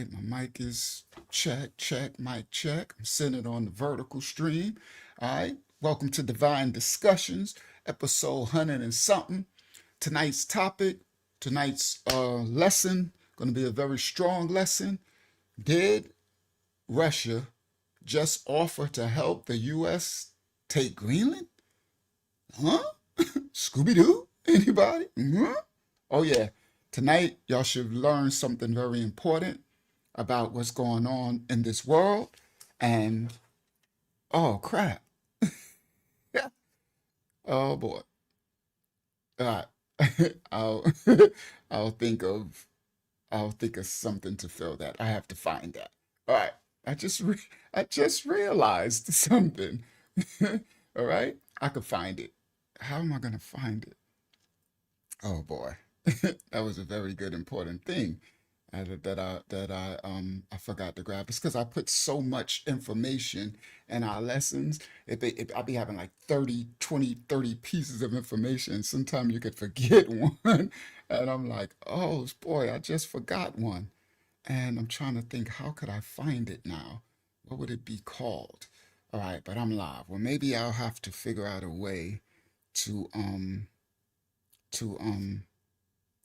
right, my mic is check, mic check. I'm centered on the vertical stream. All right, welcome to Divine Discussions, episode 100 and something. Tonight's topic, tonight's lesson, going to be a very strong lesson. Did Russia just offer to help the U.S. take Greenland? Huh? Scooby Doo? Anybody? Huh? Oh, yeah. Tonight, y'all should learn something very important about what's going on in this world. And oh, crap. Yeah. Oh, boy. All right. I'll think of I'll think of something to fill that. I have to find that. All right. I just realized something. All right. I could find it. How am I gonna find it? Oh boy, that was a very good important thing that I forgot to grab. It's because I put so much information in our lessons. I'll be having like 30, 20, 30 pieces of information. Sometimes you could forget one, and I'm like, oh boy, I just forgot one. And I'm trying to think, how could I find it now? What would it be called? All right, but I'm live. Well, maybe I'll have to figure out a way to to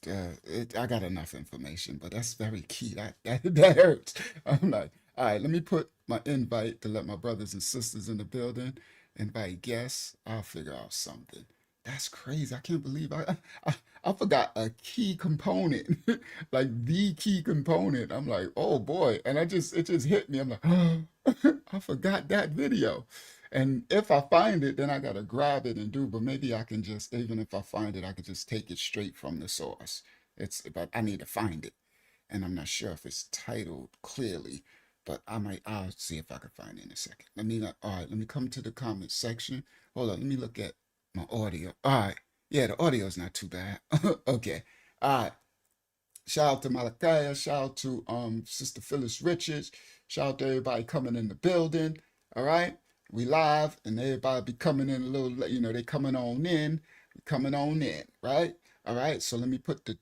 I got enough information, but that's very key. That hurts. I'm like, all right, let me put my invite to let my brothers and sisters in the building invite guests. I'll figure out something. That's crazy. I can't believe I forgot a key component, like the key component. I'm like, oh boy, and it just hit me. I'm like, I forgot that video. And if I find it, then I gotta grab it and do. But maybe I can just, even if I find it, I could just take it straight from the source. But I need to find it, and I'm not sure if it's titled clearly. But I'll see if I can find it in a second. All right, let me come to the comment section. Hold on, let me look at my audio. All right, yeah, the audio is not too bad. Okay, all right. Shout out to Malakaya. Shout out to Sister Phyllis Richards. Shout out to everybody coming in the building. All right. We live and everybody be coming in a little, they coming on in, right? All right. So let me put the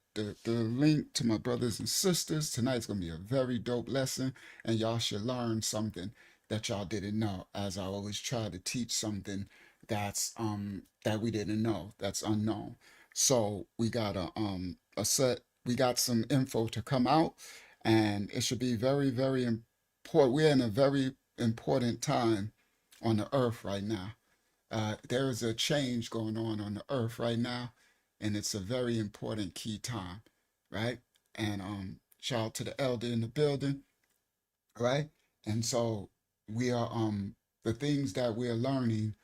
link to my brothers and sisters. Tonight's gonna be a very dope lesson, and y'all should learn something that y'all didn't know, as I always try to teach something that we didn't know, that's unknown. So we got a set, we got some info to come out, and it should be very, very important. We're in a very important time on the earth right now. There is a change going on the earth right now, and it's a very important key time, right? And shout out to the elder in the building, right? And so we are the things that we're learning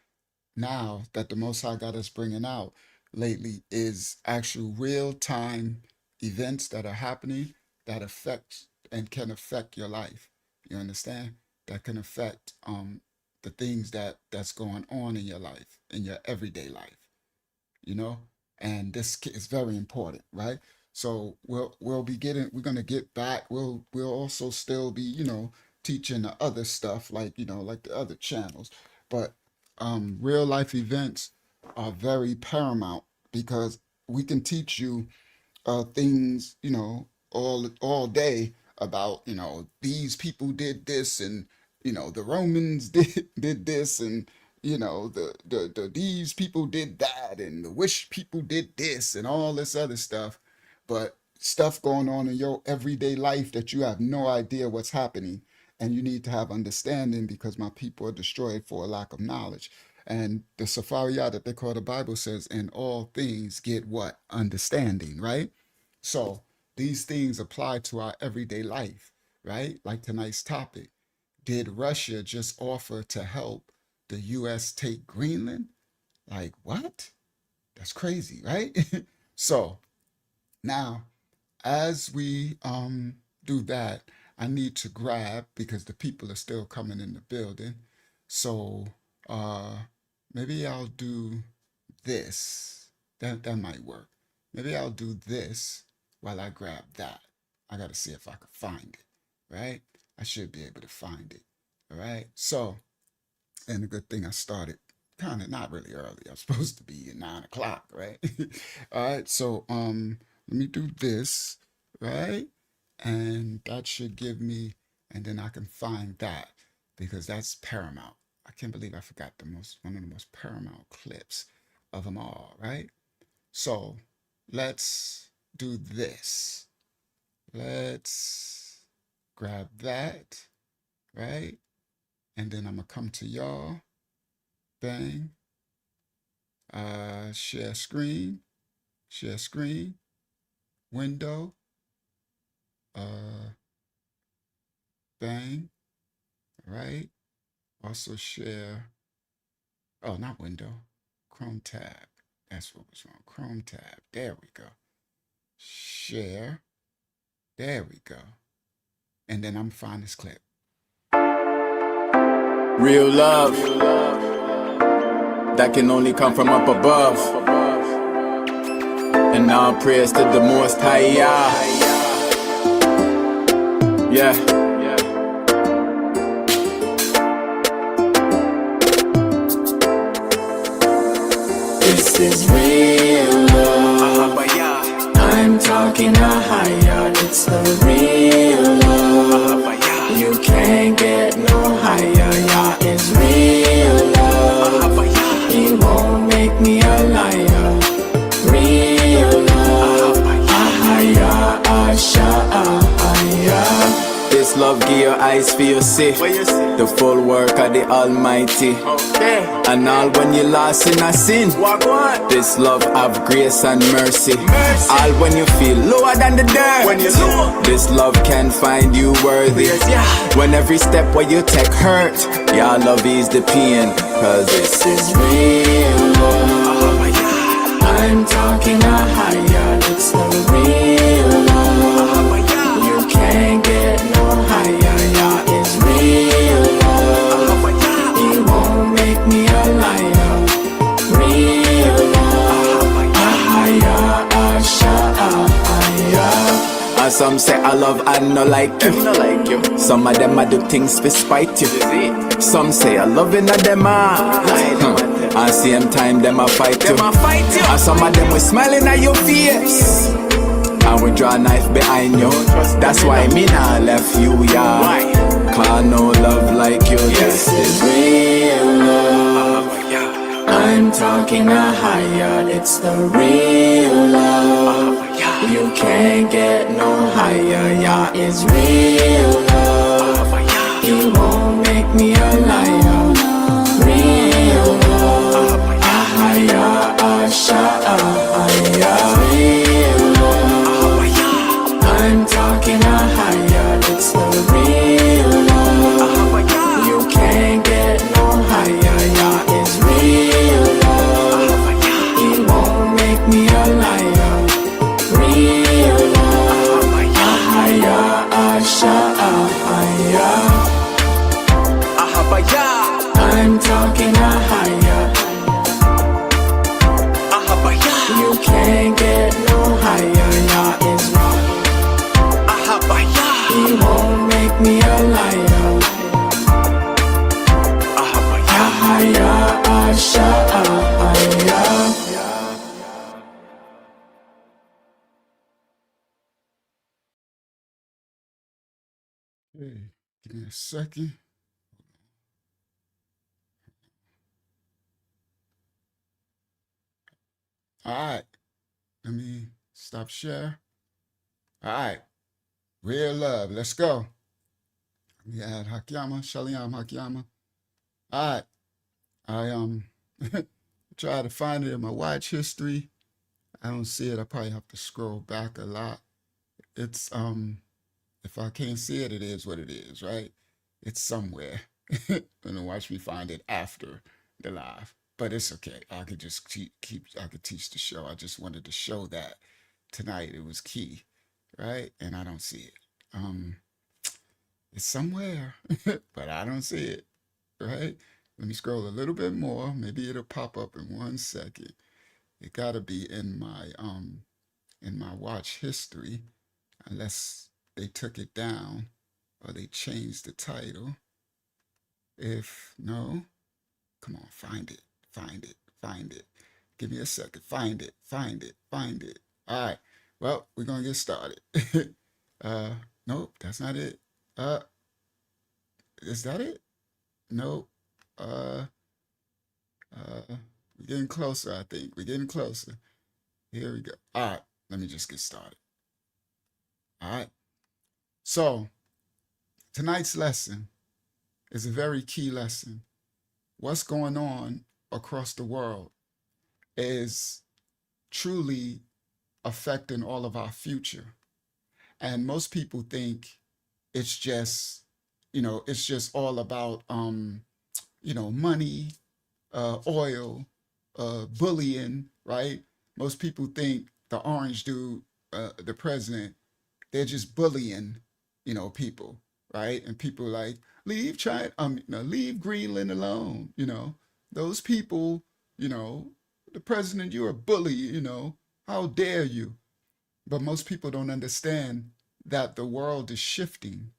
now that the Most High got us bringing out lately is actual real time events that are happening that affect and can affect your life. You understand? That can affect the things that's going on in your life, in your everyday life, you know? And is very important, right? So we're gonna get back. We'll also still be, teaching the other stuff like, like the other channels. But real life events are very paramount because we can teach you things, all day about, these people did this, and the Romans did this, and these people did that, and the wish people did this, and all this other stuff. But stuff going on in your everyday life that you have no idea what's happening, and you need to have understanding because my people are destroyed for a lack of knowledge. And the Safaria that they call the Bible says, in all things get what? Understanding, right? So these things apply to our everyday life, right? Like tonight's topic. Did Russia just offer to help the US take Greenland? Like, what? That's crazy, right? So now, as we do that, I need to grab because the people are still coming in the building. So uh, maybe I'll do this. That might work. Maybe I'll do this while I grab that. I gotta see if I can find it, right? I should be able to find it. All right. So, and the good thing I started kind of not really early. I'm supposed to be at 9 o'clock, right? All right. So let me do this, right? and that should give me, and then I can find that because that's paramount. I can't believe I forgot one of the most paramount clips of them all, right? So let's do this. Let's grab that, right? And then I'm gonna come to y'all, bang, share screen, window, uh, bang, right? Also share, oh, not window, Chrome tab. That's what was wrong, Chrome tab. There we go. Share, there we go. And then I'm find this clip. Real love that can only come from up above. And now prayers to the Most High. Yeah. This is real love. I'm talking a higher. It's the real love. You can't get no higher. Yeah, it's real love. He won't make me a liar. Real love. A higher, a higher. This love give your eyes for you see. The full work of the Almighty. And all when you lost in a sin. This love have grace and mercy. All when you feel lower than the dirt. This love can find you worthy. When every step where you take hurt, your love is the pain. Cause this is real love. I'm talking a higher. It's the real love. You can't get no higher. Yeah, it's real love. He won't make me a liar. Real love. A higher, a higher. And some say I love and no like you. Some of them I do things to spite you. Some say I love in a them and same time them I fight you. And some of them we smiling at your face. And we draw a knife behind you. That's why me not left you, yeah. Cause no love like you. This is real love. I'm talking a higher. It's the real love. You can't get no higher. Yeah, it's real love. He won't make me a liar. Real love. A higher, a higher. Real love. I'm talking a higher. It's the real love. You can't get no higher. Yeah, it's real love. He won't make me a liar. Real love. A higher, a higher. I'm talking a higher. You can't get no higher. Yeah, it's he won't make me a liar. A higher, a higher. Hey, give me a second. All right, let me stop share. All right, real love. Let's go. Let me add Hakiyama, Shalom Hakiyama. All right, I try to find it in my watch history. I don't see it. I probably have to scroll back a lot. It's if I can't see it, it is what it is, right? It's somewhere. And then watch me find it after the live. But it's okay. I could just I could teach the show. I just wanted to show that tonight it was key, right? And I don't see it. It's somewhere, but I don't see it, right? Let me scroll a little bit more. Maybe it'll pop up in 1 second. It gotta be in my watch history, unless they took it down or they changed the title. If no, come on, find it, find it, find it. Give me a second. Find it, find it, find it. All right. Well, we're gonna get started. Nope, that's not it. Uh, is that it? Nope. Uh, we're getting closer, I think. We're getting closer. Here we go. All right, let me just get started. All right. So, tonight's lesson is a very key lesson. What's going on across the world is truly affecting all of our future. And most people think it's just, it's just all about, money, oil, bullying, right? Most people think the orange dude, the president, they're just bullying, people, right? And people like leave China, leave Greenland alone, those people, you know, the president, you're a bully, how dare you? But most people don't understand that the world is shifting,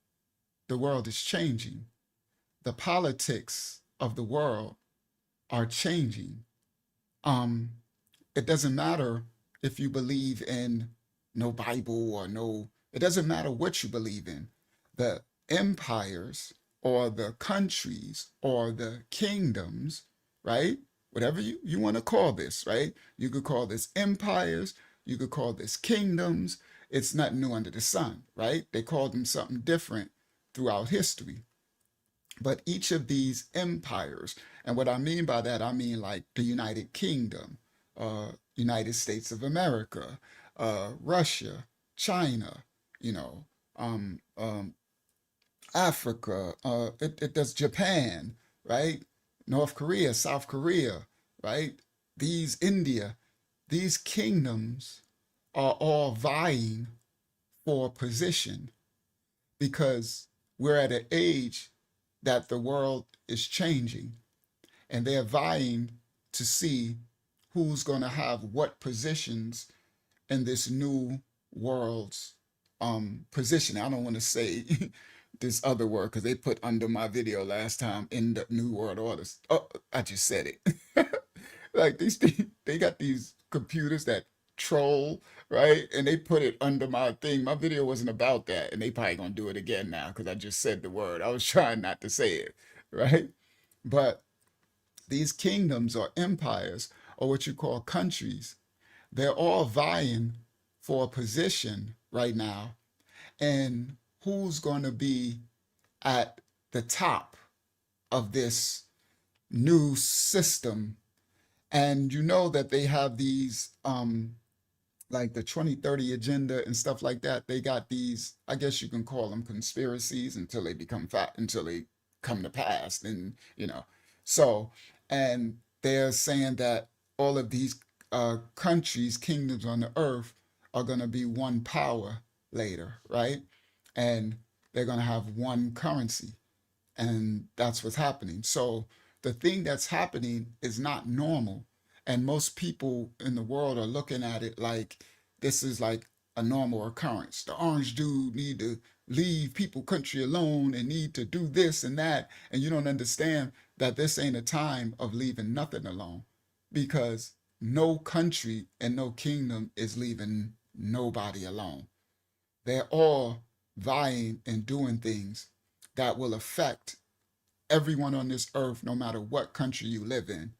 the world is changing, the politics of the world are changing. Um, it doesn't matter if you believe in no Bible or no, it doesn't matter what you believe in. The empires or the countries or the kingdoms, right? Whatever you want to call this, right? You could call this empires, you could call this kingdoms. It's nothing new under the sun, right? They called them something different throughout history. But each of these empires, and what I mean by that, I mean like the United Kingdom, United States of America, Russia, China, you know, um, um, Africa, it does Japan, right? North Korea, South Korea, right? These India, these kingdoms are all vying for position because we're at an age that the world is changing and they're vying to see who's going to have what positions in this new world's position. I don't want to say this other word because they put under my video last time in the new world orders. Oh, I just said it. Like they got these computers that troll, right? And they put it under my thing. My video wasn't about that, and they probably gonna do it again now because I just said the word. I was trying not to say it, right? But these kingdoms or empires or what you call countries, they're all vying for a position right now. And who's going to be at the top of this new system? And you know that they have these like the 2030 agenda and stuff like that. They got these, I guess you can call them conspiracies until they become fat, until they come to pass. And, so, and they're saying that all of these countries, kingdoms on the earth are going to be one power later, right? And they're going to have one currency. And that's what's happening. So the thing that's happening is not normal. And most people in the world are looking at it like this is like a normal occurrence. The orange dude need to leave people country alone and need to do this and that. And you don't understand that this ain't a time of leaving nothing alone because no country and no kingdom is leaving nobody alone. They're all vying and doing things that will affect everyone on this earth, no matter what country you live in.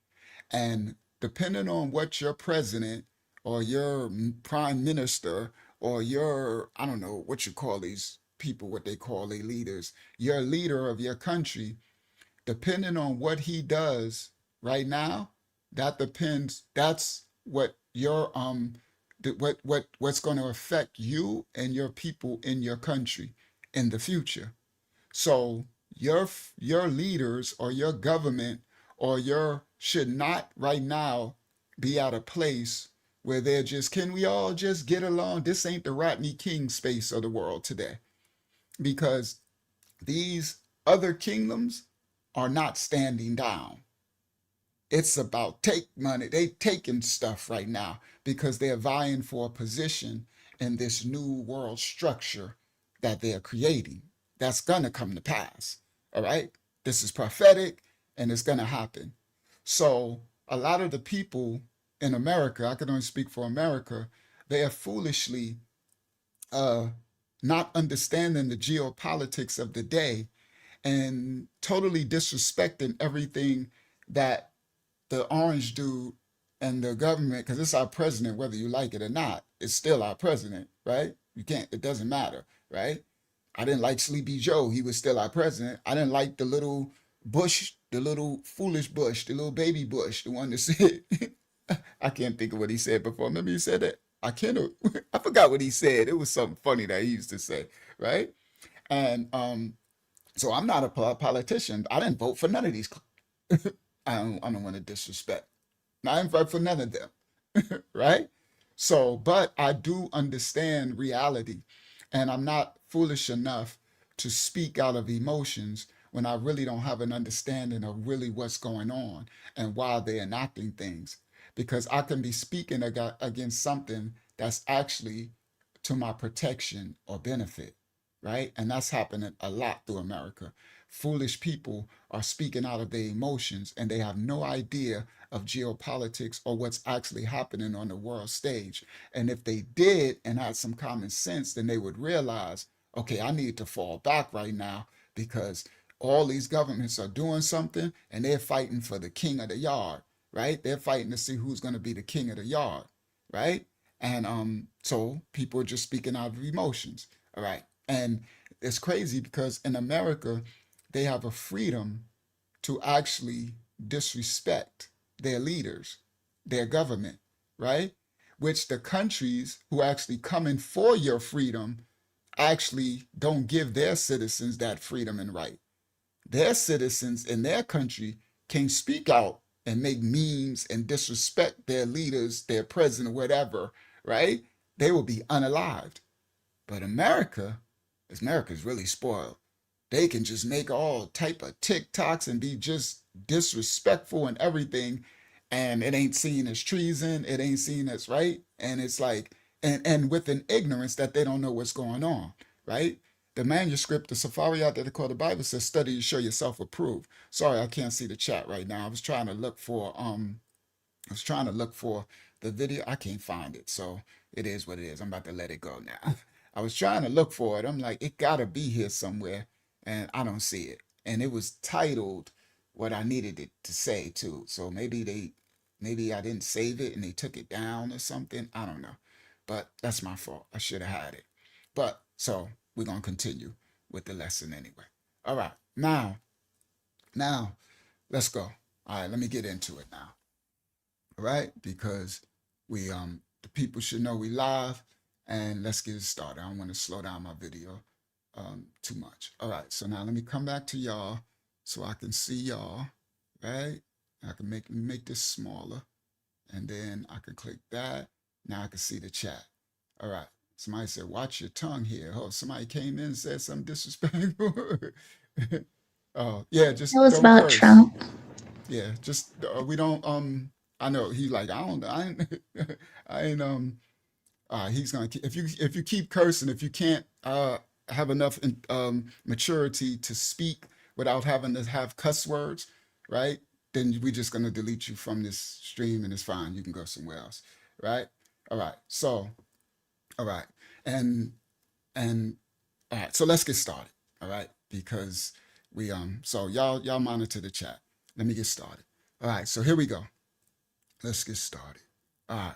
And depending on what your president or your prime minister or your, I don't know what you call these people, what they call their leaders, your leader of your country, depending on what he does right now, that depends, that's what your what's going to affect you and your people in your country in the future. So your leaders or your government or your should not right now be at a place where they're just, can we all just get along? This ain't the Rodney King space of the world today because these other kingdoms are not standing down. It's about take money. They taking stuff right now because they're vying for a position in this new world structure that they're creating. That's gonna come to pass. All right. This is prophetic and it's gonna happen. So a lot of the people in America, I can only speak for America, they are foolishly uh not understanding the geopolitics of the day and totally disrespecting everything that the orange dude and the government, because it's our president, whether you like it or not, it's still our president, right? You can't, it doesn't matter, right? I didn't like Sleepy Joe. He was still our president. I didn't like the little Bush, the little foolish Bush, the little baby Bush, the one that said, I can't think of what he said before. Remember he said that? I can't, I forgot what he said. It was something funny that he used to say, right? And so I'm not a politician. I didn't vote for none of these. I don't want to disrespect. I didn't vote for none of them, right? So, but I do understand reality, and I'm not foolish enough to speak out of emotions when I really don't have an understanding of really what's going on and why they're enacting things. Because I can be speaking against something that's actually to my protection or benefit, right? And that's happening a lot through America. Foolish people are speaking out of their emotions and they have no idea of geopolitics or what's actually happening on the world stage. And if they did and had some common sense, then they would realize, okay, I need to fall back right now because all these governments are doing something and they're fighting for the king of the yard, right? They're fighting to see who's going to be the king of the yard, right? And so people are just speaking out of emotions, all right? And it's crazy because in America, they have a freedom to actually disrespect their leaders, their government, right? Which the countries who actually come in for your freedom actually don't give their citizens that freedom and right. Their citizens in their country can speak out and make memes and disrespect their leaders, their president, whatever, right? They will be unalived. But America's really spoiled. They can just make all type of TikToks and be just disrespectful and everything, and it ain't seen as treason. It ain't seen as right, and it's like, and with an ignorance that they don't know what's going on, right? The manuscript, the Safari out there they call the Bible says, "Study to show yourself approved." Sorry, I can't see the chat right now. I was trying to look for the video. I can't find it. So it is what it is. I'm about to let it go now. I was trying to look for it. I'm like, it gotta be here somewhere. And I don't see it. And it was titled what I needed it to say too. So maybe I didn't save it and they took it down or something. I don't know. But that's my fault. I should have had it. But so we're gonna continue with the lesson anyway. All right. Now, let's go. All right, let me get into it now. Right? Because we the people should know we live, and let's get it started. I don't want to slow down my video too much. All right, so now let me come back to y'all so I can see y'all, right? I can make this smaller, and then I can click that. Now I can see the chat. All right. Somebody said, "Watch your tongue here." Oh, somebody came in and said something disrespectful. Oh, yeah, It just was don't about curse. Trump. Yeah, just we don't I know he's like I ain't I ain't he's gonna if you keep cursing, if you can't have enough maturity to speak without having to have cuss words, right? Then we're just gonna delete you from this stream and it's fine. You can go somewhere else, right? All right. So all right. And and all right, so let's get started. All right, because we so y'all monitor the chat. Let me get started. All right, so here we go. Let's get started. All right,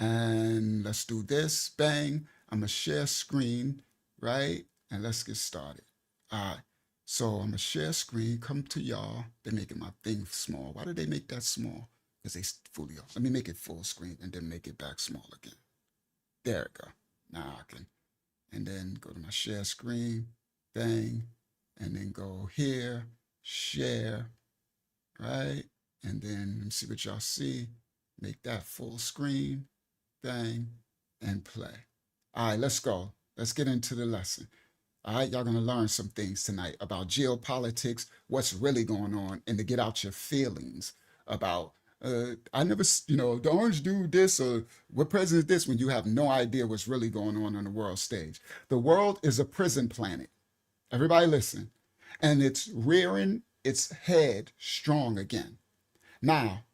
and let's do this. Bang. I'm gonna share screen, right? And let's get started. All right. So I'm gonna share screen. Come to y'all. They're making my thing small. Why did they make that small? Because they fully off. Let me make it full screen and then make it back small again. There we go. Now I can, and then go to my share screen. Bang. And then go here, share, right? And then let me see what y'all see. Make that full screen, bang, and play. All right, let's go. Let's get into the lesson. All right, y'all gonna learn some things tonight about geopolitics, what's really going on, and to get out your feelings about, I never, the orange dude this or what president this when you have no idea what's really going on the world stage. The world is a prison planet. Everybody listen. And it's rearing its head strong again. Now,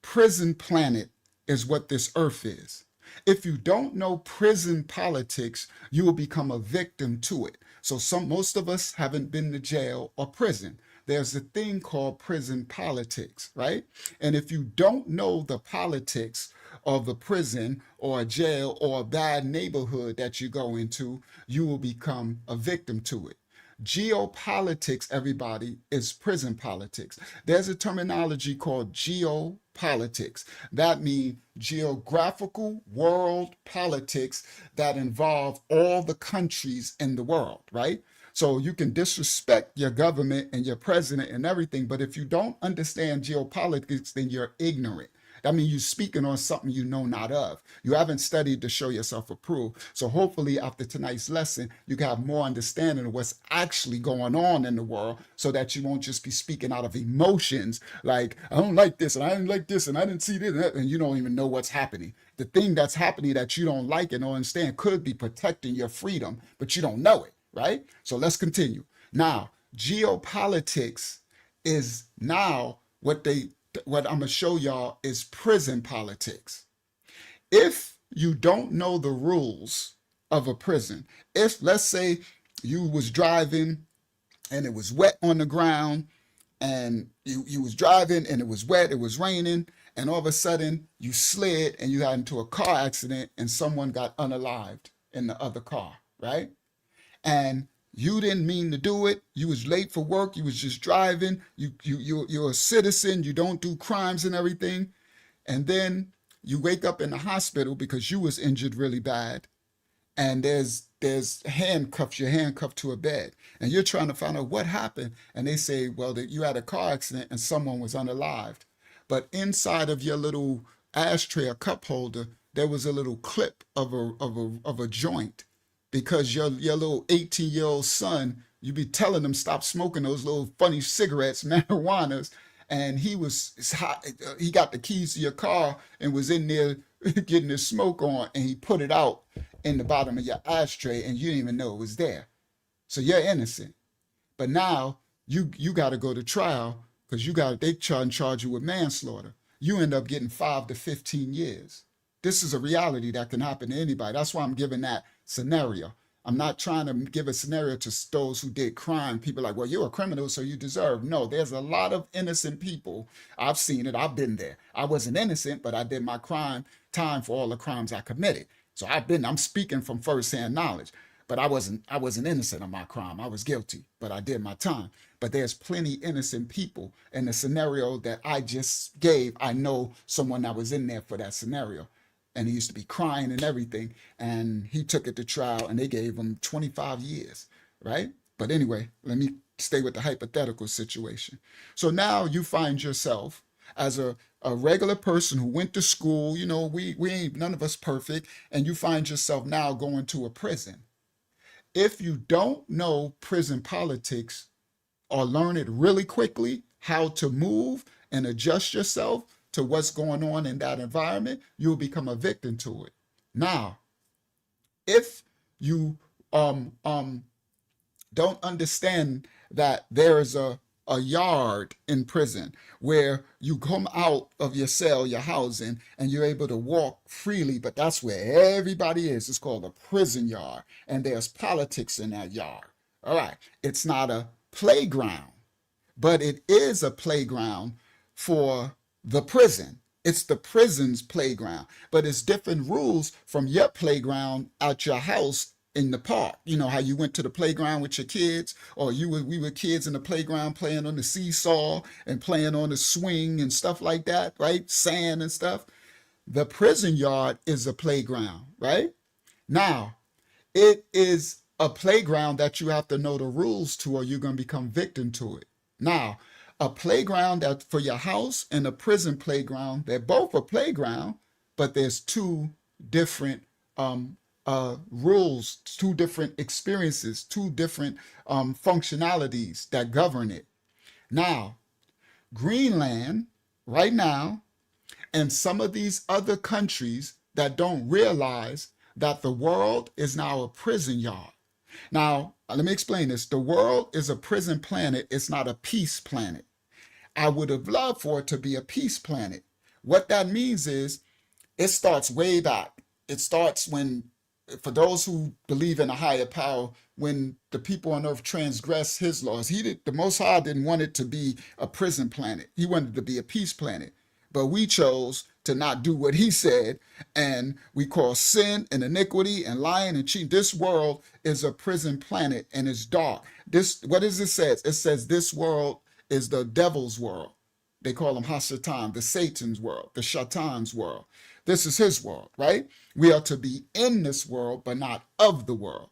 prison planet is what this earth is. If you don't know prison politics, you will become a victim to it. So most of us haven't been to jail or prison. There's a thing called prison politics, right? And if you don't know the politics of a prison or a jail or a bad neighborhood that you go into, you will become a victim to it. Geopolitics, everybody, is prison politics. There's a terminology called geopolitics. That means geographical world politics that involve all the countries in the world, right? So you can disrespect your government and your president and everything, but if you don't understand geopolitics, then you're ignorant. That means you're speaking on something you know not of. You haven't studied to show yourself approved. So hopefully after tonight's lesson, you can have more understanding of what's actually going on in the world so that you won't just be speaking out of emotions like, I don't like this and I didn't like this and I didn't see this, and you don't even know what's happening. The thing that's happening that you don't like and don't understand could be protecting your freedom, but you don't know it, right? So let's continue. Now, geopolitics is now what I'm going to show y'all is prison politics. If you don't know the rules of a prison, if let's say you was driving and it was wet on the ground and you was driving and it was wet, it was raining, and all of a sudden you slid and you got into a car accident and someone got unalived in the other car, right? And you didn't mean to do it. You was late for work. You was just driving. You're a citizen. You don't do crimes and everything. And then you wake up in the hospital because you was injured really bad. And there's handcuffs. You're handcuffed to a bed. And you're trying to find out what happened. And they say, well, that you had a car accident and someone was unalived. But inside of your little ashtray or cup holder, there was a little clip of a joint. Because your little 18-year-old son, you be telling him stop smoking those little funny cigarettes, marijuanas, and he got the keys to your car and was in there getting his smoke on, and he put it out in the bottom of your ashtray, and you didn't even know it was there. So you're innocent. But now you got to go to trial because they try and charge you with manslaughter. You end up getting 5 to 15 years. This is a reality that can happen to anybody. That's why I'm giving that scenario. I'm not trying to give a scenario to those who did crime. People are like, well, you're a criminal, so you deserve. No, there's a lot of innocent people. I've seen it. I've been there. I wasn't innocent, but I did my time for all the crimes I committed. So I'm speaking from firsthand knowledge. But I wasn't innocent of my crime. I was guilty, but I did my time. But there's plenty innocent people in the scenario that I just gave. I know someone that was in there for that scenario. And he used to be crying and everything. And he took it to trial and they gave him 25 years, right? But anyway, let me stay with the hypothetical situation. So now you find yourself as a regular person who went to school. You know, we ain't none of us perfect. And you find yourself now going to a prison. If you don't know prison politics or learn it really quickly, how to move and adjust yourself to what's going on in that environment, you'll become a victim to it. Now, if you don't understand that there is a yard in prison where you come out of your cell, your housing, and you're able to walk freely, but that's where everybody is. It's called a prison yard, and there's politics in that yard. All right, it's not a playground, but it is a playground for the prison. It's the prison's playground, but it's different rules from your playground at your house in the park. You know how you went to the playground with your kids, or we were kids in the playground playing on the seesaw and playing on the swing and stuff like that, right? Sand and stuff. The prison yard is a playground, right? Now, it is a playground that you have to know the rules to, or you're going to become victim to it. Now, a playground that for your house and a prison playground, they're both a playground, but there's two different rules, two different experiences, two different functionalities that govern it. Now, Greenland right now, and some of these other countries that don't realize that the world is now a prison yard. Now, let me explain this. The world is a prison planet. It's not a peace planet. I would have loved for it to be a peace planet. What that means is it starts way back it starts when, for those who believe in a higher power, when the people on earth transgress his laws. The Most High didn't want it to be a prison planet. He wanted it to be a peace planet. But we chose to not do what he said, and we call sin and iniquity and lying and cheating. This world is a prison planet, and it's dark. What does it say? It says this world is the devil's world. They call him Hashatan, the Satan's world, the Shatan's world. This is his world, right? We are to be in this world, but not of the world.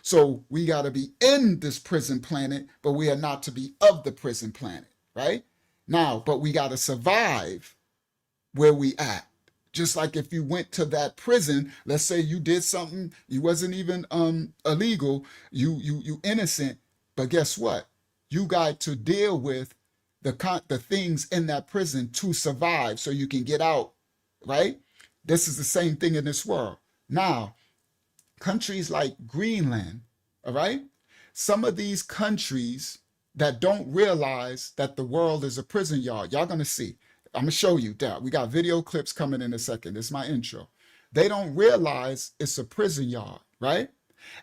So we got to be in this prison planet, but we are not to be of the prison planet, right? Now, but we got to survive where we at. Just like if you went to that prison, let's say you did something, you wasn't even illegal, you innocent, but guess what? You got to deal with the things in that prison to survive so you can get out, right? This is the same thing in this world. Now, countries like Greenland, all right? Some of these countries that don't realize that the world is a prison yard, y'all gonna see. I'm gonna show you that. We got video clips coming in a second. This is my intro. They don't realize it's a prison yard, right?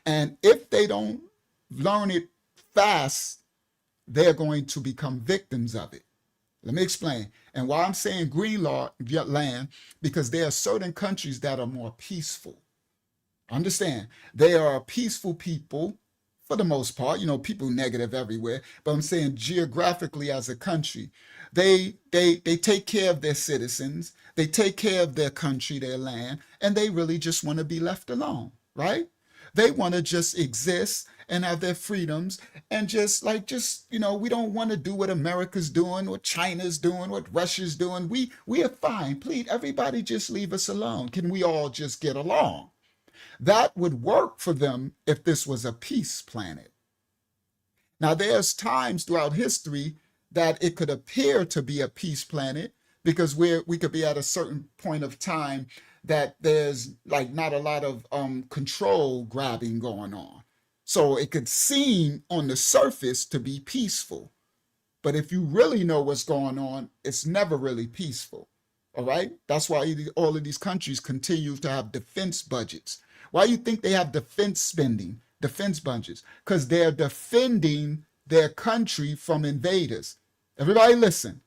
And if they don't learn it fast, they're going to become victims of it. Let me explain. And why I'm saying Greenland, because there are certain countries that are more peaceful. Understand, they are a peaceful people for the most part. You know, people negative everywhere, but I'm saying geographically as a country, they take care of their citizens, they take care of their country, their land, and they really just want to be left alone, right? They want to just exist and have their freedoms and just, you know, we don't want to do what America's doing, what China's doing, what Russia's doing. We are fine. Please, everybody just leave us alone. Can we all just get along? That would work for them if this was a peace planet. Now, there's times throughout history that it could appear to be a peace planet because we could be at a certain point of time that there's like not a lot of control grabbing going on. So it could seem on the surface to be peaceful. But if you really know what's going on, it's never really peaceful. All right? That's why all of these countries continue to have defense budgets. Why do you think they have defense spending, defense budgets? Because they're defending their country from invaders. Everybody listen,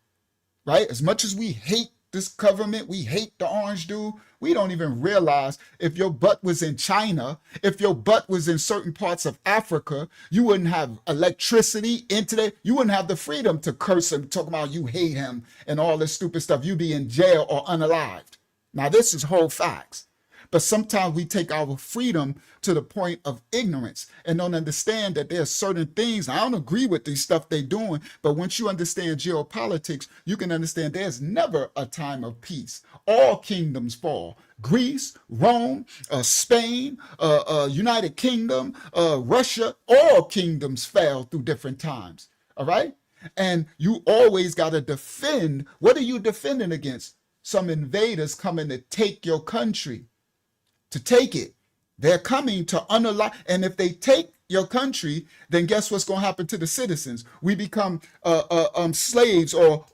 right? As much as we hate this government, we hate the orange dude, we don't even realize if your butt was in China, if your butt was in certain parts of Africa, you wouldn't have electricity, internet, you wouldn't have the freedom to curse him, talk about you hate him and all this stupid stuff. You'd be in jail or unalived. Now, this is whole facts. But sometimes we take our freedom to the point of ignorance and don't understand that there are certain things. I don't agree with these stuff they're doing, but once you understand geopolitics, you can understand there's never a time of peace. All kingdoms fall. Greece, Rome, Spain, United Kingdom, Russia, all kingdoms fell through different times. All right? And you always got to defend. What are you defending against? Some invaders coming to take your country. To take it. They're coming to unalive. And if they take your country, then guess what's going to happen to the citizens? We become slaves or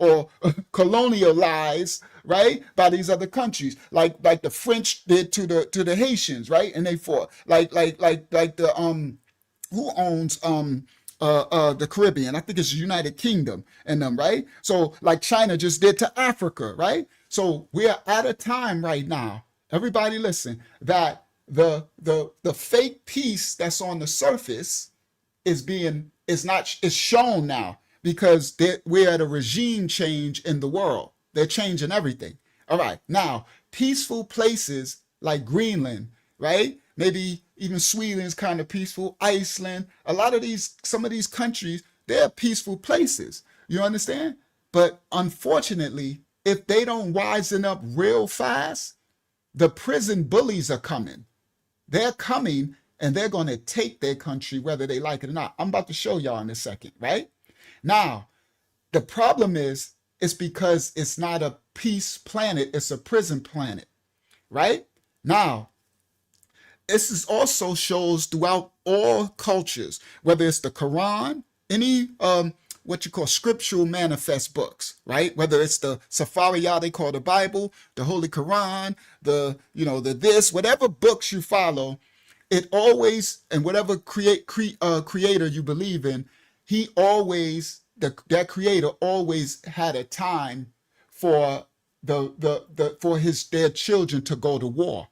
colonialized, right, by these other countries, like the French did to the Haitians, right? And they fought like the who owns the Caribbean? I think it's the United Kingdom and them, right? So like China just did to Africa, right? So we're at a time right now. Everybody listen, that the fake peace that's on the surface is shown now because we're at a regime change in the world. They're changing everything. All right. Now, peaceful places like Greenland, right? Maybe even Sweden's kind of peaceful, Iceland, some of these countries, they're peaceful places. You understand? But unfortunately, if they don't wisen up real fast, the prison bullies are coming. They're coming and they're going to take their country whether they like it or not. I'm about to show y'all in a second, right? Now, the problem is it's because it's not a peace planet, it's a prison planet, right? Now, this is also shows throughout all cultures, whether it's the Quran, any what you call scriptural manifest books, right? Whether it's the Safariyah they call the Bible, the Holy Quran, the this, whatever books you follow, it always, and whatever creator you believe in, he always, that creator always had a time for their children to go to war.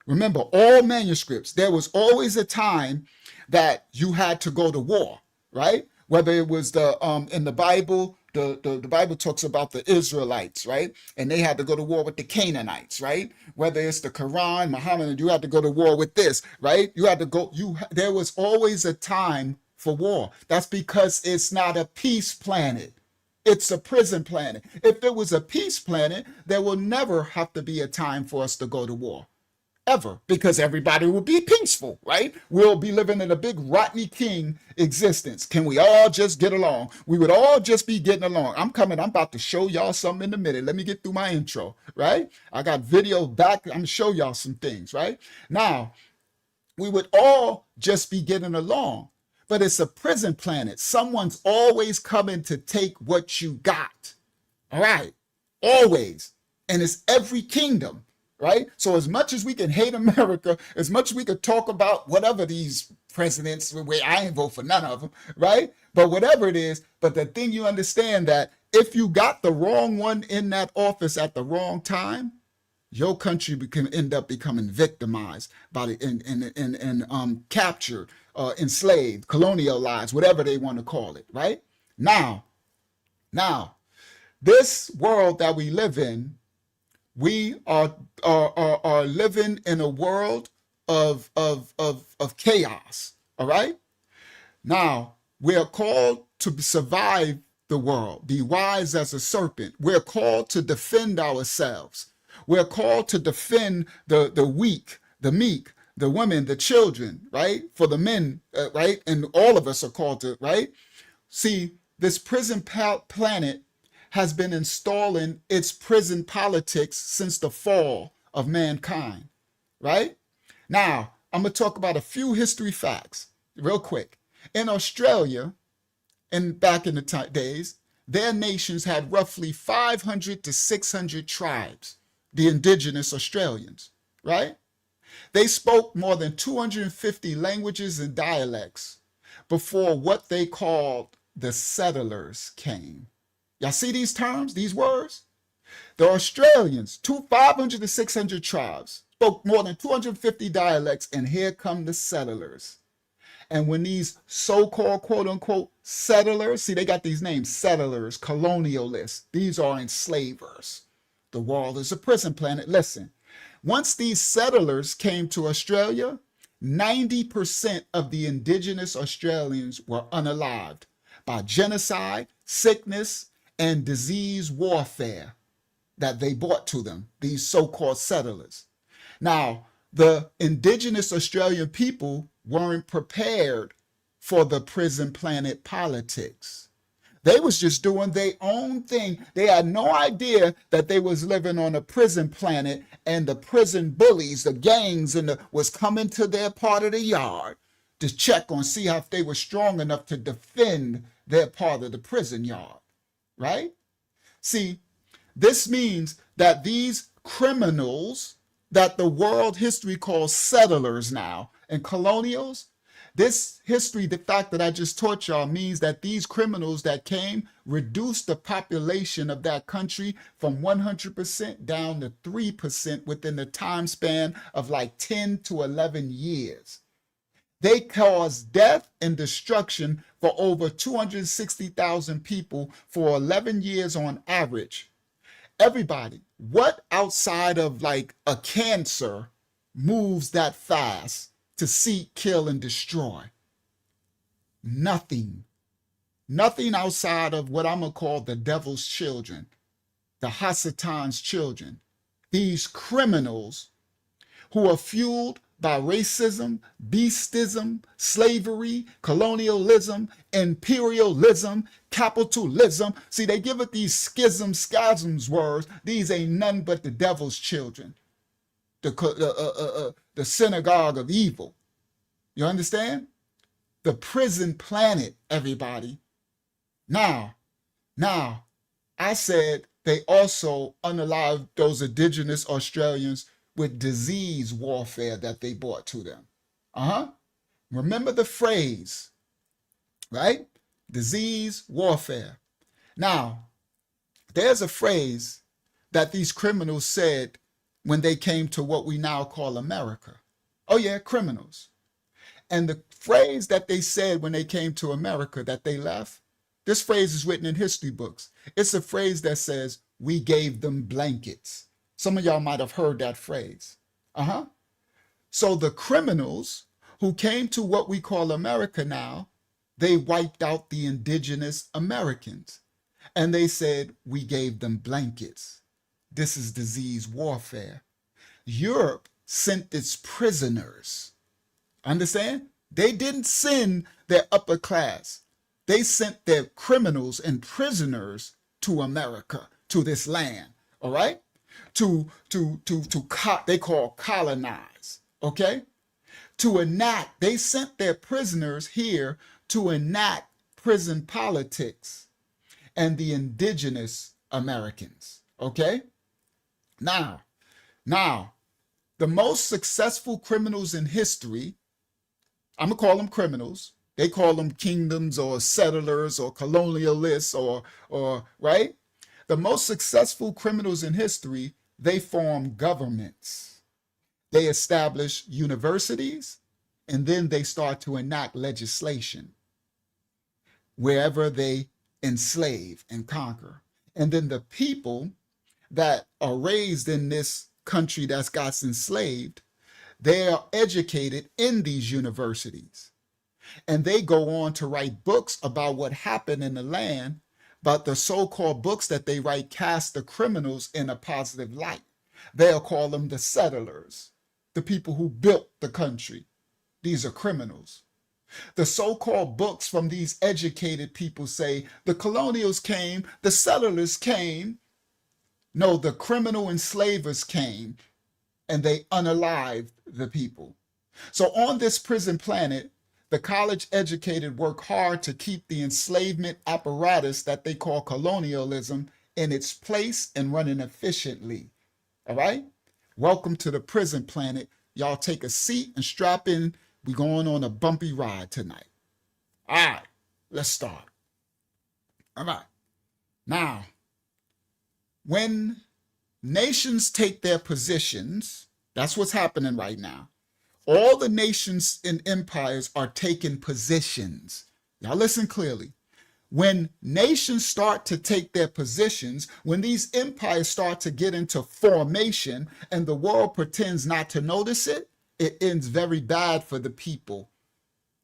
Remember, all manuscripts, there was always a time that you had to go to war, right? Whether it was in the Bible, the Bible talks about the Israelites, right? And they had to go to war with the Canaanites, right? Whether it's the Quran, Muhammad, you had to go to war with this, right? You had to go, there was always a time for war. That's because it's not a peace planet. It's a prison planet. If it was a peace planet, there will never have to be a time for us to go to war. Ever, because everybody will be peaceful, right? We'll be living in a big Rodney King existence. Can we all just get along? We would all just be getting along. I'm about to show y'all something in a minute. Let me get through my intro, right? I got video back. I'm gonna show y'all some things, right? Now, we would all just be getting along, but it's a prison planet. Someone's always coming to take what you got, all right? Always, and it's every kingdom. Right? So as much as we can hate America, as much as we could talk about whatever these presidents, where I ain't vote for none of them, right? But whatever it is, but the thing you understand that if you got the wrong one in that office at the wrong time, your country can end up becoming victimized by captured, enslaved, colonialized, whatever they want to call it, right? Now, this world that we live in, we are living in a world of chaos, all right? Now, we are called to survive the world, be wise as a serpent. We're called to defend ourselves. We're called to defend the weak, the meek, the women, the children, right? For the men, right? And all of us are called to, right? See, this prison planet has been installing its prison politics since the fall of mankind, right? Now, I'm going to talk about a few history facts real quick. In Australia, and back in the days, their nations had roughly 500 to 600 tribes, the indigenous Australians, right? They spoke more than 250 languages and dialects before what they called the settlers came. Y'all see these terms, these words? The Australians, 500 to 600 tribes, spoke more than 250 dialects, and here come the settlers. And when these so-called, quote-unquote, settlers, see, they got these names, settlers, colonialists, these are enslavers. The world is a prison planet. Listen, once these settlers came to Australia, 90% of the indigenous Australians were unalived by genocide, sickness, and disease warfare that they brought to them, these so-called settlers. Now, the indigenous Australian people weren't prepared for the prison planet politics. They was just doing their own thing. They had no idea that they was living on a prison planet, and the prison bullies, the gangs, was coming to their part of the yard to check on, see if they were strong enough to defend their part of the prison yard. Right? See, this means that these criminals that the world history calls settlers now and colonials, this history, the fact that I just taught y'all, means that these criminals that came reduced the population of that country from 100% down to 3% within the time span of like 10 to 11 years. They caused death and destruction for over 260,000 people for 11 years on average. Everybody, what outside of like a cancer moves that fast to seek, kill, and destroy? Nothing. Nothing outside of what I'm going to call the devil's children, the Hasatan's children. These criminals who are fueled by racism, beastism, slavery, colonialism, imperialism, capitalism. See, they give it these schisms words. These ain't none but the devil's children, the synagogue of evil. You understand? The prison planet, everybody. Now, now, I said they also unalived those indigenous Australians with disease warfare that they brought to them. Uh-huh. Remember the phrase, right? Disease warfare. Now, there's a phrase that these criminals said when they came to what we now call America. Oh, yeah, criminals. And the phrase that they said when they came to America that they left, this phrase is written in history books. It's a phrase that says, we gave them blankets. Some of y'all might have heard that phrase. Uh-huh. So the criminals who came to what we call America now, they wiped out the indigenous Americans. And they said, we gave them blankets. This is disease warfare. Europe sent its prisoners. Understand? They didn't send their upper class. They sent their criminals and prisoners to America, to this land, all right? They call colonize, okay? To enact, they sent their prisoners here to enact prison politics and the indigenous Americans, okay? Now, the most successful criminals in history, I'm gonna call them criminals. They call them kingdoms or settlers or colonialists or right? The most successful criminals in history, they form governments. They establish universities, and then they start to enact legislation wherever they enslave and conquer. And then the people that are raised in this country that's got enslaved, they are educated in these universities. And they go on to write books about what happened in the land, but the so-called books that they write cast the criminals in a positive light. They'll call them the settlers, the people who built the country. These are criminals. The so-called books from these educated people say the colonials came, the settlers came. No, the criminal enslavers came and they unalived the people. So on this prison planet, the college educated work hard to keep the enslavement apparatus that they call colonialism in its place and running efficiently. All right? Welcome to the prison planet. Y'all take a seat and strap in. We're going on a bumpy ride tonight. All right, let's start. All right. Now, when nations take their positions, that's what's happening right now. All the nations and empires are taking positions. Y'all listen clearly. When nations start to take their positions, when these empires start to get into formation and the world pretends not to notice it, it ends very bad for the people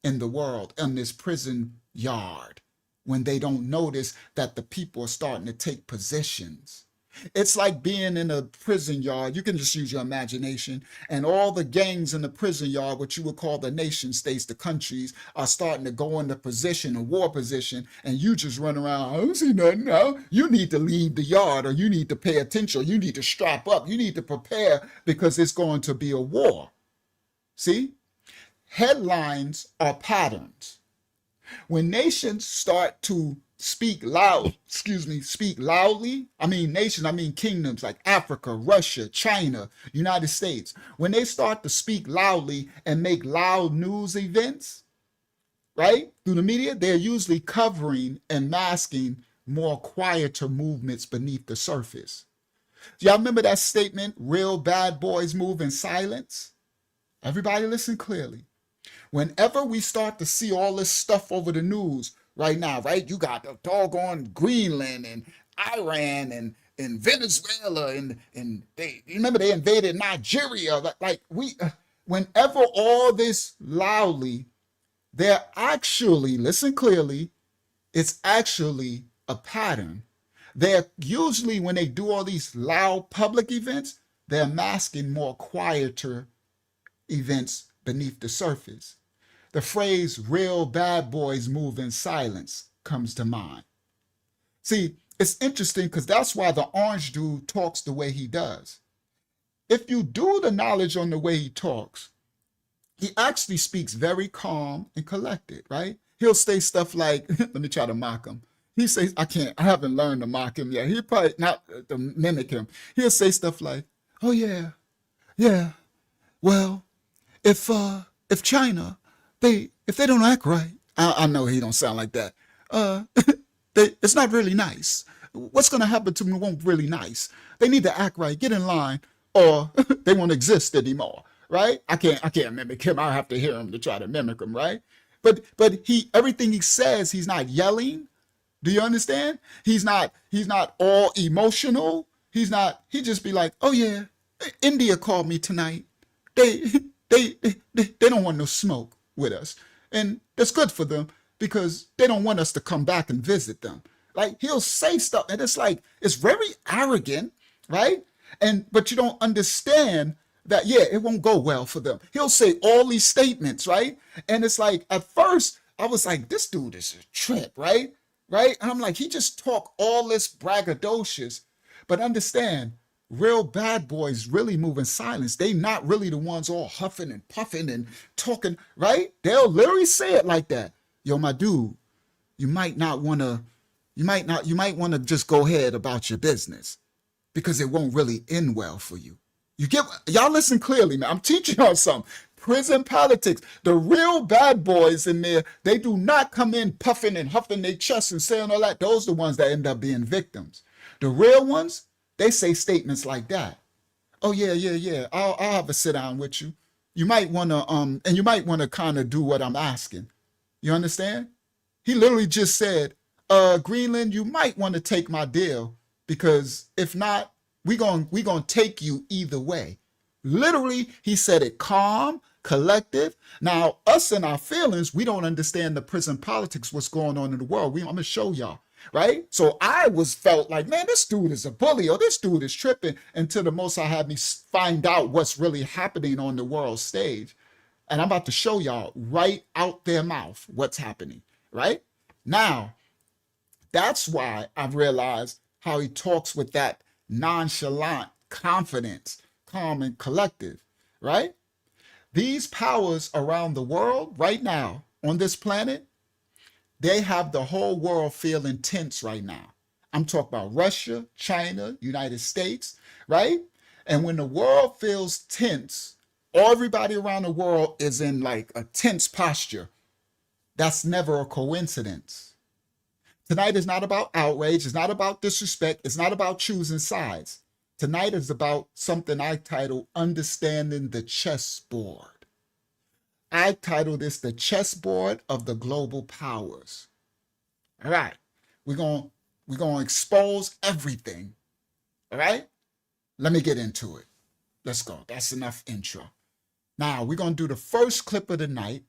in the world in this prison yard when they don't notice that the people are starting to take positions. It's like being in a prison yard. You can just use your imagination. And all the gangs in the prison yard, what you would call the nation states, the countries, are starting to go into position, a war position. And you just run around, I don't see nothing now. You need to leave the yard, or you need to pay attention. You need to strap up. You need to prepare because it's going to be a war. See? Headlines are patterns. When nations start to speak loudly, I mean nations, I mean kingdoms like Africa, Russia, China, United States. When they start to speak loudly and make loud news events, right, through the media, they're usually covering and masking more quieter movements beneath the surface. Do y'all remember that statement, real bad boys move in silence? Everybody listen clearly. Whenever we start to see all this stuff over the news right now, right? You got the doggone Greenland and Iran and Venezuela and they, you remember they invaded Nigeria. Whenever all this loudly, they're actually, listen clearly, it's actually a pattern. They're usually, when they do all these loud public events, they're masking more quieter events beneath the surface. The phrase real bad boys move in silence comes to mind. See, it's interesting because that's why the orange dude talks the way he does. If you do the knowledge on the way he talks, he actually speaks very calm and collected, right? He'll say stuff like, let me try to mock him. he says, I haven't learned to mock him yet. He probably not to mimic him. He'll say stuff like, oh yeah, yeah, well, if China, if they don't act right, I know he don't sound like that. Uh, it's not really nice. What's gonna happen to them won't really nice. They need to act right, get in line, or they won't exist anymore. Right? I can't mimic him. I have to hear him to try to mimic him. Right? But everything he says, he's not yelling. Do you understand? He's not all emotional. He just be like, oh yeah, India called me tonight. They they don't want no smoke with us. And that's good for them because they don't want us to come back and visit them. Like he'll say stuff and it's like it's very arrogant, right? And but you don't understand that yeah, it won't go well for them. He'll say all these statements, right? And it's like at first I was like, this dude is a trip, right? Right? And I'm like, he just talk all this braggadocious, but understand, real bad boys really move in silence. They not really the ones all huffing and puffing and talking, right? They'll literally say it like that. Yo, my dude, you might not want to, you might want to just go ahead about your business because it won't really end well for you. You get, y'all listen clearly, man. I'm teaching y'all something. Prison politics. The real bad boys in there, they do not come in puffing and huffing their chests and saying all that. Those are the ones that end up being victims. The real ones, they say statements like that. Oh yeah, yeah, yeah. I'll have a sit down with you. You might want to and you might want to kind of do what I'm asking. You understand? He literally just said, Greenland, you might want to take my deal because if not, we gonna take you either way. Literally, he said it calm, collective. Now, us and our feelings, we don't understand the prison politics, what's going on in the world. I'm gonna show y'all, right? So I felt like, man, this dude is a bully or this dude is tripping until the Most High had me find out what's really happening on the world stage. And I'm about to show y'all right out their mouth what's happening, right? Now, that's why I've realized how he talks with that nonchalant confidence, calm and collective, right? These powers around the world right now on this planet, they have the whole world feeling tense right now. I'm talking about Russia, China, United States, right? And when the world feels tense, everybody around the world is in like a tense posture. That's never a coincidence. Tonight is not about outrage. It's not about disrespect. It's not about choosing sides. Tonight is about something I titled Understanding the Chessboard. I titled this The Chessboard of the Global Powers. All right. We're going to expose everything. All right. Let me get into it. Let's go. That's enough intro. Now we're going to do the first clip of the night.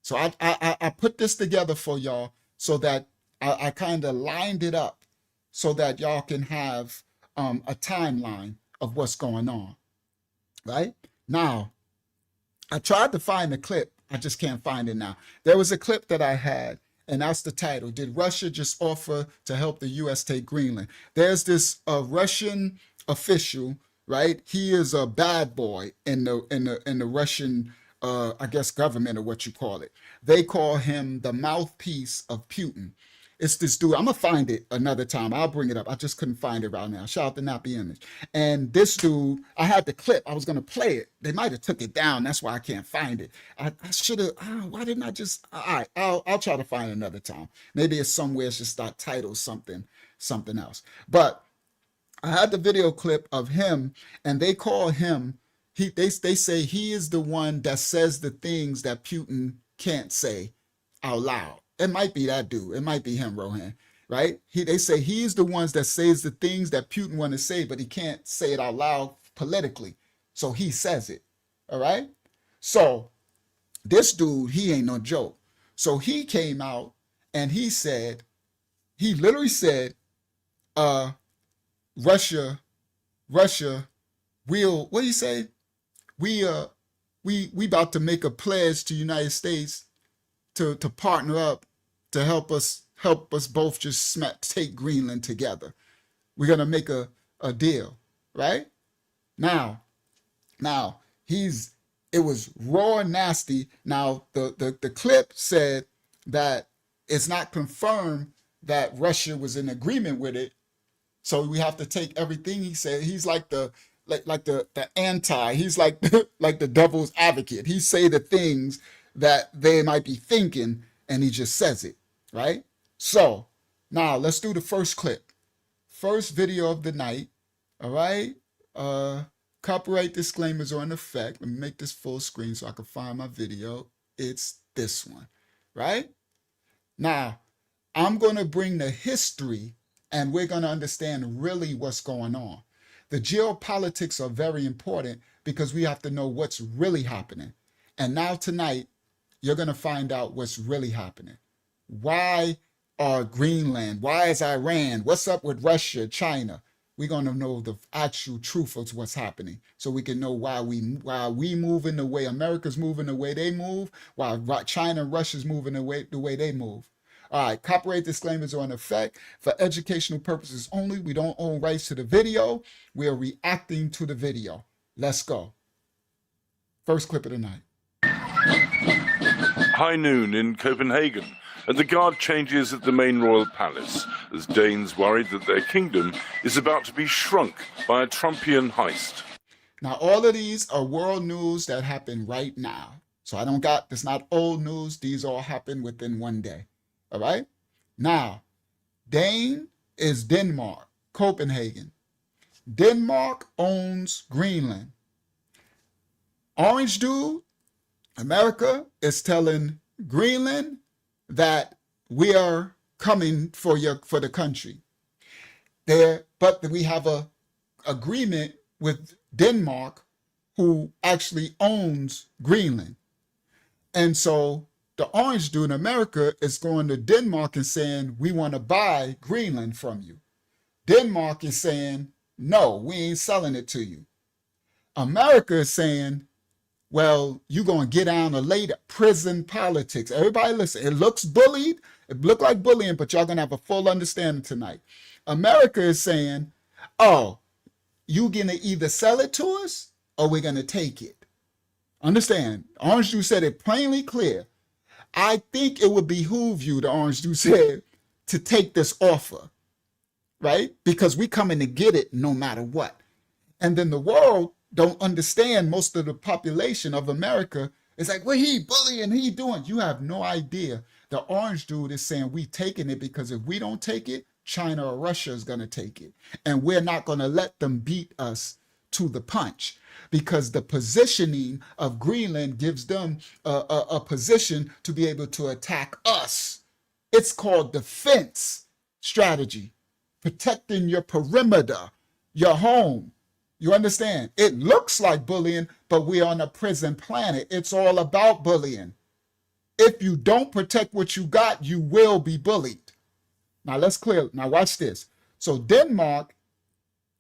So I put this together for y'all so that I kind of lined it up so that y'all can have a timeline of what's going on, right? Now, I tried to find the clip. I just can't find it now. There was a clip that I had, and that's the title. Did Russia just offer to help the U.S. take Greenland? There's this Russian official, right? He is a bad boy in the Russian, I guess, government or what you call it. They call him the mouthpiece of Putin. It's this dude. I'm gonna find it another time. I'll bring it up. I just couldn't find it right now. Shout out to Nappy Image. And this dude, I had the clip. I was gonna play it. They might have took it down. That's why I can't find it. I should have. Why didn't I just? All right. I'll try to find it another time. Maybe it's somewhere. It's just that title something else. But I had the video clip of him, and they call him. They say he is the one that says the things that Putin can't say out loud. It might be that dude. It might be him, Rohan, right? They say he's the ones that says the things that Putin want to say, but he can't say it out loud politically. So he says it, all right? So this dude, he ain't no joke. So he came out and he literally said, Russia, what do you say? We about to make a pledge to United States to partner up to help us both just take Greenland together. We're gonna make a deal, right? Now it was raw and nasty. Now the clip said that it's not confirmed that Russia was in agreement with it. So we have to take everything he said. He's like the anti. He's like like the devil's advocate. He say the things that they might be thinking, and he just says it, right? So now let's do the first clip, first video of the night. All right. Copyright disclaimers are in effect. Let me make this full screen so I can find my video. It's this one, right? Now, I'm going to bring the history and we're going to understand really what's going on. The geopolitics are very important because we have to know what's really happening. And now tonight, you're going to find out what's really happening. Why are Greenland? Why is Iran? What's up with Russia, China? We're going to know the actual truth of what's happening so we can know why we move in the way America's moving the way they move, while China and Russia's moving the way they move. All right, copyright disclaimers are in effect. For educational purposes only, we don't own rights to the video. We are reacting to the video. Let's go. First clip of the night. High noon in Copenhagen, and the guard changes at the main royal palace as Danes worried that their kingdom is about to be shrunk by a Trumpian heist. Now, all of these are world news that happen right now. So it's not old news. These all happen within one day. All right. Now, Dane is Denmark, Copenhagen. Denmark owns Greenland. Orange dude, America, is telling Greenland that we are coming for the country. But we have a agreement with Denmark, who actually owns Greenland. And so the orange dude in America is going to Denmark and saying, we want to buy Greenland from you. Denmark is saying, no, we ain't selling it to you. America is saying, well, you're going to get down to later. Prison politics. Everybody listen. It looks bullied. It looked like bullying, but y'all going to have a full understanding tonight. America is saying, oh, you going to either sell it to us or we're going to take it. Understand? Orange dude said it plainly clear. I think it would behoove you, the orange dude said, to take this offer, right? Because we coming to get it no matter what. And then the world don't understand. Most of the population of America is like, what he bullying, he doing? You have no idea. The orange dude is saying we taking it because if we don't take it, China or Russia is going to take it. And we're not going to let them beat us to the punch, because the positioning of Greenland gives them a position to be able to attack us. It's called defense strategy, protecting your perimeter, your home. You understand? It looks like bullying, but we're on a prison planet. It's all about bullying. If you don't protect what you got, you will be bullied. Now let's clear. Now watch this. So Denmark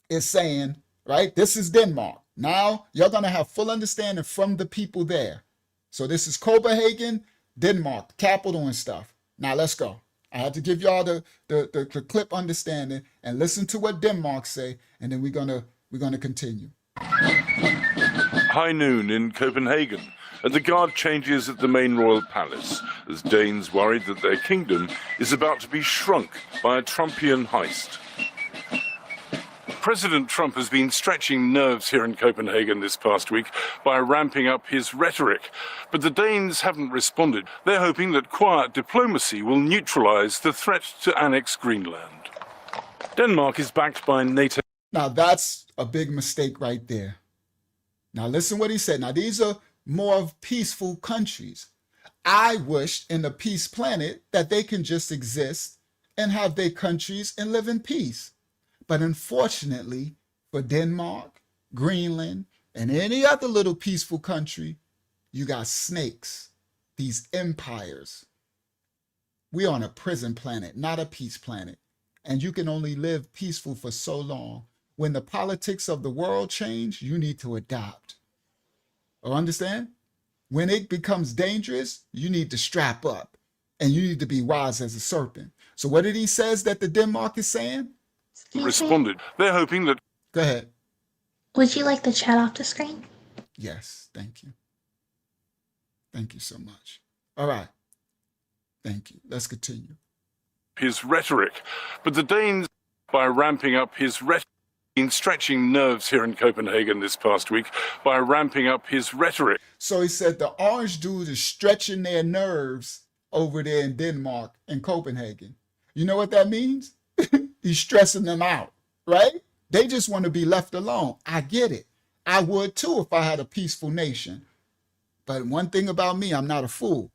is saying, right? This is Denmark. Now you're going to have full understanding from the people there. So this is Copenhagen, Denmark, capital and stuff. Now let's go. I had to give y'all the clip understanding and listen to what Denmark say, and then we're gonna continue. High noon in Copenhagen, and the guard changes at the main royal palace as Danes worried that their kingdom is about to be shrunk by a Trumpian heist. President Trump has been stretching nerves here in Copenhagen this past week by ramping up his rhetoric. But the Danes haven't responded. They're hoping that quiet diplomacy will neutralize the threat to annex Greenland. Denmark is backed by NATO. Now that's a big mistake right there. Now listen what he said. Now these are more of peaceful countries. I wish in a peace planet that they can just exist and have their countries and live in peace. But unfortunately for Denmark, Greenland, and any other little peaceful country, you got snakes, these empires. We're on a prison planet, not a peace planet. And you can only live peaceful for so long. When the politics of the world change, you need to adapt. Or understand? When it becomes dangerous, you need to strap up. And you need to be wise as a serpent. So what did he says that the Denmark is saying? Responded. They're hoping that... Go ahead. Would you like the chat off the screen? Yes, thank you. Thank you so much. All right. Thank you. Let's continue. his rhetoric. But the Danes, by ramping up his rhetoric, been stretching nerves here in Copenhagen this past week by ramping up his rhetoric. So he said the orange dude is stretching their nerves over there in Denmark and Copenhagen. You know what that means? He's stressing them out, right? They just want to be left alone. I get it. I would too if I had a peaceful nation. But one thing about me, I'm not a fool.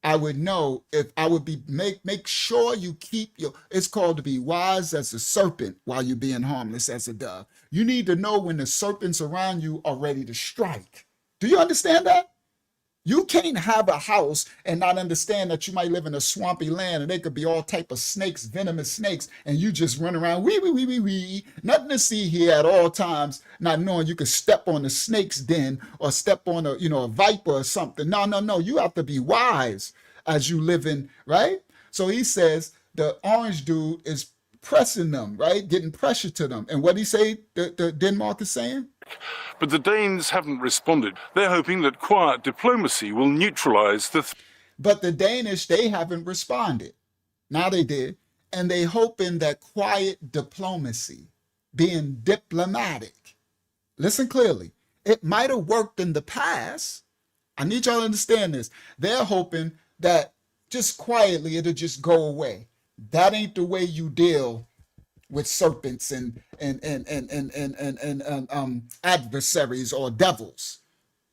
I would know if I would be make sure you keep your, it's called to be wise as a serpent while you're being harmless as a dove. You need to know when the serpents around you are ready to strike. Do you understand that? You can't have a house and not understand that you might live in a swampy land and there could be all type of snakes, venomous snakes, and you just run around, wee. Nothing to see here at all times, not knowing you could step on the snake's den or step on a viper or something. No. You have to be wise as you live in, right? So he says the orange dude is pressing them, right? Getting pressure to them. And what he say the Denmark is saying? But the Danes haven't responded. They're hoping that quiet diplomacy will neutralize the But the Danish, they haven't responded. Now they did. And they hoping that quiet diplomacy, being diplomatic, listen clearly, it might have worked in the past. I need y'all to understand this. They're hoping that just quietly it'll just go away. That ain't the way you deal with serpents and adversaries or devils.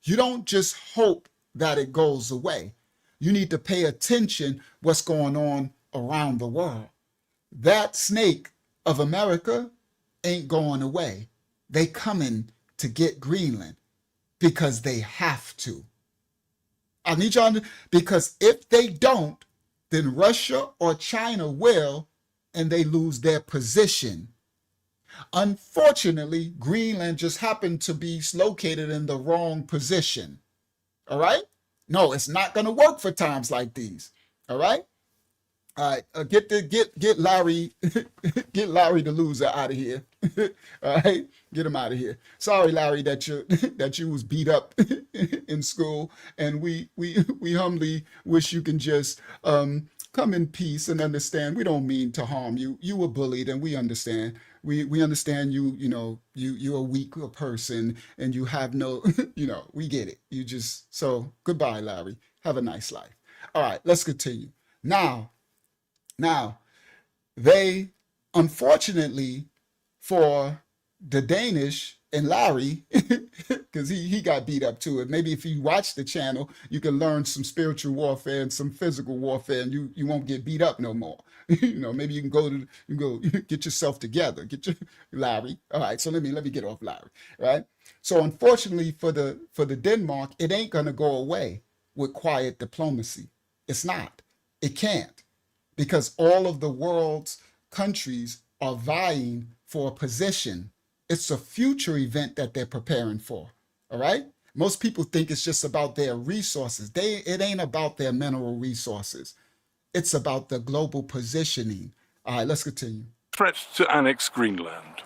You don't just hope that it goes away. You need to pay attention what's going on around the world. That snake of America ain't going away. They coming to get Greenland because they have to. I need y'all to, because if they don't, then Russia or China will, and they lose their position. Unfortunately, Greenland just happened to be located in the wrong position. All right? No, it's not going to work for times like these. All right? All right, get Larry, get Larry the loser out of here. All right, get him out of here. Sorry, Larry, that you was beat up in school, and we humbly wish you can just come in peace and understand. We don't mean to harm you. You were bullied, and we understand. We understand you. You're a weak person, and you have no. We get it. You just so goodbye, Larry. Have a nice life. All right, let's continue now. Now, they, unfortunately for the Danish and Larry, because he got beat up too. And maybe if you watch the channel, you can learn some spiritual warfare and some physical warfare, and you won't get beat up no more. Maybe you can go get yourself together, get your Larry. All right, so let me get off Larry, right? So unfortunately for the Denmark, it ain't gonna go away with quiet diplomacy. It's not. It can't. Because all of the world's countries are vying for a position. It's a future event that they're preparing for, all right? Most people think it's just about their resources. It ain't about their mineral resources. It's about the global positioning. All right, let's continue. threat to annex Greenland.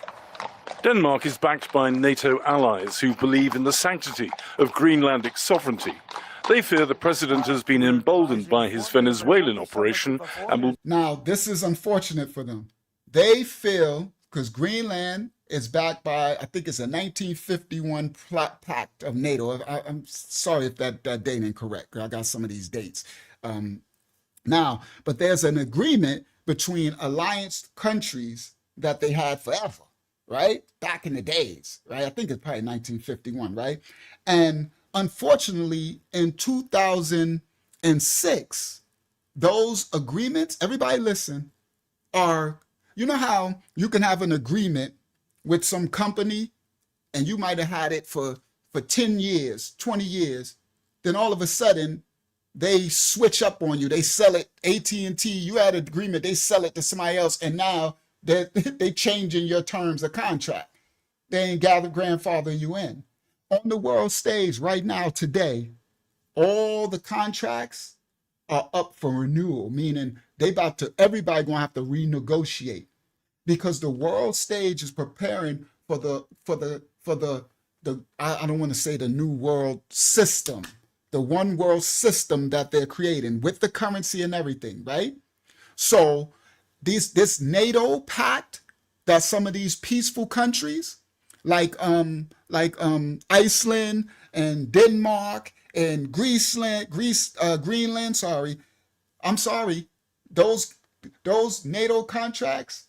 Denmark is backed by NATO allies who believe in the sanctity of Greenlandic sovereignty. They fear the president has been emboldened by his Venezuelan operation and will... Now, this is unfortunate for them. They feel, because Greenland is backed by, I think it's a 1951 pact of NATO. I'm sorry if that date ain't correct. I got some of these dates. But there's an agreement between alliance countries that they had forever, right? Back in the days, right? I think it's probably 1951, right? And unfortunately, in 2006, those agreements, everybody listen, are, you know how you can have an agreement with some company and you might have had it for 10 years, 20 years, then all of a sudden they switch up on you. They sell it, AT&T, you had an agreement, they sell it to somebody else, and now they changing your terms of contract. They ain't grandfathering you in. On the world stage right now, today, all the contracts are up for renewal, meaning everybody gonna have to renegotiate, because the world stage is preparing for the I don't want to say the new world system, the one world system that they're creating with the currency and everything, right? So this NATO pact that some of these peaceful countries like Iceland and Denmark and Greenland, sorry. I'm sorry. Those NATO contracts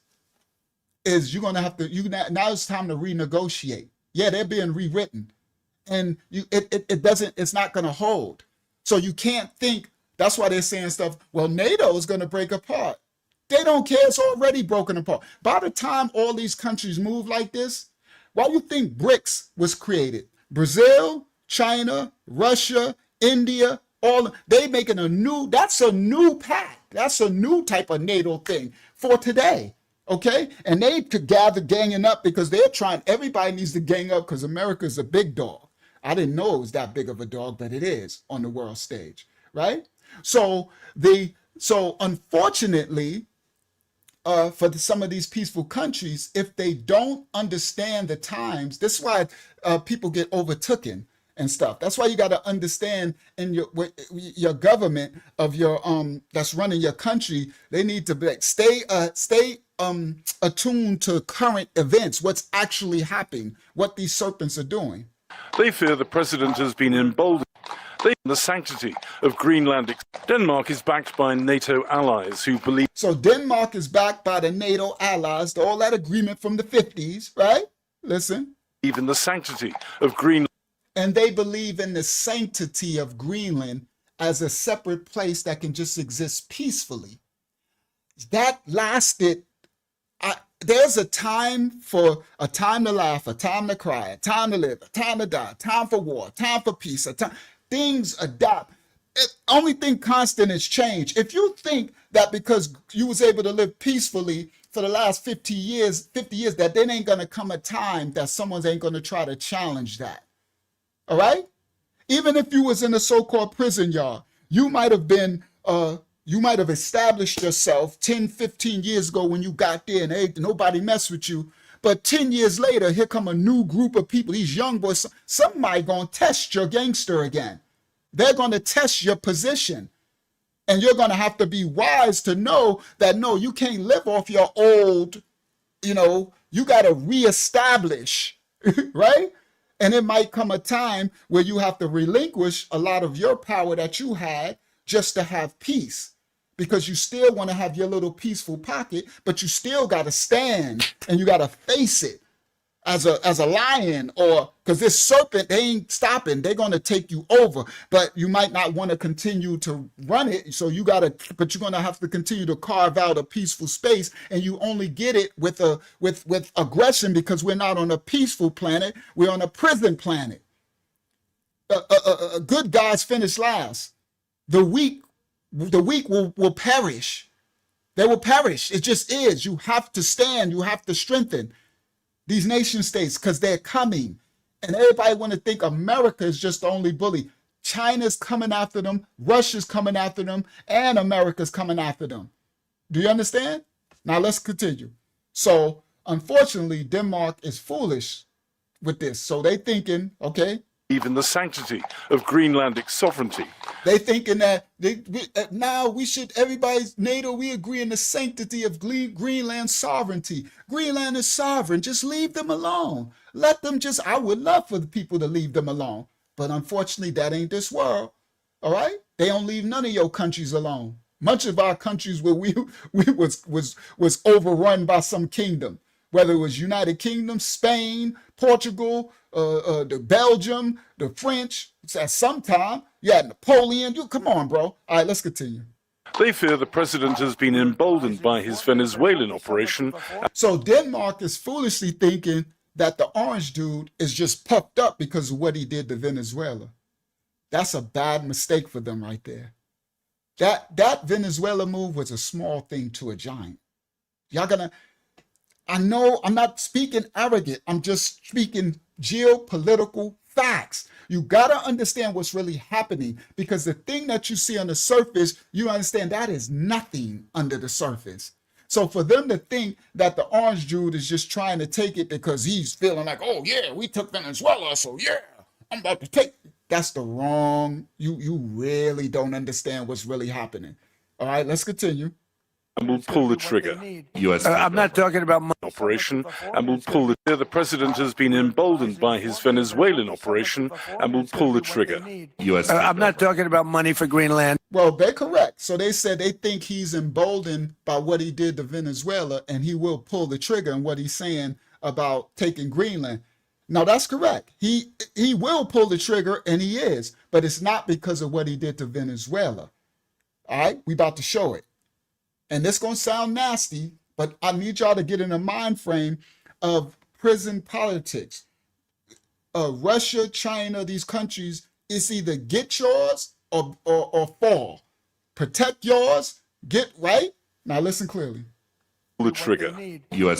is you're gonna have to now it's time to renegotiate. Yeah, they're being rewritten. And it's not gonna hold. So you can't think that's why they're saying stuff, well, NATO is gonna break apart. They don't care, it's already broken apart. By the time all these countries move like this, why do you think BRICS was created? Brazil, China, Russia, India, they making that's a new pact. That's a new type of NATO thing for today. Okay? And they could gather ganging up because everybody needs to gang up because America's a big dog. I didn't know it was that big of a dog, but it is on the world stage, right? So unfortunately, for some of these peaceful countries, if they don't understand the times, this is why people get overtaken and stuff. That's why you got to understand in your government of your that's running your country. They need to stay attuned to current events, what's actually happening, what these serpents are doing. They fear the president has been emboldened. The sanctity of Greenland. Denmark is backed by NATO allies who believe. So Denmark is backed by the NATO allies, all that agreement from the 50s, right? Listen. Even the sanctity of Greenland. And they believe in the sanctity of Greenland as a separate place that can just exist peacefully. That lasted. There's a time to laugh, a time to cry, a time to live, a time to die, a time for war, a time for peace, a time. Things adapt. Only thing constant is change. If you think that because you was able to live peacefully for the last 50 years, that then ain't gonna come a time that someone ain't gonna try to challenge that. All right? Even if you was in a so-called prison yard, you might have established yourself 10, 15 years ago when you got there and nobody messed with you. But 10 years later, here come a new group of people, these young boys. Somebody gonna test your gangster again. They're gonna test your position. And you're gonna have to be wise to know that no, you can't live off your old, you gotta reestablish, right? And it might come a time where you have to relinquish a lot of your power that you had just to have peace. Because you still want to have your little peaceful pocket, but you still got to stand and you got to face it as a lion, or because this serpent, they ain't stopping. They're going to take you over, but you might not want to continue to run it. So but you're going to have to continue to carve out a peaceful space, and you only get it with aggression because we're not on a peaceful planet. We're on a prison planet. Good guys finish last. The weak will perish. They will perish. It just is. You have to stand. You have to strengthen these nation states because they're coming. And everybody want to think America is just the only bully. China's coming after them. Russia's coming after them. And America's coming after them. Do you understand? Now let's continue. So unfortunately, Denmark is foolish with this. So they thinking, okay. Even the sanctity of Greenlandic sovereignty. They thinking that now everybody's NATO, we agree in the sanctity of Greenland sovereignty. Greenland is sovereign. Just leave them alone. Let them I would love for the people to leave them alone. But unfortunately, that ain't this world. All right? They don't leave none of your countries alone. Much of our countries where we was overrun by some kingdom, whether it was United Kingdom, Spain, Portugal, the Belgium, the French. At some time, you had Napoleon. Come on, bro. All right, let's continue. They fear the president has been emboldened by his Venezuelan operation. So Denmark is foolishly thinking that the orange dude is just puffed up because of what he did to Venezuela. That's a bad mistake for them right there. That Venezuela move was a small thing to a giant. I know I'm not speaking arrogant. I'm just speaking geopolitical facts. You got to understand what's really happening, because the thing that you see on the surface, you understand that is nothing under the surface. So for them to think that the orange dude is just trying to take it because he's feeling like, oh yeah, we took Venezuela, so yeah, I'm about to take. That's the wrong. You really don't understand what's really happening. All right, let's continue. and will pull the trigger. I'm not talking about money. Operation and will pull the trigger. The president has been emboldened by his Venezuelan operation and will pull the trigger. I'm not talking about money for Greenland. Well, they're correct. So they said they think he's emboldened by what he did to Venezuela, and he will pull the trigger in what he's saying about taking Greenland. Now, that's correct. He will pull the trigger, and he is, but it's not because of what he did to Venezuela. All right, we about to show it. And this going to sound nasty, but I need y'all to get in a mind frame of prison politics. Russia, China, these countries, it's either get yours or fall. Protect yours, get right. Now listen clearly. Pull the trigger.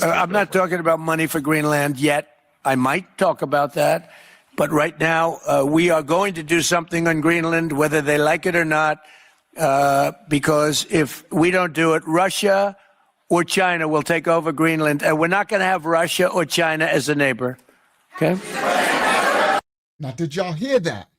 I'm not talking about money for Greenland yet. I might talk about that. But right now, we are going to do something on Greenland, whether they like it or not. Because if we don't do it, Russia or China will take over Greenland, and we're not going to have Russia or China as a neighbor. Okay? Now, did y'all hear that?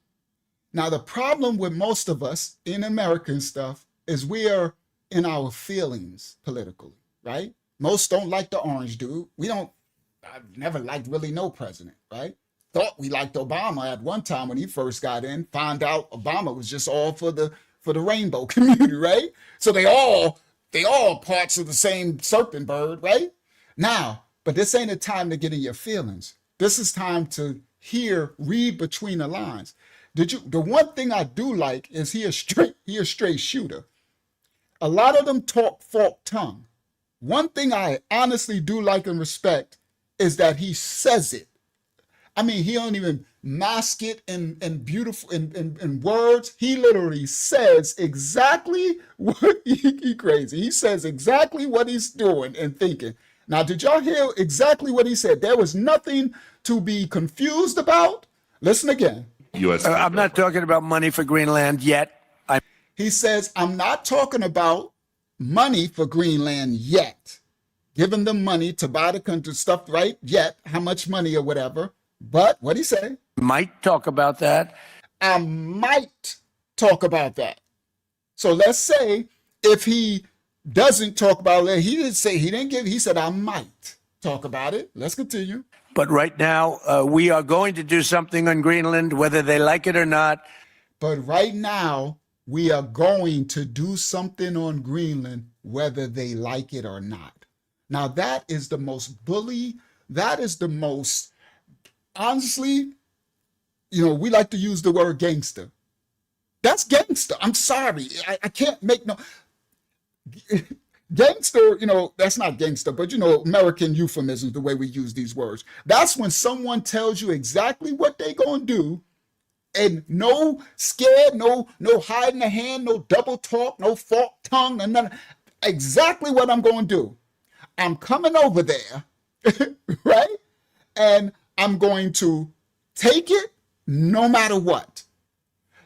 Now, the problem with most of us in American stuff is we are in our feelings politically, right? Most don't like the orange dude. I've never liked really no president, right? Thought we liked Obama at one time when he first got in, found out Obama was just all for the rainbow community, right? So they all parts of the same serpent bird, right? Now, but this ain't a time to get in your feelings. This is time to read between the lines. The one thing I do like is he a straight shooter. A lot of them talk forked tongue. One thing I honestly do like and respect is that he says it. I mean, he don't even mask it in beautiful in words. He literally says exactly what he crazy. He says exactly what he's doing and thinking. Now, did y'all hear exactly what he said? There was nothing to be confused about. Listen again. I'm not talking about money for Greenland yet. He says, I'm not talking about money for Greenland yet. Giving them money to buy the country stuff, right? Yet, how much money or whatever. But what'd he say? Might talk about that. I might talk about that. So let's say if he doesn't talk about it, he said, I might talk about it. Let's continue. But right now, we are going to do something on Greenland, whether they like it or not. But right now, we are going to do something on Greenland, whether they like it or not. Now, that is the most honestly, we like to use the word gangster. That's gangster. I'm sorry. I can't make no gangster, that's not gangster, but American euphemisms, the way we use these words. That's when someone tells you exactly what they gonna do, and no scared, no hiding the hand, no double talk, no forked tongue, and none. Exactly what I'm gonna do. I'm coming over there, right? And I'm going to take it no matter what.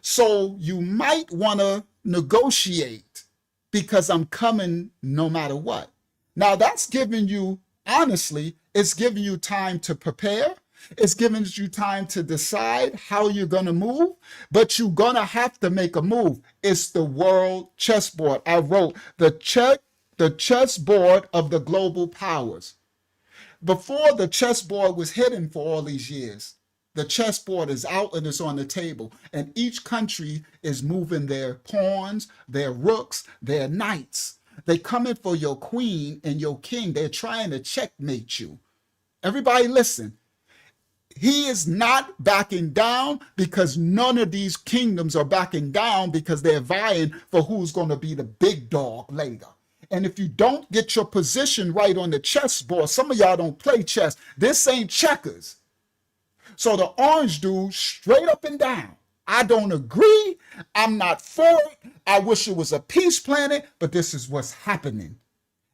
So you might want to negotiate because I'm coming no matter what. Now that's giving you, honestly, it's giving you time to prepare. It's giving you time to decide how you're going to move, but you're going to have to make a move. It's the world chessboard. I wrote the chessboard of the global powers. Before, the chessboard was hidden for all these years. The chessboard is out and it's on the table, and each country is moving their pawns, their rooks, their knights. They coming for your queen and your king. They're trying to checkmate you. Everybody listen. He is not backing down because none of these kingdoms are backing down because they're vying for who's going to be the big dog later. And if you don't get your position right on the chessboard, some of y'all don't play chess. This ain't checkers. So the orange dude, straight up and down, I don't agree. I'm not for it. I wish it was a peace planet, but this is what's happening.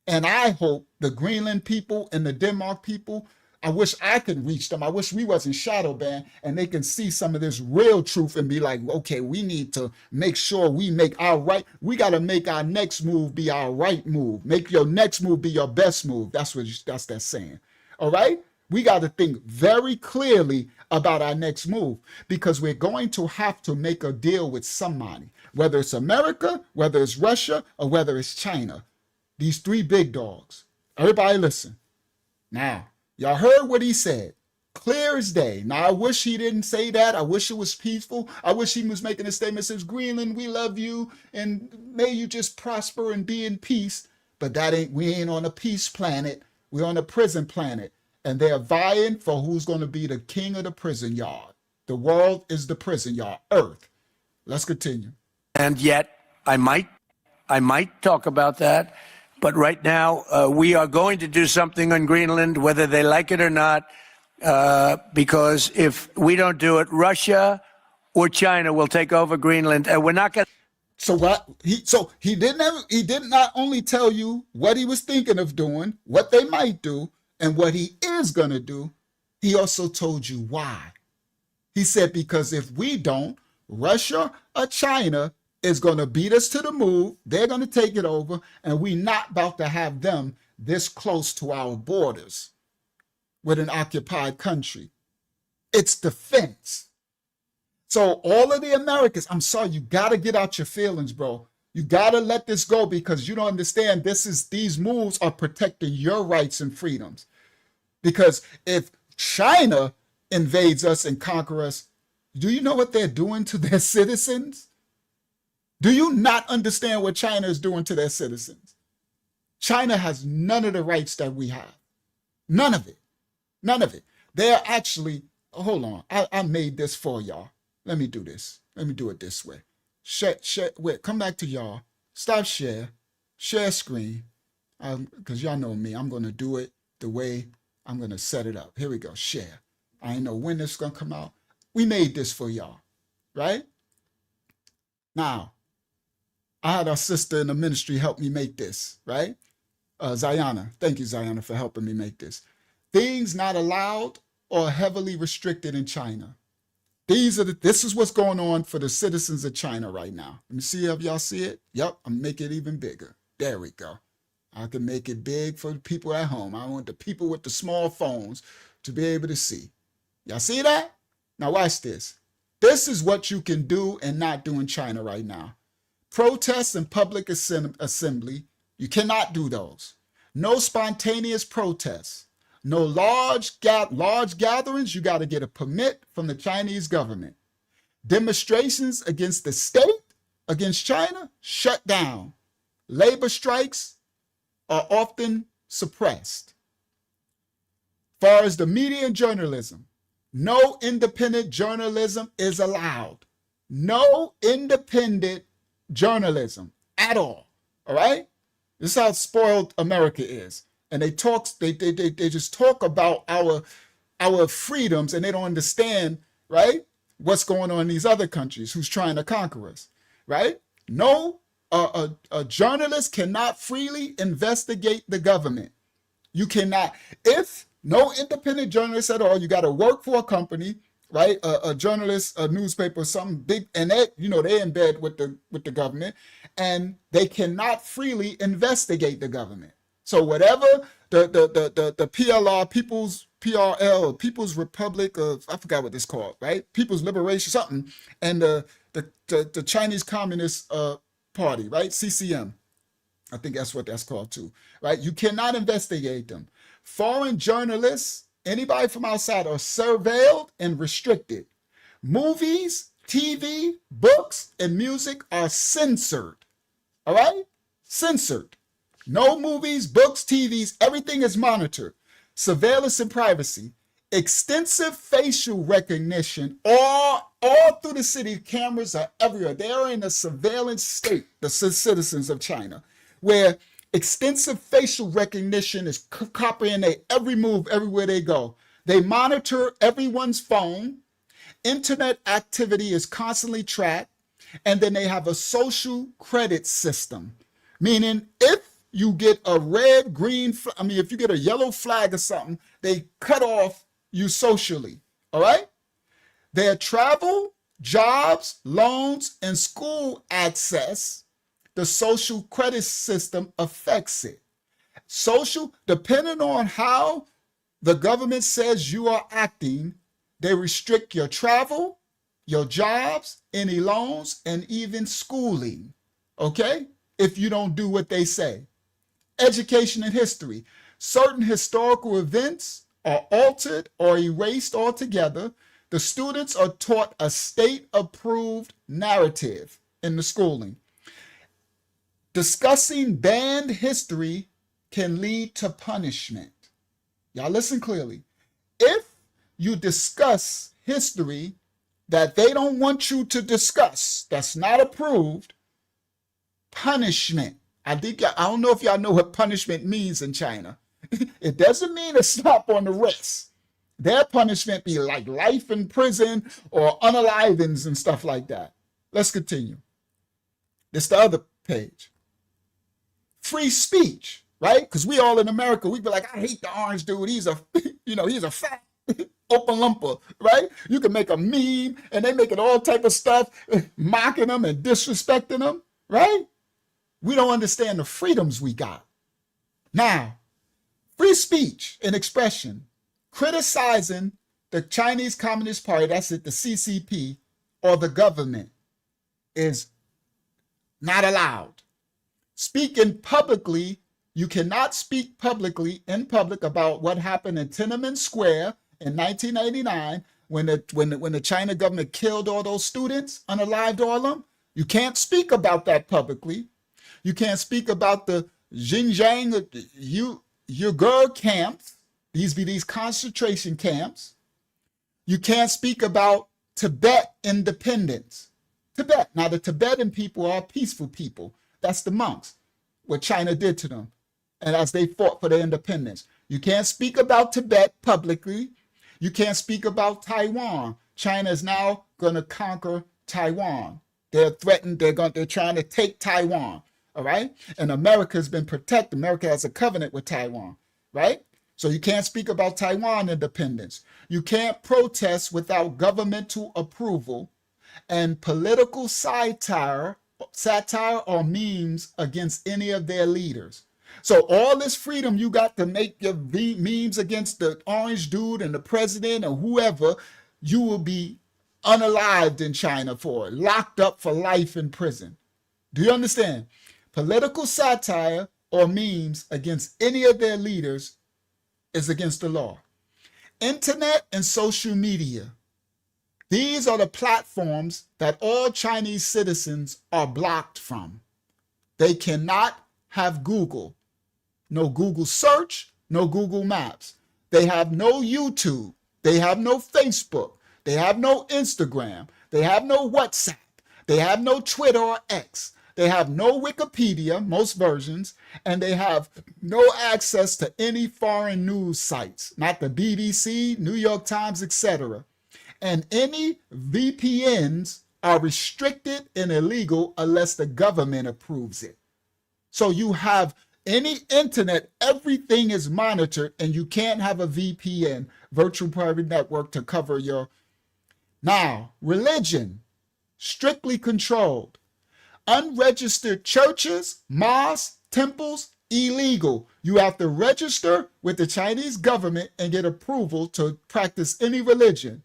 And I hope the Greenland people and the Denmark people, I wish I could reach them. I wish we wasn't shadow banned and they can see some of this real truth and be like, okay, we need to make sure we make our right. We got to make our next move be our right move. Make your next move be your best move. That's that saying. All right. We got to think very clearly about our next move because we're going to have to make a deal with somebody, whether it's America, whether it's Russia, or whether it's China. These three big dogs. Everybody listen. Now, y'all heard what he said. Clear as day. Now, I wish he didn't say that. I wish it was peaceful. I wish he was making a statement that says, Greenland, we love you, and may you just prosper and be in peace. But we ain't on a peace planet. We're on a prison planet. And they're vying for who's going to be the king of the prison yard. The world is the prison yard, Earth. Let's continue. And yet, I might talk about that. But right now, we are going to do something on Greenland, whether they like it or not, because if we don't do it, Russia or China will take over Greenland, and we're not going to. So what he did not only tell you what he was thinking of doing, what they might do, and what he is going to do, he also told you why. He said, because if we don't, Russia or China is going to beat us to the move. They're going to take it over, and we're not about to have them this close to our borders with an occupied country. It's defense. So all of the Americans, I'm sorry, you got to get out your feelings, bro. You got to let this go, because you don't understand these moves are protecting your rights and freedoms. Because if China invades us and conquers us, do you know what they're doing to their citizens? Do you not understand what China is doing to their citizens? China has none of the rights that we have. None of it. None of it. They are actually, hold on, I made this for y'all. Let me do this. Let me do it this way. Share, wait, come back to y'all. Stop share screen. Because y'all know me, I'm going to do it the way I'm going to set it up. Here we go, share. I ain't know when this is going to come out. We made this for y'all, right? Now, I had our sister in the ministry help me make this, right? Zayana. Thank you, Zayana, for helping me make this. Things not allowed or heavily restricted in China. This is what's going on for the citizens of China right now. Let me see if y'all see it. Yep, I'm making it even bigger. There we go. I can make it big for the people at home. I want the people with the small phones to be able to see. Y'all see that? Now watch this. This is what you can do and not do in China right now. Protests and public assembly, you cannot do those. No spontaneous protests. No large gatherings, you got to get a permit from the Chinese government. Demonstrations against the state, against China, shut down. Labor strikes are often suppressed. Far as the media and journalism, no independent journalism is allowed. No independent journalism at all right? This is how spoiled America is. And they just talk about our freedoms, and they don't understand, right, what's going on in these other countries who's trying to conquer us, right? No, a journalist cannot freely investigate the government. You cannot, if no independent journalist at all, you got to work for a company, right? A journalist, a newspaper, something big, and they're in bed with the government, and they cannot freely investigate the government. So whatever the PLR, People's Republic of, I forgot what this called, right? People's Liberation, something, and the Chinese Communist Party, right? CCM. I think that's what that's called too, right? You cannot investigate them. Foreign journalists, anybody from outside, are surveilled and restricted. Movies, TV, books, and music are censored. All right? Censored. No movies, books, TVs, everything is monitored. Surveillance and privacy. Extensive facial recognition all through the city. Cameras are everywhere. They are in a surveillance state, the citizens of China, where extensive facial recognition is copying their every move everywhere they go. They monitor everyone's phone. Internet activity is constantly tracked. And then they have a social credit system, meaning if you get a red, green, if you get a yellow flag or something, they cut off you socially, all right? Their travel, jobs, loans, and school access, the social credit system affects it. Social, depending on how the government says you are acting, they restrict your travel, your jobs, any loans, and even schooling, okay? If you don't do what they say. education and history. Certain historical events are altered or erased altogether. The students are taught a state-approved narrative in the schooling. Discussing banned history can lead to punishment. Y'all listen clearly. If you discuss history that they don't want you to discuss, that's not approved, punishment. I don't know if y'all know what punishment means in China. It doesn't mean a slap on the wrist. Their punishment be like life in prison or unalivings and stuff like that. Let's continue. This the other page. Free speech, right? Because we all in America, we be like, I hate the orange dude. He's a, he's a fat open lumper, right? You can make a meme and they making all type of stuff, mocking them and disrespecting them, right? We don't understand the freedoms we got. Now, free speech and expression, criticizing the Chinese Communist Party, that's it, the CCP, or the government is not allowed. Speaking publicly, you cannot speak publicly in public about what happened in Tiananmen Square in 1989 when the China government killed all those students, unalived all of them. You can't speak about that publicly. You can't speak about the Xinjiang, Uyghur camps. These concentration camps. You can't speak about Tibet independence. Tibet. Now, the Tibetan people are peaceful people. That's the monks, what China did to them, and as they fought for their independence. You can't speak about Tibet publicly. You can't speak about Taiwan. China is now going to conquer Taiwan. They're threatened. They're trying to take Taiwan. All right. And America has been protected. America has a covenant with Taiwan. Right. So you can't speak about Taiwan independence. You can't protest without governmental approval, and political satire or memes against any of their leaders. So all this freedom you got to make your memes against the orange dude and the president or whoever, you will be unalived in China for it, locked up for life in prison. Do you understand? Political satire or memes against any of their leaders is against the law. Internet and social media. These are the platforms that all Chinese citizens are blocked from. They cannot have Google. No Google search, no Google Maps. They have no YouTube. They have no Facebook. They have no Instagram. They have no WhatsApp. They have no Twitter or X. They have no Wikipedia, most versions, and they have no access to any foreign news sites, not the BBC, New York Times, etc. And any VPNs are restricted and illegal unless the government approves it. So you have any internet, everything is monitored, and you can't have a VPN, virtual private network, to cover your... Now, religion, strictly controlled. Unregistered churches, mosques, temples, illegal. You have to register with the Chinese government and get approval to practice any religion.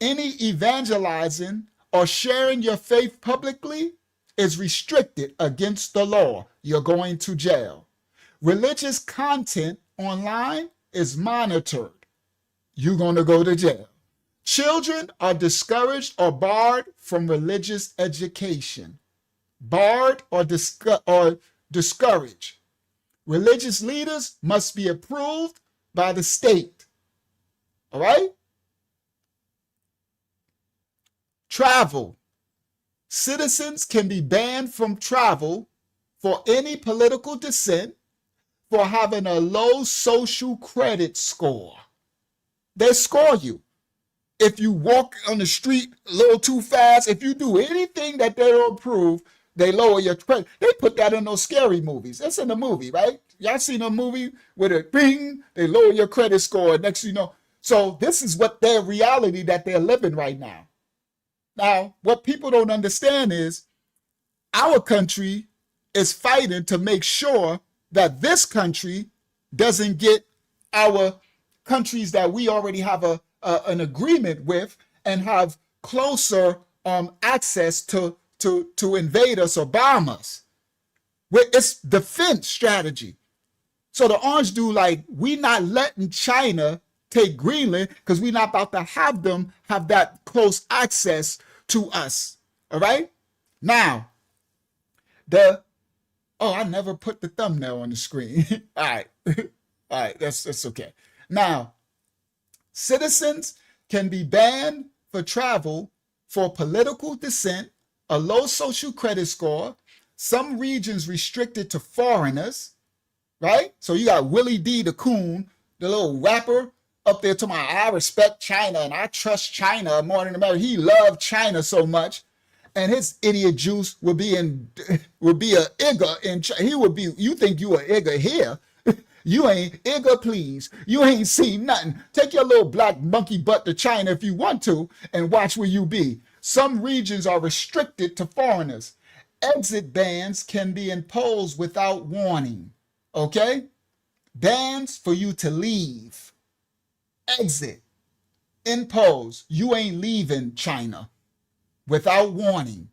Any evangelizing or sharing your faith publicly is restricted against the law. You're going to jail. Religious content online is monitored. You're going to go to jail. Children are discouraged or barred from religious education. Barred or discouraged. Religious leaders must be approved by the state. All right? Travel. Citizens can be banned from travel for any political dissent, for having a low social credit score. They score you. If you walk on the street a little too fast, if you do anything that they don't approve, they lower your credit. They put that in those scary movies. That's in the movie, right? Y'all seen a movie with a bing, they lower your credit score. Next you know. So this is what their reality that they're living right now. Now, what people don't understand is our country is fighting to make sure that this country doesn't get our countries that we already have an agreement with and have closer access to invade us or bomb us. It's defense strategy. So the orange dude, like, we not letting China take Greenland because we not about to have them have that close access to us. All right? Now, I never put the thumbnail on the screen. All right. All right, that's okay. Now, citizens can be banned for travel for political dissent, a low social credit score, some regions restricted to foreigners, right? So you got Willie D. the Coon, the little rapper up there talking about, I respect China and I trust China more than America. He loved China so much. And his idiot juice would be a igga in China. He would be, you think you a igga here. You ain't igga, please. You ain't seen nothing. Take your little black monkey butt to China if you want to and watch where you be. Some regions are restricted to foreigners. Exit bans can be imposed without warning. Okay? Bans for you to leave. Exit. Impose. You ain't leaving China without warning.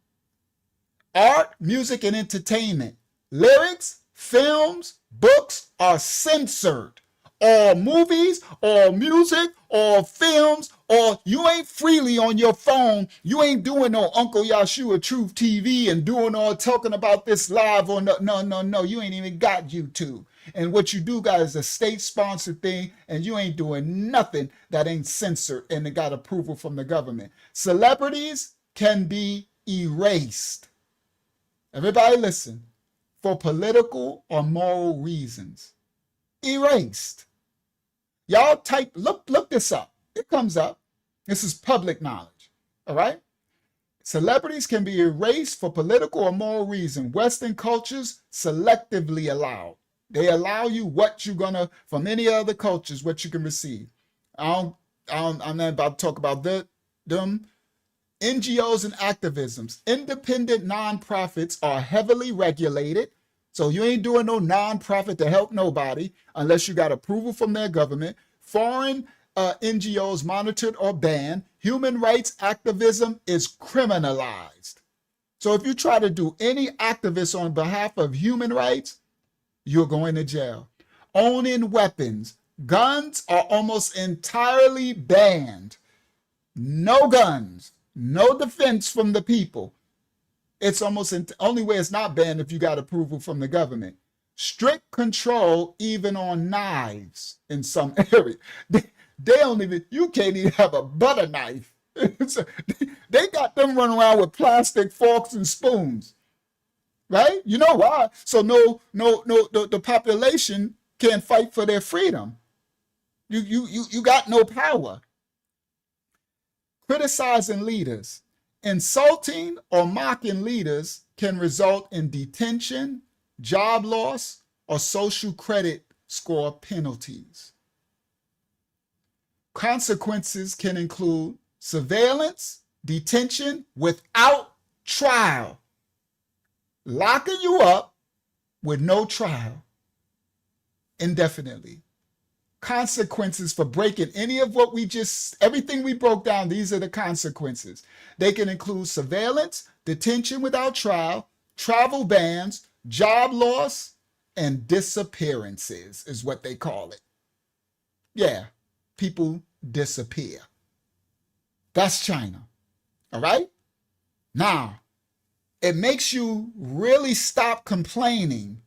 Art, music, and entertainment. Lyrics, films, books are censored. All movies, all music, all films, or you ain't freely on your phone. You ain't doing no Uncle Yahshua Truth TV and doing all talking about this live on no. You ain't even got YouTube. And what you do got is a state-sponsored thing, and you ain't doing nothing that ain't censored and it got approval from the government. Celebrities can be erased. Everybody listen. For political or moral reasons. Erased. Y'all type, look this up. It comes up. This is public knowledge. All right? Celebrities can be erased for political or moral reason. Western cultures selectively allowed. They allow you what you're gonna, from any other cultures, what you can receive. I'm not about to talk about them. NGOs and activisms. Independent nonprofits are heavily regulated. So you ain't doing no nonprofit to help nobody unless you got approval from their government. Foreign NGOs monitored or banned. Human rights activism is criminalized. So if you try to do any activist on behalf of human rights, you're going to jail. Owning weapons. Guns are almost entirely banned. No guns. No defense from the people. It's almost only way it's not banned if you got approval from the government. Strict control even on knives in some areas. They don't even, you can't even have a butter knife. So they got them running around with plastic forks and spoons. Right? You know why? So the population can't fight for their freedom. You got no power. Criticizing leaders. Insulting or mocking leaders can result in detention, job loss, or social credit score penalties. Consequences can include surveillance, detention without trial, locking you up with no trial indefinitely. Consequences for breaking any of what everything we broke down, these are the consequences. They can include surveillance, detention without trial, travel bans, job loss, and disappearances is what they call it. Yeah, people disappear. That's China. All right? Now, it makes you really stop complaining.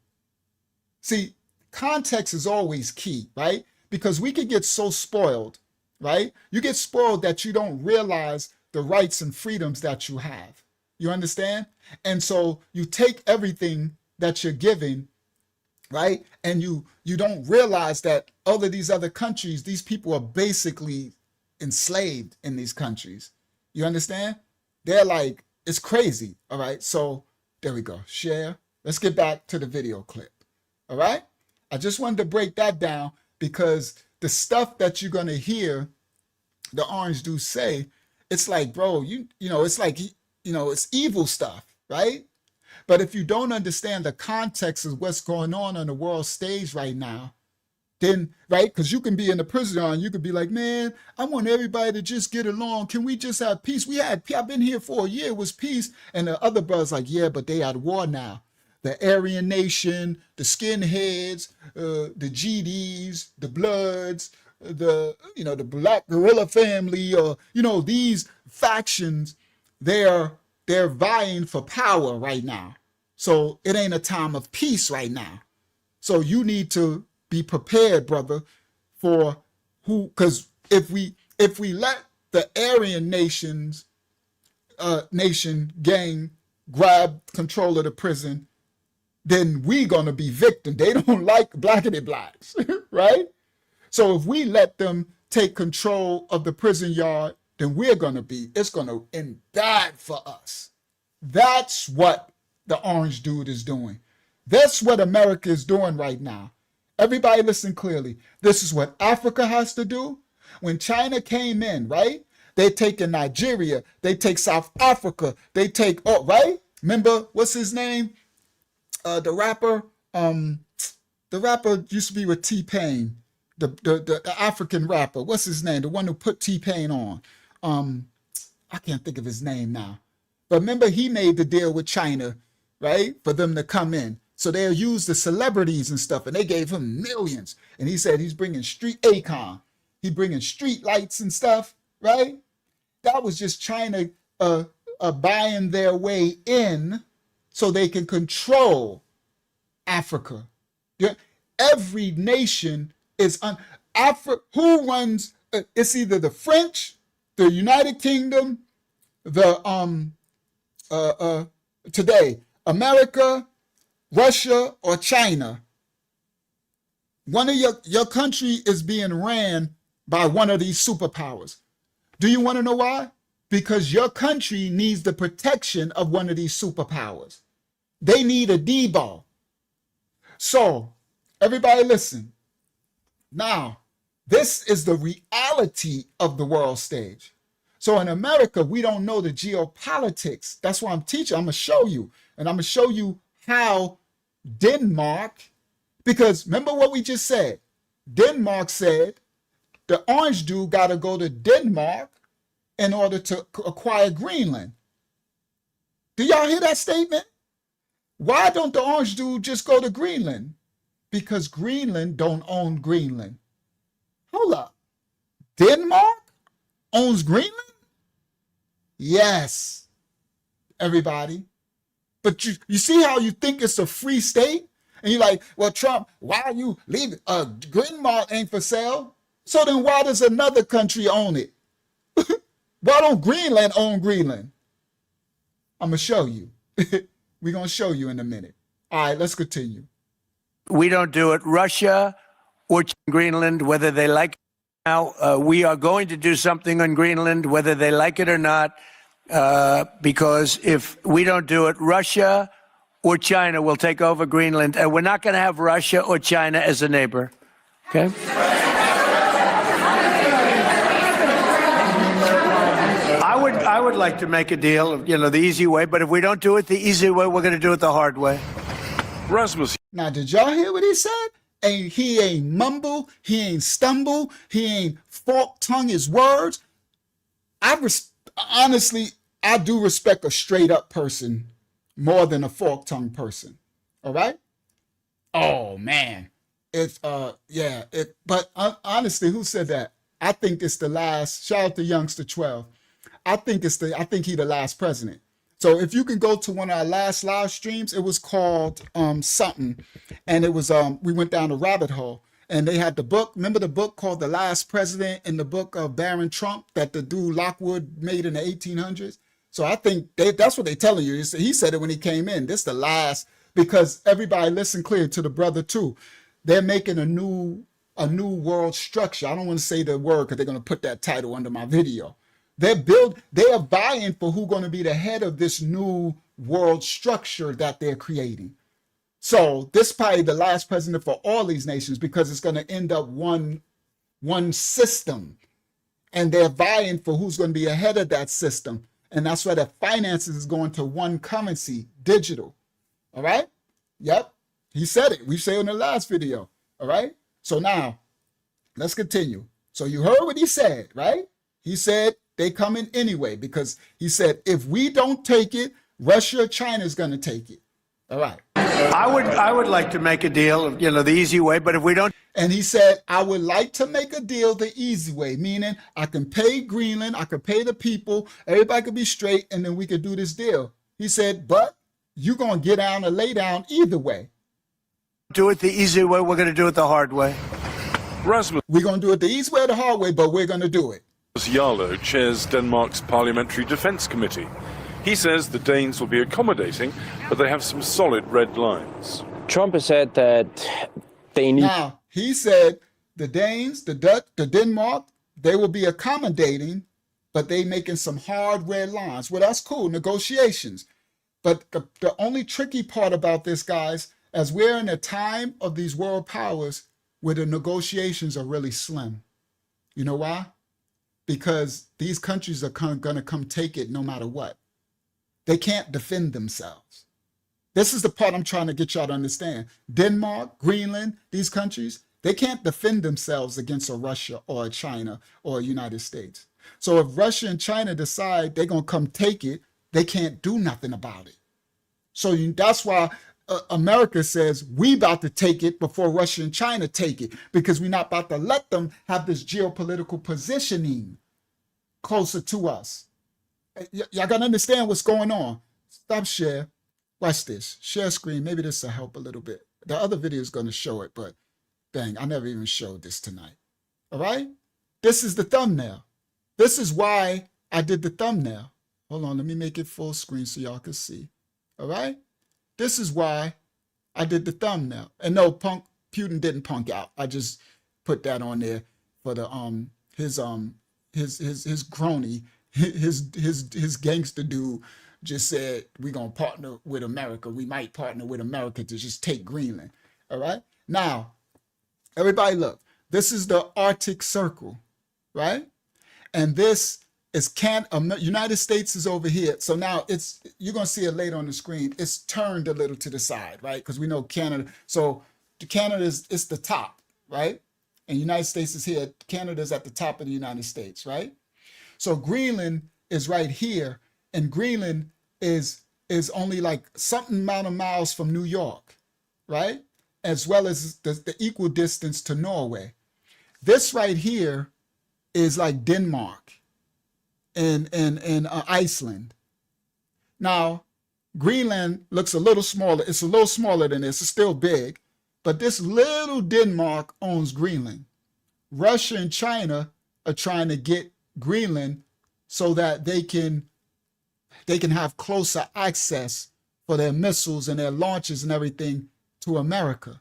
See, context is always key, right? Because we could get so spoiled, right? You get spoiled that you don't realize the rights and freedoms that you have. You understand? And so you take everything that you're given, right? And you don't realize that all of these other countries, these people are basically enslaved in these countries. You understand? They're like, it's crazy. All right. So there we go. Share. Let's get back to the video clip. All right. I just wanted to break that down because the stuff that you're going to hear the orange dude say, it's like, bro, you know, it's like, it's evil stuff, right? But if you don't understand the context of what's going on the world stage right now, then, right, because you can be in the prison and you could be like, man, I want everybody to just get along. Can we just have peace? I've been here for a year, it was peace. And the other brother's like, yeah, but they at war now. the Aryan nation, the skinheads, the GDs, the Bloods, the Black Gorilla family, or these factions, they're vying for power right now. So it ain't a time of peace right now. So you need to be prepared, brother, for because if we let the Aryan nation gang grab control of the prison, then we gonna be victim. They don't like blackity blacks, right? So if we let them take control of the prison yard, then it's gonna end bad for us. That's what the orange dude is doing. That's what America is doing right now. Everybody listen clearly. This is what Africa has to do. When China came in, right? They take in Nigeria, they take South Africa, they take, right? Remember, what's his name? The rapper used to be with T-Pain, the African rapper. What's his name? The one who put T-Pain on. I can't think of his name now. But remember, he made the deal with China, right? For them to come in. So they'll use the celebrities and stuff, and they gave him millions. And he said he's bringing street Akon. He bringing street lights and stuff, right? That was just China buying their way in so they can control Africa. Every nation is who runs? It's either the French, the United Kingdom, today America, Russia, or China. One of your country is being ran by one of these superpowers. Do you want to know why? Because your country needs the protection of one of these superpowers. They need a D-ball. So, everybody listen. Now, this is the reality of the world stage. So in America, we don't know the geopolitics. That's why I'm teaching. I'm going to show you. And I'm going to show you how Denmark, because remember what we just said. Denmark said the orange dude got to go to Denmark in order to acquire Greenland. Do y'all hear that statement? Why don't the orange dude just go to Greenland? Because Greenland don't own Greenland. Hold up. Denmark owns Greenland? Yes, everybody. But you see how you think it's a free state? And you're like, well, Trump, why are you leaving? Greenland ain't for sale. So then why does another country own it? Why don't Greenland own Greenland? I'm going to show you. We're going to show you in a minute. All right, let's continue. We don't do it. Russia or Greenland, whether they like it now, we are going to do something on Greenland, whether they like it or not, because if we don't do it, Russia or China will take over Greenland, and we're not going to have Russia or China as a neighbor. Okay? I would like to make a deal, the easy way, but if we don't do it the easy way, we're going to do it the hard way. Rasmus. Now, did y'all hear what he said? He ain't mumble, he ain't stumble, he ain't fork-tongue his words. Honestly, I do respect a straight-up person more than a fork-tongue person. All right? Oh, man. But honestly, who said that? I think it's the last, shout out to Youngster 12. I think he the last president. So if you can go to one of our last live streams, it was called something. And it was, we went down a rabbit hole. And they had the book, remember the book called The Last President, in the book of Baron Trump that the dude Lockwood made in the 1800s? So I think that's what they're telling you. He said it when he came in. This is the last, because everybody listen clear to the brother too. They're making a new world structure. I don't want to say the word because they're going to put that title under my video. They are buying for who's going to be the head of this new world structure that they're creating. So this is probably the last president for all these nations because it's going to end up one system. And they're vying for who's going to be ahead of that system. And that's why the finances is going to one currency, digital. All right? Yep. He said it. We said in the last video. All right? So now, let's continue. So you heard what he said, right? He said they coming anyway because he said if we don't take it, Russia or China is going to take it. All right. I would like to make a deal, you know, the easy way, but if we don't. And he said, I would like to make a deal the easy way, meaning I can pay Greenland, I could pay the people, everybody could be straight, and then we could do this deal. He said, but you're going to get down or lay down either way. Do it the easy way, we're going to do it the hard way. Rasmus We're going to do it the easy way or the hard way, but we're going to do it. Jarlow chairs Denmark's Parliamentary Defence Committee. He says the Danes will be accommodating, but they have some solid red lines. Trump has said that they need. Now, he said the Danes, the Dutch, the Denmark, they will be accommodating, but they making some hard red lines. Well, that's cool, negotiations. But the only tricky part about this, guys, as we're in a time of these world powers where the negotiations are really slim. You know why? Because these countries are going to come take it no matter what. They can't defend themselves. This is the part I'm trying to get y'all to understand. Denmark, Greenland, these countries, they can't defend themselves against a Russia or a China or a United States. So if Russia and China decide they're going to come take it, they can't do nothing about it. So that's why America says we about to take it before Russia and China take it, because we're not about to let them have this geopolitical positioning closer to us. Y'all got to understand what's going on. Stop share. Watch this. Share screen. Maybe this will help a little bit. The other video is going to show it, but dang, I never even showed this tonight. All right? This is the thumbnail. This is why I did the thumbnail. Hold on. Let me make it full screen so y'all can see. All right? This is why I did the thumbnail. And no, Putin didn't punk out. I just put that on there for the his crony, his gangster dude just said we're gonna partner with America. We might partner with America to just take Greenland. All right. Now, everybody look, this is the Arctic Circle, right? And this is United States is over here. So now you're gonna see it later on the screen. It's turned a little to the side, right? Because we know Canada. So Canada is the top, right? And United States is here. Canada's at the top of the United States, right? So Greenland is right here, and Greenland is only like something amount of miles from New York, right? As well as the equal distance to Norway. This right here is like Denmark and Iceland. Now, Greenland looks a little smaller. It's a little smaller than this. It's still big, but this little Denmark owns Greenland. Russia and China are trying to get Greenland so that they can have closer access for their missiles and their launches and everything to America.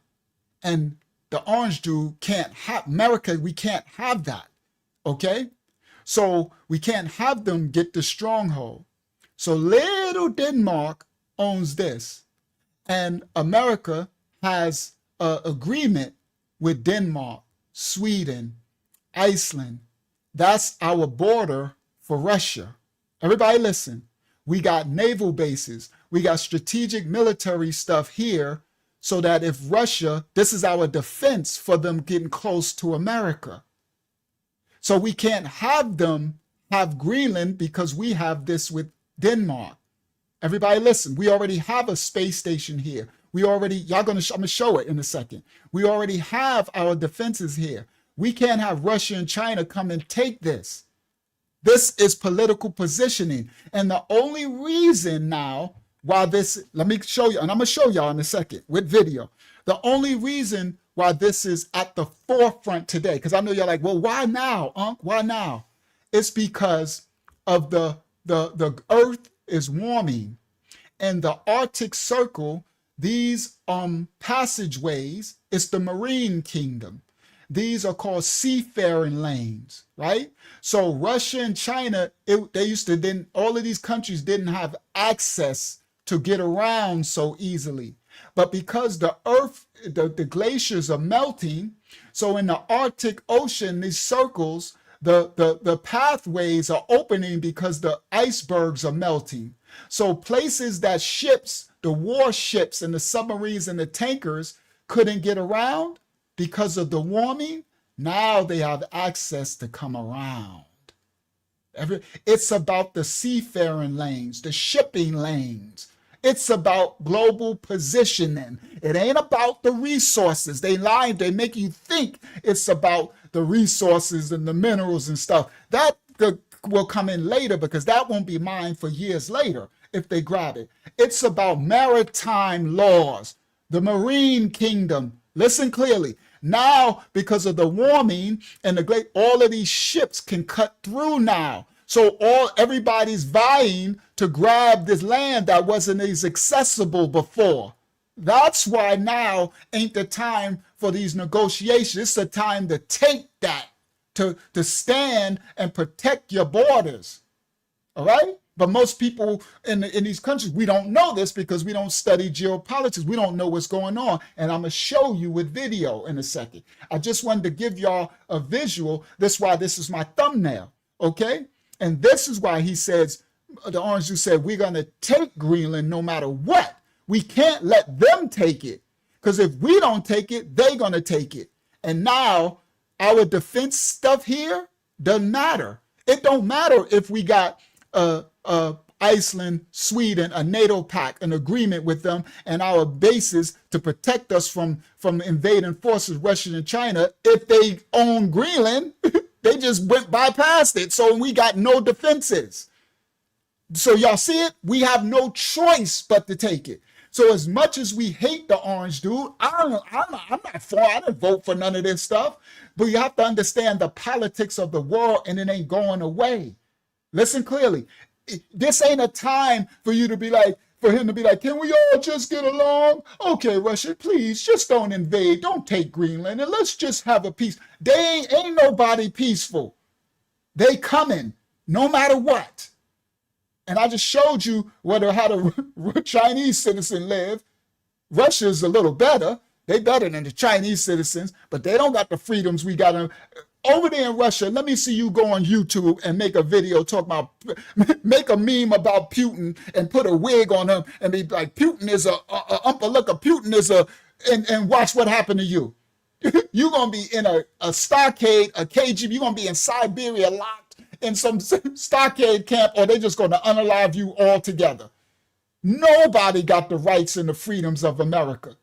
And the orange dude can't have America. We can't have that. Okay. So we can't have them get the stronghold. So little Denmark owns this, and America has an agreement with Denmark, Sweden, Iceland. That's our border for Russia. Everybody listen. We got naval bases. We got strategic military stuff here so that if Russia, this is our defense for them getting close to America. So we can't have them have Greenland because we have this with Denmark. Everybody listen. We already have a space station here. I'm going to show it in a second. We already have our defenses here. We can't have Russia and China come and take this. This is political positioning. And the only reason now why this, let me show you, and I'm going to show y'all in a second with video. The only reason why this is at the forefront today, because I know you're like, well, why now, Unc? Why now? It's because of the Earth is warming, and the Arctic Circle, these passageways, it's the marine kingdom. These are called seafaring lanes, right? So Russia and China, all of these countries didn't have access to get around so easily. But because the Earth, the glaciers are melting, so in the Arctic Ocean, these circles, the pathways are opening because the icebergs are melting. So places that ships, the warships and the submarines and the tankers couldn't get around because of the warming, now they have access to come around. It's about the seafaring lanes, the shipping lanes. It's about global positioning. It ain't about the resources. They lie. They make you think it's about the resources and the minerals and stuff. That will come in later because that won't be mine for years later if they grab it. It's about maritime laws, the marine kingdom. Listen clearly. Now, because of the warming and the great, all of these ships can cut through now. So everybody's vying to grab this land that wasn't as accessible before. That's why now ain't the time for these negotiations. It's the time to take that, to stand and protect your borders. All right? But most people in these countries, we don't know this because we don't study geopolitics. We don't know what's going on. And I'm going to show you with video in a second. I just wanted to give y'all a visual. That's why this is my thumbnail. Okay? And this is why he says, the orange juice said, we're going to take Greenland no matter what. We can't let them take it. Because if we don't take it, they're going to take it. And now our defense stuff here doesn't matter. It don't matter if we got Iceland, Sweden, a NATO pact, an agreement with them, and our bases to protect us from invading forces, Russia and China. If they own Greenland, they just went bypassed it. So we got no defenses. So y'all see it? We have no choice but to take it. So as much as we hate the orange dude, I'm not for, I didn't vote for none of this stuff. But you have to understand the politics of the world, and it ain't going away. Listen clearly. This ain't a time for you to be like, for him to be like, can we all just get along? Okay, Russia, please just don't invade. Don't take Greenland, and let's just have a peace. They ain't nobody peaceful. They coming no matter what. And I just showed you how the Chinese citizen live. Russia's a little better. They better than the Chinese citizens, but they don't got the freedoms we got. Over there in Russia, let me see you go on YouTube and make a video make a meme about Putin and put a wig on him and be like, Putin is Putin is and watch what happened to you. You're going to be in a stockade, a KGB, you're going to be in Siberia locked in some stockade camp, or they're just going to unalive you altogether. Nobody got the rights and the freedoms of America.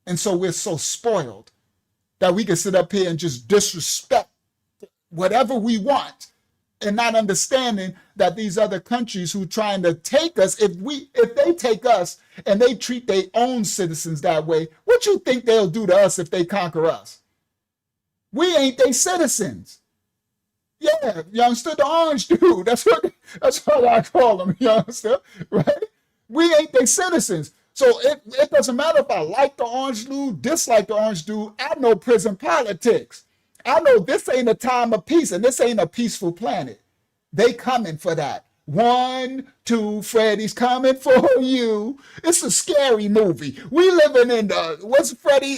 And so we're so spoiled that we can sit up here and just disrespect whatever we want and not understanding that these other countries who trying to take us, if they take us and they treat their own citizens that way, what you think they'll do to us if they conquer us? We ain't they citizens. Yeah, you understood? The orange dude. That's what I call them. You understand? Right? We ain't they citizens. So it doesn't matter if I like the orange dude, dislike the orange dude. I know prison politics. I know this ain't a time of peace, and this ain't a peaceful planet. They coming for that. 1, 2, Freddy's coming for you. It's a scary movie. We living in what's Freddy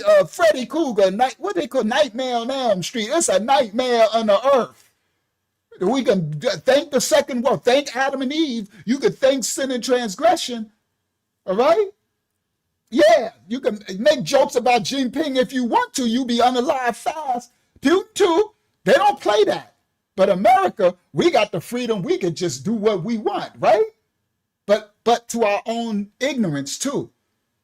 Krueger, what they call Nightmare on Elm Street. It's a nightmare on the earth. We can thank the second world, thank Adam and Eve. You can thank sin and transgression. All right? Yeah, you can make jokes about Jinping if you want to. You be unalive fast. Putin too. They don't play that. But America, we got the freedom. We could just do what we want, right? But to our own ignorance too,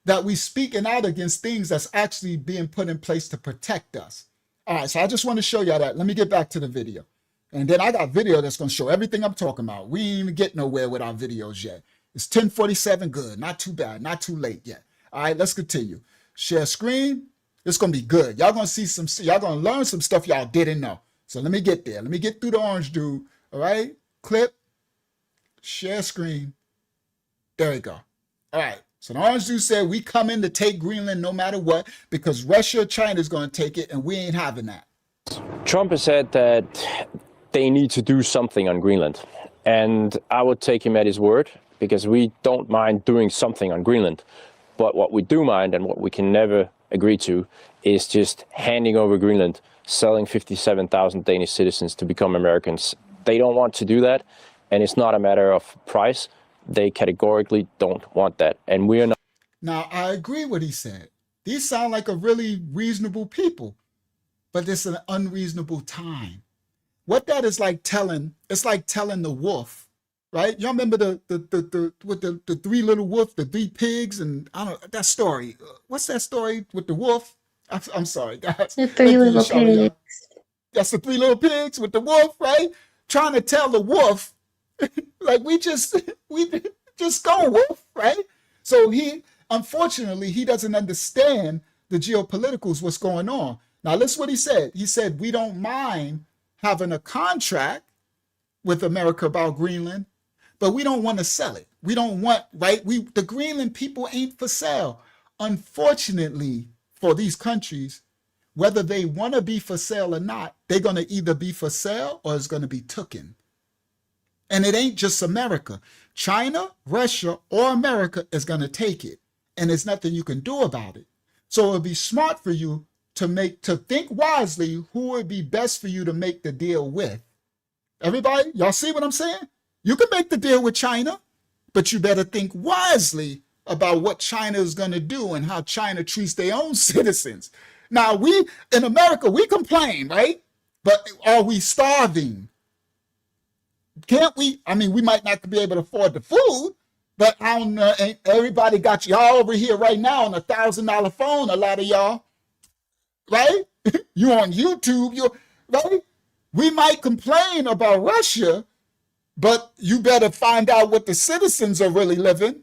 that we speaking out against things that's actually being put in place to protect us. All right, so I just want to show y'all that. Let me get back to the video. And then I got video that's going to show everything I'm talking about. We ain't even get nowhere with our videos yet. It's 10:47, good. Not too bad, not too late yet. All right, let's continue. Share screen. It's going to be good. Y'all going to see y'all going to learn some stuff y'all didn't know. So let me get there. Let me get through the orange dude. All right, clip, share screen. There we go. All right, so the orange dude said we come in to take Greenland no matter what because Russia or China is going to take it, and we ain't having that. Trump has said that they need to do something on Greenland. And I would take him at his word because we don't mind doing something on Greenland. But what we do mind and what we can never agree to is just handing over Greenland, selling 57,000 Danish citizens to become Americans. They don't want to do that. And it's not a matter of price. They categorically don't want that. And we are not. Now, I agree what he said. These sound like a really reasonable people, but it's an unreasonable time. What that is like telling, it's like telling the wolf right? Y'all remember the three little wolf, the three pigs, and I don't that story. What's that story with the wolf? I'm sorry, guys. The three Thank you, little Yashara. pigs. That's the three little pigs with the wolf, right? Trying to tell the wolf, like we just go wolf, right? So unfortunately he doesn't understand the geopoliticals, what's going on. Now listen what he said. He said we don't mind having a contract with America about Greenland, but we don't want to sell it. We don't want, right? The Greenland people ain't for sale. Unfortunately for these countries, whether they want to be for sale or not, they're going to either be for sale or it's going to be taken. And it ain't just America. China, Russia, or America is going to take it. And there's nothing you can do about it. So it would be smart for you to think wisely who would be best for you to make the deal with. Everybody, y'all see what I'm saying? You can make the deal with China, but you better think wisely about what China is going to do and how China treats their own citizens. Now, we in America, we complain, right? But are we starving? Can't we? I mean, we might not be able to afford the food, but I don't know. Ain't everybody got y'all over here right now on $1,000 phone? A lot of y'all, right? You on YouTube, right? We might complain about Russia, but you better find out what the citizens are really living.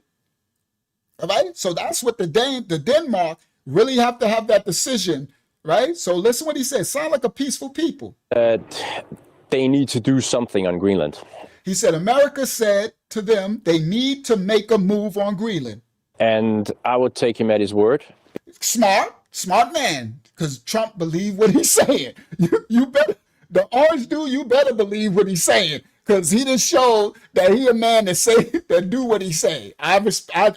All right? So that's what the Denmark really have to have that decision, right? So listen what he says. Sound like a peaceful people. They need to do something on Greenland. He said America said to them they need to make a move on Greenland. And I would take him at his word. Smart man, because Trump believed what he's saying. You better, the orange dude, you better believe what he's saying, because he just showed that he a man that do what he say. I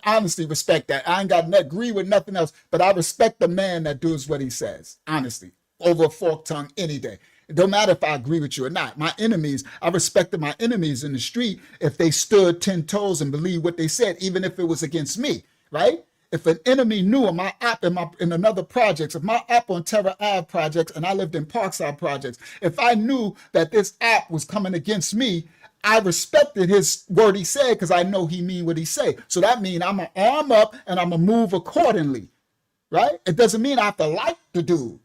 honestly respect that. I ain't got to agree with nothing else, but I respect the man that does what he says, honestly, over a forked tongue any day. It don't matter if I agree with you or not. My enemies, I respected my enemies in the street if they stood 10 toes and believed what they said, even if it was against me, right? If an enemy knew of my app in another projects, if my app on Terra Ave projects and I lived in Parkside projects, if I knew that this app was coming against me, I respected his word he said because I know he mean what he say. So that means I'm going to arm up and I'm going to move accordingly, right? It doesn't mean I have to like the dude.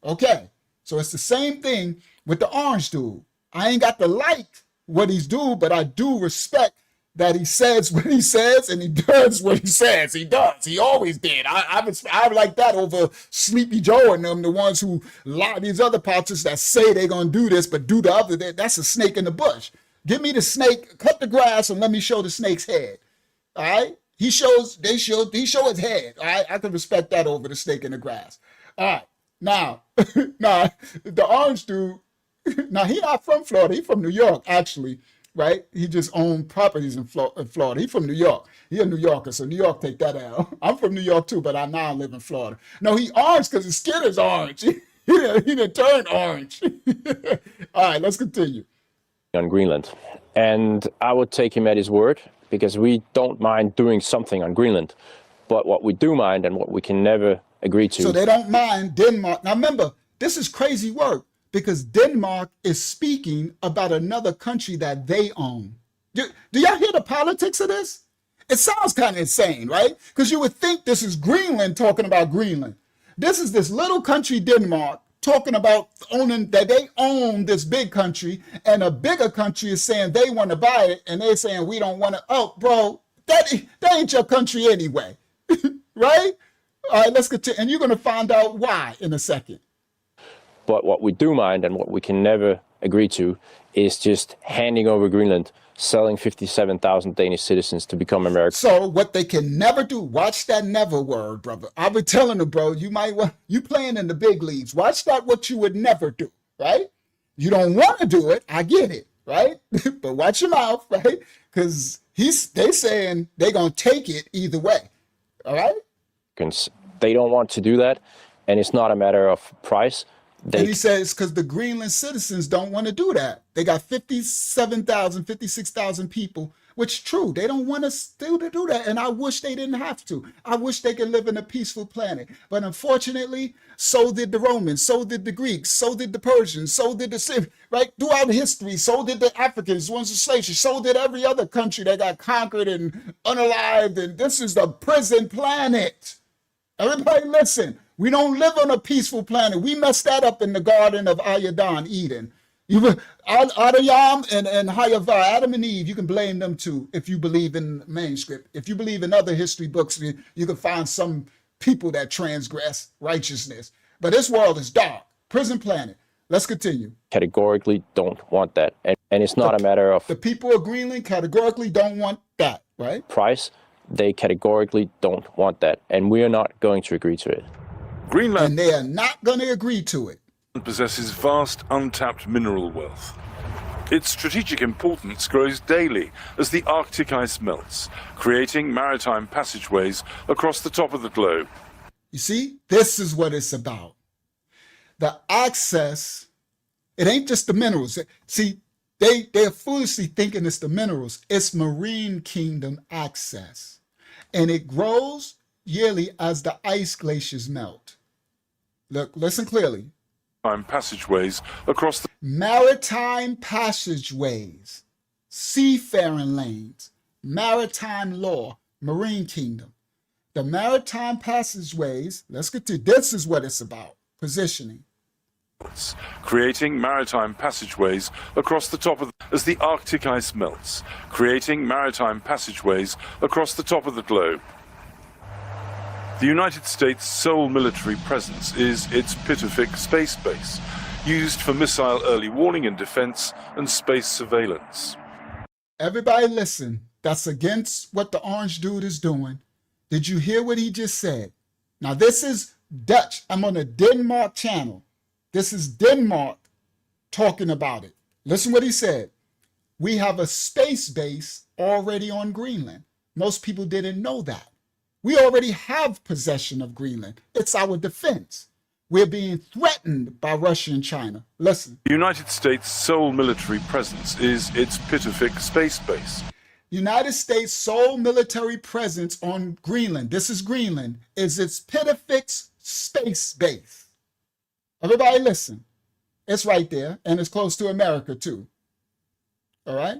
Okay, so it's the same thing with the orange dude. I ain't got to like what he's doing, but I do respect that he says what he says and he does what he says. He does. He always did. I like that over Sleepy Joe and them, the ones who lie, these other politicians that say they're going to do this, but do the other. That's a snake in the bush. Give me the snake, cut the grass and let me show the snake's head. All right. He show his head. All right. I can respect that over the snake in the grass. All right. Now, the orange dude, now he not from Florida. He from New York, actually. Right? He just owned properties in Florida. He from New York. He a New Yorker, so New York take that out. I'm from New York too, but I now live in Florida. No, he orange because his skin is orange. He didn't turn orange. All right, let's continue. On Greenland. And I would take him at his word because we don't mind doing something on Greenland. But what we do mind and what we can never agree to. So they don't mind Denmark. Now remember, this is crazy work, because Denmark is speaking about another country that they own. Do y'all hear the politics of this? It sounds kind of insane, right? Because you would think this is Greenland talking about Greenland. This is this little country, Denmark, talking about that they own this big country, and a bigger country is saying they want to buy it, and they're saying we don't want to. Oh, bro, that ain't your country anyway, right? All right, let's continue. And you're going to find out why in a second. But what we do mind and what we can never agree to is just handing over Greenland, selling 57,000 Danish citizens to become American. So what they can never do, watch that never word, brother. I've been telling them, bro, you playing in the big leagues. Watch that what you would never do, right? You don't want to do it. I get it, right? But watch your mouth, right? Because they saying they're going to take it either way, all right? They don't want to do that, and it's not a matter of price. And he says because the Greenland citizens don't want to do that. They got 56,000 people which true. They don't want us still to do that. And I wish they didn't have to. I wish they could live in a peaceful planet. But unfortunately, so did the Romans, so did the Greeks, so did the Persians, so did the, right? Throughout history, so did the Africans, once the slaves, so did every other country that got conquered and unalived. And this is the prison planet. Everybody listen, we don't live on a peaceful planet. We messed that up in the Garden of Eden. Adam and Hayava, Adam and Eve, you can blame them too if you believe in manuscript. If you believe in other history books, you can find some people that transgress righteousness. But this world is dark. Prison planet. Let's continue. Categorically don't want that. And it's not a matter of the people of Greenland categorically don't want that, right? Price. They categorically don't want that. And we are not going to agree to it. Greenland. And they are not going to agree to it. Possesses vast untapped mineral wealth. Its strategic importance grows daily as the Arctic ice melts, creating maritime passageways across the top of the globe. You see, this is what it's about. The access, it ain't just the minerals. See, they're foolishly thinking it's the minerals. It's marine kingdom access. And it grows yearly as the ice glaciers melt. Look, listen clearly. Passageways across the maritime passageways, seafaring lanes, maritime law, marine kingdom. The maritime passageways, let's get to this is what it's about, positioning. Creating maritime passageways across the top of as the Arctic ice melts, creating maritime passageways across the top of the globe. The United States' sole military presence is its Pitofik space base, used for missile early warning and defense and space surveillance. Everybody listen, that's against what the orange dude is doing. Did you hear what he just said? Now this is Dutch. I'm on the Denmark channel. This is Denmark talking about it. Listen what he said. We have a space base already on Greenland. Most people didn't know that. We already have possession of Greenland. It's our defense. We're being threatened by Russia and China. Listen. The United States' sole military presence is its Pitofik space base. United States' sole military presence on Greenland, this is Greenland, is its Pitofik space base. Everybody listen. It's right there, and it's close to America too. All right?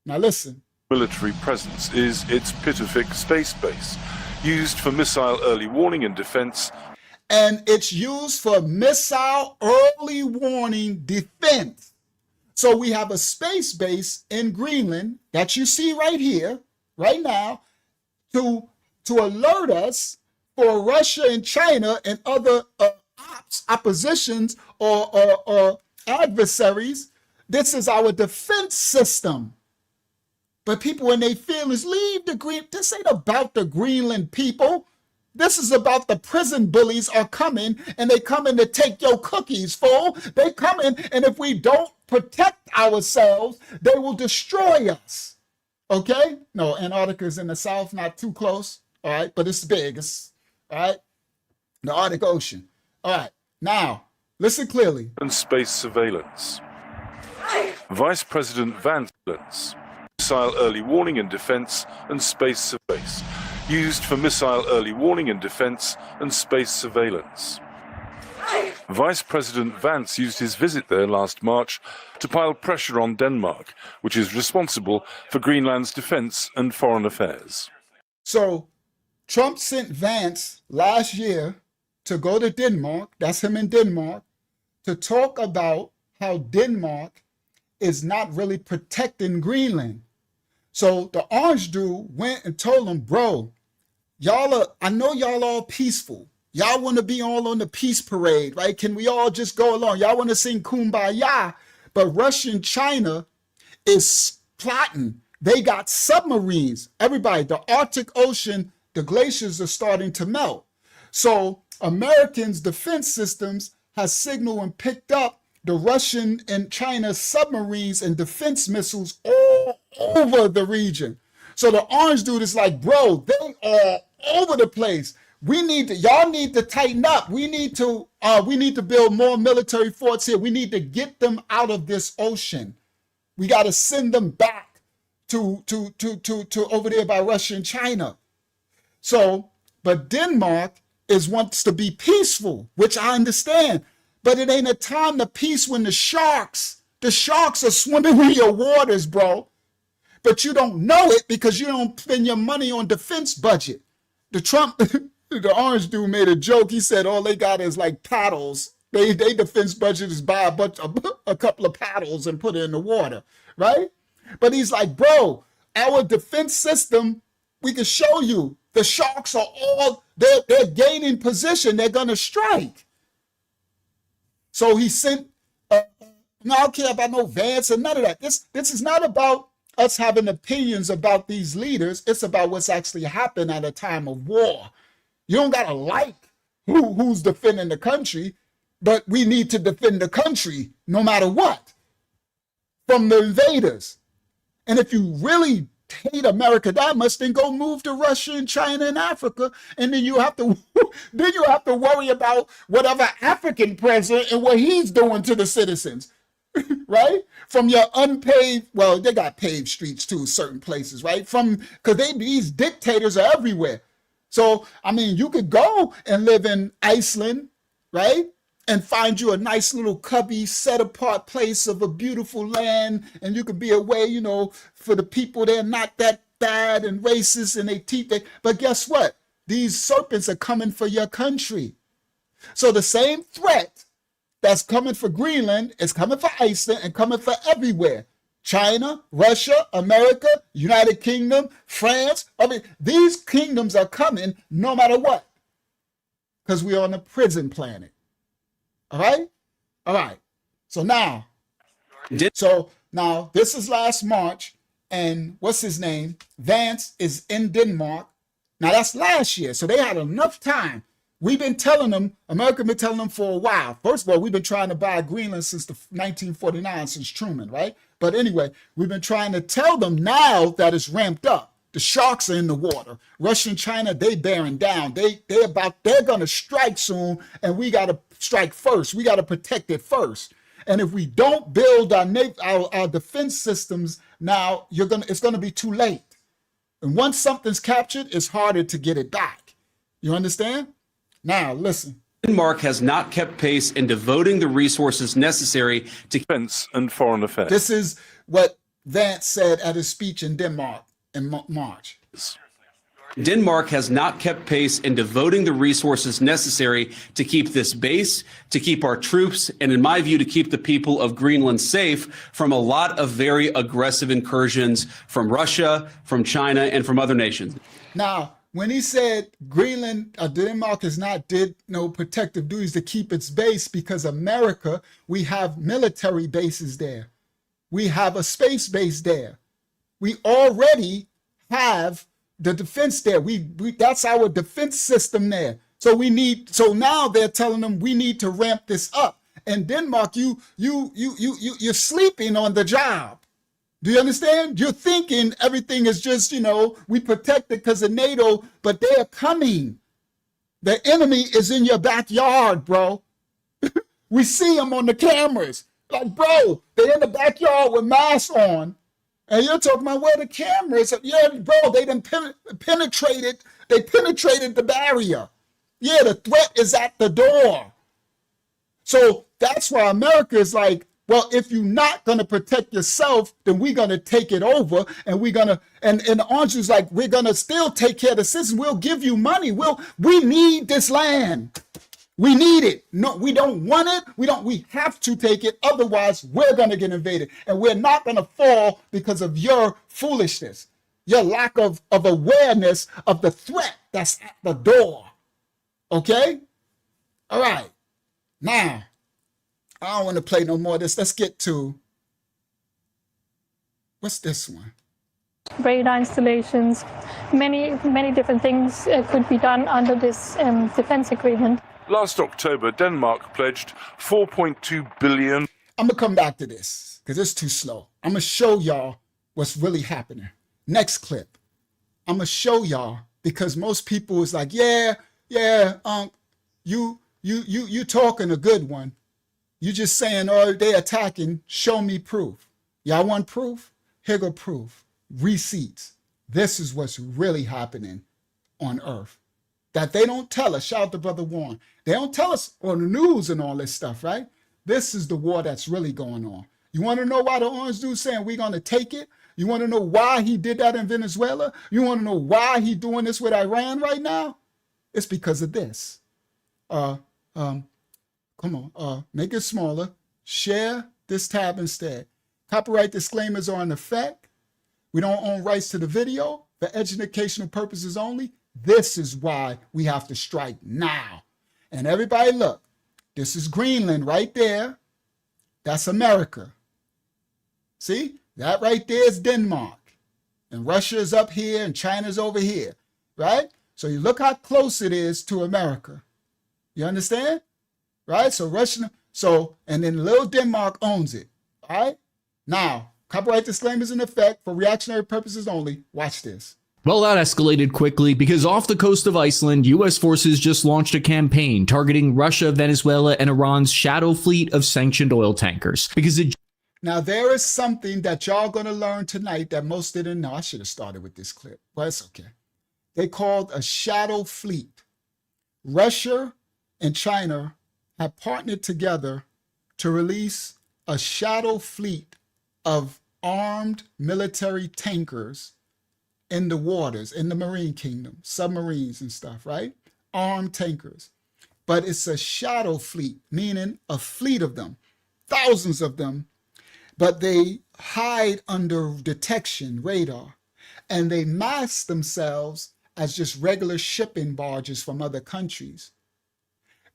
Now listen. Military presence is its Pitofik space base, used for missile early warning and defense. And it's used for missile early warning defense. So we have a space base in Greenland that you see right here, right now, to alert us for Russia and China and other oppositions or adversaries. This is our defense system. But people, when they feel is leave the this ain't about the Greenland people. This is about the prison bullies are coming, and they coming to take your cookies, fool. They coming, and if we don't protect ourselves, they will destroy us. Okay? No, Antarctica's in the south, not too close. All right, but it's big. It's all right. The Arctic Ocean. All right. Now, listen clearly. And space surveillance. Vice President Vance. Missile early warning and defense and space surveillance. Used for missile early warning and defense and space surveillance. Vice President Vance used his visit there last March to pile pressure on Denmark, which is responsible for Greenland's defense and foreign affairs. So Trump sent Vance last year to go to Denmark, that's him in Denmark, to talk about how Denmark is not really protecting Greenland. So the orange dude went and told him, bro, I know y'all all peaceful. Y'all want to be all on the peace parade, right? Can we all just go along? Y'all want to sing Kumbaya, but Russia and China is plotting. They got submarines. Everybody, the Arctic Ocean, the glaciers are starting to melt. So Americans' defense systems has signaled and picked up the Russian and China submarines and defense missiles all over the region. So the orange dude is like, bro, they are over the place. Y'all need to tighten up. We need to build more military forts here. We need to get them out of this ocean. We got to send them back to over there by Russia and China. So, but Denmark wants to be peaceful, which I understand. But it ain't a time to peace when the sharks are swimming in your waters, bro. But you don't know it because you don't spend your money on defense budget. The Trump, the orange dude made a joke. He said all they got is like paddles. They defense budget is buy a couple of paddles and put it in the water, right? But he's like, bro, our defense system, we can show you. The sharks are all, they're gaining position. They're going to strike. So he sent, I don't care about no Vance or none of that. This is not about us having opinions about these leaders. It's about what's actually happened at a time of war. You don't got to like who's defending the country, but we need to defend the country no matter what from the invaders. And if you really hate America that much, then go move to Russia and China and Africa, and then you have to worry about whatever African president and what he's doing to the citizens, right? From your unpaved, well, they got paved streets too, certain places, right? Because these dictators are everywhere. So I mean, you could go and live in Iceland, right? And find you a nice little cubby, set apart place of a beautiful land, and you could be away, you know, for the people. They're not that bad and racist, and they teach it. But guess what? These serpents are coming for your country. So the same threat that's coming for Greenland is coming for Iceland and coming for everywhere. China, Russia, America, United Kingdom, France. I mean, these kingdoms are coming no matter what, because we're on a prison planet. All right? All right. So now this is last March, and what's his name? Vance is in Denmark. Now that's last year, so they had enough time. We've been telling them, America been telling them for a while. First of all, we've been trying to buy Greenland since 1949, since Truman, right? But anyway, we've been trying to tell them now that it's ramped up. The sharks are in the water. Russia and China, they bearing down. They're going to strike soon, and we got to strike first. We got to protect it first. And if we don't build our defense systems now, it's going to be too late. And once something's captured, it's harder to get it back. You understand? Now, listen. Denmark has not kept pace in devoting the resources necessary to Defense and foreign affairs. This is what Vance said at his speech in Denmark in March. Denmark has not kept pace in devoting the resources necessary to keep this base, to keep our troops, and in my view, to keep the people of Greenland safe from a lot of very aggressive incursions from Russia, from China, and from other nations. Now, when he said Denmark has not did no protective duties to keep its base, because America, we have military bases there. We have a space base there. We already have the defense there. That's our defense system there. So now they're telling them we need to ramp this up. And Denmark, you're sleeping on the job. Do you understand? You're thinking everything is just, we protect it because of NATO, but they're coming. The enemy is in your backyard, bro. We see them on the cameras. Like, bro, they're in the backyard with masks on. And you're talking about where the cameras are. Yeah, bro, they done penetrated the barrier. Yeah, the threat is at the door. So that's why America is like, well, if you're not going to protect yourself, then we're going to take it over, and and the orange is like, we're going to still take care of the citizens. We'll give you money. We need this land. We need it. No, we don't want it. We have to take it. Otherwise, we're going to get invaded, and we're not going to fall because of your foolishness, your lack of awareness of the threat that's at the door. Okay? All right. Now, I don't want to play no more of this. Let's get to, what's this one? Radar installations, many different things could be done under this defense agreement. Last October, Denmark pledged 4.2 billion. I'm going to come back to this because it's too slow. I'm going to show y'all what's really happening. Next clip. I'm going to show y'all because most people is like, you talking a good one. You just saying, oh, they attacking, show me proof. Y'all want proof? Here go proof. receipts. This is what's really happening on Earth that they don't tell us. Shout out to Brother Warren. They don't tell us on the news and all this stuff, right? This is the war that's really going on. You want to know why the orange dude's saying we're going to take it? You want to know why he did that in Venezuela? You want to know why he's doing this with Iran right now? It's because of this. Come on, make it smaller. Share this tab instead. Copyright disclaimers are in effect. We don't own rights to the video for educational purposes only. This is why we have to strike now. And everybody look, this is Greenland right there. That's America. See, that right there is Denmark. And Russia is up here and China's over here, right? So you look how close it is to America. You understand? Right? So Russia, and then little Denmark owns it. All right? Now, copyright disclaimers in effect for reactionary purposes only. Watch this. Well, that escalated quickly because off the coast of Iceland, U.S. forces just launched a campaign targeting Russia, Venezuela, and Iran's shadow fleet of sanctioned oil tankers. Now, there is something that y'all going to learn tonight that most didn't know. I should have started with this clip, but it's okay. They called a shadow fleet. Russia and China have partnered together to release a shadow fleet of armed military tankers in the waters, in the marine kingdom, submarines and stuff, right? Armed tankers. But it's a shadow fleet, meaning a fleet of them, thousands of them, but they hide under detection radar and they mask themselves as just regular shipping barges from other countries.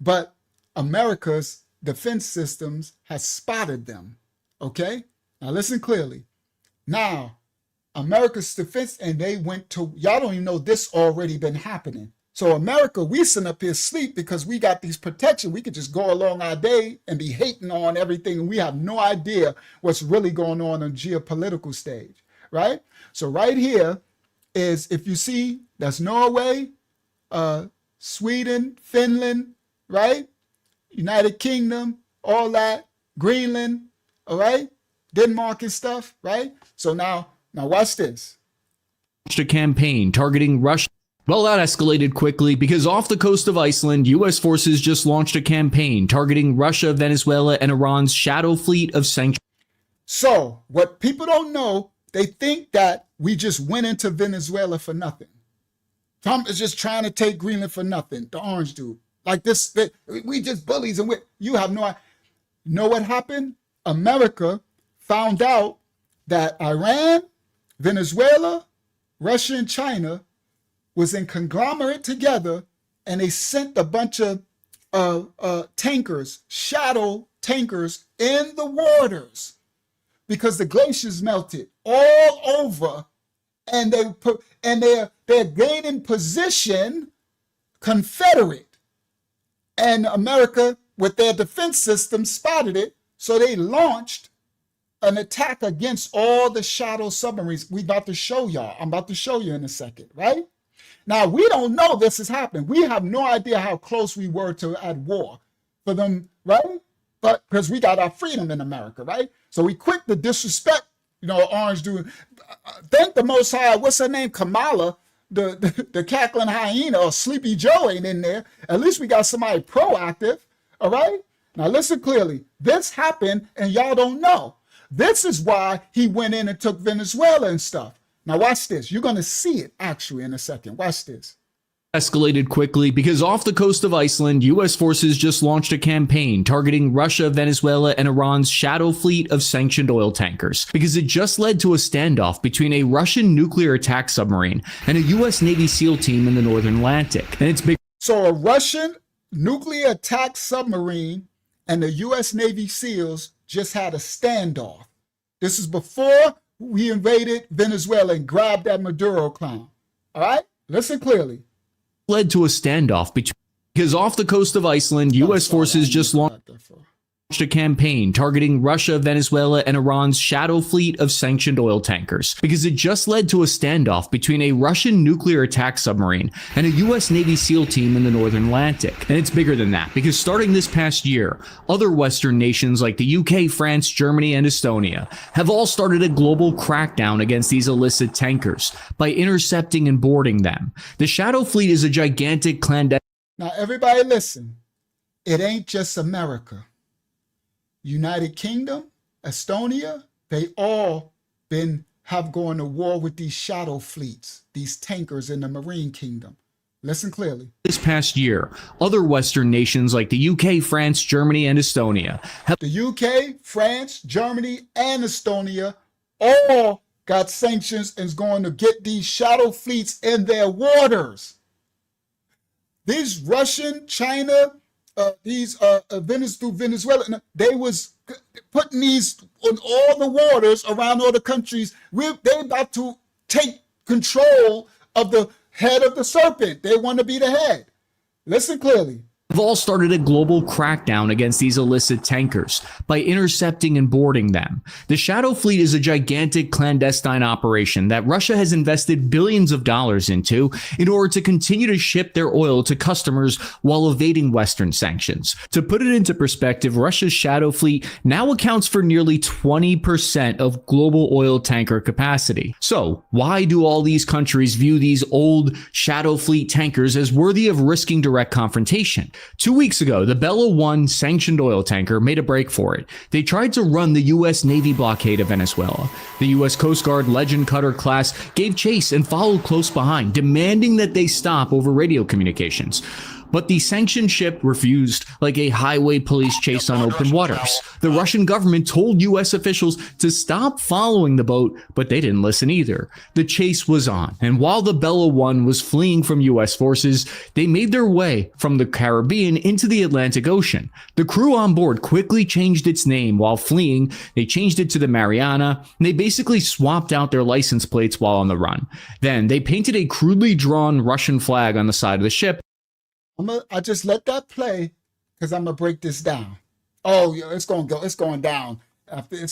But America's defense systems has spotted them, okay? Now listen clearly. Now, America's defense, and they went to, y'all don't even know this already been happening. So America, we sitting up here asleep because we got these protection. We could just go along our day and be hating on everything. And we have no idea what's really going on geopolitical stage, right? So right here is, if you see, that's Norway, Sweden, Finland, right? United Kingdom, all that, Greenland, all right? Denmark and stuff, right? So now watch this. A campaign targeting Russia. Well, that escalated quickly because off the coast of Iceland, U.S. forces just launched a campaign targeting Russia, Venezuela, and Iran's shadow fleet of sanctioned. So what people don't know, they think that we just went into Venezuela for nothing. Trump is just trying to take Greenland for nothing, the orange dude. Like this, we just bullies and you have no idea. Know what happened? America found out that Iran, Venezuela, Russia, and China was in conglomerate together, and they sent a bunch of tankers, shadow tankers, in the waters because the glaciers melted all over, and they're gaining position Confederate, and America with their defense system spotted it, so they launched an attack against all the shadow submarines. We about to show y'all. I'm about to show you in a second, right? Now, we don't know this is happening. We have no idea how close we were to at war for them, right? But because we got our freedom in America, right? So we quick to disrespect, orange dude. Thank the Most High. What's her name? Kamala, the cackling hyena, or Sleepy Joe ain't in there. At least we got somebody proactive, all right? Now, listen clearly. This happened, and y'all don't know. This is why he went in and took Venezuela and stuff. Now watch this. You're going to see it actually in a second. Watch this. Escalated quickly because off the coast of Iceland, U.S. forces just launched a campaign targeting Russia, Venezuela, and Iran's shadow fleet of sanctioned oil tankers because it just led to a standoff between a Russian nuclear attack submarine and a U.S. Navy SEAL team in the Northern Atlantic. And it's big. So a Russian nuclear attack submarine and the U.S. Navy SEALs just had a standoff. This is before we invaded Venezuela and grabbed that Maduro clown. All right? Listen clearly. Led to a standoff because off the coast of Iceland, U.S. forces just launched. a campaign targeting Russia, Venezuela, and Iran's shadow fleet of sanctioned oil tankers because it just led to a standoff between a Russian nuclear attack submarine and a US Navy SEAL team in the Northern Atlantic. And it's bigger than that because starting this past year, other Western nations like the UK, France, Germany, and Estonia have all started a global crackdown against these illicit tankers by intercepting and boarding them. The shadow fleet is a gigantic clandestine. Now, everybody listen. It ain't just America. United Kingdom, Estonia, they all have gone to war with these shadow fleets, these tankers in the Marine Kingdom. Listen clearly. This past year, other Western nations like the UK, France, Germany, and Estonia have The UK, France, Germany, and Estonia all got sanctions and is going to get these shadow fleets in their waters. These Russian, China, Venezuela, they was putting these on all the waters around all the countries. They about to take control of the head of the serpent. They want to be the head. Listen clearly. have all started a global crackdown against these illicit tankers by intercepting and boarding them. The Shadow Fleet is a gigantic clandestine operation that Russia has invested billions of dollars into in order to continue to ship their oil to customers while evading Western sanctions. To put it into perspective, Russia's Shadow Fleet now accounts for nearly 20% of global oil tanker capacity. So, why do all these countries view these old Shadow Fleet tankers as worthy of risking direct confrontation? 2 weeks ago, the Bella 1 sanctioned oil tanker made a break for it. They tried to run the U.S. Navy blockade of Venezuela. The U.S. Coast Guard Legend Cutter class gave chase and followed close behind, demanding that they stop over radio communications. But the sanctioned ship refused, like a highway police chase on open waters. The Russian government told U.S. officials to stop following the boat, but they didn't listen either. The chase was on, and while the Bella 1 was fleeing from U.S. forces, they made their way from the Caribbean into the Atlantic Ocean. The crew on board quickly changed its name while fleeing. They changed it to the Mariana, and they basically swapped out their license plates while on the run. Then they painted a crudely drawn Russian flag on the side of the ship. I just let that play because I'm gonna break this down. Oh, yeah, it's going down. It's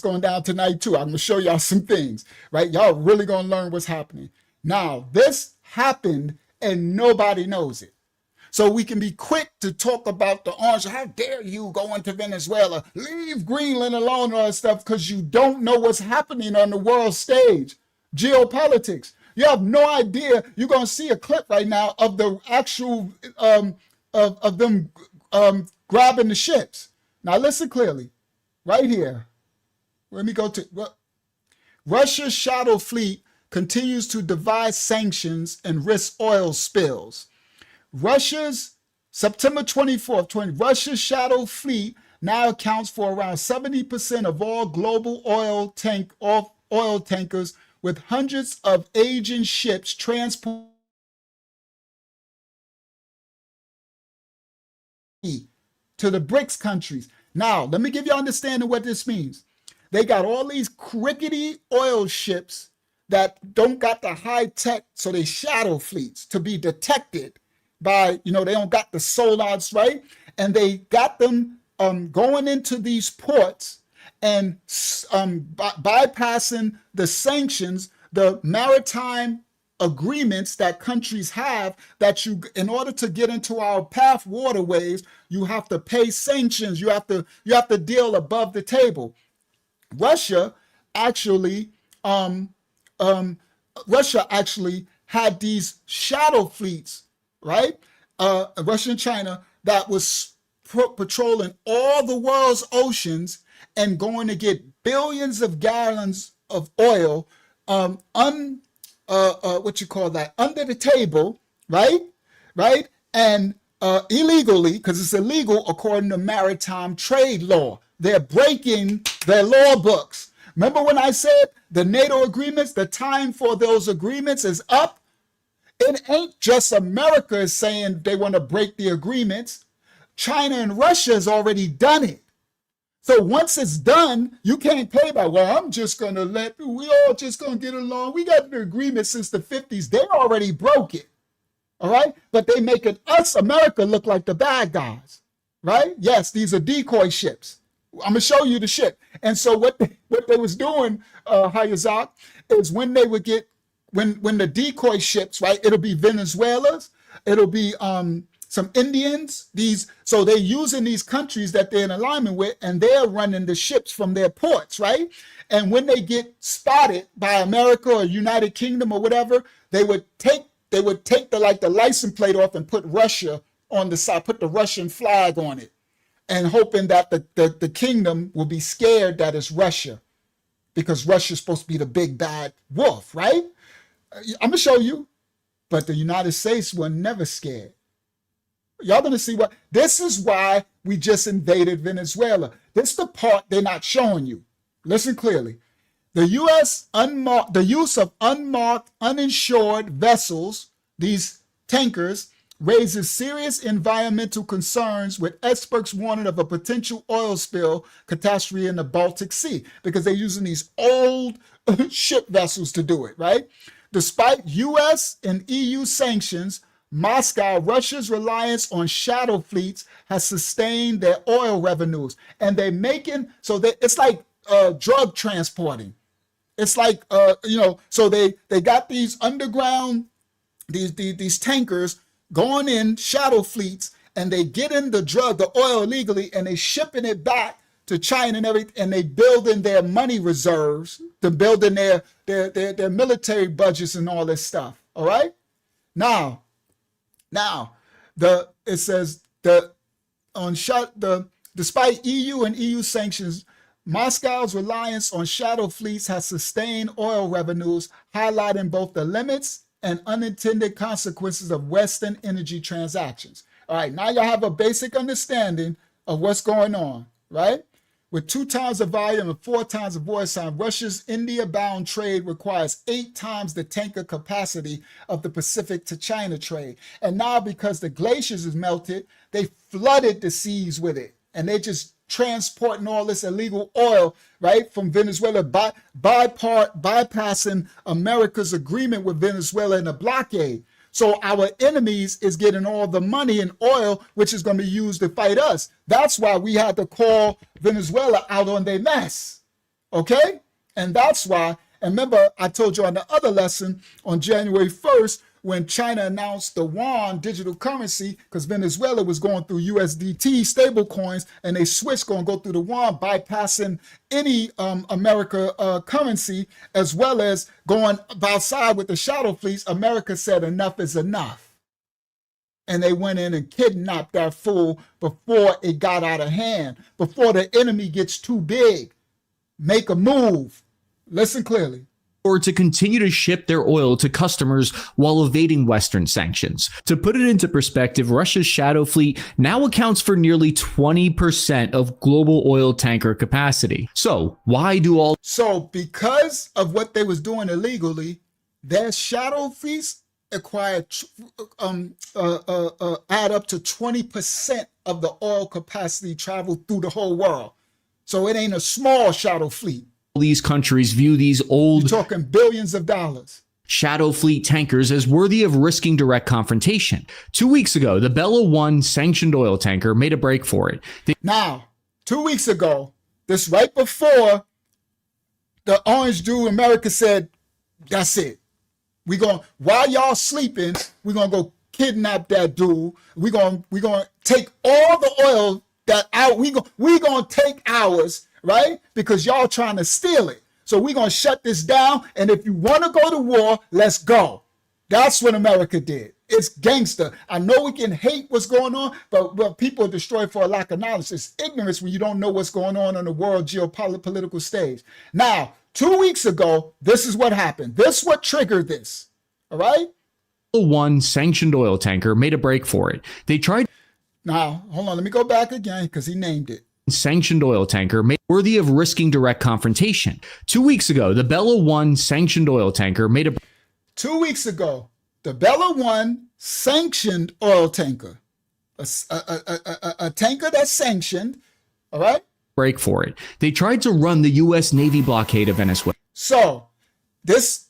going down tonight too. I'm gonna show y'all some things, right? Y'all really gonna learn what's happening. Now, this happened and nobody knows it. So we can be quick to talk about the orange. How dare you go into Venezuela? Leave Greenland alone and all that stuff because you don't know what's happening on the world stage. Geopolitics. You have no idea. You're going to see a clip right now of the actual, of them grabbing the ships. Now listen clearly. Right here. Let me go to, Russia's Shadow Fleet continues to devise sanctions and risk oil spills. Russia's September 24th, Russia's Shadow Fleet now accounts for around 70% of all global oil tankers, with hundreds of aging ships transported to the BRICS countries. Now, let me give you understanding what this means. They got all these rickety oil ships that don't got the high tech, so they shadow fleets to be detected by, they don't got the sonars, right? And they got them going into these ports and bypassing the sanctions, the maritime agreements that countries have, that you, in order to get into our path waterways, you have to pay sanctions. You have to deal above the table. Russia actually had these shadow fleets, right? Russia and China that was patrolling all the world's oceans and going to get billions of gallons of oil, under the table, right? And illegally, because it's illegal according to maritime trade law. They're breaking their law books. Remember when I said the NATO agreements, the time for those agreements is up? It ain't just America is saying they want to break the agreements. China and Russia has already done it. So once it's done, you can't play by, we all just going to get along. We got the agreement since the 50s. They already broke it. All right. But they making us, America, look like the bad guys. Right. Yes, these are decoy ships. I'm gonna show you the ship. And so what they was doing, Hayazak, is when they would get when the decoy ships, right? It'll be Venezuela's, it'll be some Indians. So they're using these countries that they're in alignment with, and they're running the ships from their ports, right? And when they get spotted by America or United Kingdom or whatever, they would take the license plate off and put Russia on the side, put the Russian flag on it, and hoping that the kingdom will be scared that it's Russia, because Russia's supposed to be the big bad wolf, right? I'm gonna show you, but the United States were never scared. Y'all gonna see what, this is why we just invaded Venezuela. This is the part they're not showing you. Listen clearly. The use of unmarked, uninsured vessels, these tankers, raises serious environmental concerns, with experts warning of a potential oil spill catastrophe in the Baltic Sea, because they're using these old ship vessels to do it, right? Despite US and EU sanctions, Moscow, Russia's reliance on shadow fleets has sustained their oil revenues. And they're making, so that it's like drug transporting. It's like, so they got these underground, these tankers going in shadow fleets, and they get in the oil illegally, and they shipping it back to China and everything, and they building their money reserves, to building their military budgets and all this stuff. All right. Now, it says despite EU and EU sanctions, Moscow's reliance on shadow fleets has sustained oil revenues, highlighting both the limits and unintended consequences of Western energy transactions. All right, now you have a basic understanding of what's going on, right? With 2 times the volume and 4 times the voyage time, Russia's India-bound trade requires 8 times the tanker capacity of the Pacific to China trade. And now, because the glaciers is melted, they flooded the seas with it, and they just transporting all this illegal oil, right, from Venezuela, bypassing America's agreement with Venezuela in a blockade. So our enemies is getting all the money and oil, which is going to be used to fight us. That's why we had to call Venezuela out on their mess, okay? And that's why, and remember, I told you on the other lesson on January 1st, when China announced the yuan digital currency, because Venezuela was going through USDT stable coins, and they switched, going to go through the yuan, bypassing any America currency, as well as going outside with the shadow fleets. America said enough is enough. And they went in and kidnapped that fool before it got out of hand, before the enemy gets too big. Make a move. Listen clearly. Or to continue to ship their oil to customers while evading Western sanctions. To put it into perspective, Russia's shadow fleet now accounts for nearly 20% of global oil tanker capacity. So why do all... So because of what they was doing illegally, their shadow fleets acquired add up to 20% of the oil capacity traveled through the whole world. So it ain't a small shadow fleet. These countries view these old, you're talking billions of dollars, shadow fleet tankers as worthy of risking direct confrontation. 2 weeks ago, the Bella 1 sanctioned oil tanker made a break for it. Now, 2 weeks ago, this right before the orange dude, America said, that's it. While y'all sleeping, we're going to go kidnap that dude. We're going to take all the oil that out. We're going to take ours, right? Because y'all trying to steal it. So we're going to shut this down. And if you want to go to war, let's go. That's what America did. It's gangster. I know we can hate what's going on, but people are destroyed for a lack of knowledge. It's ignorance when you don't know what's going on the world geopolitical stage. Now, 2 weeks ago, this is what happened. This is what triggered this. All right? One sanctioned oil tanker made a break for it. They tried... Now, hold on. Let me go back again because he named it. Sanctioned oil tanker made worthy of risking direct confrontation. 2 weeks ago, the Bella 1 sanctioned oil tanker made a... 2 weeks ago, the Bella 1 sanctioned oil tanker, a tanker that's sanctioned, all right? Break for it. They tried to run the U.S. Navy blockade of Venezuela. So this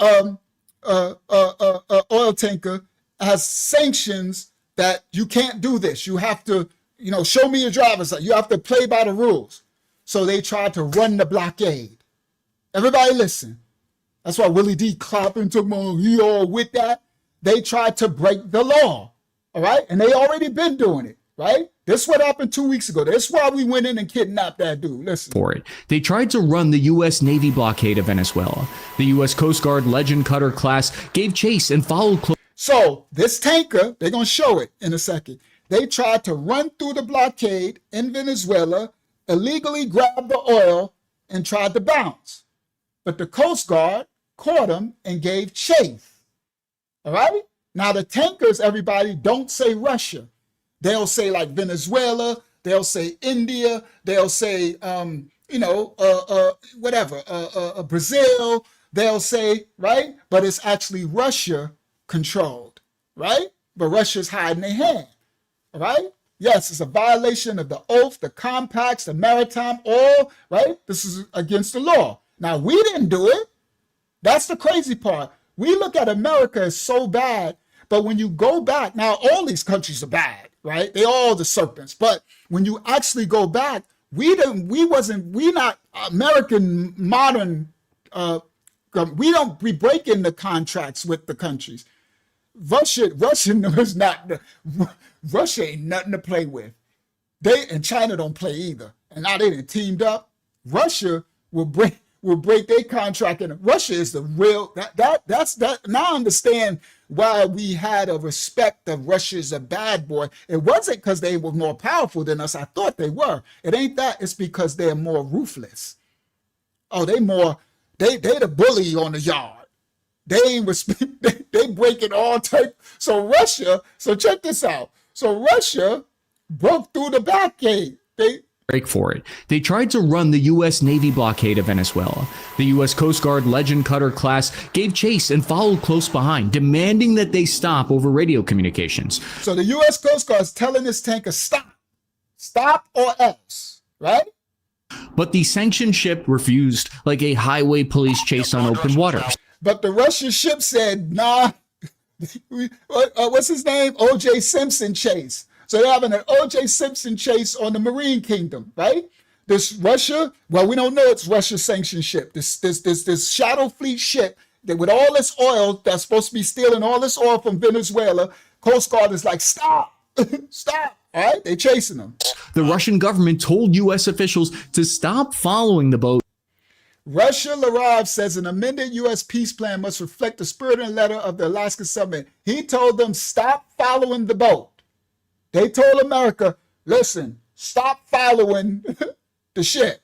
oil tanker has sanctions that you can't do this. You have to show me your driver's license. You have to play by the rules. So they tried to run the blockade. Everybody listen. That's why Willie D. clapping took him, he all with that. They tried to break the law, all right? And they already been doing it, right? This is what happened 2 weeks ago. That's why we went in and kidnapped that dude. Listen. For it. They tried to run the U.S. Navy blockade of Venezuela. The U.S. Coast Guard Legend Cutter class gave chase and followed close. So this tanker, they're going to show it in a second. They tried to run through the blockade in Venezuela, illegally grab the oil, and tried to bounce. But the Coast Guard caught them and gave chase. All right? Now the tankers, everybody, don't say Russia. They'll say like Venezuela. They'll say India. They'll say, Brazil. They'll say, right? But it's actually Russia controlled, right? But Russia's hiding their hand, all right? Yes, it's a violation of the oath, the compacts, the maritime, all, right? This is against the law. Now, we didn't do it. That's the crazy part. We look at America as so bad, but when you go back, now all these countries are bad, right? They all the serpents. But when you actually go back, we not American modern, we breaking the contracts with the countries. Russia ain't nothing to play with. And China don't play either. And now they done teamed up. Russia will break their contract, and Russia is the real that's now I understand why we had a respect of Russia as a bad boy. It wasn't because they were more powerful than us. I thought they were. It ain't that. It's because they're more ruthless. Oh, they the bully on the yard. They ain't respect. They breaking all type. So check this out. So Russia broke through the blockade. Break for it. They tried to run the U.S. Navy blockade of Venezuela. The U.S. Coast Guard Legend Cutter class gave chase and followed close behind, demanding that they stop over radio communications. So the U.S. Coast Guard is telling this tanker, stop or else, right? But the sanctioned ship refused, like a highway police chase on open water. But the Russian ship said, nah, what's his name? O.J. Simpson chase. So they're having an O.J. Simpson chase on the Marine Kingdom, right? This Russia, well, we don't know it's Russia sanctioned ship. This shadow fleet ship that with all this oil that's supposed to be stealing all this oil from Venezuela, Coast Guard is like, stop, stop. All right, they're chasing them. The Russian government told U.S. officials to stop following the boat. Russia Larav says an amended U.S. peace plan must reflect the spirit and letter of the Alaska Summit. He told them, stop following the boat. They told America, listen, stop following the ship.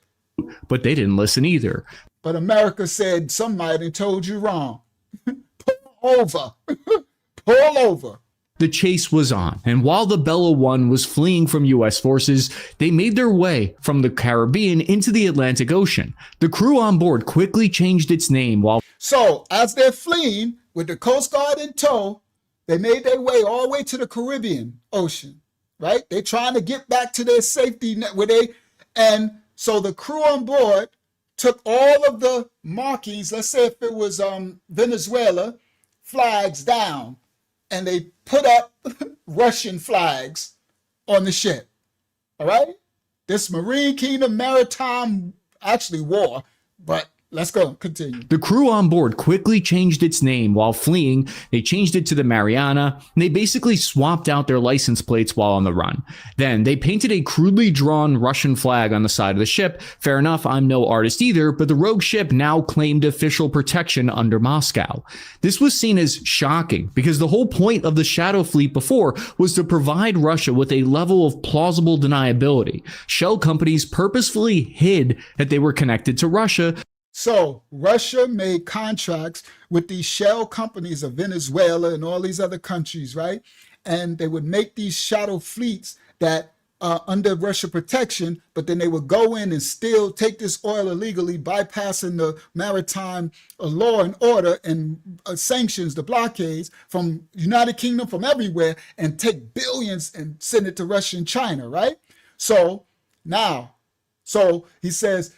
But they didn't listen either. But America said, somebody told you wrong. Pull over. Pull over. The chase was on, and while the Bella 1 was fleeing from U.S. forces, they made their way from the Caribbean into the Atlantic Ocean. The crew on board quickly changed its name while... So, as they're fleeing, with the Coast Guard in tow, they made their way all the way to the Caribbean Ocean, right? They're trying to get back to their safety net and so the crew on board took all of the marquees, let's say if it was Venezuela, flags down, and they put up Russian flags on the ship, all right? This Marine Kingdom maritime, actually war, but let's go, continue. The crew on board quickly changed its name while fleeing. They changed it to the Mariana, and they basically swapped out their license plates while on the run. Then they painted a crudely drawn Russian flag on the side of the ship. Fair enough, I'm no artist either, but the rogue ship now claimed official protection under Moscow. This was seen as shocking because the whole point of the Shadow Fleet before was to provide Russia with a level of plausible deniability. Shell companies purposefully hid that they were connected to Russia. So Russia made contracts with these shell companies of Venezuela and all these other countries, right? And they would make these shadow fleets that are under Russia protection, but then they would go in and still take this oil illegally, bypassing the maritime law and order and sanctions, the blockades from United Kingdom, from everywhere, and take billions and send it to Russia and China, right? So he says,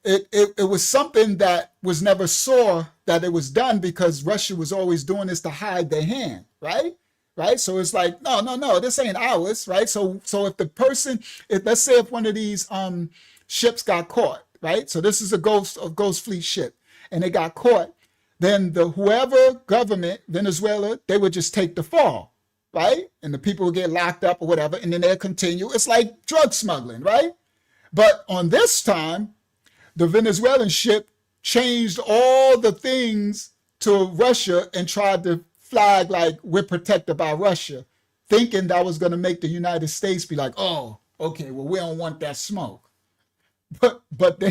it was something that was never saw that it was done because Russia was always doing this to hide their hand, right? right? So it's like, no, no, no, this ain't ours, right? So if the person, let's say if one of these ships got caught, right? So this is a Ghost Fleet ship, and they got caught, then whoever government, Venezuela, they would just take the fall, right? And the people would get locked up or whatever, and then they'll continue. It's like drug smuggling, right? But on this time, the Venezuelan ship changed all the things to Russia and tried to flag like we're protected by Russia, thinking that was going to make the United States be like, oh, okay, well, we don't want that smoke. But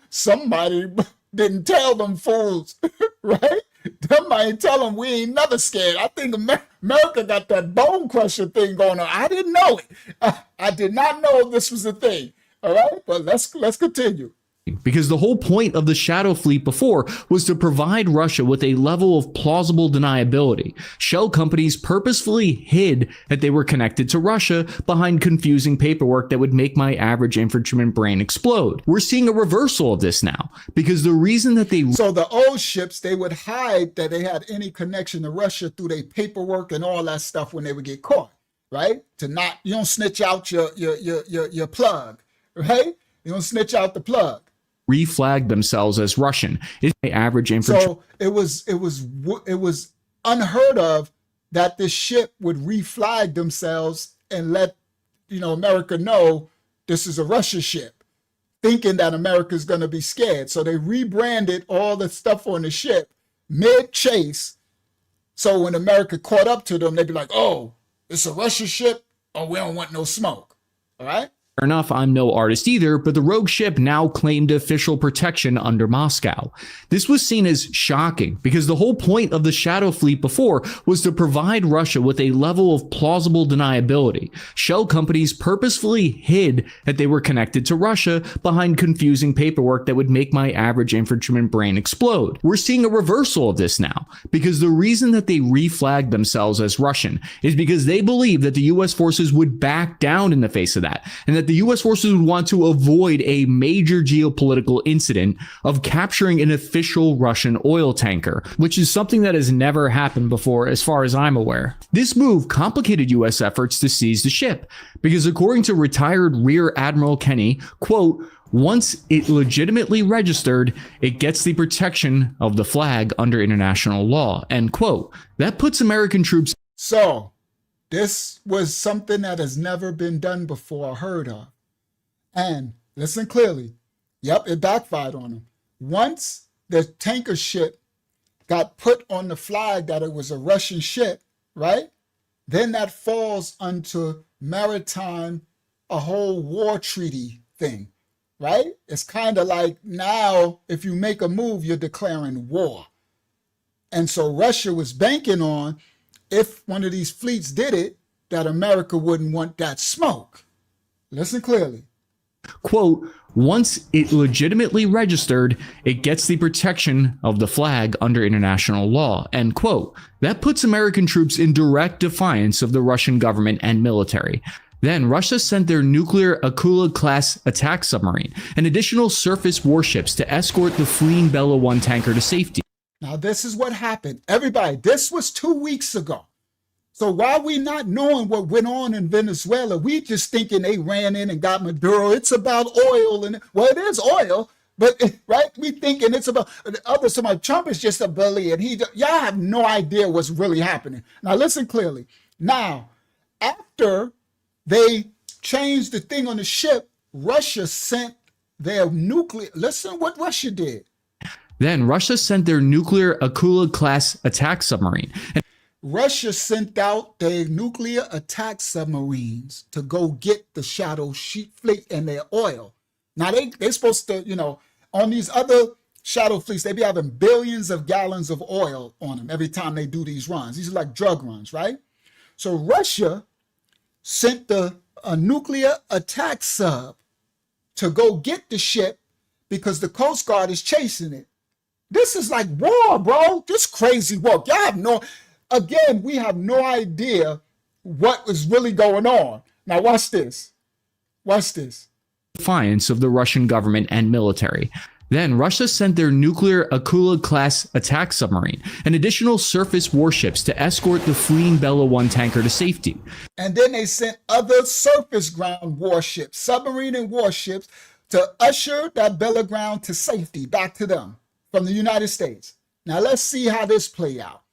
somebody didn't tell them fools, right? Somebody tell them we ain't never scared. I think America got that bone crusher thing going on. I didn't know it. I did not know this was a thing. All right, but let's continue. Because the whole point of the Shadow Fleet before was to provide Russia with a level of plausible deniability. Shell companies purposefully hid that they were connected to Russia behind confusing paperwork that would make my average infantryman brain explode. We're seeing a reversal of this now, because the reason that So the old ships, they would hide that they had any connection to Russia through their paperwork and all that stuff when they would get caught, right? You don't snitch out your plug, right? You don't snitch out the plug. reflagged themselves as Russian. It's my average infantry. So it was unheard of that this ship would reflag themselves and let America know this is a Russia ship, thinking that America's going to be scared. So they rebranded all the stuff on the ship mid-chase. So when America caught up to them, they'd be like, oh, it's a Russia ship. Oh, we don't want no smoke. All right. Fair enough, I'm no artist either, but the rogue ship now claimed official protection under Moscow. This was seen as shocking because the whole point of the Shadow Fleet before was to provide Russia with a level of plausible deniability. Shell companies purposefully hid that they were connected to Russia behind confusing paperwork that would make my average infantryman brain explode. We're seeing a reversal of this now because the reason that they reflagged themselves as Russian is because they believe that the US forces would back down in the face of that, and that the U.S. forces would want to avoid a major geopolitical incident of capturing an official Russian oil tanker, which is something that has never happened before as far as I'm aware. This move complicated U.S. efforts to seize the ship, because according to retired Rear Admiral Kenny, quote, once it legitimately registered, it gets the protection of the flag under international law, end quote. That puts American troops. So this was something that has never been done before or heard of. And listen clearly. Yep, it backfired on them. Once the tanker ship got put on the flag that it was a Russian ship, right? Then that falls onto maritime, a whole war treaty thing, right? It's kind of like now, if you make a move, you're declaring war. And so Russia was banking on, if one of these fleets did it, that America wouldn't want that smoke. Listen clearly. Quote, once it legitimately registered, it gets the protection of the flag under international law, end quote. That puts American troops in direct defiance of the Russian government and military. Then Russia sent their nuclear Akula-class attack submarine and additional surface warships to escort the fleeing Bella 1 tanker to safety. Now, this is what happened. Everybody, this was 2 weeks ago. So while we not knowing what went on in Venezuela, we just thinking they ran in and got Maduro. It's about oil. And well, it is oil, but right? We thinking it's about somebody. Trump is just a bully, and y'all have no idea what's really happening. Now, listen clearly. Now, after they changed the thing on the ship, Russia sent their nuclear. Listen what Russia did. Then Russia sent their nuclear Akula-class attack submarine. Russia sent out their nuclear attack submarines to go get the Shadow Fleet and their oil. Now, they're supposed to, on these other Shadow Fleets, they be having billions of gallons of oil on them every time they do these runs. These are like drug runs, right? So Russia sent a nuclear attack sub to go get the ship because the Coast Guard is chasing it. This is like war, bro. This crazy war. We have no idea what is really going on. Now watch this. Watch this. Defiance of the Russian government and military. Then Russia sent their nuclear Akula-class attack submarine and additional surface warships to escort the fleeing Bella 1 tanker to safety. And then they sent other surface ground warships, submarine and warships, to usher that Bella ground to safety back to them from the United States. Now let's see how this play out.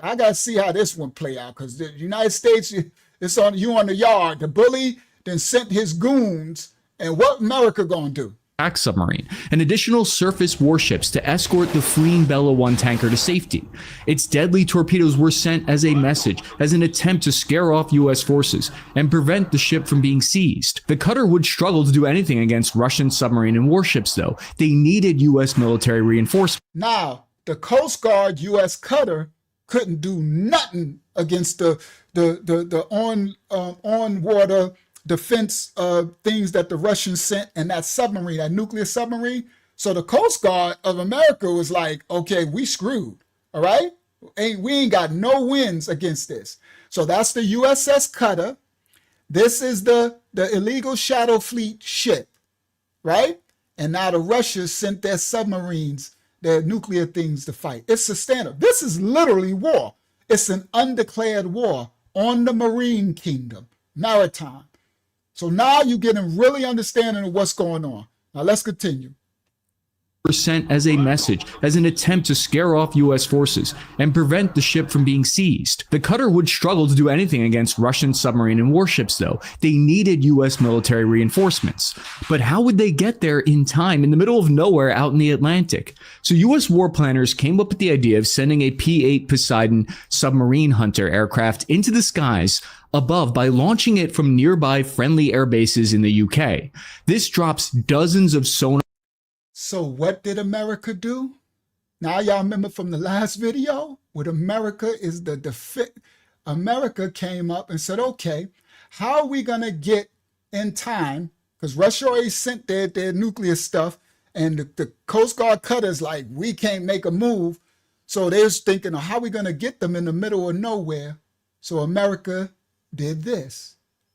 I got to see how this one play out, because the United States, it's on you on the yard. The bully then sent his goons, and what America gonna do? Attack submarine and additional surface warships to escort the fleeing Bella 1 tanker to safety. Its deadly torpedoes were sent as a message, as an attempt to scare off U.S. forces and prevent the ship from being seized. The cutter would struggle to do anything against Russian submarine and warships, though. They needed U.S. military reinforcements. Now, the Coast Guard U.S. cutter couldn't do nothing against the on-water defense things that the Russians sent, and that submarine, that nuclear submarine. So the Coast Guard of America was like, okay, we screwed, all right? We ain't got no wins against this. So that's the USS Cutter. This is the illegal shadow fleet ship, right? And now the Russians sent their submarines, their nuclear things to fight. It's a standard. This is literally war. It's an undeclared war on the Marine Kingdom, maritime. So now you're getting really understanding of what's going on. Now let's continue. Were sent as a message, as an attempt to scare off U.S. forces and prevent the ship from being seized. The cutter would struggle to do anything against Russian submarine and warships, though. They needed U.S. military reinforcements. But how would they get there in time in the middle of nowhere out in the Atlantic? So U.S. war planners came up with the idea of sending a P-8 Poseidon submarine hunter aircraft into the skies above by launching it from nearby friendly air bases in the UK. This drops dozens of sonar. So what did America do? Now y'all remember from the last video, what America is America came up and said, okay, how are we gonna get in time? Because Russia already sent their nuclear stuff, and the Coast Guard cutters like, we can't make a move. So they was thinking, oh, how are we gonna get them in the middle of nowhere? So America did this.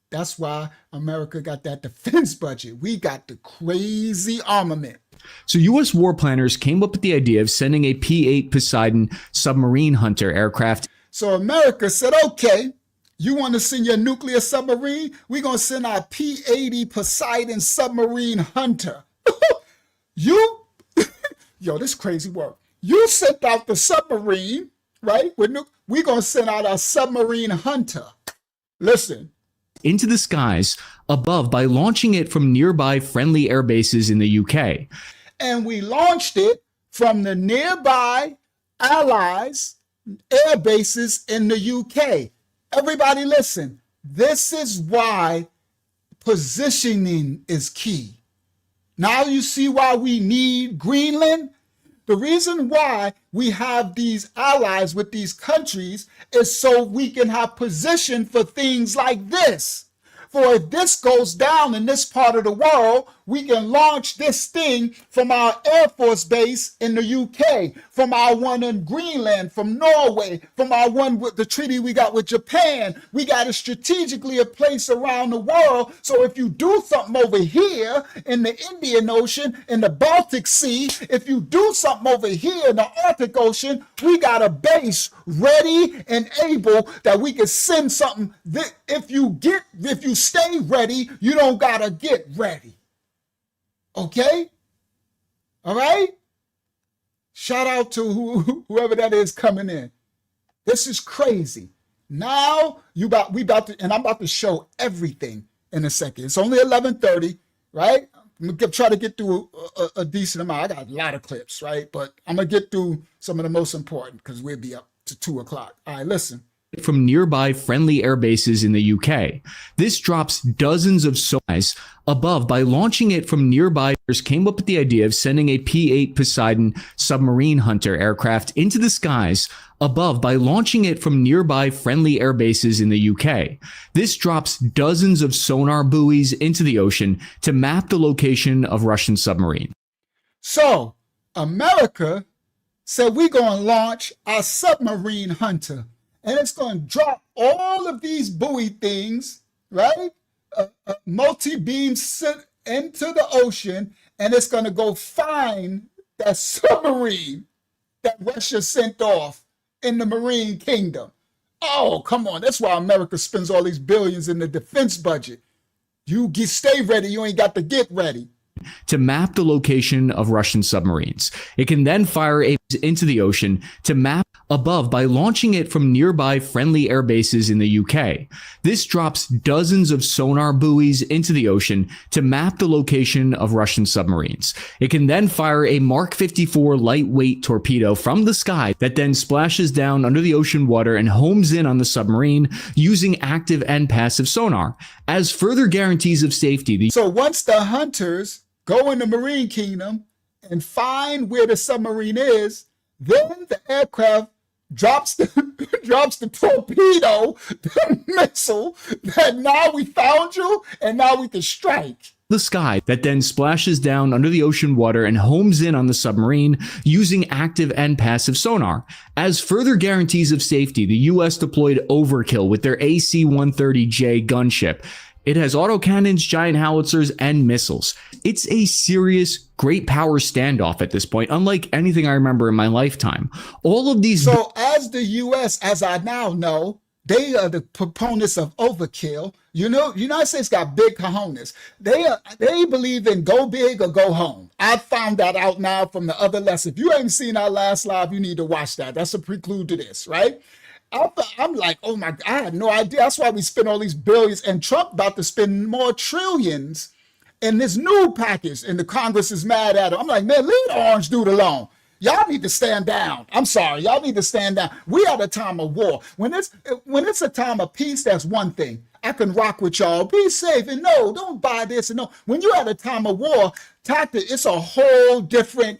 That's why America got that defense budget. We got the crazy armament. So U.S. war planners came up with the idea of sending a P-8 Poseidon submarine hunter aircraft. So America said, okay, you want to send your nuclear submarine? We're going to send our P-80 Poseidon submarine hunter. Yo, this crazy work. You sent out the submarine, right? We're going to send out our submarine hunter. Listen. Into the skies above by launching it from nearby friendly air bases in the UK. And we launched it from the nearby allies air bases in the UK. Everybody listen, this is why positioning is key. Now you see why we need Greenland? The reason why we have these allies with these countries is so we can have position for things like this. For if this goes down in this part of the world, we can launch this thing from our Air Force base in the UK, from our one in Greenland, from Norway, from our one with the treaty we got with Japan. We got it strategically a place around the world. So if you do something over here in the Indian Ocean, in the Baltic Sea, if you do something over here in the Arctic Ocean, we got a base ready and able that we can send something. If you stay ready, you don't gotta get ready. Okay? All right? Shout out to whoever that is coming in. This is crazy. Now I'm about to show everything in a second. It's only 11:30, right? I'm gonna try to get through a decent amount. I got a lot of clips, right? But I'm gonna get through some of the most important because we'll be up to 2 o'clock. All right, listen. From nearby friendly air bases in the UK. This drops dozens of sonar above by launching it from nearby. Came up with the idea of sending a P-8 Poseidon submarine hunter aircraft into the skies above by launching it from nearby friendly air bases in the UK. This drops dozens of sonar buoys into the ocean to map the location of Russian submarines. So America said we're going to launch our submarine hunter. And it's going to drop all of these buoy things, right? Multi-beam sent into the ocean, and it's going to go find that submarine that Russia sent off in the Marine Kingdom. Oh, come on. That's why America spends all these billions in the defense budget. Stay ready. You ain't got to get ready. To map the location of Russian submarines. It can then fire into the ocean to map above by launching it from nearby friendly air bases in the UK. This drops dozens of sonar buoys into the ocean to map the location of Russian submarines. It can then fire a Mark 54 lightweight torpedo from the sky that then splashes down under the ocean water and homes in on the submarine using active and passive sonar. As further guarantees of safety, so once the hunters go in the Marine Kingdom and find where the submarine is, then the aircraft drops the torpedo, the missile, that now we found you and now we can strike. The sky that then splashes down under the ocean water and homes in on the submarine using active and passive sonar. As further guarantees of safety, the US deployed Overkill with their AC-130J gunship. It has autocannons, giant howitzers, and missiles. It's a serious, great power standoff at this point, unlike anything I remember in my lifetime. All of these... So as the U.S., as I now know, they are the proponents of overkill. You know, the United States got big cojones. They believe in go big or go home. I found that out now from the other lesson. If you haven't seen our last live, you need to watch that. That's a prelude to this, right? I'm like, oh my God, I had no idea. That's why we spend all these billions, and Trump about to spend more trillions in this new package, and the Congress is mad at him. I'm like, man, leave the orange dude alone. Y'all need to stand down. I'm sorry, y'all need to stand down. We at a time of war. When it's a time of peace, that's one thing. I can rock with y'all. Be safe, and no, don't buy this, and no. When you're at a time of war, tactic, it's a whole different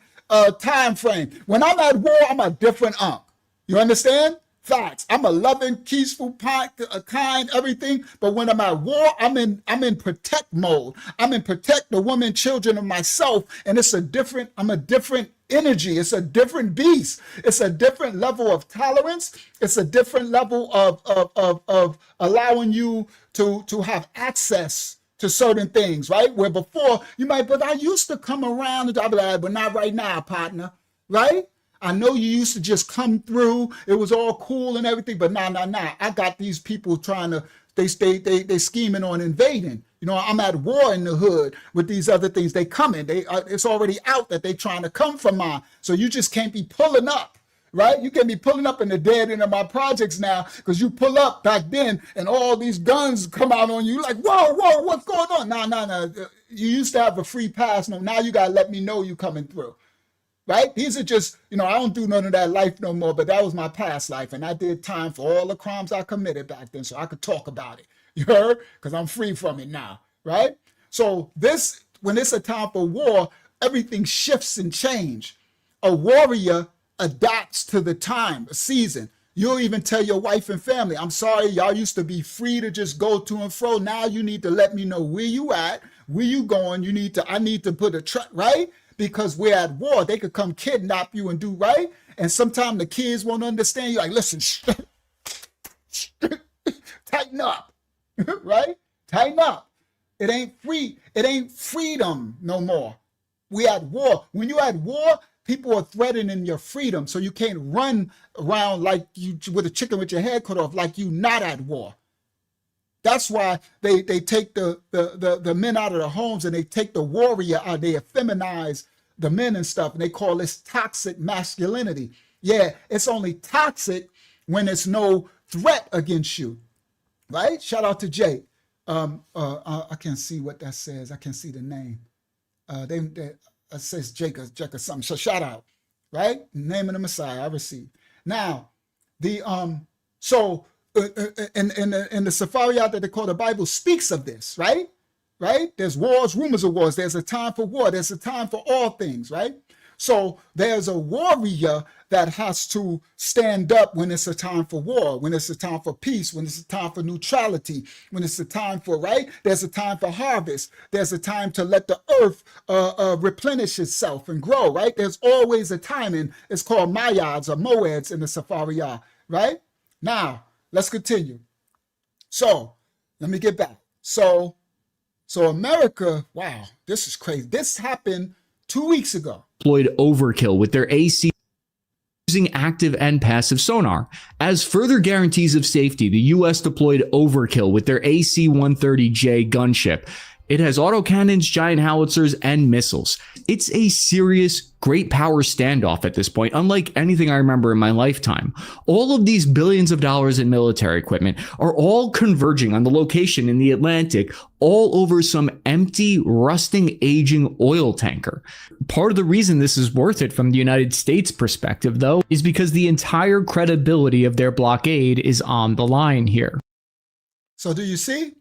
time frame. When I'm at war, I'm a different unk. You understand? Facts. I'm a loving, peaceful, kind, everything. But when I'm at war, I'm in protect mode. I'm in protect the woman, children, and myself. And I'm a different energy. It's a different beast. It's a different level of tolerance. It's a different level of allowing you to have access to certain things, right? Where before you might, but I used to come around and I'll be like, but not right now, partner, right? I know you used to just come through. It was all cool and everything, but nah. I got these people trying to, they scheming on invading. You know, I'm at war in the hood with these other things. They coming. It's already out that they trying to come from mine. So you just can't be pulling up, right? You can't be pulling up in the dead end of my projects now, because you pull up back then and all these guns come out on you. Like, whoa, what's going on? Nah. You used to have a free pass. No, now you got to let me know you coming through. Right? These are just, I don't do none of that life no more, but that was my past life. And I did time for all the crimes I committed back then, so I could talk about it. You heard? Because I'm free from it now. Right? So when it's a time for war, everything shifts and change. A warrior adapts to the time, a season. You'll even tell your wife and family, I'm sorry, y'all used to be free to just go to and fro. Now you need to let me know where you at, where you going. I need to put a track, right? Because we're at war. They could come kidnap you and do right. And sometimes the kids won't understand. You're like, listen, tighten up, right? Tighten up. It ain't free. It ain't freedom no more. We at war. When you're at war, people are threatening your freedom. So you can't run around like you with a chicken with your head cut off, like you not at war. That's why they take the men out of the homes and they take the warrior out. They effeminize the men and stuff. And they call this toxic masculinity. Yeah, it's only toxic when there's no threat against you, right? Shout out to Jake. I can't see what that says. I can't see the name. It says Jake or something. So shout out, right? Name of the Messiah I received. Now, in the Safariat that they call the Bible speaks of this, right? Right? There's wars, rumors of wars. There's a time for war. There's a time for all things, right? So there's a warrior that has to stand up when it's a time for war, when it's a time for peace, when it's a time for neutrality, when it's a time for, right? There's a time for harvest. There's a time to let the earth replenish itself and grow, right? There's always a timing. It's called Mayads or Moeds in the Safariat, right? Now, let's continue. So let me get back. So So America, wow, this is crazy. This happened 2 weeks ago. Deployed overkill with their AC using active and passive sonar. As further guarantees of safety, the US deployed overkill with their AC-130J gunship. It has autocannons, giant howitzers, and missiles. It's a serious, great power standoff at this point, unlike anything I remember in my lifetime. All of these billions of dollars in military equipment are all converging on the location in the Atlantic, all over some empty, rusting, aging oil tanker. Part of the reason this is worth it from the United States perspective, though, is because the entire credibility of their blockade is on the line here. So do you see?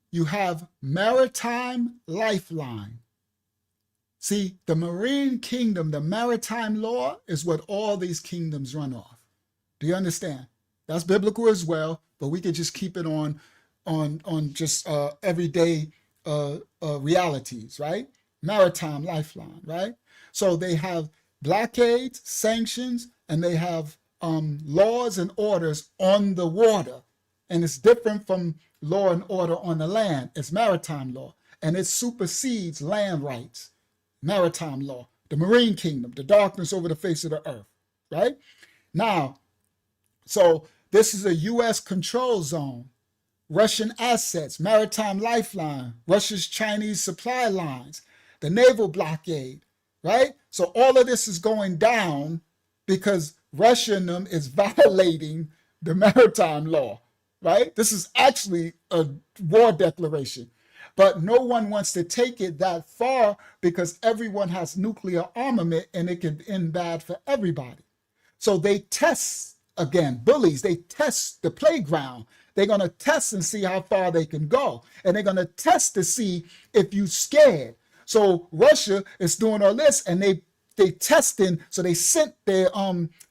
You have maritime lifeline. See, the marine kingdom, the maritime law is what all these kingdoms run off. Do you understand? That's biblical as well, but we could just keep it on just everyday realities, right? Maritime lifeline, right? So they have blockades, sanctions, and they have laws and orders on the water. And it's different from law and order on the land. It's maritime law, and it supersedes land rights. Maritime law, the marine kingdom, the darkness over the face of the earth, right? Now, so this is a U.S. control zone, Russian assets, maritime lifeline, Russia's Chinese supply lines, the naval blockade, right? So all of this is going down because Russia and them is violating the maritime law. Right? This is actually a war declaration, but no one wants to take it that far because everyone has nuclear armament and it can end bad for everybody. So they test, again, bullies, they test the playground. They're going to test and see how far they can go. And they're going to test to see if you're scared. So Russia is doing all this and they testing, so they sent their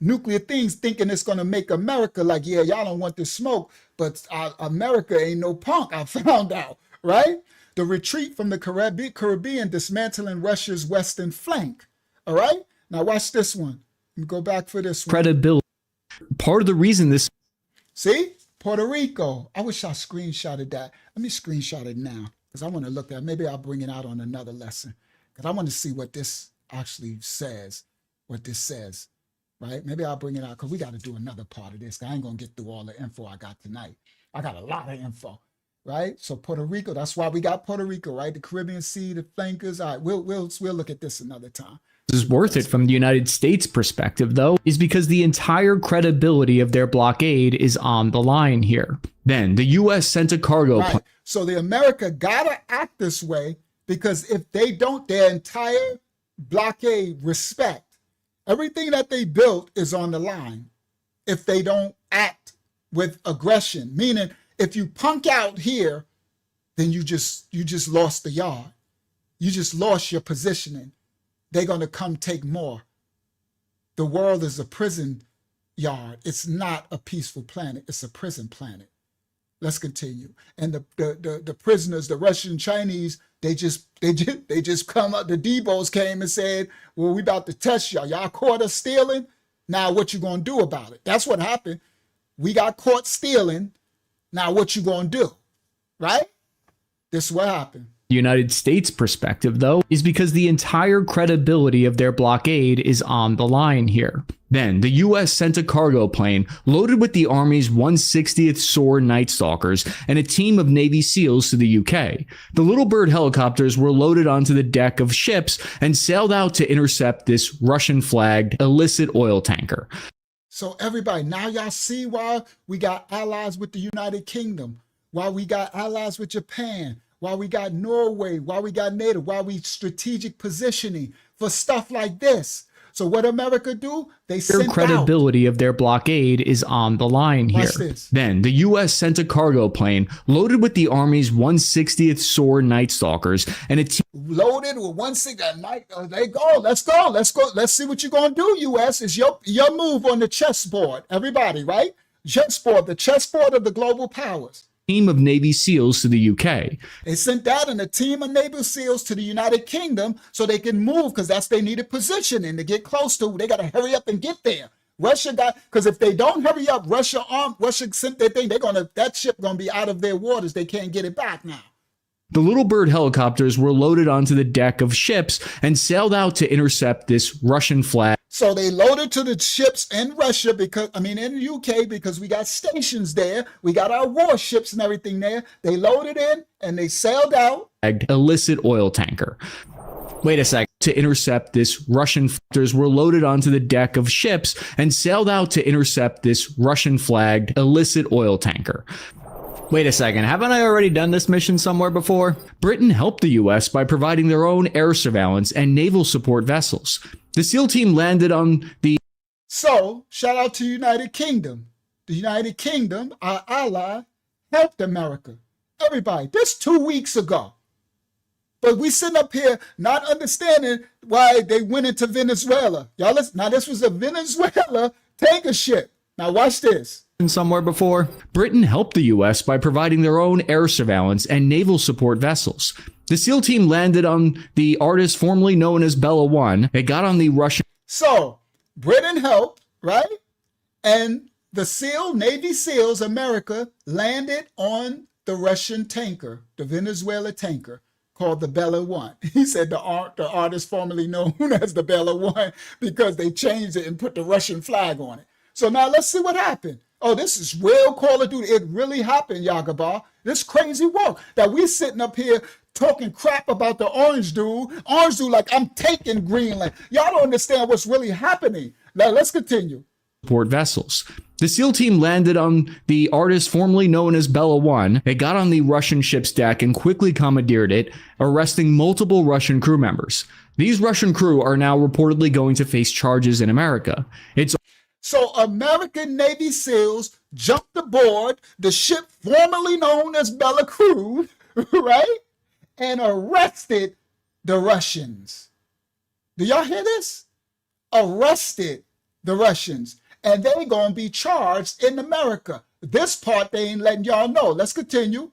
nuclear things thinking it's going to make America like, yeah, y'all don't want this smoke, but America ain't no punk, I found out, right? The retreat from the Caribbean dismantling Russia's western flank, all right? Now watch this one. Let me go back for this one. Credibility. Part of the reason this... See? Puerto Rico. I wish I screenshotted that. Let me screenshot it now because I want to look at it. Maybe I'll bring it out on another lesson because I want to see what this actually says, what this says, right? Maybe I'll bring it out because we got to do another part of this. I ain't going to get through all the info I got tonight. I got a lot of info, right? So Puerto Rico, that's why we got Puerto Rico, right? The Caribbean Sea, the flankers. All right, we'll look at this another time. This is worth it from the United States perspective, though, is because the entire credibility of their blockade is on the line here. Then the U.S. sent a cargo plane. So the America gotta act this way because if they don't, their entire blockade respect. Everything that they built is on the line if they don't act with aggression. Meaning, if you punk out here, then you just lost the yard. You just lost your positioning. They're gonna come take more. The world is a prison yard. It's not a peaceful planet. It's a prison planet. Let's continue. And the prisoners, the Russian, Chinese, they just come up. The Debos came and said, well, we about to test y'all. Y'all caught us stealing. Now what you gonna do about it? That's what happened. We got caught stealing. Now what you gonna do? Right? This is what happened. The United States perspective, though, is because the entire credibility of their blockade is on the line here. Then the U.S. sent a cargo plane loaded with the Army's 160th SOAR Night Stalkers and a team of Navy SEALs to the UK. The Little Bird helicopters were loaded onto the deck of ships and sailed out to intercept this Russian-flagged illicit oil tanker. So everybody, now y'all see why we got allies with the United Kingdom, why we got allies with Japan, why we got Norway, why we got NATO, why we strategic positioning for stuff like this. So what America do? They sent Their credibility of their blockade is on the line here. Watch this. Then the U.S. sent a cargo plane loaded with the Army's 160th SOAR Night Stalkers and a team loaded with 160 night. They go. Let's go. Let's go. Let's see what you're gonna do. U.S. It's your move on the chessboard. Everybody, right? Chessboard, the chessboard of the global powers. Team of Navy SEALs to the UK. They sent that and a team of Navy SEAls to the United Kingdom so they can move because that's their needed positioning to get close to. They got to hurry up and get there. Russia got, because if they don't hurry up, Russia sent their thing. That ship gonna be out of their waters. They can't get it back now. The Little Bird helicopters were loaded onto the deck of ships and sailed out to intercept this Russian flag. So they loaded to the ships in Russia because, in the UK, because we got stations there. We got our warships and everything there. They loaded in and they sailed out. Illicit oil tanker. Wait a sec. To intercept this Russian fighters were loaded onto the deck of ships and sailed out to intercept this Russian flagged illicit oil tanker. Wait a second, haven't I already done this mission somewhere before? Britain helped the US by providing their own air surveillance and naval support vessels. The SEAL team landed on the... So, shout out to United Kingdom. The United Kingdom, our ally, helped America. Everybody, this 2 weeks ago. But we sitting up here not understanding why they went into Venezuela. Y'all listen, now this was a Venezuela tanker ship. Now watch this. Somewhere before, Britain helped the US by providing their own air surveillance and naval support vessels. The SEAL team landed on the artist formerly known as Bella 1. It got on the Russian... So, Britain helped, right? And the Navy SEALs, America, landed on the Russian tanker, the Venezuela tanker, called the Bella 1. He said the artist formerly known as the Bella 1 because they changed it and put the Russian flag on it. So now let's see what happened. Oh, this is real Call of Duty. It really happened, Yagabar. This crazy work that we sitting up here talking crap about the orange dude. Orange dude like, I'm taking Greenland. Y'all don't understand what's really happening. Now let's continue. Support vessels. The SEAL team landed on the artist formerly known as Bella 1. It got on the Russian ship's deck and quickly commandeered it, arresting multiple Russian crew members. These Russian crew are now reportedly going to face charges in America. So American Navy SEALs jumped aboard the ship formerly known as Bella Cruz, right? And arrested the Russians. Do y'all hear this? Arrested the Russians. And they're going to be charged in America. This part they ain't letting y'all know. Let's continue.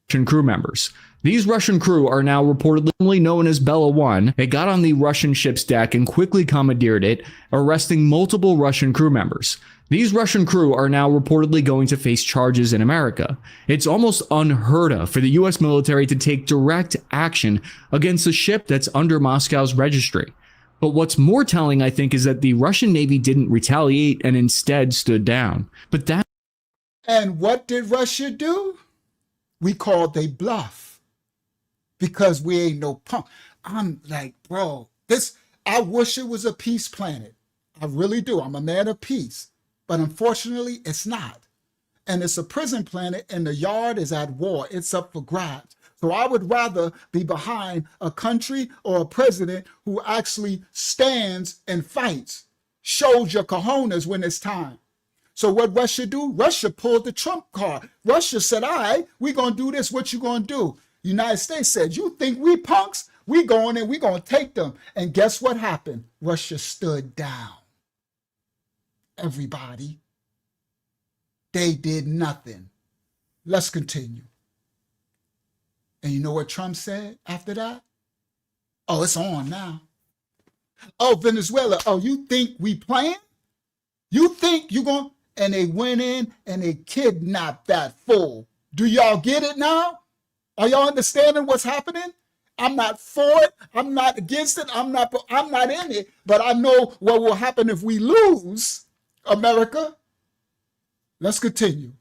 Russian crew members. These Russian crew are now reportedly known as Bella 1. It got on the Russian ship's deck and quickly commandeered it, arresting multiple Russian crew members. These Russian crew are now reportedly going to face charges in America. It's almost unheard of for the US military to take direct action against a ship that's under Moscow's registry. But what's more telling, I think, is that the Russian Navy didn't retaliate and instead stood down. And what did Russia do? We called they bluff. Because we ain't no punk. I'm like, bro, I wish it was a peace planet. I really do. I'm a man of peace. But unfortunately, it's not. And it's a prison planet and the yard is at war. It's up for grabs. So I would rather be behind a country or a president who actually stands and fights, shows your cojones when it's time. So what Russia do? Russia pulled the Trump card. Russia said, all right, we're going to do this. What you going to do? United States said, you think we punks? We going in, we going to take them. And guess what happened? Russia stood down. Everybody. They did nothing. Let's continue. And you know what Trump said after that? Oh, it's on now. Oh, Venezuela. Oh, you think we playing? You think you going? And they went in and they kidnapped that fool. Do y'all get it now? Are y'all understanding what's happening? I'm not for it. I'm not against it. I'm not in it. But I know what will happen if we lose, America. Let's continue.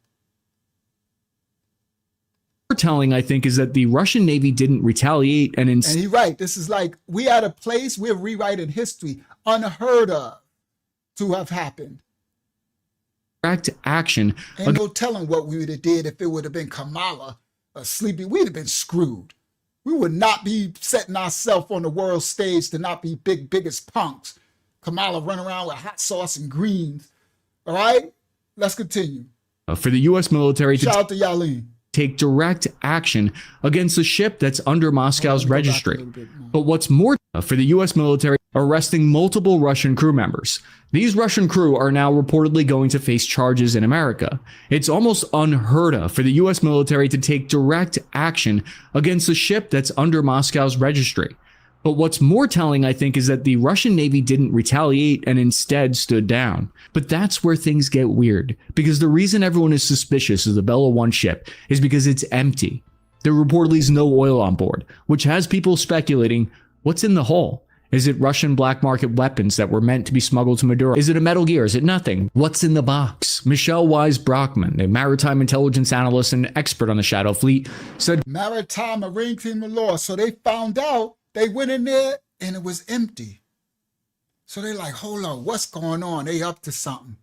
Telling, I think, is that the Russian Navy didn't retaliate and he's right. This is like, we at a place we're rewriting history, unheard of to have happened. Direct action. Ain't no telling what we would have did if it would have been Kamala or Sleepy. We'd have been screwed. We would not be setting ourselves on the world stage to not be biggest punks. Kamala run around with hot sauce and greens. All right, let's continue. For the U.S. military to shout out to Yalene. Take direct action against a ship that's under Moscow's registry. But what's more, for the U.S. military arresting multiple Russian crew members. These Russian crew are now reportedly going to face charges in America. It's almost unheard of for the U.S. military to take direct action against a ship that's under Moscow's registry. But what's more telling, I think, is that the Russian Navy didn't retaliate and instead stood down. But that's where things get weird, because the reason everyone is suspicious of the Bella 1 ship is because it's empty. There reportedly is no oil on board, which has people speculating what's in the hole. Is it Russian black market weapons that were meant to be smuggled to Maduro? Is it a Metal Gear? Is it nothing? What's in the box? Michelle Wise Brockman, a maritime intelligence analyst and expert on the Shadow Fleet, said Maritime Marine Team of Law. So they found out, they went in there and it was empty. So they're like, hold on, what's going on? They up to something.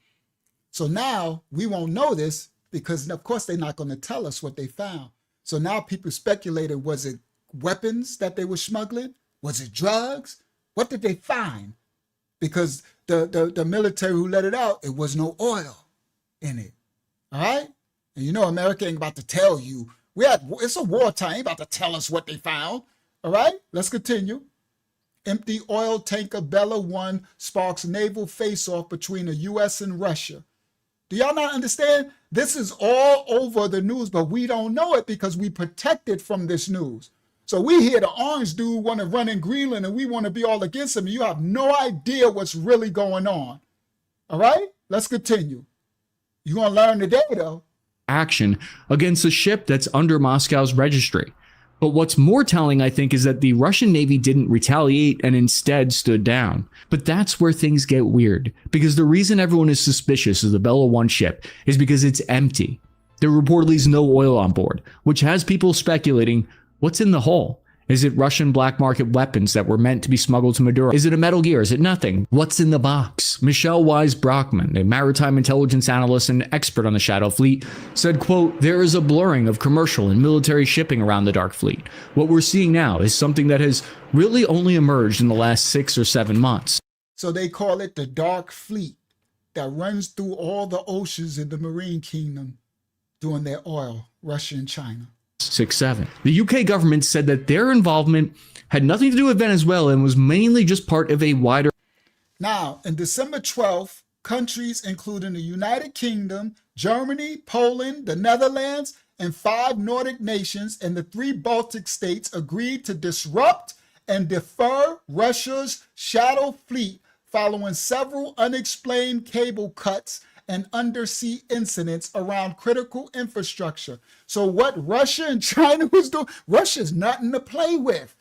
So now we won't know this because of course they're not going to tell us what they found. So now people speculated, was it weapons that they were smuggling? Was it drugs? What did they find? Because the military who let it out, it was no oil in it. All right? And you know America ain't about to tell you. It's a wartime, ain't about to tell us what they found. All right? Let's continue. Empty oil tanker Bella 1 sparks naval face-off between the U.S. and Russia. Do y'all not understand? This is all over the news, but we don't know it because we protected from this news. So we hear the orange dude want to run in Greenland and we want to be all against him. You have no idea what's really going on. All right, let's continue. You're going to learn today, though. Action against a ship that's under Moscow's registry. But what's more telling, I think, is that the Russian Navy didn't retaliate and instead stood down. But that's where things get weird, because the reason everyone is suspicious of the Bella 1 ship is because it's empty. There reportedly is no oil on board, which has people speculating what's in the hole. Is it Russian black market weapons that were meant to be smuggled to Maduro? Is it a Metal Gear? Is it nothing? What's in the box? Michelle Wise Brockman, a maritime intelligence analyst and expert on the Shadow Fleet, said, quote, there is a blurring of commercial and military shipping around the Dark Fleet. What we're seeing now is something that has really only emerged in the last 6 or 7 months. So they call it the Dark Fleet that runs through all the oceans in the Marine Kingdom doing their oil, Russia and China. 6-7. The UK government said that their involvement had nothing to do with Venezuela and was mainly just part of a wider. Now, in December 12th, countries including the United Kingdom, Germany, Poland, the Netherlands, and 5 Nordic nations and the 3 Baltic states agreed to disrupt and defer Russia's Shadow Fleet following several unexplained cable cuts and undersea incidents around critical infrastructure. So what Russia and China was doing, Russia's nothing to play with.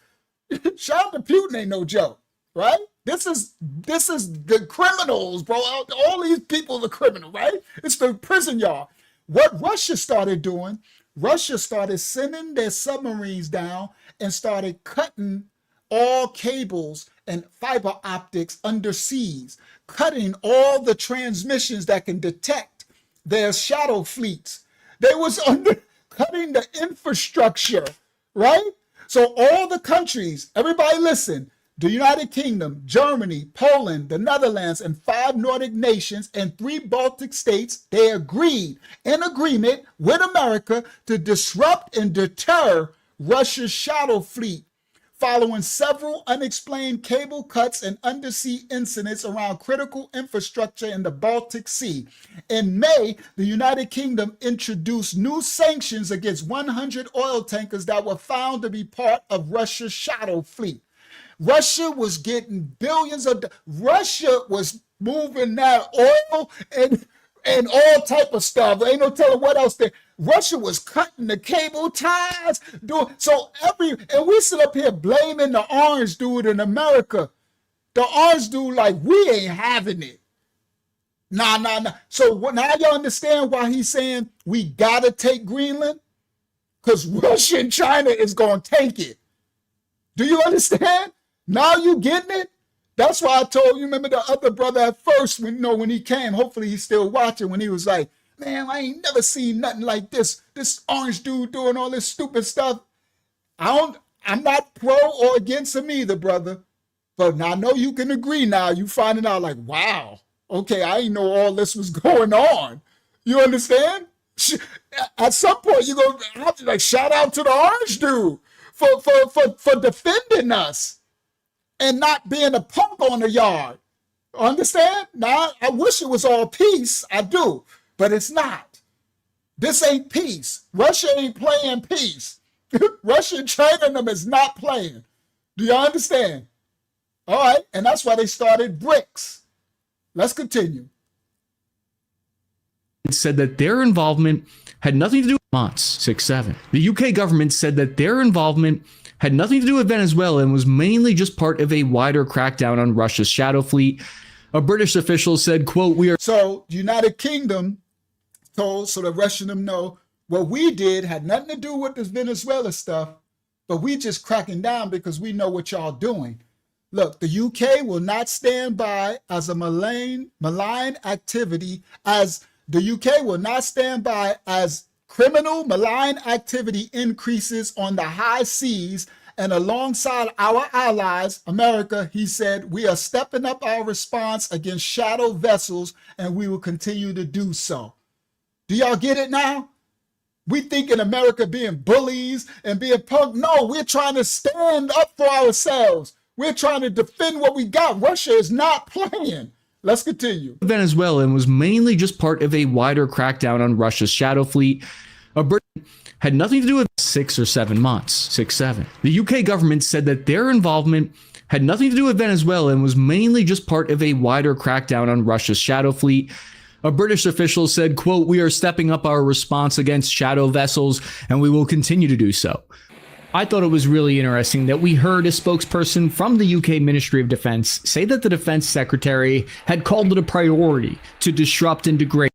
Shout out to Putin, ain't no joke, right? This is the criminals, bro. All these people are criminal, right? It's the prison yard. What Russia started doing, Russia started sending their submarines down and started cutting all cables and fiber optics underseas, cutting all the transmissions that can detect their shadow fleets. They was cutting the infrastructure, right? So all the countries, everybody listen, the United Kingdom, Germany, Poland, the Netherlands, and 5 Nordic nations and 3 Baltic states, they agreed in agreement with America to disrupt and deter Russia's shadow fleet following several unexplained cable cuts and undersea incidents around critical infrastructure in the Baltic Sea. In May, the United Kingdom introduced new sanctions against 100 oil tankers that were found to be part of Russia's shadow fleet. Russia was getting billions of, Russia was moving that oil and all type of stuff. Ain't no telling what else they, Russia was cutting the cable ties, and we sit up here blaming the orange dude in America. The orange dude like, we ain't having it. Nah. So now y'all understand why he's saying we gotta take Greenland? Because Russia and China is gonna take it. Do you understand? Now you getting it? That's why I told you, remember the other brother at first, when he came, hopefully he's still watching, when he was like, man, I ain't never seen nothing like this. This orange dude doing all this stupid stuff. I'm not pro or against him either, brother. But I know you can agree now. You finding out like, wow, okay, I didn't know all this was going on. You understand? At some point, you're going to have to like shout out to the orange dude for defending us and not being a punk on the yard. Understand? Now, I wish it was all peace. I do. But it's not. This ain't peace. Russia ain't playing peace. Russia and China and them is not playing. Do you understand? All right. And that's why they started BRICS. Let's continue. It said that their involvement had nothing to do months. 6-7. The UK government said that their involvement had nothing to do with Venezuela and was mainly just part of a wider crackdown on Russia's shadow fleet. A British official said, quote, "We are..." So the United Kingdom told, so the Russian them know, what we did had nothing to do with this Venezuela stuff, but we just cracking down because we know what y'all doing. Look, the UK will not stand by as a malign activity, as the UK will not stand by as criminal malign activity increases on the high seas, and alongside our allies, America, he said, we are stepping up our response against shadow vessels, and we will continue to do so. Do y'all get it now? We think in America being bullies and being punk. No, we're trying to stand up for ourselves. We're trying to defend what we got. Russia is not playing. Let's continue. Venezuela and was mainly just part of a wider crackdown on Russia's shadow fleet. A British had nothing to do with 6 or 7 months. 6-7. The UK government said that their involvement had nothing to do with Venezuela and was mainly just part of a wider crackdown on Russia's shadow fleet. A British official said, quote, "We are stepping up our response against shadow vessels, and we will continue to do so." I thought it was really interesting that we heard a spokesperson from the UK Ministry of Defense say that the Defense Secretary had called it a priority to disrupt and degrade.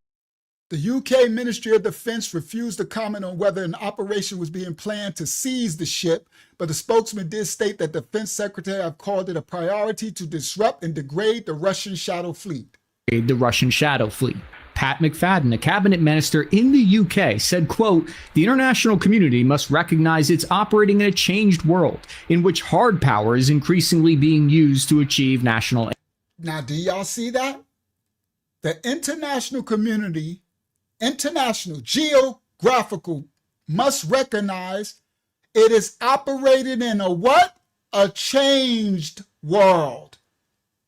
The UK Ministry of Defense refused to comment on whether an operation was being planned to seize the ship, but the spokesman did state that the Defense Secretary have called it a priority to disrupt and degrade the Russian shadow fleet. The Russian shadow fleet. Pat McFadden, a cabinet minister in the UK, said, quote, "The international community must recognize it's operating in a changed world in which hard power is increasingly being used to achieve national." Now, do y'all see that? The international community, international, geographical, must recognize it is operating in a what? A changed world.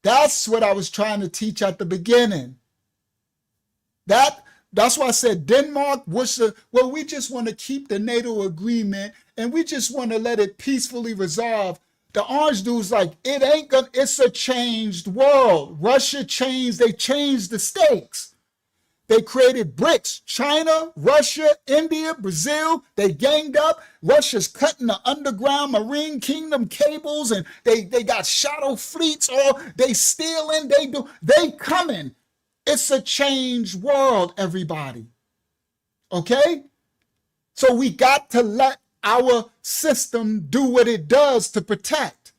That's what I was trying to teach at the beginning. That's why I said Denmark was well, we just want to keep the NATO agreement and we just want to let it peacefully resolve. The orange dude's like, it ain't gonna, it's a changed world. Russia changed, they changed the stakes. They created BRICS, China, Russia, India, Brazil. They ganged up. Russia's cutting the underground marine kingdom cables and they got shadow fleets, or they stealing, they coming. It's a changed world, everybody. Okay? So we got to let our system do what it does to protect.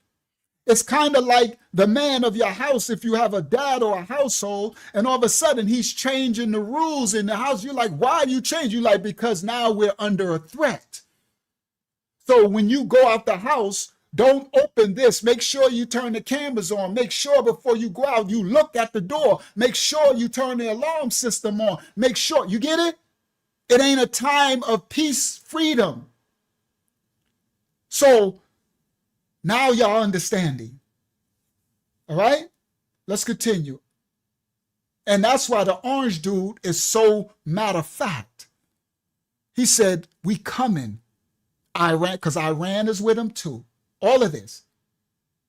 It's kind of like the man of your house. If you have a dad or a household and all of a sudden he's changing the rules in the house, you're like, why are you changing? You're like, because now we're under a threat. So when you go out the house, don't open this. Make sure you turn the cameras on. Make sure before you go out, you look at the door. Make sure you turn the alarm system on. Make sure, you get it? It ain't a time of peace, freedom. So now y'all understanding. All right? Let's continue. And that's why the orange dude is so matter of fact. He said, we coming. Iran, because Iran is with him too. All of this.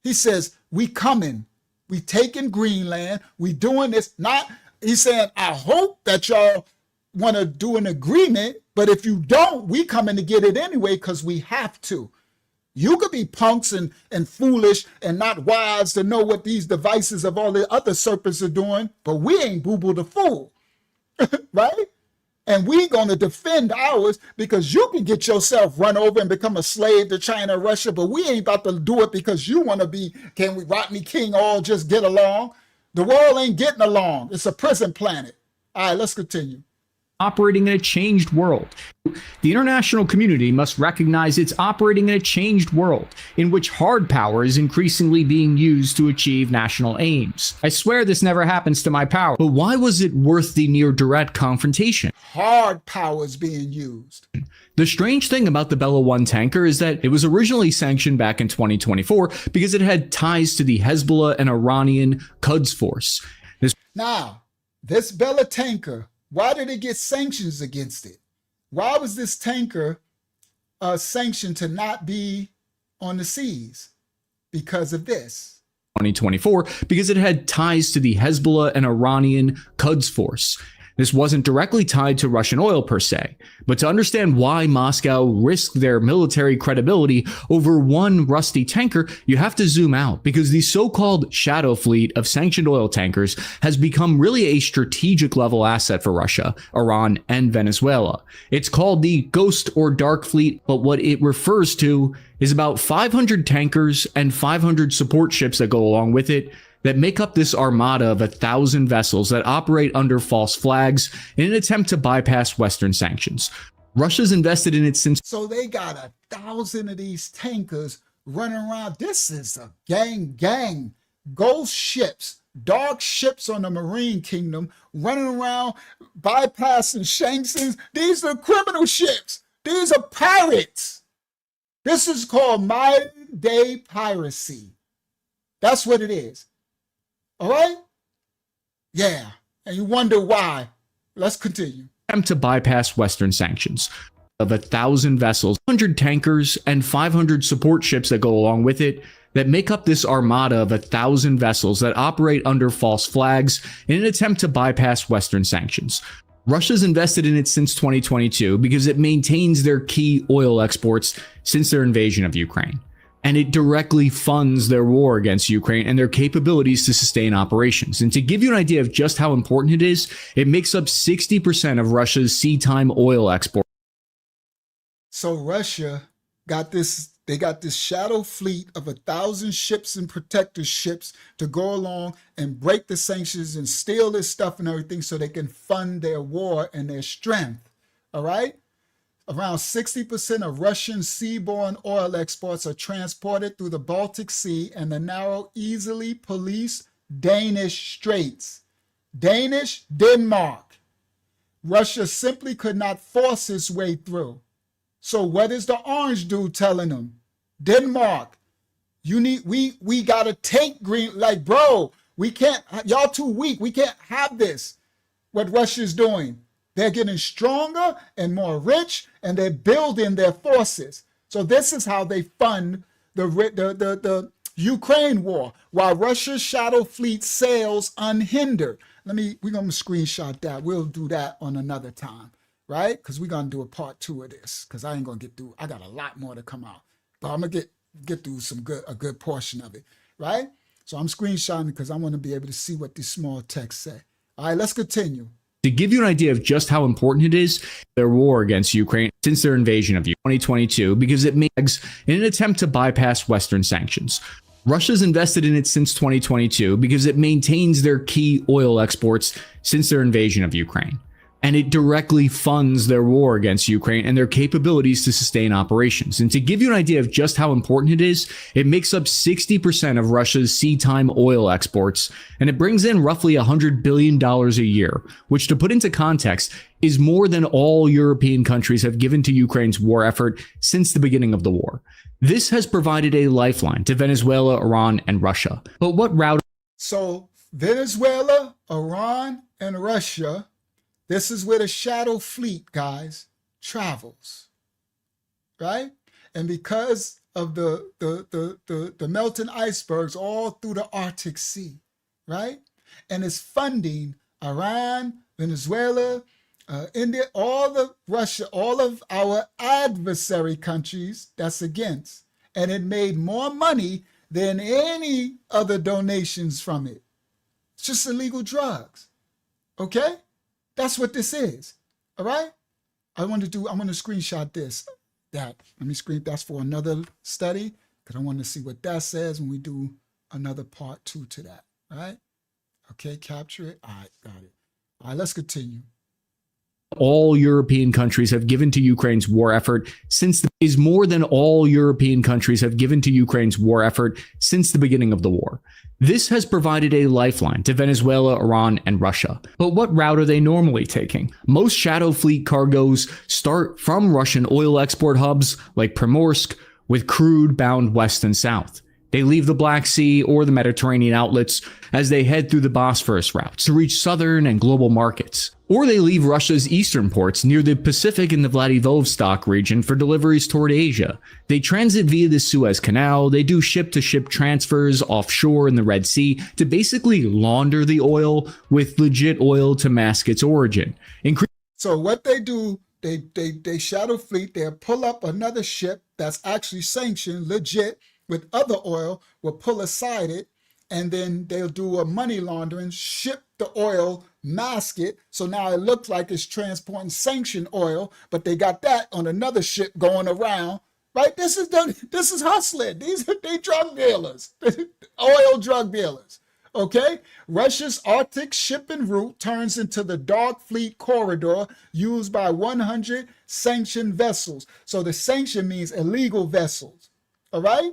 He says, we coming. We taking Greenland. We doing this. Not, he's saying, I hope that y'all want to do an agreement, but if you don't, we coming to get it anyway because we have to. You could be punks and foolish and not wise to know what these devices of all the other serpents are doing, but we ain't Boo-Boo the Fool, right? And we going to defend ours because you can get yourself run over and become a slave to China, Russia, but we ain't about to do it because you want to be, can we, Rodney King, all just get along? The world ain't getting along. It's a prison planet. All right, let's continue. Operating in a changed world. The international community must recognize it's operating in a changed world in which hard power is increasingly being used to achieve national aims. I swear this never happens to my power, but why was it worth the near direct confrontation? Hard power is being used. The strange thing about the Bella 1 tanker is that it was originally sanctioned back in 2024 because it had ties to the Hezbollah and Iranian Quds force. Now, this Bella tanker, why did it get sanctions against it? Why was this tanker sanctioned to not be on the seas? Because of this. 2024, because it had ties to the Hezbollah and Iranian Quds force. This wasn't directly tied to Russian oil per se, but to understand why Moscow risked their military credibility over one rusty tanker, you have to zoom out, because the so-called shadow fleet of sanctioned oil tankers has become really a strategic level asset for Russia, Iran, and Venezuela. It's called the Ghost or Dark Fleet, but what it refers to is about 500 tankers and 500 support ships that go along with it that make up this armada of 1,000 vessels that operate under false flags in an attempt to bypass Western sanctions. Russia's invested in it since... So they got 1,000 of these tankers running around. This is a gang, ghost ships, dark ships on the Marine Kingdom, running around, bypassing sanctions. These are criminal ships. These are pirates. This is called modern day piracy. That's what it is. All right? Yeah. And you wonder why. Let's continue. Attempt to bypass Western sanctions. Of 1,000 vessels, 100 tankers, and 500 support ships that go along with it that make up this armada of 1,000 vessels that operate under false flags in an attempt to bypass Western sanctions. Russia's invested in it since 2022 because it maintains their key oil exports since their invasion of Ukraine. And it directly funds their war against Ukraine and their capabilities to sustain operations. And to give you an idea of just how important it is, it makes up 60% of Russia's sea-time oil export. So Russia got this, they got this shadow fleet of 1,000 ships and protector ships to go along and break the sanctions and steal this stuff and everything so they can fund their war and their strength. All right? Around 60% of Russian seaborne oil exports are transported through the Baltic Sea and the narrow, easily policed Danish Straits. Denmark. Russia simply could not force its way through. So what is the orange dude telling them? Denmark, we gotta take Greenland. Like, bro, we can't, y'all too weak. We can't have this. What Russia's doing. They're getting stronger and more rich, and they're building their forces. So this is how they fund the Ukraine war, while Russia's shadow fleet sails unhindered. We're gonna screenshot that. We'll do that on another time, right? Because we're gonna do a part 2 of this, because I ain't gonna get through. I got a lot more to come out, but I'm gonna get through a good portion of it, right? So I'm screenshotting because I want to be able to see what these small texts say. All right, let's continue. To give you an idea of just how important it is, their war against Ukraine since their invasion of 2022, because it makes in an attempt to bypass Western sanctions. Russia's invested in it since 2022 because it maintains their key oil exports since their invasion of Ukraine. And it directly funds their war against Ukraine and their capabilities to sustain operations. And to give you an idea of just how important it is, it makes up 60% of Russia's sea-time oil exports, and it brings in roughly $100 billion a year, which, to put into context, is more than all European countries have given to Ukraine's war effort since the beginning of the war. This has provided a lifeline to Venezuela, Iran, and Russia. But what route? So Venezuela, Iran, and Russia, this is where the shadow fleet, guys, travels, right? And because of the melting icebergs all through the Arctic Sea, right? And it's funding Iran, Venezuela, India, Russia, all of our adversary countries that's against. And it made more money than any other donations from it. It's just illegal drugs, okay? That's what this is, all right? I'm going to screenshot that's for another study, because I want to see what that says when we do another part 2 to that, all right? Okay, capture it. All right, got it. All right, let's continue. All European countries have given to Ukraine's war effort is more than all European countries have given to Ukraine's war effort since the beginning of the war. This has provided a lifeline to Venezuela, Iran, and Russia. But what route are they normally taking? Most Shadow Fleet cargoes start from Russian oil export hubs like Primorsk, with crude bound west and south. They leave the Black Sea or the Mediterranean outlets as they head through the Bosphorus routes to reach southern and global markets. Or they leave Russia's eastern ports near the Pacific and the Vladivostok region for deliveries toward Asia. They transit via the Suez Canal, they do ship-to-ship transfers offshore in the Red Sea to basically launder the oil with legit oil to mask its origin. So what they do, they shadow fleet, they'll pull up another ship that's actually sanctioned, legit, with other oil, will pull aside it, and then they'll do a money laundering, ship the oil, mask it, so now it looks like it's transporting sanctioned oil, but they got that on another ship going around, right? This is hustling. These are they drug dealers, oil drug dealers. Okay, Russia's Arctic shipping route turns into the dark fleet corridor used by 100 sanctioned vessels. So the sanction means illegal vessels. All right.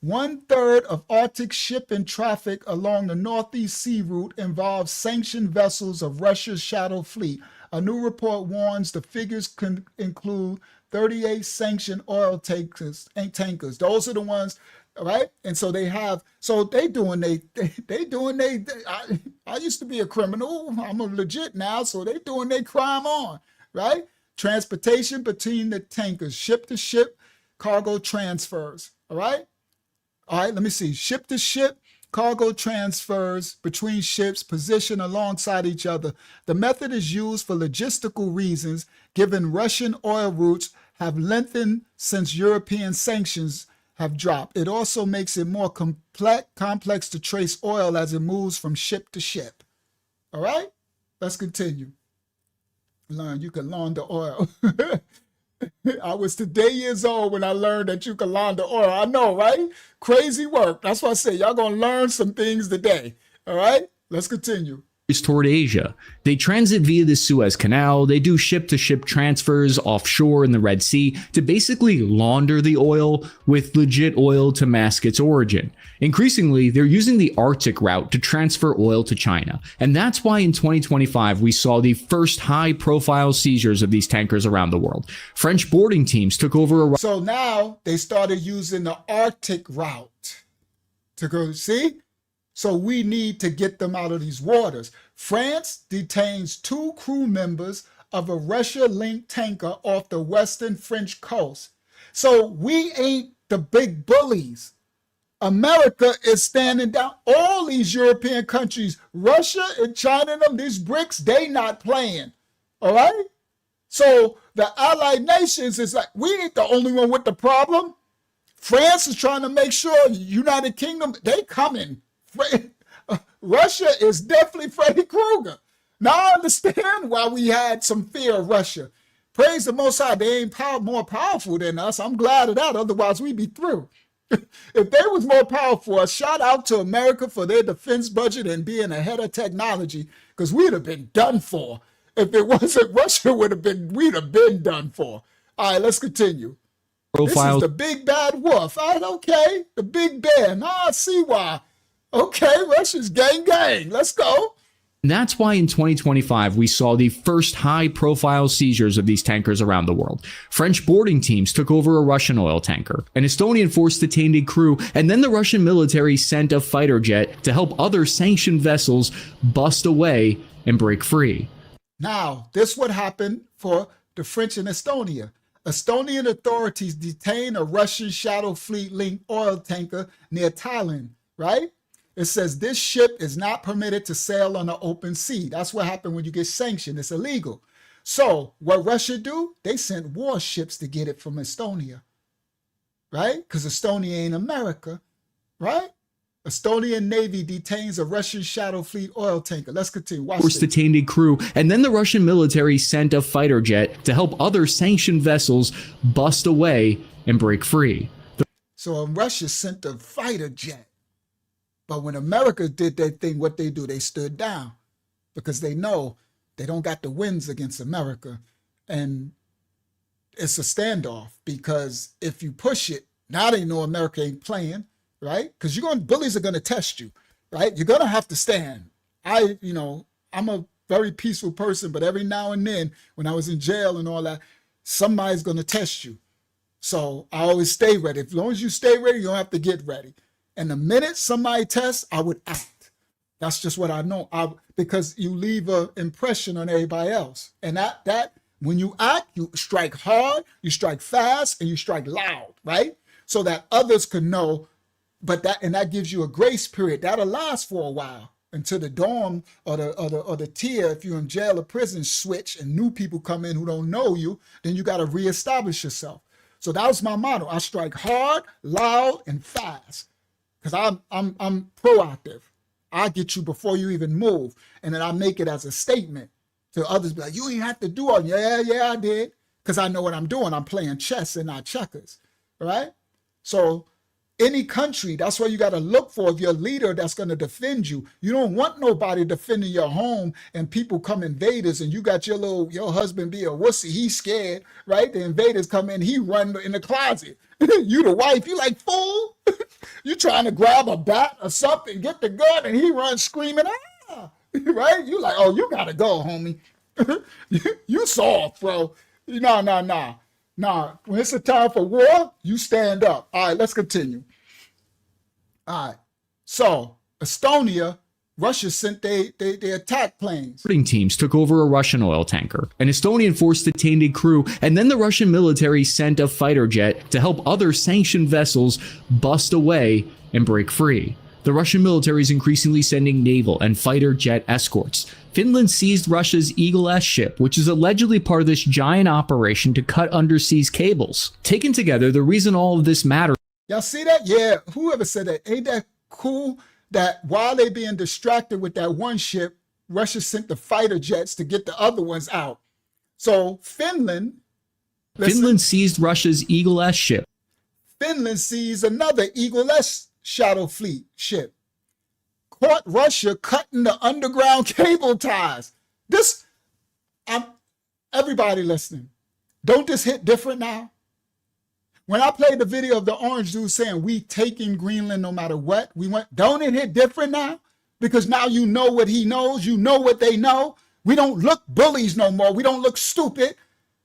1/3 of Arctic shipping traffic along the Northeast Sea route involves sanctioned vessels of Russia's shadow fleet. A new report warns the figures can include 38 sanctioned oil tankers. Those are the ones, right? And so they doing they. I used to be a criminal. I'm a legit now, so they doing their crime on, right? Transportation between the tankers, ship to ship, cargo transfers. All right. All right, let me see. Ship to ship, cargo transfers between ships positioned alongside each other. The method is used for logistical reasons, given Russian oil routes have lengthened since European sanctions have dropped. It also makes it more complex to trace oil as it moves from ship to ship. All right, let's continue. Learn you can launder oil. I was today years old when I learned that you can launder oil. I know, right? Crazy work. That's why I say y'all gonna learn some things today. All right, let's continue. Toward Asia. They transit via the Suez Canal, they do ship-to-ship transfers offshore in the Red Sea to basically launder the oil with legit oil to mask its origin. Increasingly, they're using the Arctic route to transfer oil to China, and that's why in 2025 we saw the first high-profile seizures of these tankers around the world. French boarding teams took over a... So now they started using the Arctic route to go, see? So we need to get them out of these waters. France detains 2 crew members of a Russia-linked tanker off the western French coast. So we ain't the big bullies. America is standing down. All these European countries, Russia and China, them, these BRICS, they not playing. All right? So the allied nations is like, we ain't the only one with the problem. France is trying to make sure United Kingdom, they coming. Russia is definitely Freddy Krueger. Now I understand why we had some fear of Russia. Praise the Most High, they ain't more powerful than us. I'm glad of that, otherwise we'd be through. If they was more powerful, a shout out to America for their defense budget and being ahead of technology, because we'd have been done for. If it wasn't Russia, we'd have been done for. All right, let's continue. Profiles. This is the big bad wolf. All right, okay, the big bear. Now I see why. Okay, Russia's gang. Let's go. And that's why in 2025 we saw the first high-profile seizures of these tankers around the world. French boarding teams took over a Russian oil tanker. An Estonian force detained a crew, and then the Russian military sent a fighter jet to help other sanctioned vessels bust away and break free. Now, this would happen for the French and Estonia. Estonian authorities detained a Russian shadow fleet-linked oil tanker near Tallinn, right? It says this ship is not permitted to sail on the open sea. That's what happened when you get sanctioned. It's illegal. So what Russia do? They sent warships to get it from Estonia, right? Because Estonia ain't America, right? Estonian Navy detains a Russian shadow fleet oil tanker. Let's continue. Watch Force this. detained a crew, and then the Russian military sent a fighter jet to help other sanctioned vessels bust away and break free. So Russia sent a fighter jet. But when America did their thing, what they do, they stood down because they know they don't got the wins against America. And it's a standoff because if you push it, now they know America ain't playing, right? Because bullies are going to test you, right? You're going to have to stand. I'm a very peaceful person, but every now and then when I was in jail and all that, somebody's going to test you. So I always stay ready. As long as you stay ready, you don't have to get ready. And the minute somebody tests, I would act. That's just what I know. Because you leave an impression on everybody else. And that when you act, you strike hard, you strike fast, and you strike loud, right? So that others can know. But that gives you a grace period. That'll last for a while until the dorm or the tier, if you're in jail or prison, switch and new people come in who don't know you, then you got to reestablish yourself. So that was my motto. I strike hard, loud, and fast. Because I'm proactive. I get you before you even move. And then I make it as a statement to others. Be like, you ain't have to do all. Yeah, I did. Because I know what I'm doing. I'm playing chess and not checkers. Right? So any country, that's why you got to look for your leader that's going to defend you. You don't want nobody defending your home and people come invaders and you got your husband be a wussy. He's scared, right? The invaders come in, he run in the closet. You the wife, you like, fool. You trying to grab a bat or something, get the gun, and he runs screaming, ah, right? You like, oh, you got to go, homie. You soft, bro. Nah. When it's a time for war, you stand up. All right, let's continue. All right. So, Estonia, Russia sent they attack planes. Teams took over a Russian oil tanker. An Estonian force detained a crew, and then the Russian military sent a fighter jet to help other sanctioned vessels bust away and break free. The Russian military is increasingly sending naval and fighter jet escorts. Finland seized Russia's Eagle-S ship, which is allegedly part of this giant operation to cut undersea cables. Taken together, the reason all of this matters. Y'all see that? Yeah, whoever said that. Ain't that cool that while they being distracted with that one ship, Russia sent the fighter jets to get the other ones out. So Finland seized Russia's Eagle-S ship. Finland seized another Eagle-S shadow fleet ship. Caught Russia cutting the underground cable ties. Everybody listening, don't this hit different now? When I played the video of the orange dude saying we taking Greenland no matter what, don't it hit different now? Because now you know what he knows, you know what they know. We don't look bullies no more. We don't look stupid.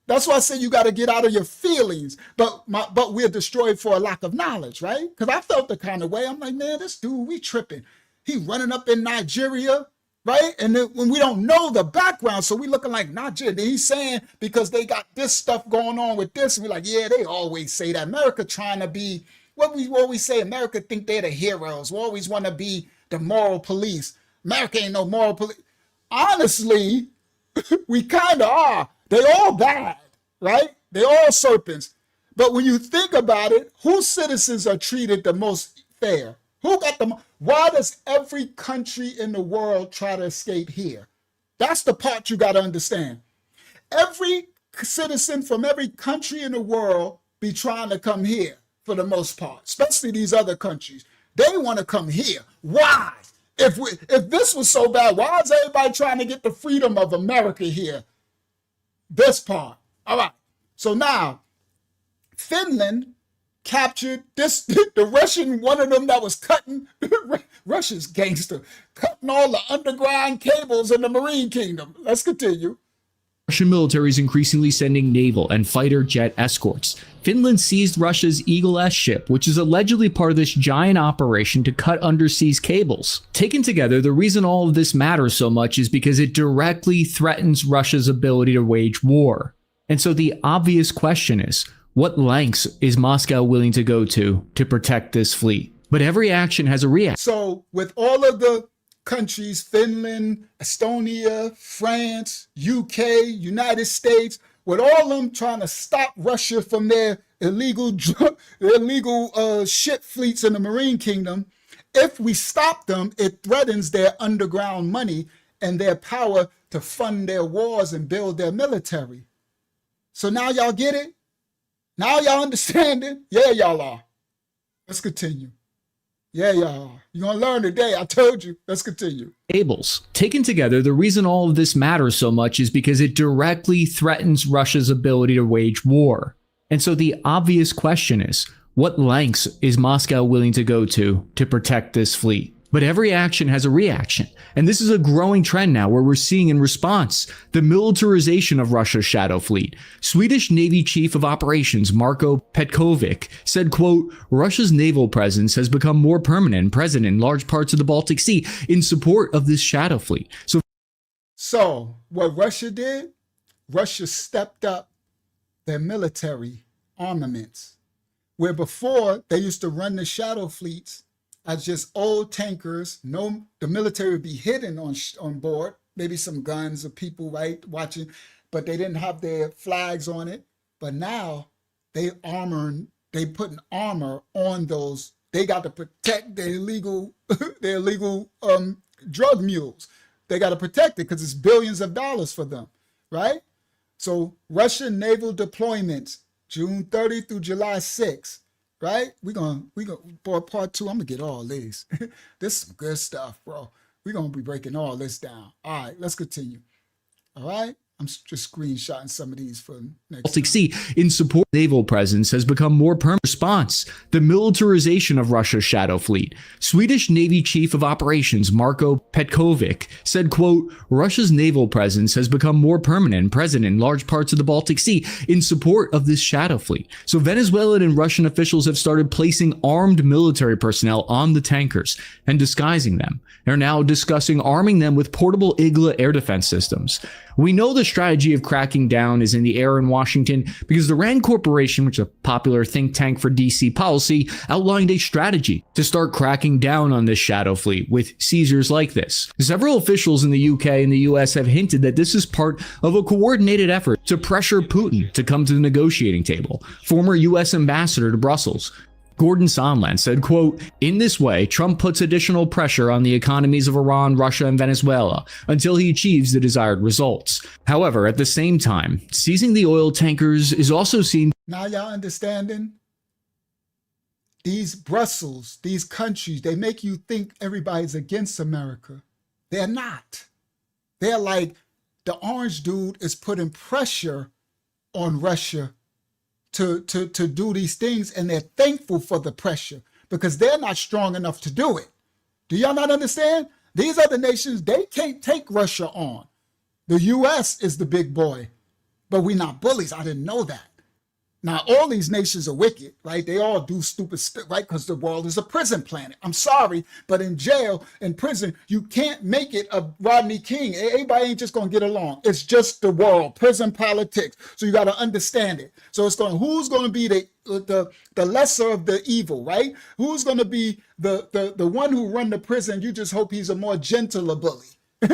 That's why I say you got to get out of your feelings. But we're destroyed for a lack of knowledge, right? Because I felt the kind of way. I'm like, man, this dude, we tripping. He running up in Nigeria, right? And then when we don't know the background, so we looking like Nigeria. Then he's saying because they got this stuff going on with this. We're like, yeah, they always say that. America trying to be, what we always say, America think they're the heroes. We always want to be the moral police. America ain't no moral police. Honestly, we kind of are. They all bad, right? They all serpents. But when you think about it, whose citizens are treated the most fair? Who got the? Why does every country in the world try to escape here? That's the part you got to understand. Every citizen from every country in the world be trying to come here for the most part, especially these other countries. They want to come here. Why? If this was so bad, why is everybody trying to get the freedom of America here? This part. All right. So now, Finland captured the Russian, one of them that was cutting, Russia's gangster, cutting all the underground cables in the Marine Kingdom. Let's continue. Russian military is increasingly sending naval and fighter jet escorts. Finland seized Russia's Eagle-S ship, which is allegedly part of this giant operation to cut undersea cables. Taken together, the reason all of this matters so much is because it directly threatens Russia's ability to wage war. And so the obvious question is, what lengths is Moscow willing to go to protect this fleet? But every action has a reaction. So with all of the countries, Finland, Estonia, France, UK, United States, with all of them trying to stop Russia from their illegal ship fleets in the Marine Kingdom, if we stop them, it threatens their underground money and their power to fund their wars and build their military. So now y'all get it? Now y'all understand it? Yeah, y'all are. Let's continue. Yeah, y'all are. You're going to learn today. I told you. Let's continue. Cables. Taken together, the reason all of this matters so much is because it directly threatens Russia's ability to wage war. And so the obvious question is, what lengths is Moscow willing to go to protect this fleet? But every action has a reaction. And this is a growing trend now where we're seeing in response the militarization of Russia's shadow fleet. Swedish Navy Chief of Operations Marko Petkovic said, quote, Russia's naval presence has become more permanent and present in large parts of the Baltic Sea in support of this shadow fleet. So what Russia did, Russia stepped up their military armaments, where before they used to run the shadow fleets as just old tankers. No, the military would be hidden on board, maybe some guns or people, right, watching, but they didn't have their flags on it. But now they putting armor on those. They got to protect their illegal drug mules. They got to protect it because it's billions of dollars for them, right? So Russian naval deployments, June 30 through July 6, right? We gonna boy, part 2. I'm gonna get all these. This is some good stuff, bro. We're gonna be breaking all this down. All right, let's continue. All right. I'm just screenshotting some of these for next Baltic Sea in support of naval presence has become more permanent. Response, the militarization of Russia's shadow fleet. Swedish Navy Chief of Operations Marko Petkovic said, quote, Russia's naval presence has become more permanent and present in large parts of the Baltic Sea in support of this shadow fleet. So Venezuelan and Russian officials have started placing armed military personnel on the tankers and disguising them. They're now discussing arming them with portable Igla air defense systems. We know the strategy of cracking down is in the air in Washington because the RAND Corporation, which is a popular think tank for DC policy, outlined a strategy to start cracking down on this shadow fleet with seizures like this. Several officials in the UK and the US have hinted that this is part of a coordinated effort to pressure Putin to come to the negotiating table. Former US ambassador to Brussels, Gordon Sondland, said, quote, in this way, Trump puts additional pressure on the economies of Iran, Russia, and Venezuela until he achieves the desired results. However, at the same time, seizing the oil tankers is also seen. Now y'all understanding? These Brussels, these countries, they make you think everybody's against America. They're not. They're like, the orange dude is putting pressure on Russia to do these things, and they're thankful for the pressure because they're not strong enough to do it. Do y'all not understand? These other nations, they can't take Russia on. The US is the big boy, but we're not bullies. I didn't know that. Now, all these nations are wicked, right? They all do stupid stuff, right? Because the world is a prison planet. I'm sorry, but in jail, in prison, you can't make it a Rodney King. Everybody ain't just going to get along. It's just the world, prison politics. So you got to understand it. So it's going, who's going to be the lesser of the evil, right? Who's going to be the one who run the prison? You just hope he's a more gentler bully,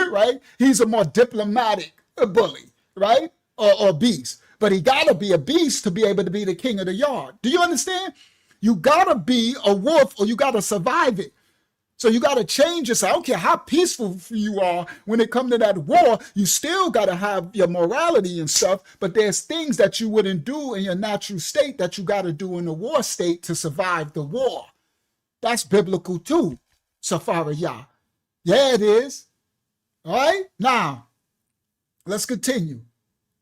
right? He's a more diplomatic bully, right? Or beast. But he got to be a beast to be able to be the king of the yard. Do you understand? You got to be a wolf or you got to survive it. So you got to change yourself. I don't care how peaceful you are when it comes to that war, you still got to have your morality and stuff. But there's things that you wouldn't do in your natural state that you got to do in the war state to survive the war. That's biblical too, Safari Yah. Yeah, it is. All right, now let's continue.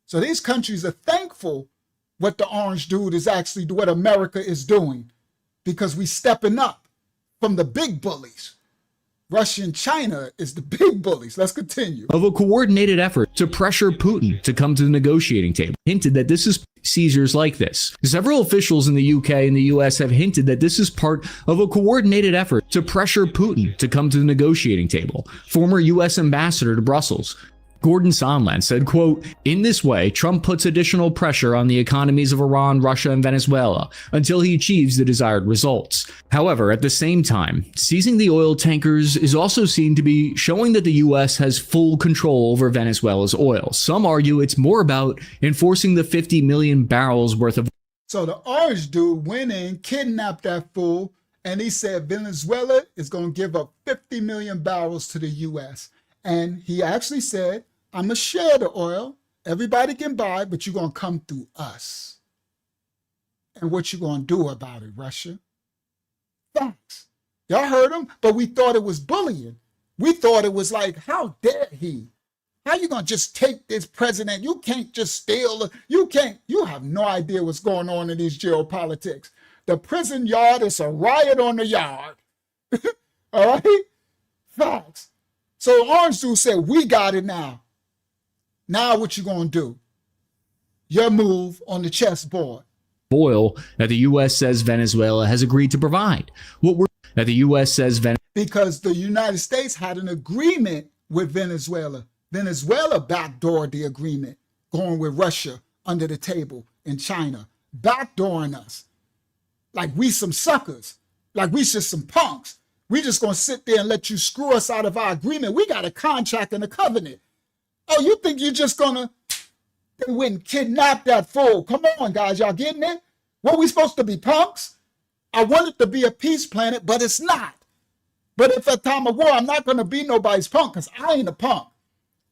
So these countries are thankful what the orange dude is actually, what America is doing, because we stepping up from the big bullies. Russia and China is the big bullies. Let's continue. Of a coordinated effort to pressure Putin to come to the negotiating table. Hinted that this is seizures like this. Several officials in the UK and the US have hinted that this is part of a coordinated effort to pressure Putin to come to the negotiating table. Former US ambassador to Brussels, Gordon Sondland, said, quote, in this way, Trump puts additional pressure on the economies of Iran, Russia, and Venezuela until he achieves the desired results. However, at the same time, seizing the oil tankers is also seen to be showing that the U.S. has full control over Venezuela's oil. Some argue it's more about enforcing the 50 million barrels worth of. So the orange dude went in, kidnapped that fool, and he said Venezuela is going to give up 50 million barrels to the U.S. And he actually said, I'm going to share the oil. Everybody can buy, but you're going to come through us. And what you going to do about it, Russia? Facts. Y'all heard him, but we thought it was bullying. We thought it was like, how dare he? How you going to just take this president? You can't just steal. You have no idea what's going on in these geopolitics. The prison yard is a riot on the yard. All right? Facts. So Orange Dude said, we got it now. Now what you gonna do? Your move on the chessboard. Oil that the U.S. says Venezuela has agreed to provide. Because the United States had an agreement with Venezuela. Venezuela backdoored the agreement, going with Russia under the table and China, backdooring us. Like we some suckers, like we just some punks. We just gonna sit there and let you screw us out of our agreement. We got a contract and a covenant. Oh, you think you're just gonna, they went and kidnap that fool. Come on, guys, y'all getting it? What, we supposed to be punks? I want it to be a peace planet, but it's not. But if at time of war, I'm not gonna be nobody's punk, because I ain't a punk.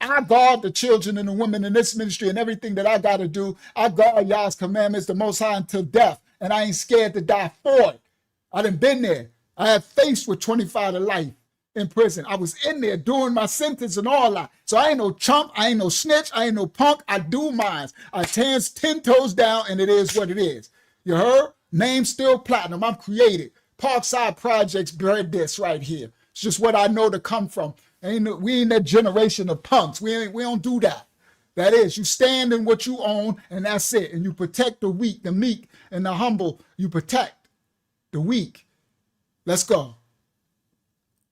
I guard the children and the women in this ministry and everything that I gotta do. I guard y'all's commandments, the Most High, until death. And I ain't scared to die for it. I done been there. I had faced with 25 to life in prison. I was in there doing my sentence and all that. So I ain't no chump, I ain't no snitch, I ain't no punk. I do mines. I stands 10 toes down, and it is what it is. You heard? Name still platinum. I'm created. Parkside Projects bred this right here. It's just what I know to come from. We ain't that generation of punks. We don't do that. That is, you stand in what you own, and that's it. And you protect the weak, the meek, and the humble. You protect the weak. Let's go.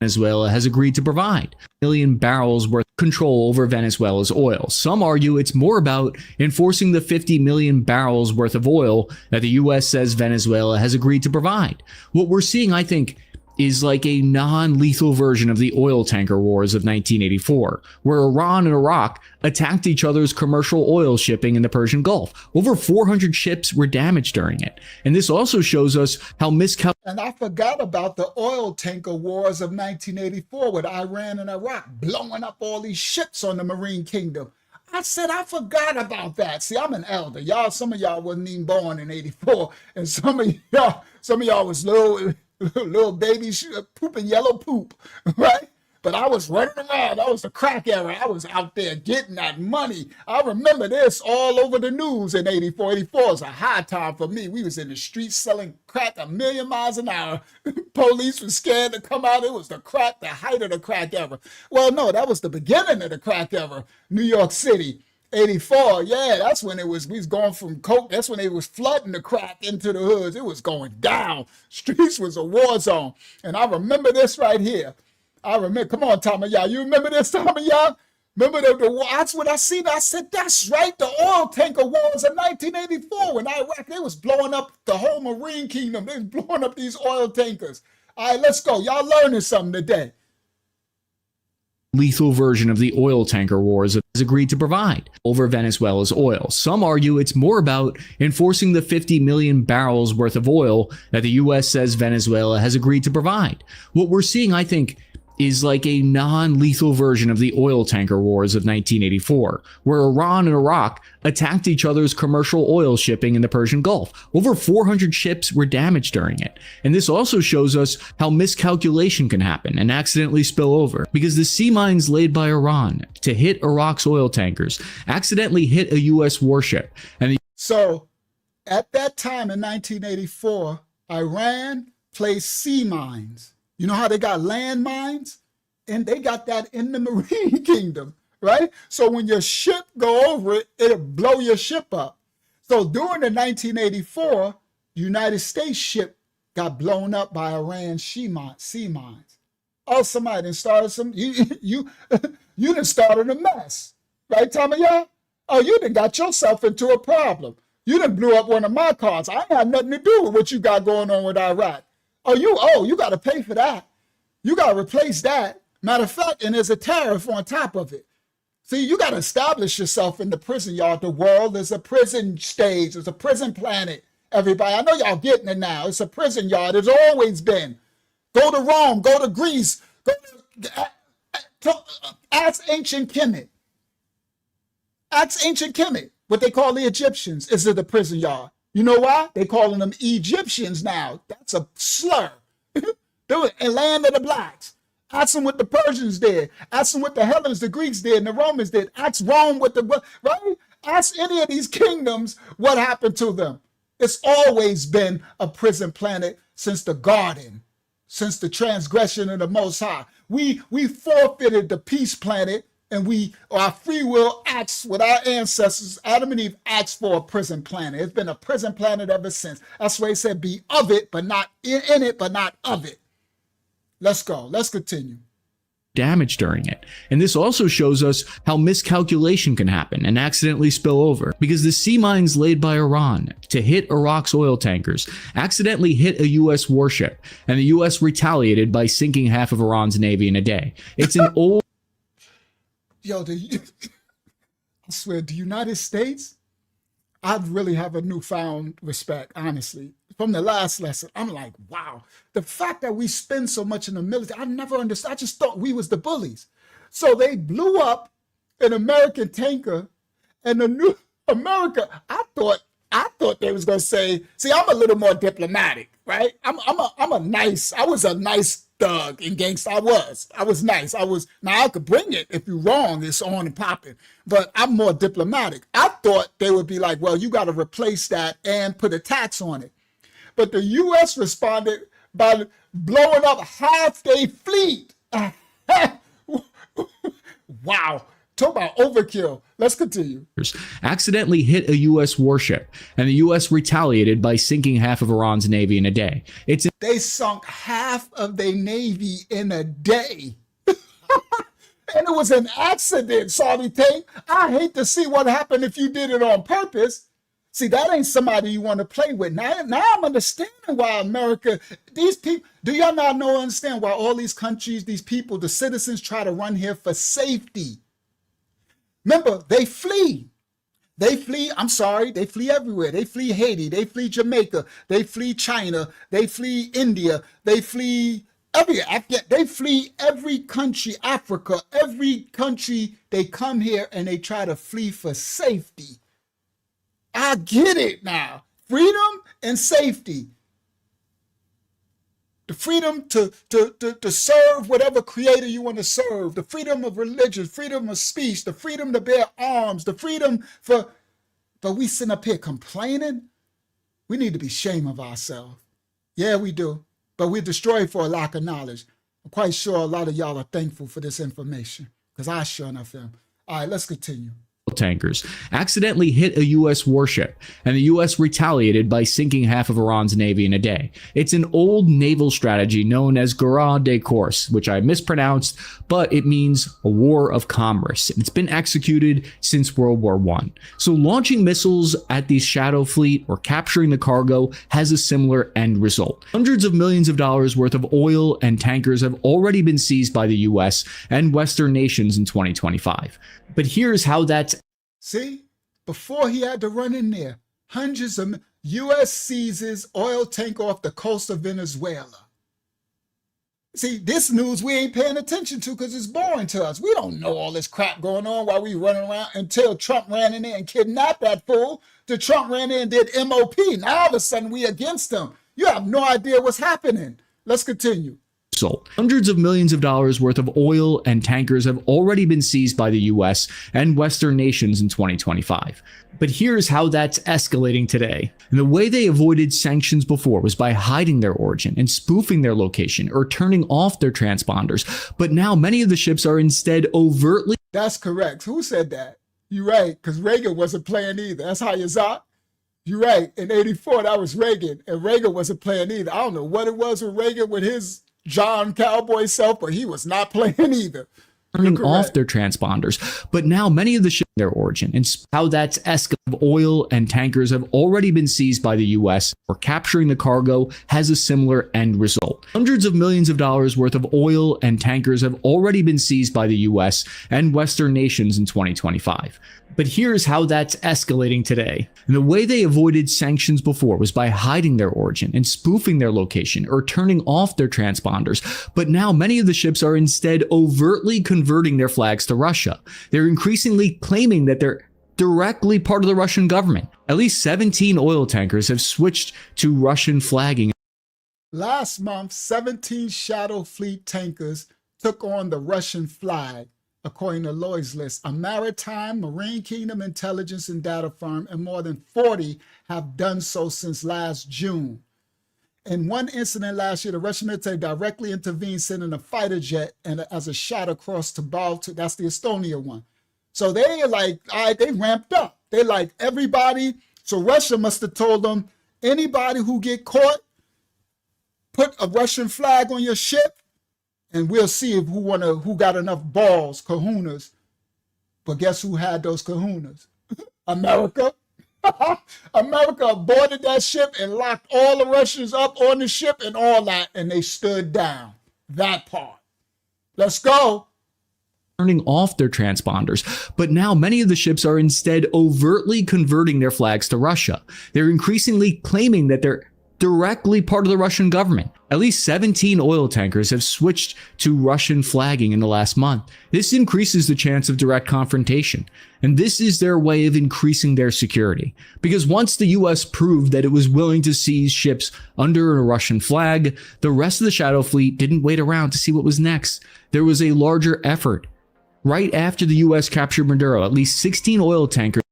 Venezuela has agreed to provide million barrels worth of control over Venezuela's oil. Some argue it's more about enforcing the 50 million barrels worth of oil that the U.S. says Venezuela has agreed to provide. What we're seeing, I think, is like a non-lethal version of the oil tanker wars of 1984, where Iran and Iraq attacked each other's commercial oil shipping in the Persian Gulf. Over 400 ships were damaged during it. And this also shows us how And I forgot about the oil tanker wars of 1984 with Iran and Iraq blowing up all these ships on the Marine Kingdom. I said, I forgot about that. See, I'm an elder. Some of y'all wasn't even born in 84. And some of y'all was little babies pooping yellow poop, right? But I was running around. That was the crack era. I was out there getting that money. I remember this all over the news in 84. 84 was a high time for me. We was in the streets selling crack 1,000,000 miles an hour. Police was scared to come out. It was the height of the crack era. Well, no, that was the beginning of the crack era. New York City. 84, yeah, that's when we was going from coke. That's when they was flooding the crack into the hoods. It was going down. Streets was a war zone. And I remember this right here. Come on, Tom and y'all. You remember this, Tom and y'all? Remember that's what I seen. I said, that's right. The oil tanker wars of 1984 when Iraq, they was blowing up the whole Marine Kingdom. They was blowing up these oil tankers. All right, let's go. Y'all learning something today. Lethal version of the oil tanker wars has agreed to provide over Venezuela's oil. Some argue it's more about enforcing the 50 million barrels worth of oil that the U.S. says Venezuela has agreed to provide. What we're seeing, I think, is like a non-lethal version of the oil tanker wars of 1984, where Iran and Iraq attacked each other's commercial oil shipping in the Persian Gulf. Over 400 ships were damaged during it. And this also shows us how miscalculation can happen and accidentally spill over, because the sea mines laid by Iran to hit Iraq's oil tankers accidentally hit a U.S. warship. So at that time in 1984, Iran placed sea mines. You know how they got land mines? And they got that in the Marine Kingdom, right? So when your ship go over it, it'll blow your ship up. So during the 1984, United States ship got blown up by Iran sea mines. Oh, somebody done started you done started a mess, right, Tommy, y'all? Oh, you done got yourself into a problem. You done blew up one of my cars. I ain't had nothing to do with what you got going on with Iraq. You got to pay for that. You got to replace that. Matter of fact, and there's a tariff on top of it. See, you got to establish yourself in the prison yard. The world is a prison stage. It's a prison planet, everybody. I know y'all getting it now. It's a prison yard. It's always been. Go to Rome. Go to Greece. Ask ancient Kemet. Ask ancient Kemet. What they call the Egyptians is the prison yard. You know why? They calling them Egyptians now. That's a slur. They were a land of the blacks. Ask them what the Persians did. Ask them what the Hellenes, the Greeks did, and the Romans did. Ask Rome right? Ask any of these kingdoms what happened to them. It's always been a prison planet since the garden. since the transgression of the Most High. We forfeited the peace planet, and our free will acts with our ancestors. Adam and Eve asked for a prison planet. It's been a prison planet ever since. That's why he said, be of it, but not in it, but not of it. Let's go. Let's continue. Damage during it. And this also shows us how miscalculation can happen and accidentally spill over, because the sea mines laid by Iran to hit Iraq's oil tankers accidentally hit a U.S. warship, and the U.S. retaliated by sinking half of Iran's navy in a day. It's an old... Yo, I swear, the United States, I'd really have a newfound respect, honestly. From the last lesson, I'm like, wow. The fact that we spend so much in the military, I never understood. I just thought we was the bullies. So they blew up an American tanker, and the new America, I thought they was gonna say, see, I'm a little more diplomatic, right? I was a nice thug and gangster. I was nice. Now I could bring it. If you're wrong, it's on and popping. But I'm more diplomatic. I thought they would be like, well, you got to replace that and put a tax on it. But the U.S. responded by blowing up half their fleet. Wow. Talk about overkill. Let's continue. Accidentally hit a U.S. warship, and the U.S. retaliated by sinking half of Iran's navy in a day. They sunk half of their navy in a day. And it was an accident, Saudi tank. I hate to see what happened if you did it on purpose. See, that ain't somebody you want to play with. Now I'm understanding why America, these people, do y'all not understand why all these countries, these people, the citizens try to run here for safety? Remember, they flee. They flee everywhere. They flee Haiti. They flee Jamaica. They flee China. They flee India. They flee they flee every country, Africa, every country. They come here and they try to flee for safety. I get it now. Freedom and safety. The freedom to serve whatever creator you want to serve. The freedom of religion, freedom of speech, the freedom to bear arms, the freedom for... But we sitting up here complaining? We need to be ashamed of ourselves. Yeah, we do. But we're destroyed for a lack of knowledge. I'm quite sure a lot of y'all are thankful for this information, because I sure enough am. All right, let's continue. Tankers accidentally hit a U.S. warship, and the U.S. retaliated by sinking half of Iran's navy in a day. It's an old naval strategy known as guerre de course, which I mispronounced, but it means a war of commerce. It's been executed since World War I. So launching missiles at the shadow fleet or capturing the cargo has a similar end result. Hundreds of millions of dollars worth of oil and tankers have already been seized by the U.S. and Western nations in 2025. But here's how that's... See, before he had to run in there, hundreds of U.S. seizes oil tank off the coast of Venezuela. See, this news we ain't paying attention to because it's boring to us. We don't know all this crap going on while we running around until Trump ran in there and kidnapped that fool. Till Trump ran in and did MOP. Now all of a sudden we against him. You have no idea what's happening. Let's continue. Hundreds of millions of dollars worth of oil and tankers have already been seized by the US and Western nations in 2025. But here's how that's escalating today. And the way they avoided sanctions before was by hiding their origin and spoofing their location or turning off their transponders. But now many of the ships are instead overtly... That's correct. Who said that? You're right, because Reagan wasn't playing either. That's how you saw. You're right. In '84, that was Reagan, and Reagan wasn't playing either. I don't know what it was with Reagan with his John Cowboy self, but he was not playing either. Turning off their transponders. But now many of the ships their origin and how that's escalated. Oil and tankers have already been seized by the US or capturing the cargo has a similar end result. Hundreds of millions of dollars worth of oil and tankers have already been seized by the US and Western nations in 2025. But here's how that's escalating today. And the way they avoided sanctions before was by hiding their origin and spoofing their location or turning off their transponders. But now many of the ships are instead overtly converting their flags to Russia. They're increasingly claiming that they're directly part of the Russian government. At least 17 oil tankers have switched to Russian flagging. Last month, 17 Shadow Fleet tankers took on the Russian flag, according to Lloyd's List, a maritime, Marine Kingdom intelligence and data firm, and more than 40 have done so since last June. in one incident last year, the Russian military directly intervened, sending a fighter jet and as a shot across Cobalt. That's the Estonia one. So they are like, all right, they ramped up. They like everybody. So Russia must have told them, anybody who get caught, put a Russian flag on your ship, and we'll see if who got enough balls, kahunas. But guess who had those kahunas? America. America aborted that ship and locked all the Russians up on the ship and all that, and they stood down. That part. Let's go. Turning off their transponders, but now many of the ships are instead overtly converting their flags to Russia. They're increasingly claiming that they're directly part of the Russian government. At least 17 oil tankers have switched to Russian flagging in the last month. This increases the chance of direct confrontation, and this is their way of increasing their security. Because once the US proved that it was willing to seize ships under a Russian flag, the rest of the Shadow Fleet didn't wait around to see what was next. There was a larger effort. Right after the US captured Maduro, at least 16 oil tankers.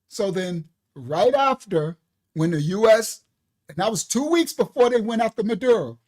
So then right after, when the US, and that was 2 weeks before they went after Maduro,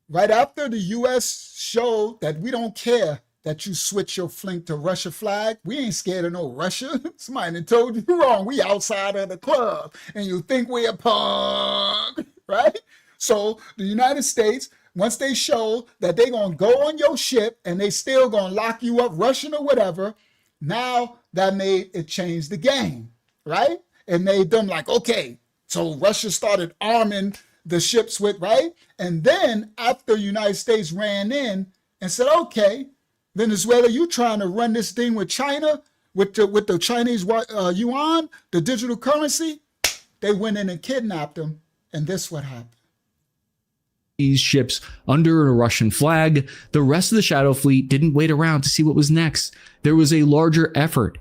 right after the US showed that we don't care that you switch your flag to Russia flag, we ain't scared of no Russia. Somebody done told you wrong. We outside of the club and you think we a punk, right? So the United States, once they showed that they gonna go on your ship and they still gonna lock you up, Russian or whatever, now that made it change the game, right? It made them like, okay, so Russia started arming the ships with, right? And then after the United States ran in and said, okay, Venezuela, you trying to run this thing with China, with the Chinese yuan, the digital currency? They went in and kidnapped them, and this what happened. These ships under a Russian flag, the rest of the Shadow Fleet didn't wait around to see what was next. There was a larger effort.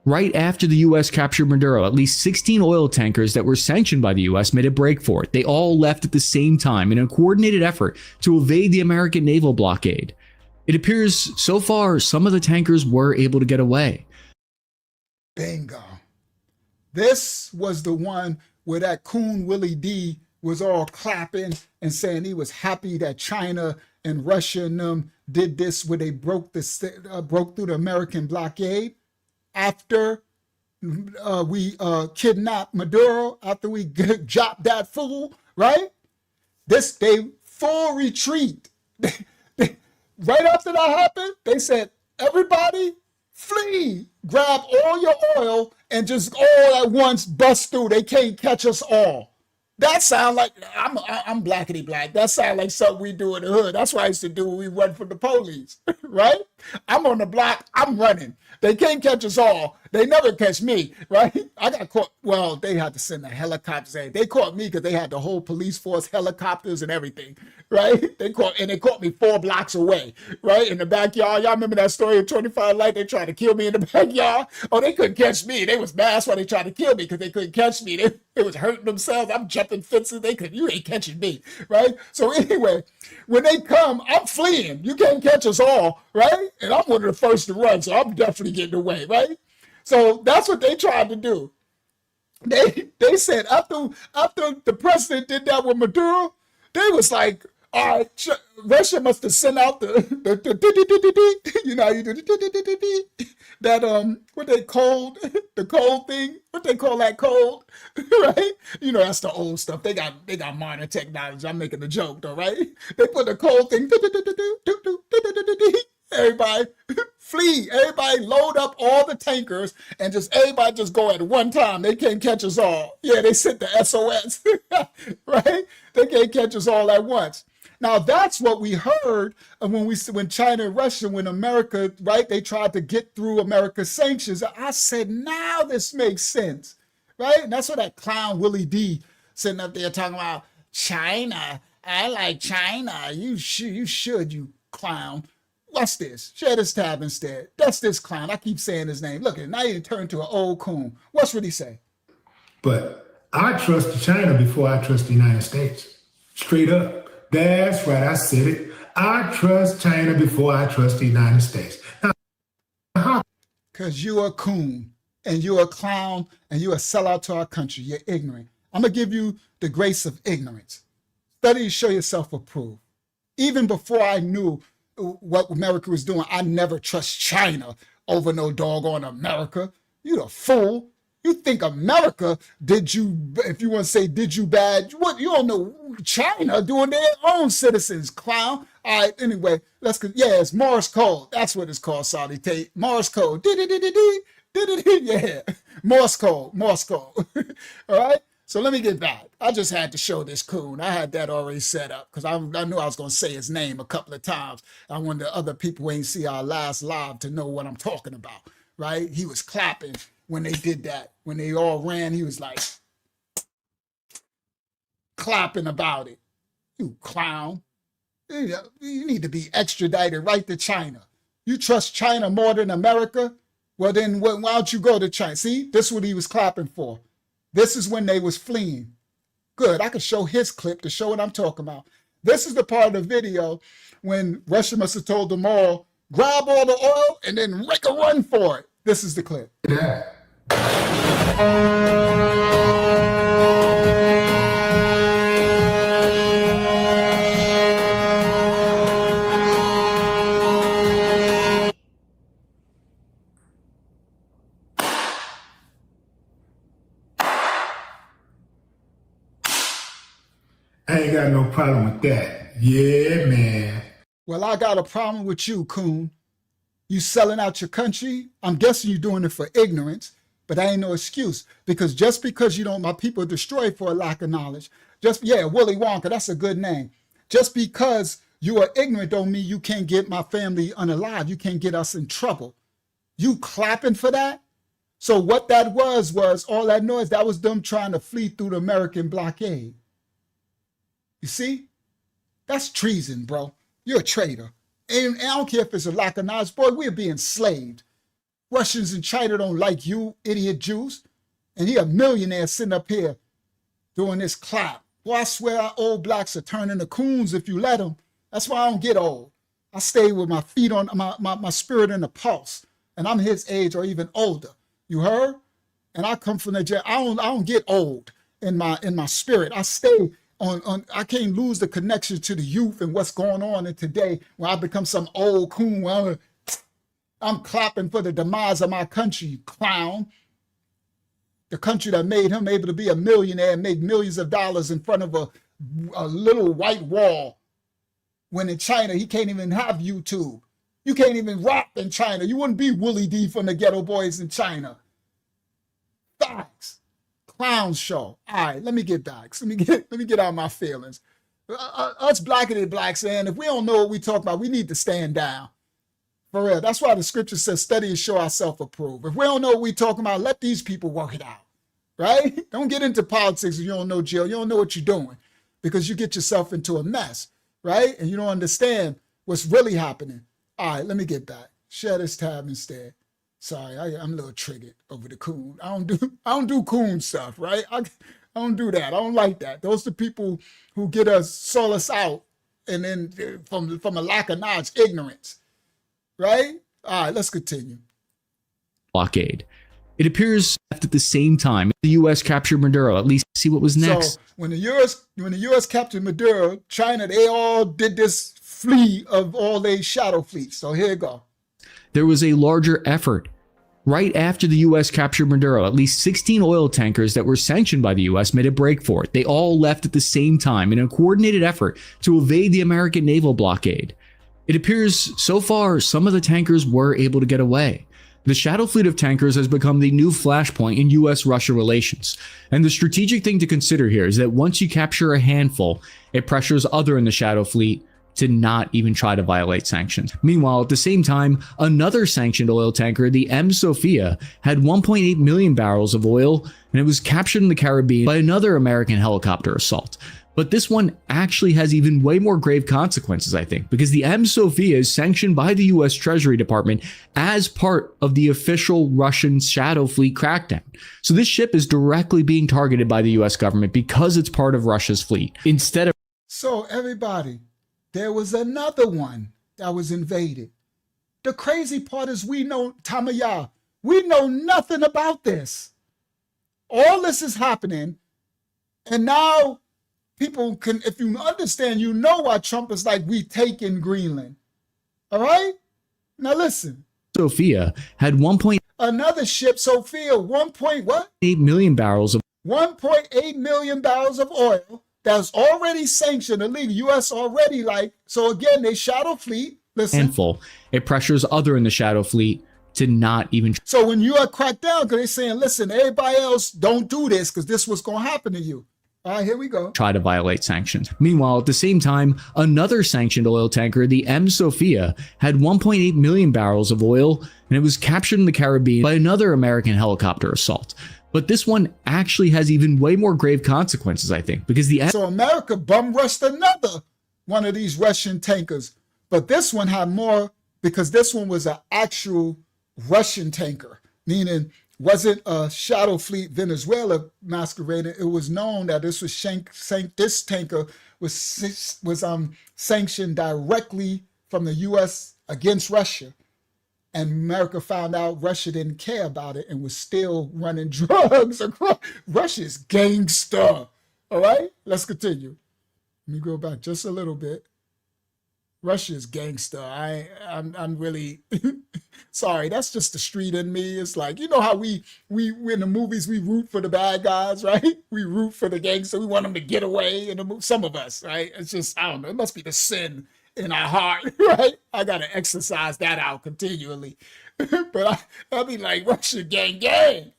Right after the US captured Maduro, at least 16 oil tankers that were sanctioned by the US made a break for it. They all left at the same time in a coordinated effort to evade the American naval blockade. It appears so far some of the tankers were able to get away. Bingo. This was the one where that coon Willie D was all clapping and saying he was happy that China and Russia and them did this where they broke through the American blockade after we kidnapped Maduro, after we dropped that fool, right? They full retreat. Right after that happened, they said, everybody flee, grab all your oil and just all at once bust through. They can't catch us all. That sound like, I'm blackity black. That sound like something we do in the hood. That's what I used to do when we run from the police, right? I'm on the block, I'm running. They can't catch us all. They never catch me, right? I got caught. Well, they had to send the helicopters. They caught me because they had the whole police force, helicopters and everything, right? They caught me 4 blocks away, right? In the backyard. Y'all remember that story of 25 Light? They tried to kill me in the backyard. Oh, they couldn't catch me. They was mad. That's why they tried to kill me, because they couldn't catch me. They was hurting themselves. I'm jumping fences. You ain't catching me, right? So anyway, when they come, I'm fleeing. You can't catch us all, right? And I'm one of the first to run, so I'm definitely getting away, right? So that's what they tried to do. They said after the president did that with Maduro, they was like, all right, Russia must have sent out the you know, you do that what they called the cold thing. What they call that cold, right? You know, that's the old stuff. They got modern technology. I'm making a joke though, right? They put the cold thing. Everybody flee. Everybody load up all the tankers and everybody just go at one time. They can't catch us all. Yeah, they sent the SOS, right? They can't catch us all at once. Now that's what we heard when China and Russia, when America, right? They tried to get through America's sanctions. I said, now this makes sense, right? And that's what that clown Willie D sitting up there talking about China. I like China. You should, you clown. What's this? Share this tab instead. That's this clown. I keep saying his name. Look, now he turned to an old coon. What's what he say? But I trust China before I trust the United States. Straight up. That's right. I said it. I trust China before I trust the United States. Because you're a coon and you're a clown and you're a sellout to our country. You're ignorant. I'm going to give you the grace of ignorance. Study show yourself approved. Even before I knew what America was doing, I never trust China over no doggone America. You the fool. You think America did you, if you want to say did you bad, what, you don't know China doing their own citizens, clown. All right, anyway, yeah, it's Morse code. That's what it's called, Saudi Tate. Morse code. Yeah, Morse code, Morse code. All right, so let me get back. I just had to show this coon. I had that already set up because I knew I was going to say his name a couple of times. I wanted the other people who ain't see our last live to know what I'm talking about, right? He was clapping when they did that. When they all ran, he was like clapping about it. You clown. You need to be extradited right to China. You trust China more than America? Well, then why don't you go to China? See, this is what he was clapping for. This is when they was fleeing. Good, I could show his clip to show what I'm talking about. This is the part of the video when Russia must have told them all, grab all the oil and then make a run for it. This is the clip. Yeah. I ain't got no problem with that. Yeah, man. Well, I got a problem with you, coon. You selling out your country? I'm guessing you're doing it for ignorance, but that ain't no excuse. Because just because you don't, my people are destroyed for a lack of knowledge. Yeah, Willy Wonka, that's a good name. Just because you are ignorant don't mean you can't get my family unalive. You can't get us in trouble. You clapping for that? So what that was all that noise, that was them trying to flee through the American blockade. You see? That's treason, bro. You're a traitor. And I don't care if it's a lack of knowledge. Boy, we're being enslaved. Russians and China don't like you, idiot Jews. And he a millionaire sitting up here doing this clap. Boy, I swear our old blacks are turning to coons if you let them. That's why I don't get old. I stay with my feet on my spirit in the pulse. And I'm his age or even older. You heard? And I come from the I don't get old in my spirit. I stay I can't lose the connection to the youth and what's going on in today when I become some old coon. Well, I'm clapping for the demise of my country, you clown. The country that made him able to be a millionaire and make millions of dollars in front of a little white wall. When in China, he can't even have YouTube. You can't even rap in China. You wouldn't be Willie D from the Ghetto Boys in China. Facts. Clown show. All right, let me get back. Let me get out of my feelings. Us blackity blacks, and if we don't know what we talk about, we need to stand down. For real. That's why the scripture says, study and show ourselves approved. If we don't know what we talking about, let these people work it out. Right? Don't get into politics if you don't know, Jill. You don't know what you're doing because you get yourself into a mess. Right? And you don't understand what's really happening. All right, let me get back. Share this tab instead. Sorry, I'm a little triggered over the coon. I don't do coon stuff, right? I don't do that. I don't like that. Those are the people who get us, sold us out, and then from a lack of knowledge, ignorance, right? All right, let's continue. Blockade. It appears at the same time the U.S. captured Maduro. At least see what was next. So when the U.S. captured Maduro, China, they all did this flee of all their shadow fleets. So here you go. There was a larger effort. Right after the U.S. captured Maduro, at least 16 oil tankers that were sanctioned by the U.S. made a break for it. They all left at the same time in a coordinated effort to evade the American naval blockade. It appears so far some of the tankers were able to get away. The shadow fleet of tankers has become the new flashpoint in U.S.-Russia relations. And the strategic thing to consider here is that once you capture a handful, it pressures other in the shadow fleet to not even try to violate sanctions. Meanwhile, at the same time, another sanctioned oil tanker, the M. Sophia, had 1.8 million barrels of oil, and it was captured in the Caribbean by another American helicopter assault. But this one actually has even way more grave consequences, I think, because the M. Sophia is sanctioned by the U.S. Treasury Department as part of the official Russian shadow fleet crackdown. So this ship is directly being targeted by the U.S. government because it's part of Russia's fleet. Instead of... So everybody, there was another one that was invaded. The crazy part is we know, Tamaya, we know nothing about this. All this is happening, and now people can, if you understand, you know why Trump is like, we taking Greenland. All right? Now listen. Sophia had 1.8 Another ship, Sophia, 1.8 million barrels of 1.8 million barrels of oil that's already sanctioned illegal. U.S. already like, so again, they shadow fleet. Listen. handful. It pressures other in the shadow fleet to not even. So when you are cracked down, because they're saying, listen, everybody else don't do this because this was going to happen to you. All right, here we go. Try to violate sanctions. Meanwhile, at the same time, another sanctioned oil tanker, the M. Sophia, had 1.8 million barrels of oil, and it was captured in the Caribbean by another American helicopter assault. But this one actually has even way more grave consequences, I think, because the So America bum rushed another one of these Russian tankers. But this one had more because this one was an actual Russian tanker, meaning wasn't a shadow fleet Venezuela masquerading. It was known that this was this tanker was sanctioned directly from the U.S. against Russia. And America found out Russia didn't care about it and was still running drugs across. Russia's gangster. All right, let's continue. Let me go back just a little bit. Russia's gangster. I'm really sorry. That's just the street in me. It's like, you know how we in the movies we root for the bad guys, right? We root for the gangster. We want them to get away. In the movie, some of us, right? It's just, I don't know. It must be the sin in our heart, right? I gotta exercise that out continually. But I'll be like, Russia gang,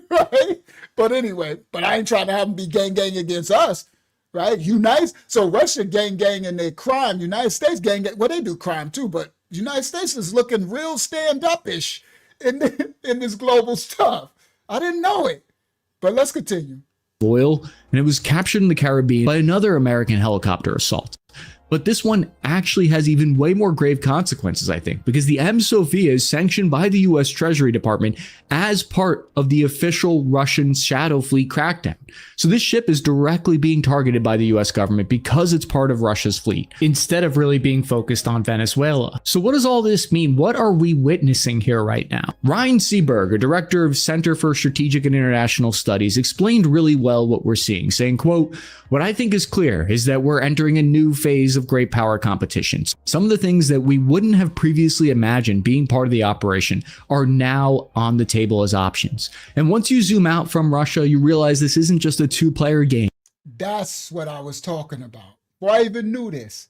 right? But anyway, but I ain't trying to have them be gang against us. Right? So Russia gang in their crime, United States gang, well, they do crime too, but United States is looking real stand-up-ish in this global stuff. I didn't know it, but let's continue. oil, and it was captured in the Caribbean by another American helicopter assault. But this one actually has even way more grave consequences, I think, because the M. Sophia is sanctioned by the U.S. Treasury Department as part of the official Russian shadow fleet crackdown. So this ship is directly being targeted by the U.S. government because it's part of Russia's fleet, instead of really being focused on Venezuela. So what does all this mean? What are we witnessing here right now? Ryan Seberg, a director of Center for Strategic and International Studies, explained really well what we're seeing, saying, quote, "What I think is clear is that we're entering a new phase of great power competitions. Some of the things that we wouldn't have previously imagined being part of the operation are now on the table as options. And once you zoom out from Russia, you realize this isn't just a two-player game." That's what I was talking about. Before I even knew this,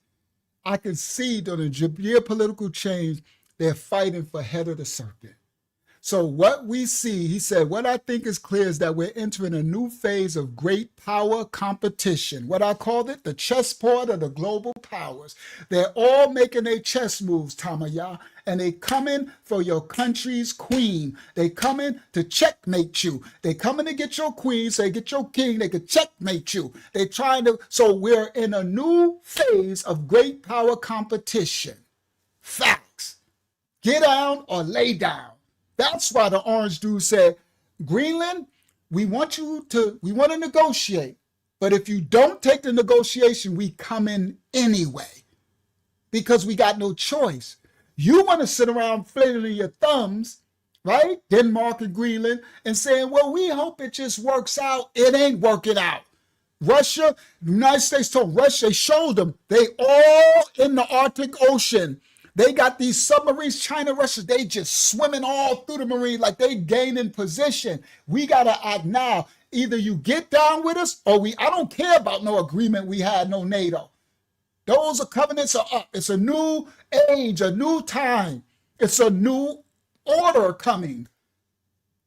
I could see during the geopolitical change, they're fighting for head of the serpent. So what we see, he said, what I think is clear is that we're entering a new phase of great power competition. What I called it, the chessboard of the global powers. They're all making their chess moves, Tamaya, and they coming for your country's queen. They coming to checkmate you. They coming to get your queen, so they get your king, they could checkmate you. They trying to, so we're in a new phase of great power competition. Facts. Get down or lay down. That's why the orange dude said, Greenland, we want to negotiate. But if you don't take the negotiation, we come in anyway. Because we got no choice. You want to sit around flailing your thumbs, right? Denmark and Greenland, and saying, well, we hope it just works out. It ain't working out. Russia, the United States told Russia, they showed them, they all in the Arctic Ocean. They got these submarines, China, Russia, they just swimming all through the marine like they gaining position. We got to act now. Either you get down with us or I don't care about no agreement we had, no NATO. Those covenants are up. It's a new age, a new time. It's a new order coming.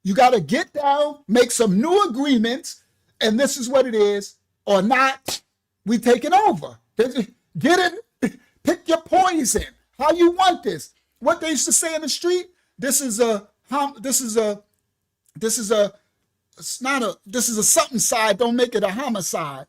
You got to get down, make some new agreements, and this is what it is, or not, we take it over. Get it, pick your poison. How you want this? What they used to say in the street? This is a something side. Don't make it a homicide.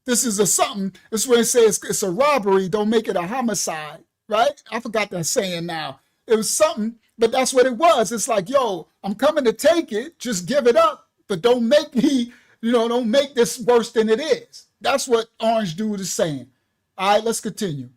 This is a something. This is where they say it's a robbery. Don't make it a homicide. Right? I forgot that saying now. It was something, but that's what it was. It's like, yo, I'm coming to take it. Just give it up, but don't make me, don't make this worse than it is. That's what Orange Dude is saying. All right, let's continue.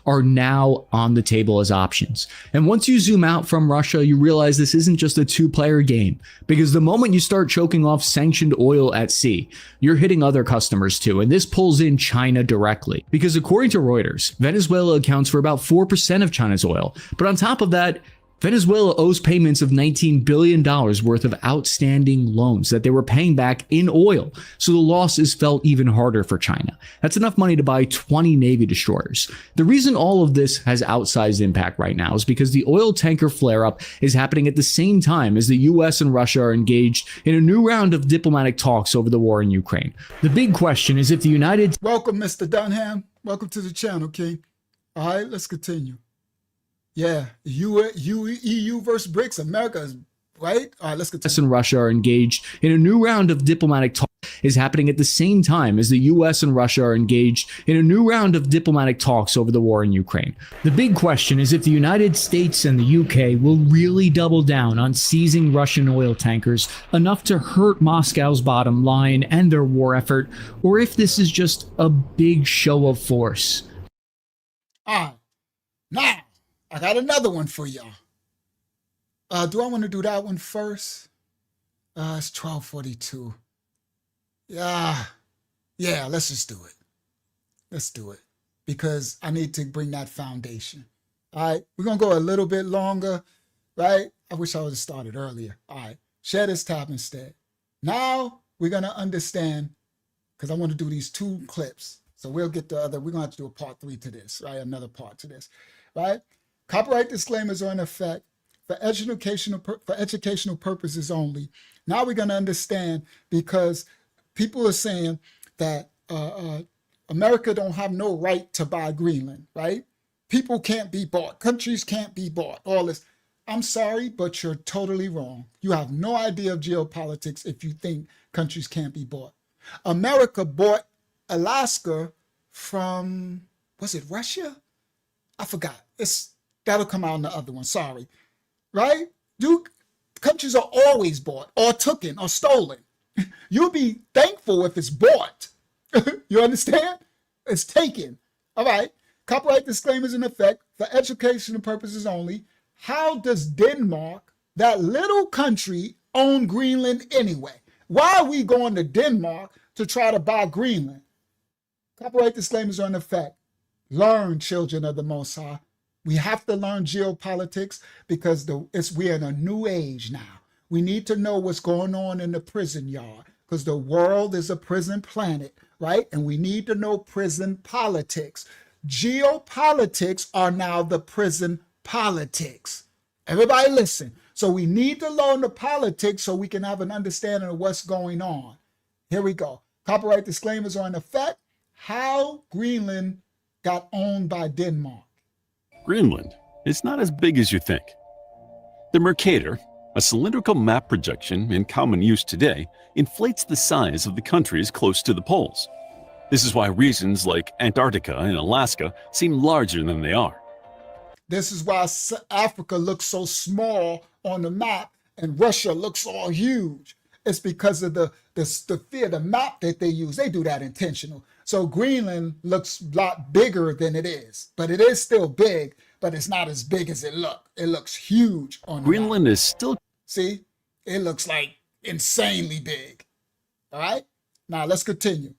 are now on the table as options. And once you zoom out from Russia, you realize this isn't just a two-player game, because the moment you start choking off sanctioned oil at sea, you're hitting other customers too, and this pulls in China directly. Because according to Reuters, Venezuela accounts for about 4% of China's oil, but on top of that, Venezuela owes payments of $19 billion worth of outstanding loans that they were paying back in oil, so the loss is felt even harder for China. That's enough money to buy 20 Navy destroyers. The reason all of this has outsized impact right now is because the oil tanker flare-up is happening at the same time as the US and Russia are engaged in a new round of diplomatic talks over the war in Ukraine. The big question is if the United... Welcome, Mr. Dunham. Welcome to the channel, King. All right, let's continue. Yeah, EU versus BRICS, America is right. All right, let's continue. US and Russia are engaged in a new round of diplomatic talks is happening at the same time as the US and Russia are engaged in a new round of diplomatic talks over the war in Ukraine. The big question is if the United States and the UK will really double down on seizing Russian oil tankers enough to hurt Moscow's bottom line and their war effort, or if this is just a big show of force. Now, I got another one for y'all. Do I want to do that one first? It's 12:42. Yeah, let's just do it. Let's do it. Because I need to bring that foundation. All right, we're going to go a little bit longer, right? I wish I would have started earlier. All right, share this tab instead. Now we're going to understand, because I want to do these two clips. So we'll get the other, we're going to have to do a part 3 to this, right? Another part to this, right? Copyright disclaimers are in effect for educational purposes only. Now we're going to understand, because people are saying that America don't have no right to buy Greenland, right? People can't be bought. Countries can't be bought. All this. I'm sorry, but you're totally wrong. You have no idea of geopolitics if you think countries can't be bought. America bought Alaska from, was it Russia? I forgot. That'll come out in the other one. Sorry. Right? Countries are always bought or taken or stolen. You'll be thankful if it's bought. You understand? It's taken. All right. Copyright disclaimers in effect for educational purposes only. How does Denmark, that little country, own Greenland anyway? Why are we going to Denmark to try to buy Greenland? Copyright disclaimers are in effect. Learn, children of the Most High. We have to learn geopolitics because we're in a new age now. We need to know what's going on in the prison yard because the world is a prison planet, right? And we need to know prison politics. Geopolitics are now the prison politics. Everybody listen. So we need to learn the politics so we can have an understanding of what's going on. Here we go. Copyright disclaimers are in effect. How Greenland got owned by Denmark. Greenland is not as big as you think. The Mercator, a cylindrical map projection in common use today, inflates the size of the countries close to the poles. This is why regions like Antarctica and Alaska seem larger than they are. This is why Africa looks so small on the map and Russia looks all huge. It's because of the map that they use. They do that intentional. So Greenland looks a lot bigger than it is, but it is still big, but it's not as big as it looks. It looks huge on the Greenland map. is still... See, it looks like insanely big. All right, now let's continue.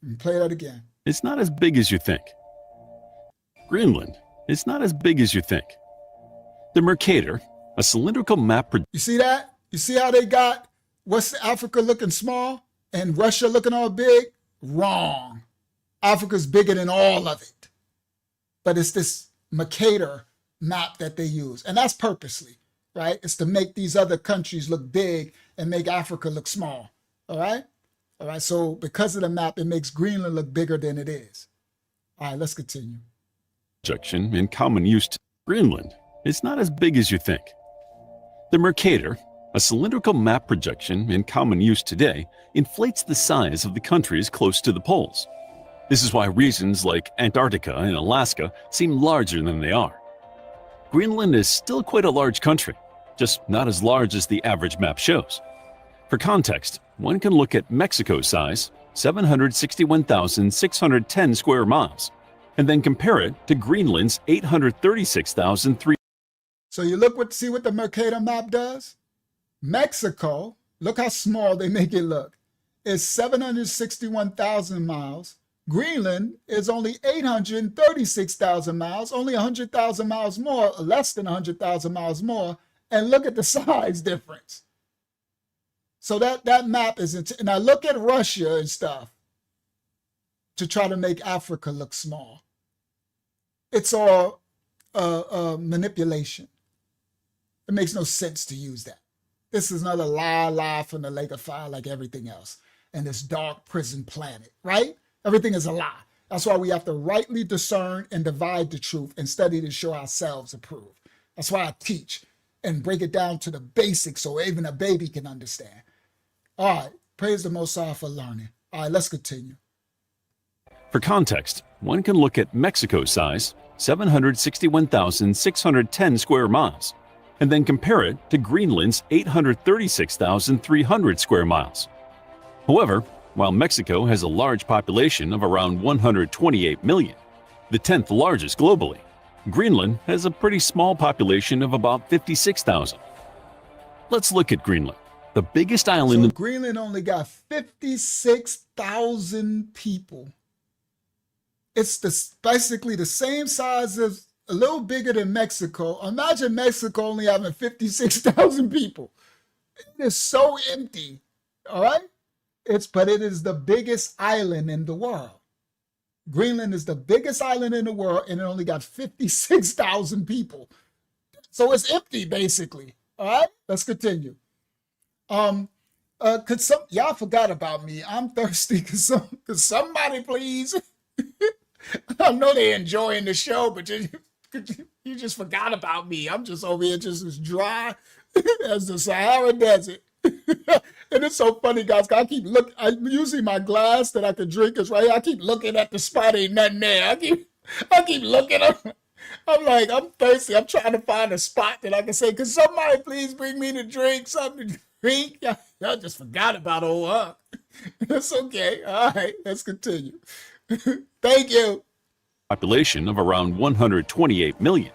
And play that again. It's not as big as you think. Greenland is not as big as you think. The Mercator, a cylindrical map... You see that? You see how they got West Africa looking small and Russia looking all big? Wrong. Africa's bigger than all of it. But it's this Mercator map that they use. And that's purposely, right? It's to make these other countries look big and make Africa look small. All right? All right, so because of the map, it makes Greenland look bigger than it is. All right, let's continue. Projection in common use to Greenland is not as big as you think. The Mercator, a cylindrical map projection in common use today, inflates the size of the countries close to the poles. This is why regions like Antarctica and Alaska seem larger than they are. Greenland is still quite a large country, just not as large as the average map shows. For context, one can look at Mexico's size, 761,610 square miles, and then compare it to Greenland's 836,300. So you see what the Mercator map does? Mexico, look how small they make it look, is 761,000 miles. Greenland is only 836,000 miles, only 100,000 miles more, or less than 100,000 miles more. And look at the size difference. So that map is, and I look at Russia and stuff to try to make Africa look small. It's all manipulation. It makes no sense to use that. This is another lie from the lake of fire like everything else. And this dark prison planet, right? Everything is a lie. That's why we have to rightly discern and divide the truth and study to show ourselves approved. That's why I teach and break it down to the basics so even a baby can understand. All right, praise the Most High for learning. All right, let's continue. For context, one can look at Mexico's size, 761,610 square miles, and then compare it to Greenland's 836,300 square miles. However, while Mexico has a large population of around 128 million, the 10th largest globally, Greenland has a pretty small population of about 56,000. Let's look at Greenland, the biggest island. So Greenland only got 56,000 people. It's basically the same size as, a little bigger than Mexico. Imagine Mexico only having 56,000 people. It is so empty, all right? But it is the biggest island in the world. Greenland is the biggest island in the world, and it only got 56,000 people. So it's empty, basically. All right, let's continue. Y'all forgot about me. I'm thirsty. Could somebody please? I know they're enjoying the show, but you just forgot about me. I'm just over here just as dry as the Sahara Desert. And it's so funny, guys. I keep looking. I'm using my glass that I can drink is right here. I keep looking at the spot. Ain't nothing there. I keep looking up. I'm like, I'm thirsty. I'm trying to find a spot that I can say, could somebody please bring me to drink, something to drink? Y'all just forgot about old Huck. That's okay. All right, let's continue. Thank you. Population of around 128 million,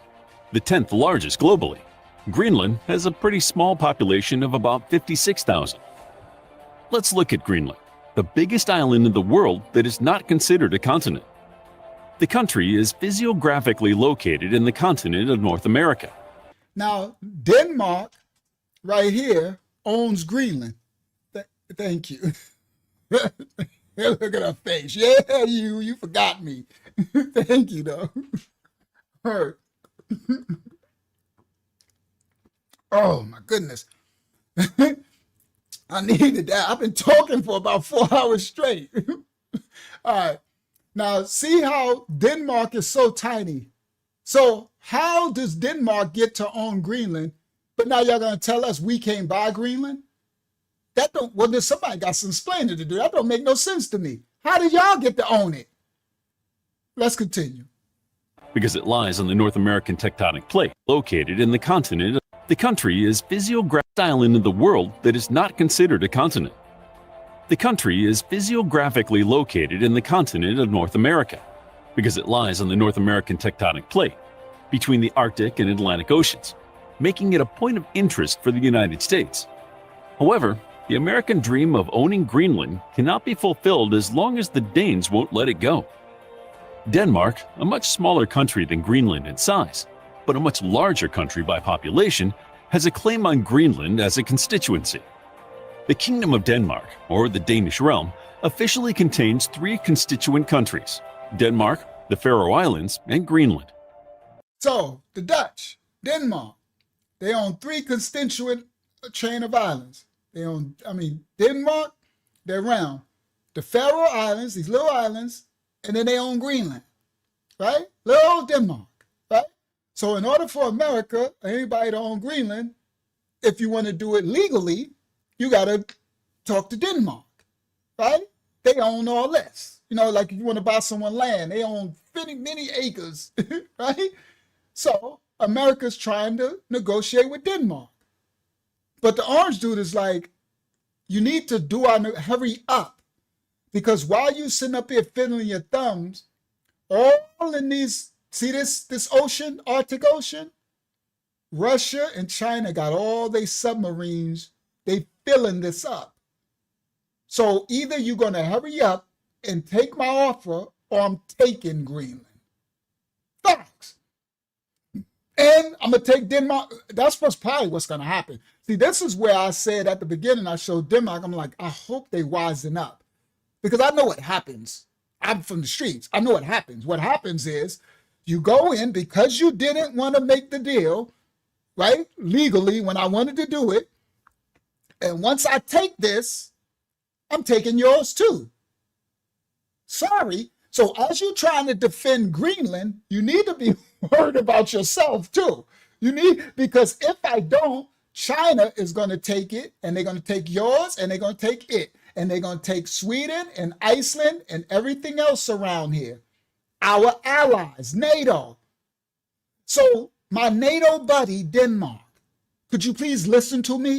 the 10th largest globally. Greenland has a pretty small population of about 56,000. Let's look at Greenland, the biggest island in the world that is not considered a continent. The country is physiographically located in the continent of North America. Now, Denmark, right here, owns Greenland. Thank you. Look at her face. Yeah, you forgot me. Thank you, though. Hurt. Oh, my goodness. I needed that. I've been talking for about 4 hours straight. All right. Now, see how Denmark is so tiny. So how does Denmark get to own Greenland? But now y'all going to tell us we can't buy Greenland? There's somebody got some explaining to do. That don't make no sense to me. How did y'all get to own it? Let's continue. Because it lies on the North American tectonic plate, located in the continent. The country is physiographic island in the world that is not considered a continent. The country is physiographically located in the continent of North America, because it lies on the North American tectonic plate, between the Arctic and Atlantic Oceans, making it a point of interest for the United States. However, the American dream of owning Greenland cannot be fulfilled as long as the Danes won't let it go. Denmark, a much smaller country than Greenland in size, but a much larger country by population, has a claim on Greenland as a constituency. The Kingdom of Denmark, or the Danish realm, officially contains 3 constituent countries: Denmark, the Faroe Islands, and Greenland. So, the Dutch, Denmark, they own 3 constituent chain of islands. Denmark, they're round. The Faroe Islands, these little islands, and then they own Greenland, right? Little Denmark, right? So in order for America, anybody to own Greenland, if you want to do it legally, you got to talk to Denmark, right? They own all this. Like if you want to buy someone land, they own many acres, right? So America's trying to negotiate with Denmark. But the orange dude is like, you need to hurry up. Because while you sitting up here fiddling your thumbs, All in these, see this ocean, Arctic Ocean? Russia and China got all their submarines. They filling this up. So either you're going to hurry up and take my offer or I'm taking Greenland. Facts. And I'm going to take Denmark. That's probably what's going to happen. See, this is where I said at the beginning, I showed Denmark, I'm like, I hope they wisen up. Because I know what happens. I'm from the streets. I know what happens. What happens is you go in because you didn't want to make the deal, right? Legally, when I wanted to do it. And once I take this, I'm taking yours too. Sorry. So as you're trying to defend Greenland, you need to be worried about yourself too. Because if I don't, China is going to take it, and they're going to take yours, and they're going to take it. And they're going to take Sweden and Iceland and everything else around here. Our allies, NATO. So my NATO buddy, Denmark, could you please listen to me?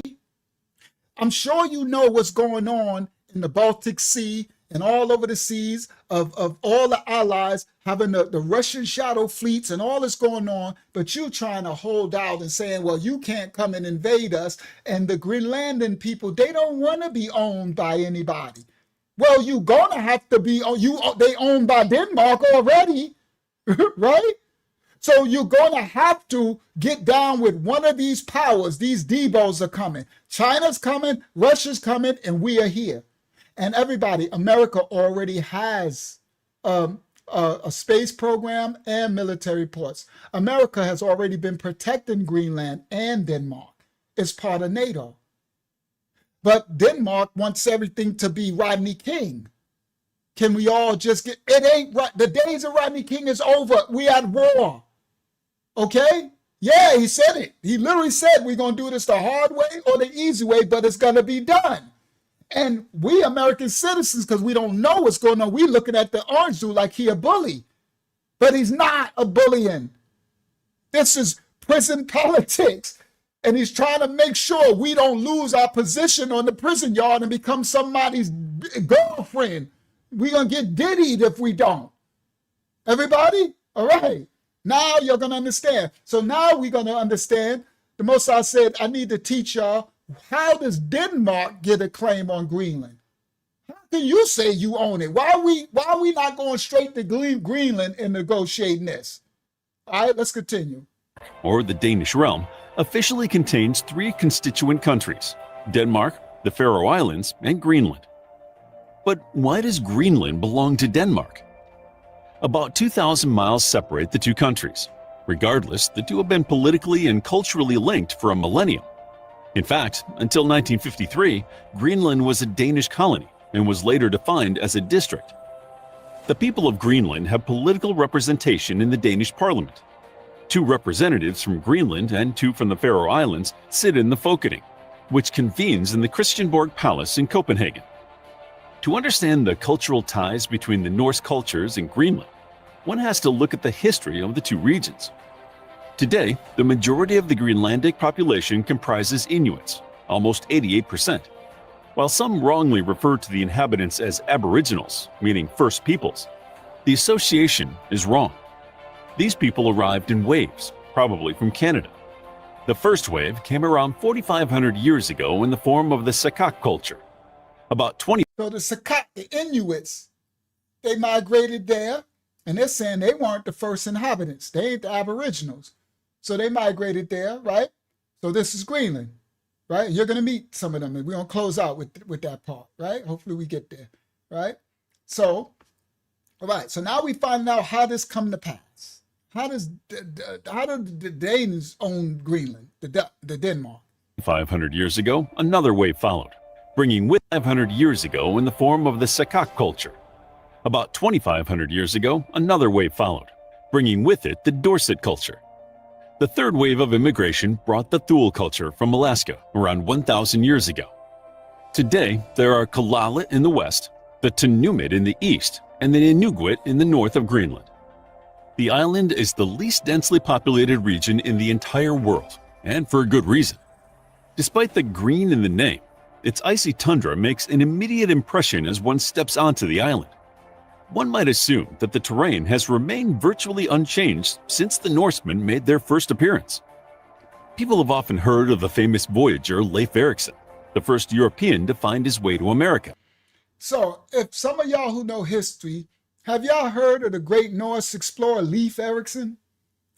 I'm sure you know what's going on in the Baltic Sea and all over the seas of all the allies having the Russian shadow fleets and all this going on, but you trying to hold out and saying, well, you can't come and invade us. And the Greenlandian people, they don't want to be owned by anybody. Well, you're going to have to be, they owned by Denmark already, right? So you're going to have to get down with one of these powers. These Debos are coming. China's coming, Russia's coming, and we are here. And everybody, America already has a space program and military ports. America has already been protecting Greenland and Denmark. It's part of NATO. But Denmark wants everything to be Rodney King. Can we all just get, it ain't right. The days of Rodney King is over. We at war. Okay? Yeah, he said it. He literally said we're going to do this the hard way or the easy way, but it's going to be done. And we American citizens, because we don't know what's going on, we looking at the orange dude like he a bully. But he's not a bullying. This is prison politics. And he's trying to make sure we don't lose our position on the prison yard and become somebody's girlfriend. We're going to get diddied if we don't. Everybody? All right. Now you're going to understand. So now we're going to understand. The Most High said, I need to teach y'all, how does Denmark get a claim on Greenland? How can you say you own it? Why are we not going straight to Greenland and negotiating this? All right, let's continue. Or the Danish realm, officially contains 3 constituent countries: Denmark, the Faroe Islands, and Greenland. But why does Greenland belong to Denmark? About 2,000 miles separate the two countries. Regardless, the two have been politically and culturally linked for a millennium. In fact, until 1953, Greenland was a Danish colony and was later defined as a district. The people of Greenland have political representation in the Danish parliament. 2 representatives from Greenland and 2 from the Faroe Islands sit in the Folketing, which convenes in the Christiansborg Palace in Copenhagen. To understand the cultural ties between the Norse cultures and Greenland, one has to look at the history of the 2 regions. Today, the majority of the Greenlandic population comprises Inuits, almost 88%. While some wrongly refer to the inhabitants as Aboriginals, meaning First Peoples, the association is wrong. These people arrived in waves, probably from Canada. The first wave came around 4,500 years ago in the form of the Sakak culture. About 20. So the Sakak, the Inuits, they migrated there, and they're saying they weren't the first inhabitants. They ain't the Aboriginals. So they migrated there, right? So this is Greenland, right? You're going to meet some of them, and we're going to close out with that part, right? Hopefully we get there, right? So, all right. So now we find out how this come to pass. How do the Danes own Greenland, the Denmark? 500 years ago, another wave followed, bringing with 500 years ago in the form of the Sakak culture. About 2,500 years ago, another wave followed, bringing with it the Dorset culture. The third wave of immigration brought the Thule culture from Alaska around 1,000 years ago. Today, there are Kalalit in the west, the Tunumid in the east, and the Inuit in the north of Greenland. The island is the least densely populated region in the entire world, and for a good reason. Despite the green in the name, its icy tundra makes an immediate impression as one steps onto the island. One might assume that the terrain has remained virtually unchanged since the Norsemen made their first appearance. People have often heard of the famous voyager Leif Erikson, the first European to find his way to America. So, if some of y'all who know history, have y'all heard of the great Norse explorer Leif Erikson?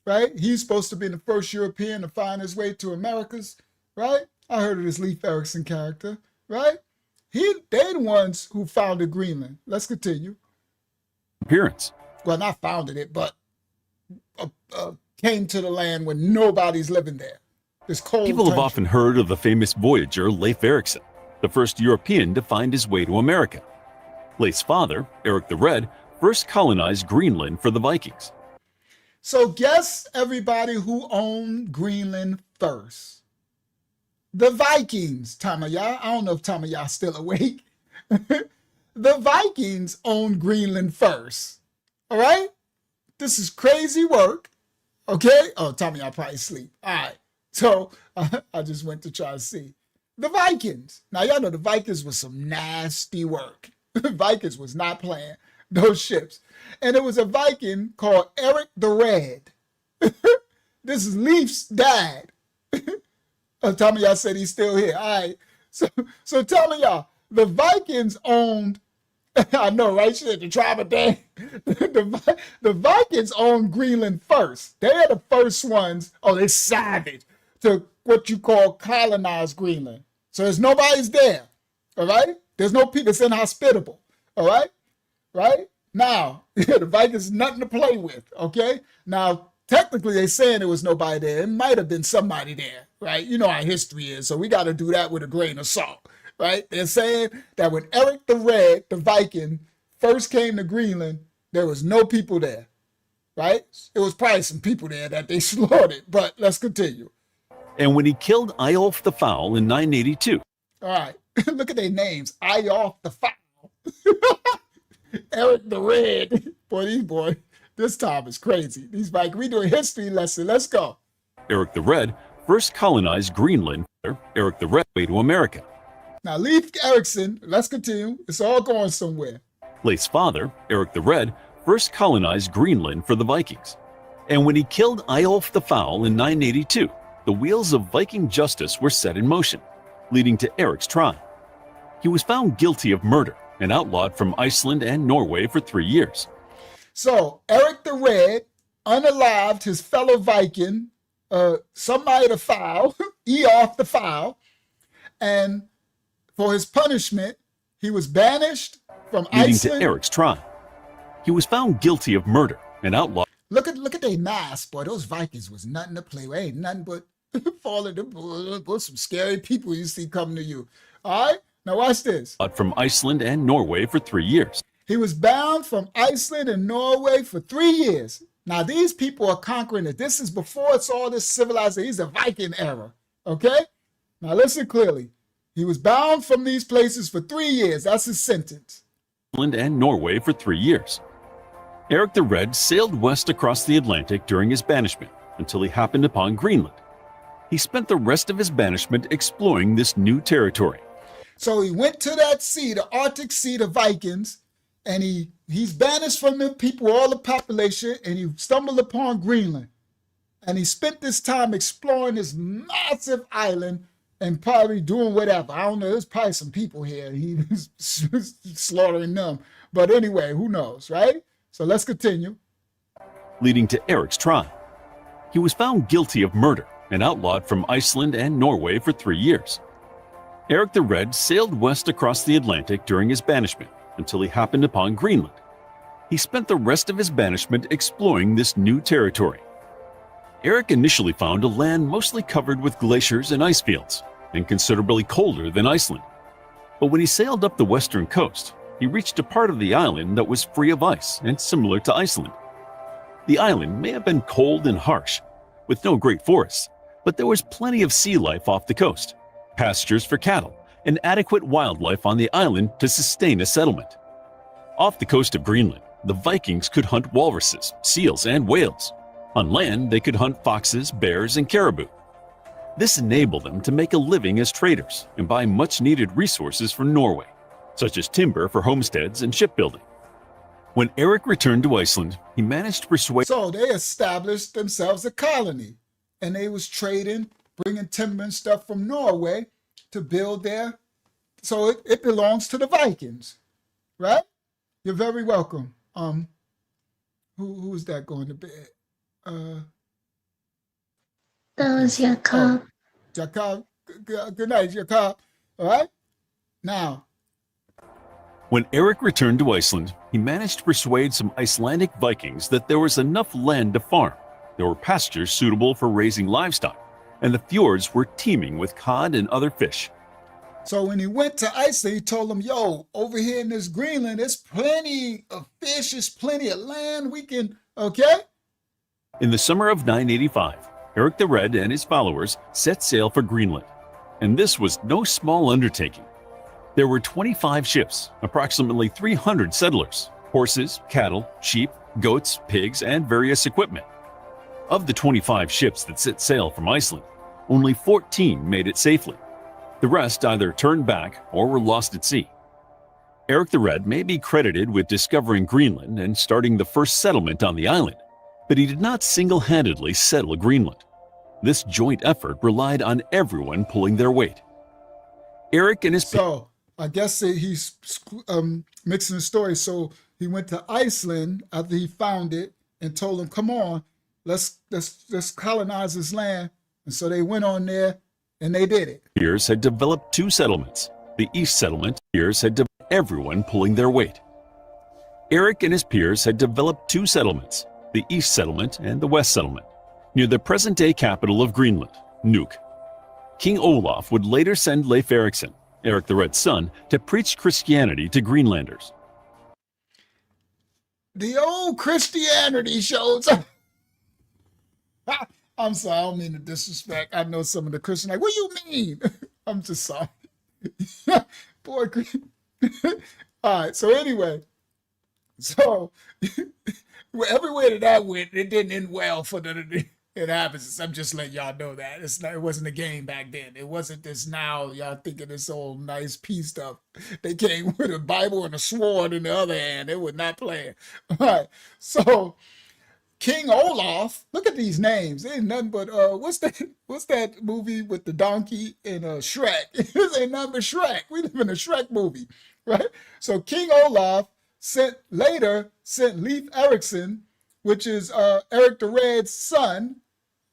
Right? He's supposed to be the first European to find his way to Americas, right? I heard of this Leif Erikson character, right? They're the ones who founded Greenland. Let's continue. Appearance. Well, not founded it, but came to the land when nobody's living there. This cold People have country. often heard of the famous voyager Leif Erikson, the first European to find his way to America. Leif's father, Eric the Red, first colonized Greenland for the Vikings. So guess everybody who owned Greenland first. The Vikings, Tamaya. I don't know if Tamaya's still awake. The Vikings owned Greenland first. All right? This is crazy work. Okay? Oh, Tamaya probably asleep. All right. So I just went to try to see. The Vikings. Now, y'all know the Vikings was some nasty work. The Vikings was not playing those ships. And it was a Viking called Eric the Red. This is Leif's dad. Tell me y'all said he's still here. All right. So tell me y'all, the Vikings owned, I know, right? Shit, the tribe of Dan. The Vikings owned Greenland first. They are the first ones, they savage, to what you call colonize Greenland. So there's nobody's there. All right? There's no people. It's inhospitable. All right? Right? Now, the Vikings, nothing to play with, okay? Now, technically, they're saying there was nobody there. It might have been somebody there, right? You know how history is, so we got to do that with a grain of salt, right? They're saying that when Eric the Red, the Viking, first came to Greenland, there was no people there, right? It was probably some people there that they slaughtered, but let's continue. And when he killed Eyjolf the Foul in 982. All right, look at their names. Eyjolf the Foul. Eric the Red. Boy, this time is crazy. These Vikings, we do a history lesson. Let's go. Eric the Red first colonized Greenland. Eric the Red way to America. Now, Leif Erikson, let's continue. It's all going somewhere. Leif's father, Eric the Red, first colonized Greenland for the Vikings. And when he killed Eyjolf the Foul in 982, the wheels of Viking justice were set in motion, leading to Eric's trial. He was found guilty of murder and outlawed from Iceland and Norway for 3 years. So, Eric the Red unalived his fellow Viking, somebody the Foul, Eyjolf the Foul, and for his punishment, he was banished from leading Iceland. To Eric's trial. He was found guilty of murder and outlawed. Look at their mask, boy. Those Vikings was nothing to play with. Ain't nothing but falling to some scary people you see coming to you. All right, now watch this. From Iceland and Norway for 3 years. He was bound from Iceland and Norway for 3 years. Now these people are conquering it. This is before it's all this civilization. He's a Viking era. Okay? Now listen clearly. He was bound from these places for 3 years. That's his sentence. Iceland and Norway for 3 years. Eric the Red sailed west across the Atlantic during his banishment until he happened upon Greenland. He spent the rest of his banishment exploring this new territory. So he went to that sea, the Arctic Sea, the Vikings, and he's banished from the people, all the population, and he stumbled upon Greenland. And he spent this time exploring this massive island and probably doing whatever. I don't know, there's probably some people here. He was slaughtering them. But anyway, who knows, right? So let's continue. Leading to Eric's trial. He was found guilty of murder and outlawed from Iceland and Norway for 3 years. Eric the Red sailed west across the Atlantic during his banishment until he happened upon Greenland. He spent the rest of his banishment exploring this new territory. Eric initially found a land mostly covered with glaciers and ice fields, and considerably colder than Iceland. But when he sailed up the western coast, he reached a part of the island that was free of ice and similar to Iceland. The island may have been cold and harsh, with no great forests, but there was plenty of sea life off the coast, pastures for cattle, and adequate wildlife on the island to sustain a settlement. Off the coast of Greenland, the Vikings could hunt walruses, seals, and whales. On land, they could hunt foxes, bears, and caribou. This enabled them to make a living as traders and buy much-needed resources from Norway, such as timber for homesteads and shipbuilding. When Eric returned to Iceland, he managed to persuade. So they established themselves a colony, and they was trading, bringing timber and stuff from Norway to build their. So it belongs to the Vikings, right? You're very welcome. Who's that going to bed? That was Jakob. Jakob. Good night, Jakob. All right. Now. When Eric returned to Iceland, he managed to persuade some Icelandic Vikings that there was enough land to farm, there were pastures suitable for raising livestock, and the fjords were teeming with cod and other fish. So when he went to Iceland, he told them, yo, over here in this Greenland, there's plenty of fish, there's plenty of land, we can, okay? In the summer of 985, Eric the Red and his followers set sail for Greenland, and this was no small undertaking. There were 25 ships, approximately 300 settlers, horses, cattle, sheep, goats, pigs, and various equipment. Of the 25 ships that set sail from Iceland, only 14 made it safely. The rest either turned back or were lost at sea. Eric the Red may be credited with discovering Greenland and starting the first settlement on the island, but he did not single-handedly settle Greenland. This joint effort relied on everyone pulling their weight. Eric and his... So, I guess he's mixing the story. So he went to Iceland after he found it and told them, come on, let's colonize this land. And so they went on there and they did it. Peers had developed two settlements. The East Settlement, peers had developed everyone pulling their weight. Eric and his peers had developed two settlements, the East Settlement and the West Settlement, near the present-day capital of Greenland, Nuuk. King Olaf would later send Leif Erikson, Eric the Red's son, to preach Christianity to Greenlanders. The old Christianity shows up. I'm sorry, I don't mean to disrespect. I know some of the Christians like, what do you mean? I'm just sorry. Boy, all right, so anyway, so everywhere that went, it didn't end well for the inhabitants. I'm just letting y'all know that. It wasn't a game back then. It wasn't this now, y'all thinking this old nice peace stuff. They came with a Bible and a sword in the other hand. They were not playing. All right, so King Olaf, look at these names. They ain't nothing but what's that movie with the donkey and Shrek? This ain't nothing but Shrek. We live in a Shrek movie, right? So King Olaf sent Leif Erikson, which is Eric the Red's son.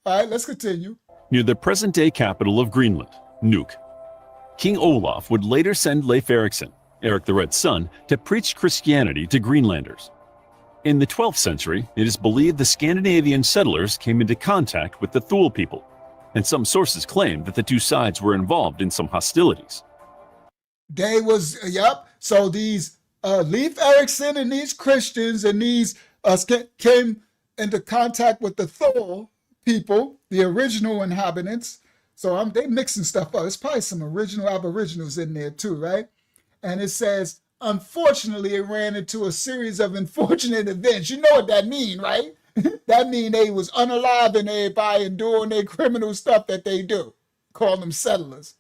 All right, let's continue. Near the present-day capital of Greenland, Nuuk. King Olaf would later send Leif Erikson, Eric the Red's son, to preach Christianity to Greenlanders. In the 12th century, it is believed the Scandinavian settlers came into contact with the Thule people, and some sources claim that the two sides were involved in some hostilities. They was, yep, so these Leif Erikson and these Christians and these came into contact with the Thule people, the original inhabitants. So they mixing stuff up. There's probably some original aboriginals in there too, right? And it says, unfortunately, it ran into a series of unfortunate events. You know what that mean, right? That mean they was unaliving everybody and doing their criminal stuff that they do. Call them settlers.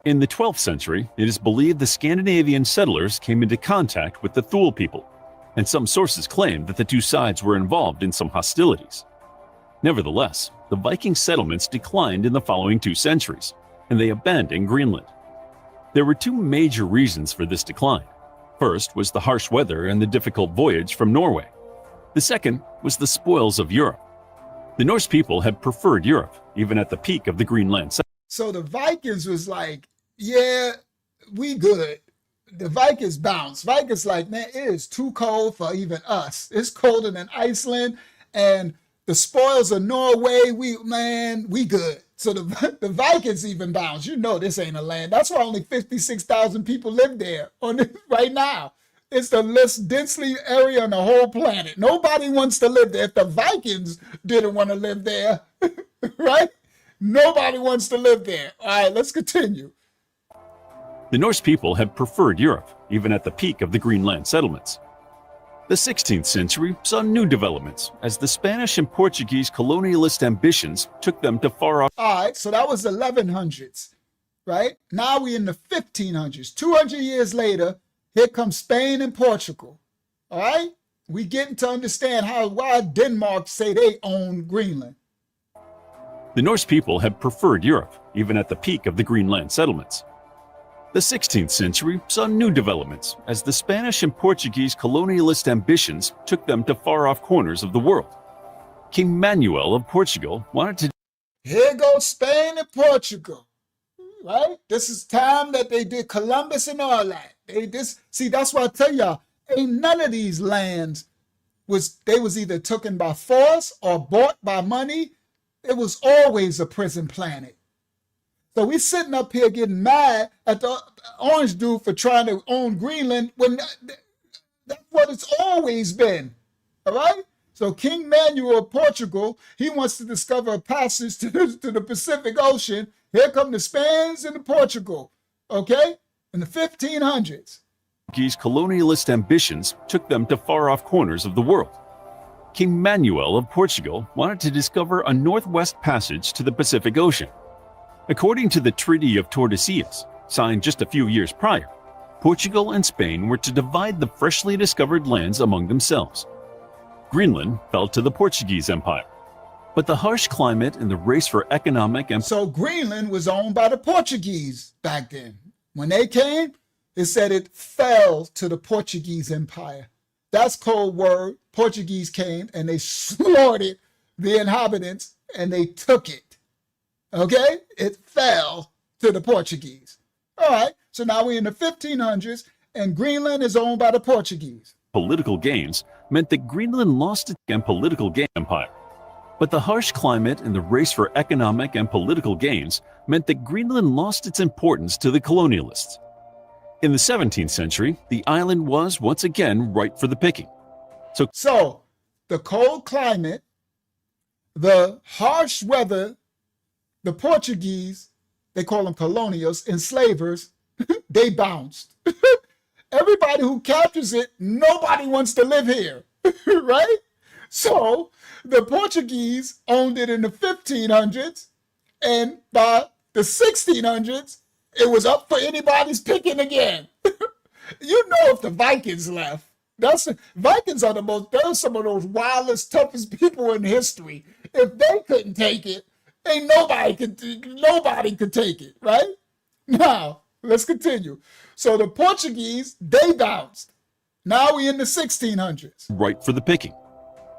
In the 12th century, it is believed the Scandinavian settlers came into contact with the Thule people, and some sources claim that the two sides were involved in some hostilities. Nevertheless, the Viking settlements declined in the following 2 centuries, and they abandoned Greenland. There were two major reasons for this decline. First was the harsh weather and the difficult voyage from Norway. The second was the spoils of Europe. The Norse people had preferred Europe, even at the peak of the Greenland. So the Vikings was like, yeah, we good. The Vikings bounced. Vikings like, man, it is too cold for even us. It's colder than Iceland, and the spoils of Norway, we good. So the Vikings even bounced. You know this ain't a land. That's why only 56,000 people live there right now. It's the least densely area on the whole planet. Nobody wants to live there. If the Vikings didn't want to live there, right? Nobody wants to live there. All right, let's continue. The Norse people had preferred Europe, even at the peak of the Greenland settlements. The 16th century saw new developments as the Spanish and Portuguese colonialist ambitions took them to far off. All right, so that was the 1100s, right? Now we in the 1500s. 200 years later, here comes Spain and Portugal. All right? we getting to understand why Denmark say they own Greenland. The Norse people had preferred Europe, even at the peak of the Greenland settlements. The 16th century saw new developments as the Spanish and Portuguese colonialist ambitions took them to far-off corners of the world. King Manuel of Portugal wanted to... Here goes Spain and Portugal, right? This is time that they did Columbus and all that. See, that's why I tell y'all, ain't none of these lands was either taken by force or bought by money. It was always a prison planet. So we sitting up here getting mad at the orange dude for trying to own Greenland when that's what it's always been. All right? So King Manuel of Portugal, he wants to discover a passage to the Pacific Ocean. Here come the Spaniards and the Portugal, okay? In the 1500s. Portuguese colonialist ambitions took them to far-off corners of the world. King Manuel of Portugal wanted to discover a northwest passage to the Pacific Ocean. According to the Treaty of Tordesillas, signed just a few years prior, Portugal and Spain were to divide the freshly discovered lands among themselves. Greenland fell to the Portuguese Empire, but the harsh climate and the race for economic and... So Greenland was owned by the Portuguese back then. When they came, it said it fell to the Portuguese Empire. That's code word. Portuguese came and they slaughtered the inhabitants and they took it. Okay? It fell to the Portuguese. All right. So now we're in the 1500s and Greenland is owned by the Portuguese. Political gains meant that Greenland lost its political empire. But the harsh climate and the race for economic and political gains meant that Greenland lost its importance to the colonialists. In the 17th century, the island was once again ripe for the picking. So the cold climate, the harsh weather, the Portuguese, they call them colonials, enslavers, they bounced. Everybody who captures it, nobody wants to live here, right? So the Portuguese owned it in the 1500s, and by the 1600s, it was up for anybody's picking again. You know, if the Vikings left, Vikings are they're some of those wildest, toughest people in history. If they couldn't take it, ain't nobody could take it, right? Now, let's continue. So the Portuguese, they bounced. Now we in the 1600s. Ripe for the picking.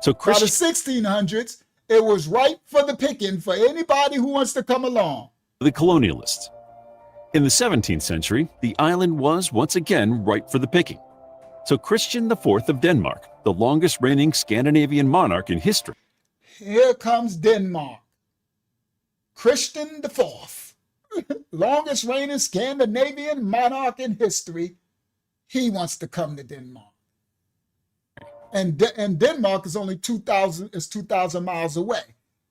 So by the 1600s, it was ripe for the picking for anybody who wants to come along. The colonialists. In the 17th century, the island was once again ripe for the picking. So Christian IV of Denmark, the longest reigning Scandinavian monarch in history. Here comes Denmark. Christian IV, longest reigning Scandinavian monarch in history. He wants to come to Denmark. And Denmark is only 2,000 miles away,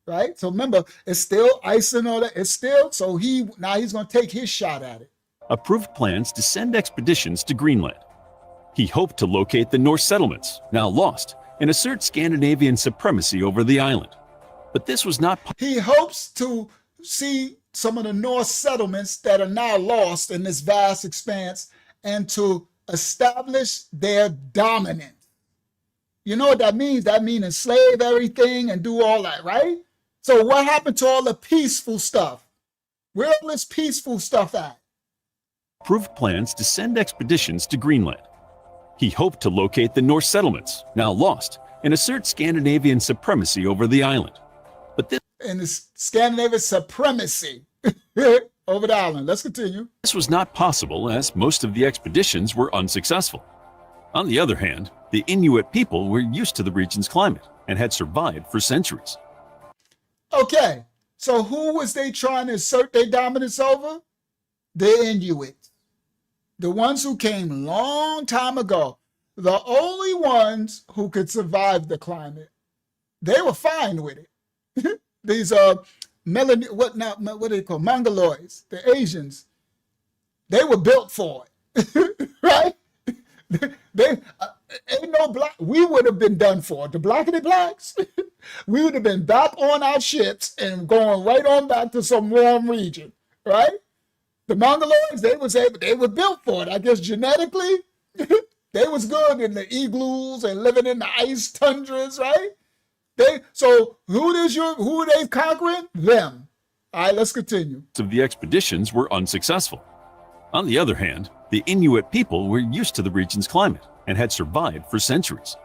right? So remember, it's still ice and all that. It's still, so now he's going to take his shot at it. Approved plans to send expeditions to Greenland. He hoped to locate the Norse settlements, now lost, and assert Scandinavian supremacy over the island. But this was not... He hopes to see some of the Norse settlements that are now lost in this vast expanse and to establish their dominance. You know what that means? That means enslave everything and do all that, right? So what happened to all the peaceful stuff? Where all this peaceful stuff at? Approved plans to send expeditions to Greenland. He hoped to locate the Norse settlements, now lost, and assert Scandinavian supremacy over the island. But this... And the Scandinavian supremacy over the island. Let's continue. This was not possible as most of the expeditions were unsuccessful. On the other hand, the Inuit people were used to the region's climate and had survived for centuries. Okay, so who was they trying to assert their dominance over? The Inuit. The ones who came a long time ago. The only ones who could survive the climate. They were fine with it. These what do they call Mongoloids, the Asians. They were built for it, right? They ain't no black. We would have been done for. The blackity blacks, we would have been back on our ships and going right on back to some warm region, right? The Mongoloids, they were built for it. I guess genetically, They was good in the igloos and living in the ice tundras, right? Who are they conquering? Them. All right, let's continue. Of the expeditions were unsuccessful. On the other hand, the Inuit people were used to the region's climate and had survived for centuries.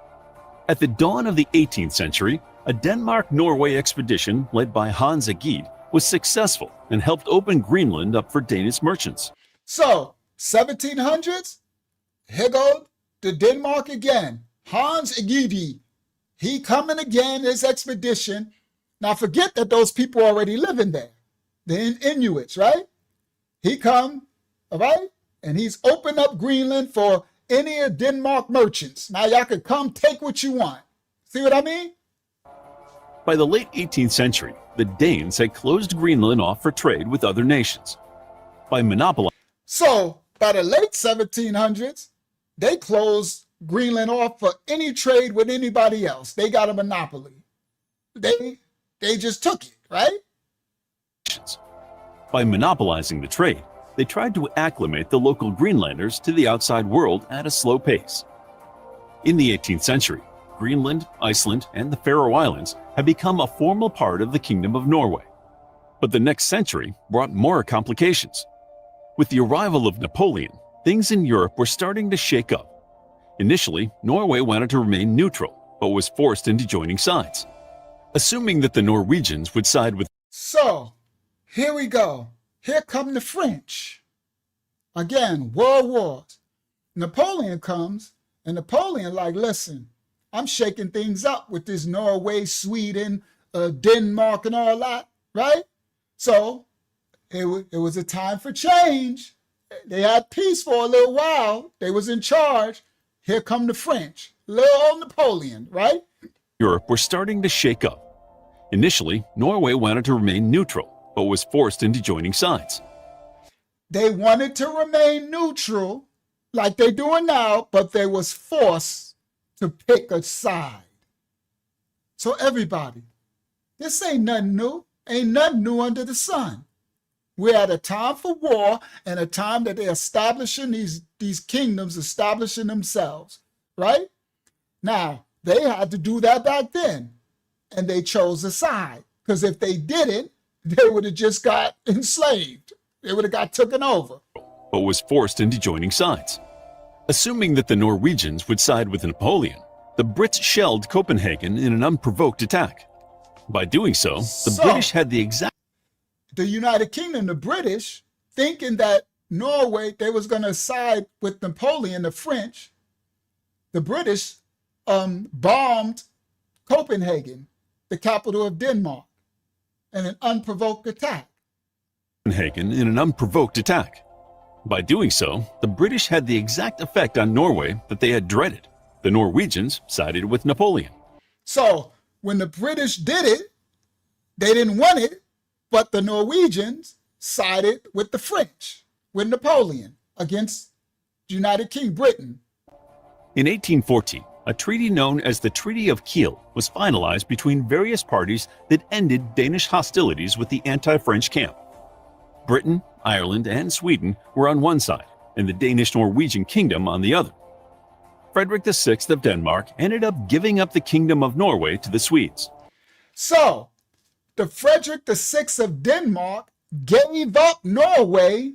At the dawn of the 18th century, a Denmark-Norway expedition led by Hans Egede was successful and helped open Greenland up for Danish merchants. So, 1700s, here go to Denmark again. Hans Egede, he coming again, his expedition. Now forget that those people already living there. The Inuits, right? He come, all right? And he's opened up Greenland for any of Denmark merchants. Now y'all can come take what you want. See what I mean? By the late 18th century, the Danes had closed Greenland off for trade with other nations. By monopolizing. So, by the late 1700s, they closed Greenland off for any trade with anybody else. They got a monopoly. They just took it, right? By monopolizing the trade, they tried to acclimate the local Greenlanders to the outside world at a slow pace. In the 18th century, Greenland, Iceland, and the Faroe Islands had become a formal part of the Kingdom of Norway. But the next century brought more complications. With the arrival of Napoleon, things in Europe were starting to shake up. Initially, Norway wanted to remain neutral, but was forced into joining sides. Assuming that the Norwegians would side with. So, here we go. Here come the French. Again, world wars. Napoleon comes, and Napoleon like, listen, I'm shaking things up with this Norway, Sweden, Denmark, and all that, right? So, it was a time for change. They had peace for a little while. They was in charge. Here come the French. Little old Napoleon, right? Europe were starting to shake up. Initially, Norway wanted to remain neutral, but was forced into joining sides. They wanted to remain neutral, like they're doing now, but they was forced to pick a side. So everybody, this ain't nothing new. Ain't nothing new under the sun. We're at a time for war and a time that they're establishing these kingdoms, establishing themselves, right? Now, they had to do that back then, and they chose a side, because if they didn't, they would have just got enslaved. They would have got taken over. But was forced into joining sides. Assuming that the Norwegians would side with Napoleon, the Brits shelled Copenhagen in an unprovoked attack. By doing so, the British had the United Kingdom, the British, thinking that Norway, they was going to side with Napoleon, the French. The British bombed Copenhagen, the capital of Denmark, in an unprovoked attack. By doing so, the British had the exact effect on Norway that they had dreaded. The Norwegians sided with Napoleon. So, when the British did it, they didn't want it, but the Norwegians sided with the French, with Napoleon, against United Kingdom, Britain. In 1814, a treaty known as the Treaty of Kiel was finalized between various parties that ended Danish hostilities with the anti-French camp. Britain, Ireland, and Sweden were on one side, and the Danish-Norwegian kingdom on the other. Frederick VI of Denmark ended up giving up the Kingdom of Norway to the Swedes. So, the Frederick VI of Denmark gave up Norway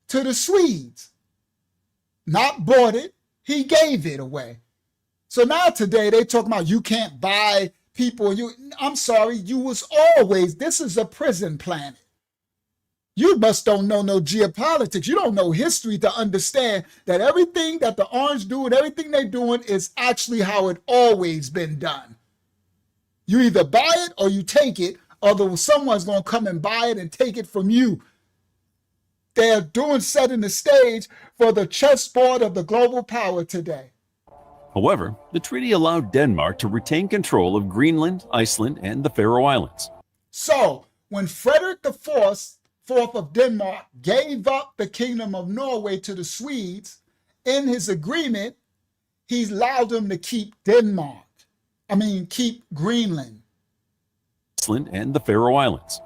to the Swedes. Not bought it, he gave it away. So now today they talking about you can't buy people. I'm sorry, you was always, this is a prison planet. You must don't know no geopolitics. You don't know history to understand that everything that the Orange do and everything they're doing is actually how it always been done. You either buy it or you take it, or someone's going to come and buy it and take it from you. They're setting the stage for the chessboard of the global power today. However, the treaty allowed Denmark to retain control of Greenland, Iceland, and the Faroe Islands. So, when Frederick IV of Denmark gave up the Kingdom of Norway to the Swedes, in his agreement, he allowed them to keep keep Greenland. Iceland and the Faroe Islands.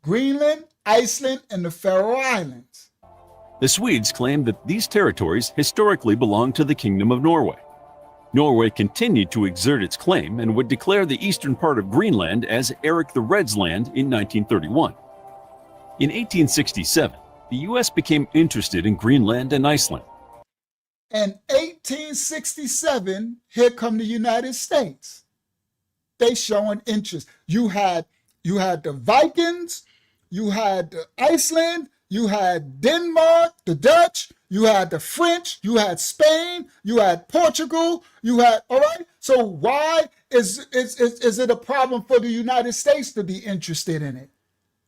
Greenland, Iceland, and the Faroe Islands. The Swedes claimed that these territories historically belonged to the Kingdom of Norway. Norway continued to exert its claim and would declare the eastern part of Greenland as Eric the Red's land in 1931. In 1867, the U.S. became interested in Greenland and Iceland. In 1867, here come the United States. They showing interest. You had the Vikings, you had Iceland, you had Denmark, the Dutch, you had the French, you had Spain, you had Portugal, you had, all right? So why is it a problem for the United States to be interested in it?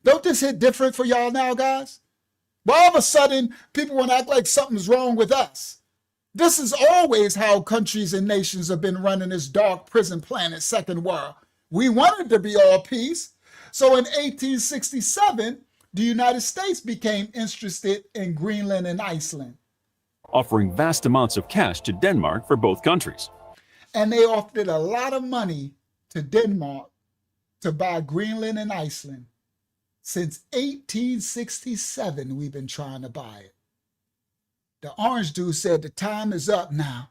Don't this hit different for y'all now, guys? Why all of a sudden people want to act like something's wrong with us? This is always how countries and nations have been running this dark prison planet, Second World. We wanted to be all peace. So in 1867, the United States became interested in Greenland and Iceland, offering vast amounts of cash to Denmark for both countries. And they offered a lot of money to Denmark to buy Greenland and Iceland. Since 1867, we've been trying to buy it. The orange dude said the time is up now.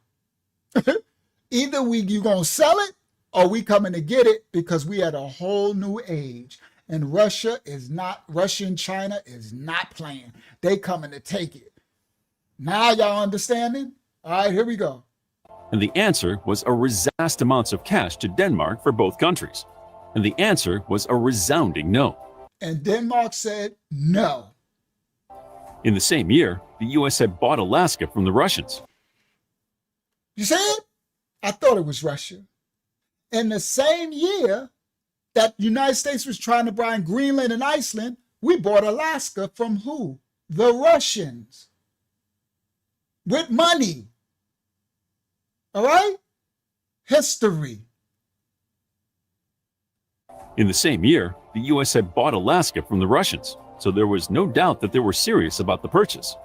Either you gonna sell it or we coming to get it, because we at a whole new age. And Russia and China is not playing. They coming to take it. Now y'all understanding? All right, here we go. And the answer was vast amounts of cash to Denmark for both countries. And the answer was a resounding no. And Denmark said no. In the same year, the U.S. had bought Alaska from the Russians. You see it? I thought it was Russia. In the same year that the United States was trying to buy Greenland and Iceland, we bought Alaska from who? The Russians. With money. All right? History. In the same year, the U.S. had bought Alaska from the Russians, so there was no doubt that they were serious about the purchase.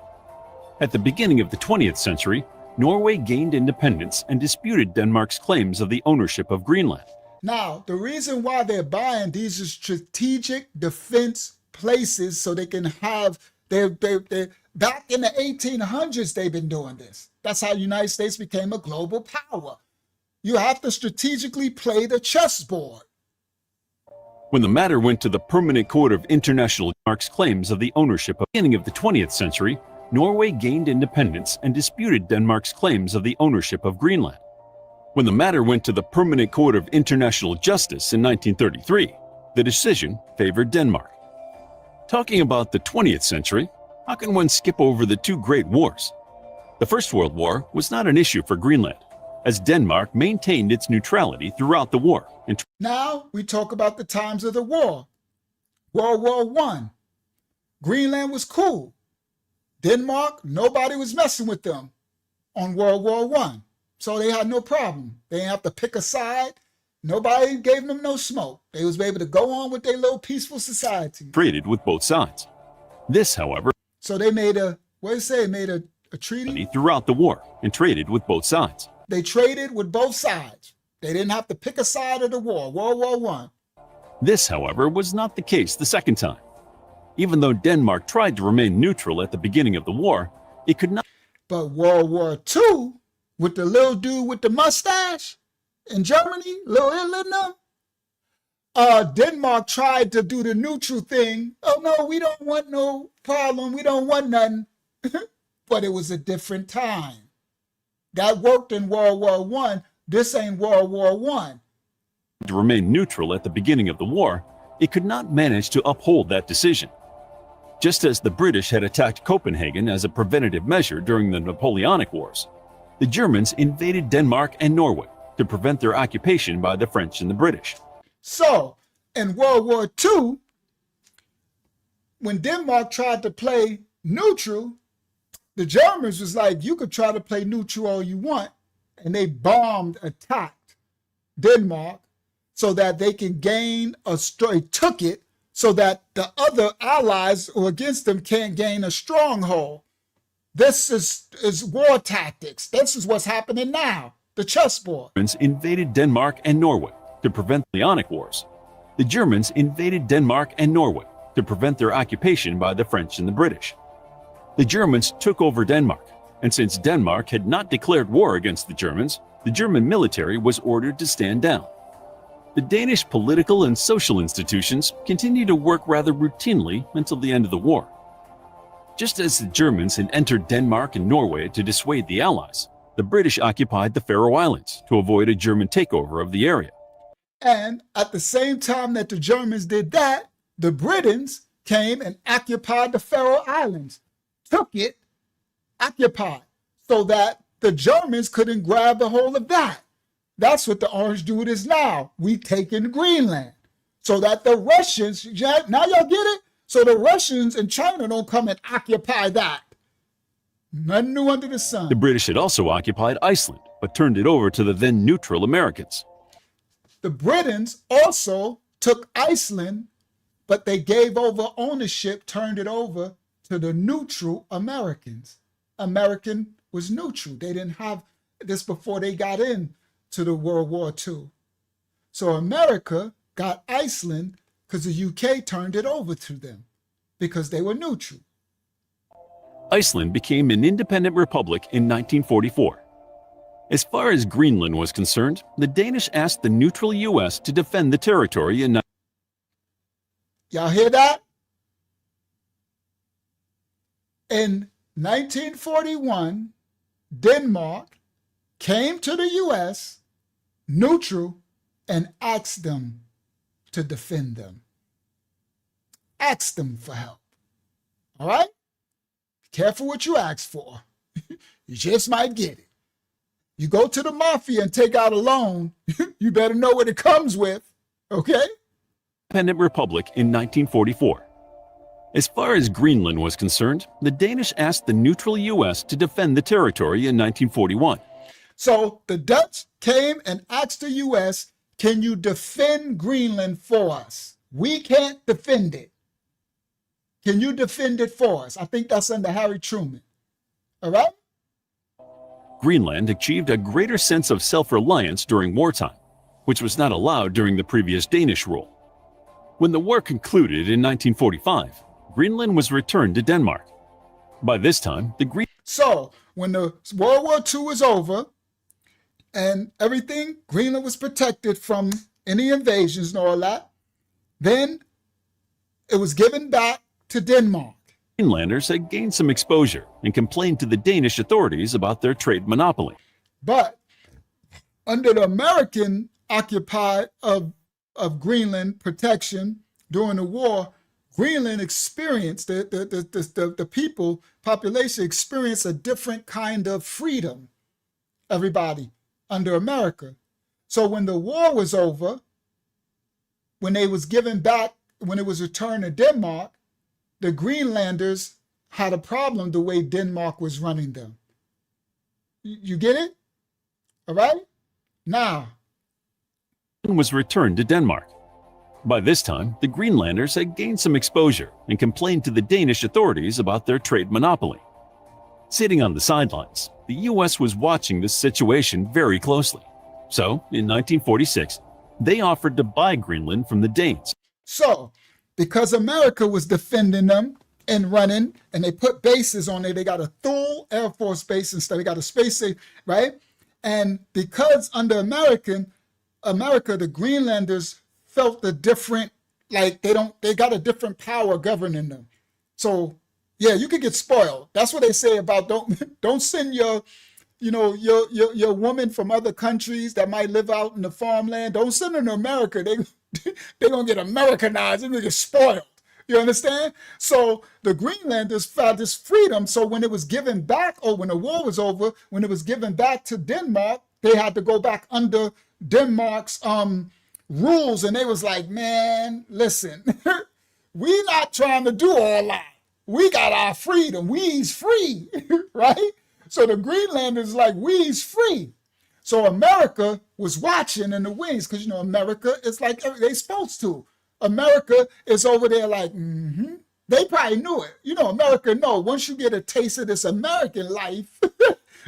At the beginning of the 20th century, Norway gained independence and disputed Denmark's claims of the ownership of Greenland. Now, the reason why they're buying these is strategic defense places so they can have, they back in the 1800s, they've been doing this. That's how the United States became a global power. You have to strategically play the chessboard. When the matter went to the Permanent Court of International, Denmark's claims of the ownership at the beginning of the 20th century, Norway gained independence and disputed Denmark's claims of the ownership of Greenland. When the matter went to the Permanent Court of International Justice in 1933, the decision favored Denmark. Talking about the 20th century, how can one skip over the two great wars? The First World War was not an issue for Greenland, as Denmark maintained its neutrality throughout the war. Now we talk about the times of the war. World War I. Greenland was cool. Denmark, nobody was messing with them on World War I. So they had no problem. They didn't have to pick a side. Nobody gave them no smoke. They was able to go on with their little peaceful society. Traded with both sides. This, however, so they made a, what did it say? Made a treaty? Throughout the war and traded with both sides. They traded with both sides. They didn't have to pick a side of the war, World War I. This, however, was not the case the second time. Even though Denmark tried to remain neutral at the beginning of the war, it could not. But World War II, with the little dude with the mustache in Germany, little Hitler, Denmark tried to do the neutral thing. Oh no, we don't want no problem. We don't want nothing. But it was a different time. That worked in World War I. This ain't World War I. To remain neutral at the beginning of the war, it could not manage to uphold that decision. Just as the British had attacked Copenhagen as a preventative measure during the Napoleonic Wars, the Germans invaded Denmark and Norway to prevent their occupation by the French and the British. So, in World War II, when Denmark tried to play neutral, the Germans was like, you could try to play neutral all you want, and they attacked Denmark so that they can gain took it so that the other allies who are against them can't gain a stronghold. This is war tactics. This is what's happening now, the chessboard. The Germans invaded Denmark and Norway to prevent the Napoleonic Wars. The Germans invaded Denmark and Norway to prevent their occupation by the French and the British. The Germans took over Denmark, and since Denmark had not declared war against the Germans, the German military was ordered to stand down. The Danish political and social institutions continued to work rather routinely until the end of the war. Just as the Germans had entered Denmark and Norway to dissuade the Allies, the British occupied the Faroe Islands to avoid a German takeover of the area. And at the same time that the Germans did that, the Britons came and occupied the Faroe Islands, took it, occupied, so that the Germans couldn't grab a hold of that. That's what the orange dude is now. We taking Greenland. So that the Russians, now y'all get it? So the Russians and China don't come and occupy that. Nothing new under the sun. The British had also occupied Iceland, but turned it over to the then neutral Americans. The Britons also took Iceland, but they gave over ownership, turned it over to the neutral Americans. American was neutral. They didn't have this before they got in to the World War II. So America got Iceland because the UK turned it over to them because they were neutral. Iceland became an independent republic in 1944. As far as Greenland was concerned, the Danish asked the neutral US to defend the territory in... Y'all hear that? In 1941, Denmark came to the US, neutral, and asked them to defend them. Asked them for help. All right? Be careful what you ask for. You just might get it. You go to the mafia and take out a loan, you better know what it comes with, okay? Independent republic in 1944. As far as Greenland was concerned, the Danish asked the neutral US to defend the territory in 1941. So the Dutch came and asked the US, can you defend Greenland for us? We can't defend it. Can you defend it for us? I think that's under Harry Truman. All right? Greenland achieved a greater sense of self-reliance during wartime, which was not allowed during the previous Danish rule. When the war concluded in 1945, Greenland was returned to Denmark. By this time, So, when the World War II was over and everything, Greenland was protected from any invasions and all that, then it was given back to Denmark. Greenlanders had gained some exposure and complained to the Danish authorities about their trade monopoly. But under the American occupied of Greenland protection during the war, Greenland experienced, the people, population experienced a different kind of freedom, everybody, under America. So when the war was over, when they was given back, when it was returned to Denmark, the Greenlanders had a problem the way Denmark was running them. You get it? All right? Now. Was returned to Denmark. By this time, the Greenlanders had gained some exposure and complained to the Danish authorities about their trade monopoly. Sitting on the sidelines, the US was watching this situation very closely. So, in 1946, they offered to buy Greenland from the Danes. So, because America was defending them and running, and they put bases on it, they got a Thule Air Force base instead, they got a space station, right? And because under America, the Greenlanders felt a different, like they got a different power governing them. So yeah, you could get spoiled. That's what they say about don't send your woman from other countries that might live out in the farmland. Don't send them to America. They're gonna get Americanized, they're gonna get spoiled. You understand? So the Greenlanders found this freedom. So when it was given back, or when the war was over, when it was given back to Denmark, they had to go back under Denmark's rules. And they was like, man, listen, we not trying to do all that. We got our freedom. We's free, right? So the Greenlanders like, we's free. So America was watching in the wings because, America is like they supposed to. America is over there like, They probably knew it. America know once you get a taste of this American life,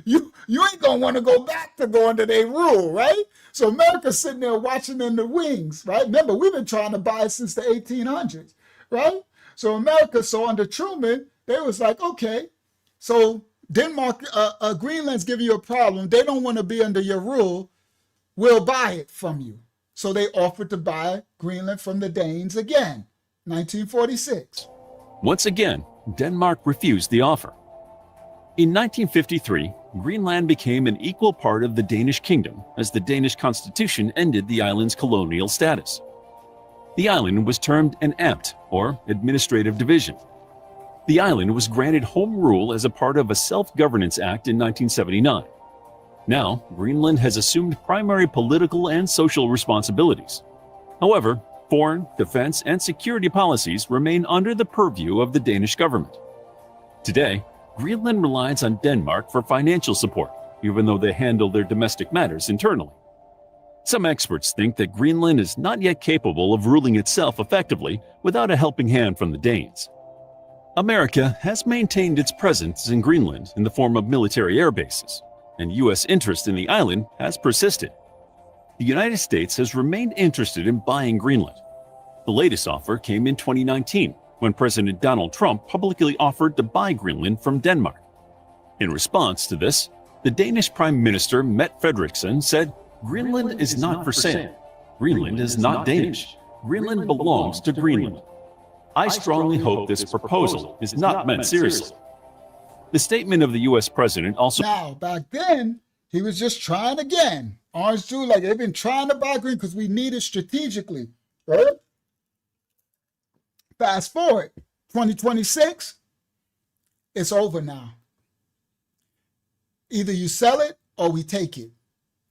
you ain't going to want to go back to go under their rule, right? So America's sitting there watching in the wings, right? Remember, we've been trying to buy it since the 1800s, right? So America, so under Truman, they was like, okay, So Denmark, Greenland's giving you a problem. They don't want to be under your rule. We'll buy it from you. So they offered to buy Greenland from the Danes again, 1946. Once again, Denmark refused the offer. In 1953, Greenland became an equal part of the Danish kingdom as the Danish constitution ended the island's colonial status. The island was termed an amt, or administrative division. The island was granted home rule as a part of a Self-Governance Act in 1979. Now, Greenland has assumed primary political and social responsibilities. However, foreign, defense, and security policies remain under the purview of the Danish government. Today, Greenland relies on Denmark for financial support, even though they handle their domestic matters internally. Some experts think that Greenland is not yet capable of ruling itself effectively without a helping hand from the Danes. America has maintained its presence in Greenland in the form of military air bases, and U.S. interest in the island has persisted. The United States has remained interested in buying Greenland. The latest offer came in 2019, when President Donald Trump publicly offered to buy Greenland from Denmark. In response to this, the Danish Prime Minister Mette Frederiksen said, "Greenland is not for sale. Greenland is not Danish. Greenland belongs to Greenland. I strongly hope this proposal is not meant seriously." The statement of the U.S. president also... Now, back then, he was just trying again. Orange Juice, like they've been trying to buy Green because we need it strategically, right? Fast forward, 2026, it's over now. Either you sell it or we take it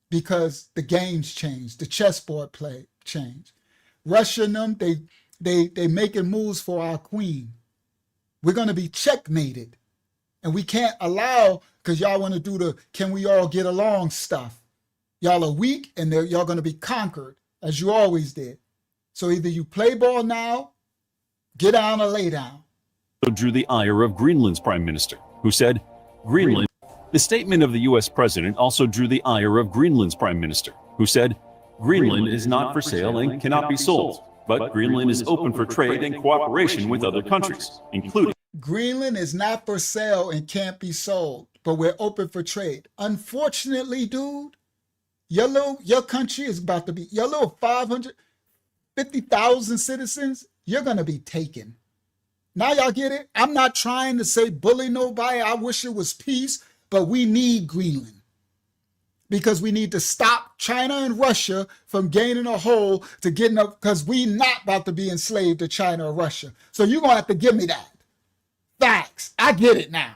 because the game's changed, the chessboard play changed. Russia and them, they making moves for our queen. We're going to be checkmated. And we can't allow, because y'all want to do the can we all get along stuff. Y'all are weak and y'all going to be conquered, as you always did. So either you play ball now, get down or lay down. Drew the ire of Greenland's prime minister, who said, Greenland. The statement of the U.S. president also drew the ire of Greenland's prime minister, who said, Greenland is not for sale and cannot be sold, but Greenland is open for trade and cooperation with other countries, including... Greenland is not for sale and can't be sold, but we're open for trade. Unfortunately, dude, your country is about to be, your little 550,000 citizens, you're going to be taken. Now y'all get it? I'm not trying to say bully nobody. I wish it was peace, but we need Greenland because we need to stop China and Russia from gaining a hold to getting up, because we not about to be enslaved to China or Russia. So you're going to have to give me that. Facts. I get it now.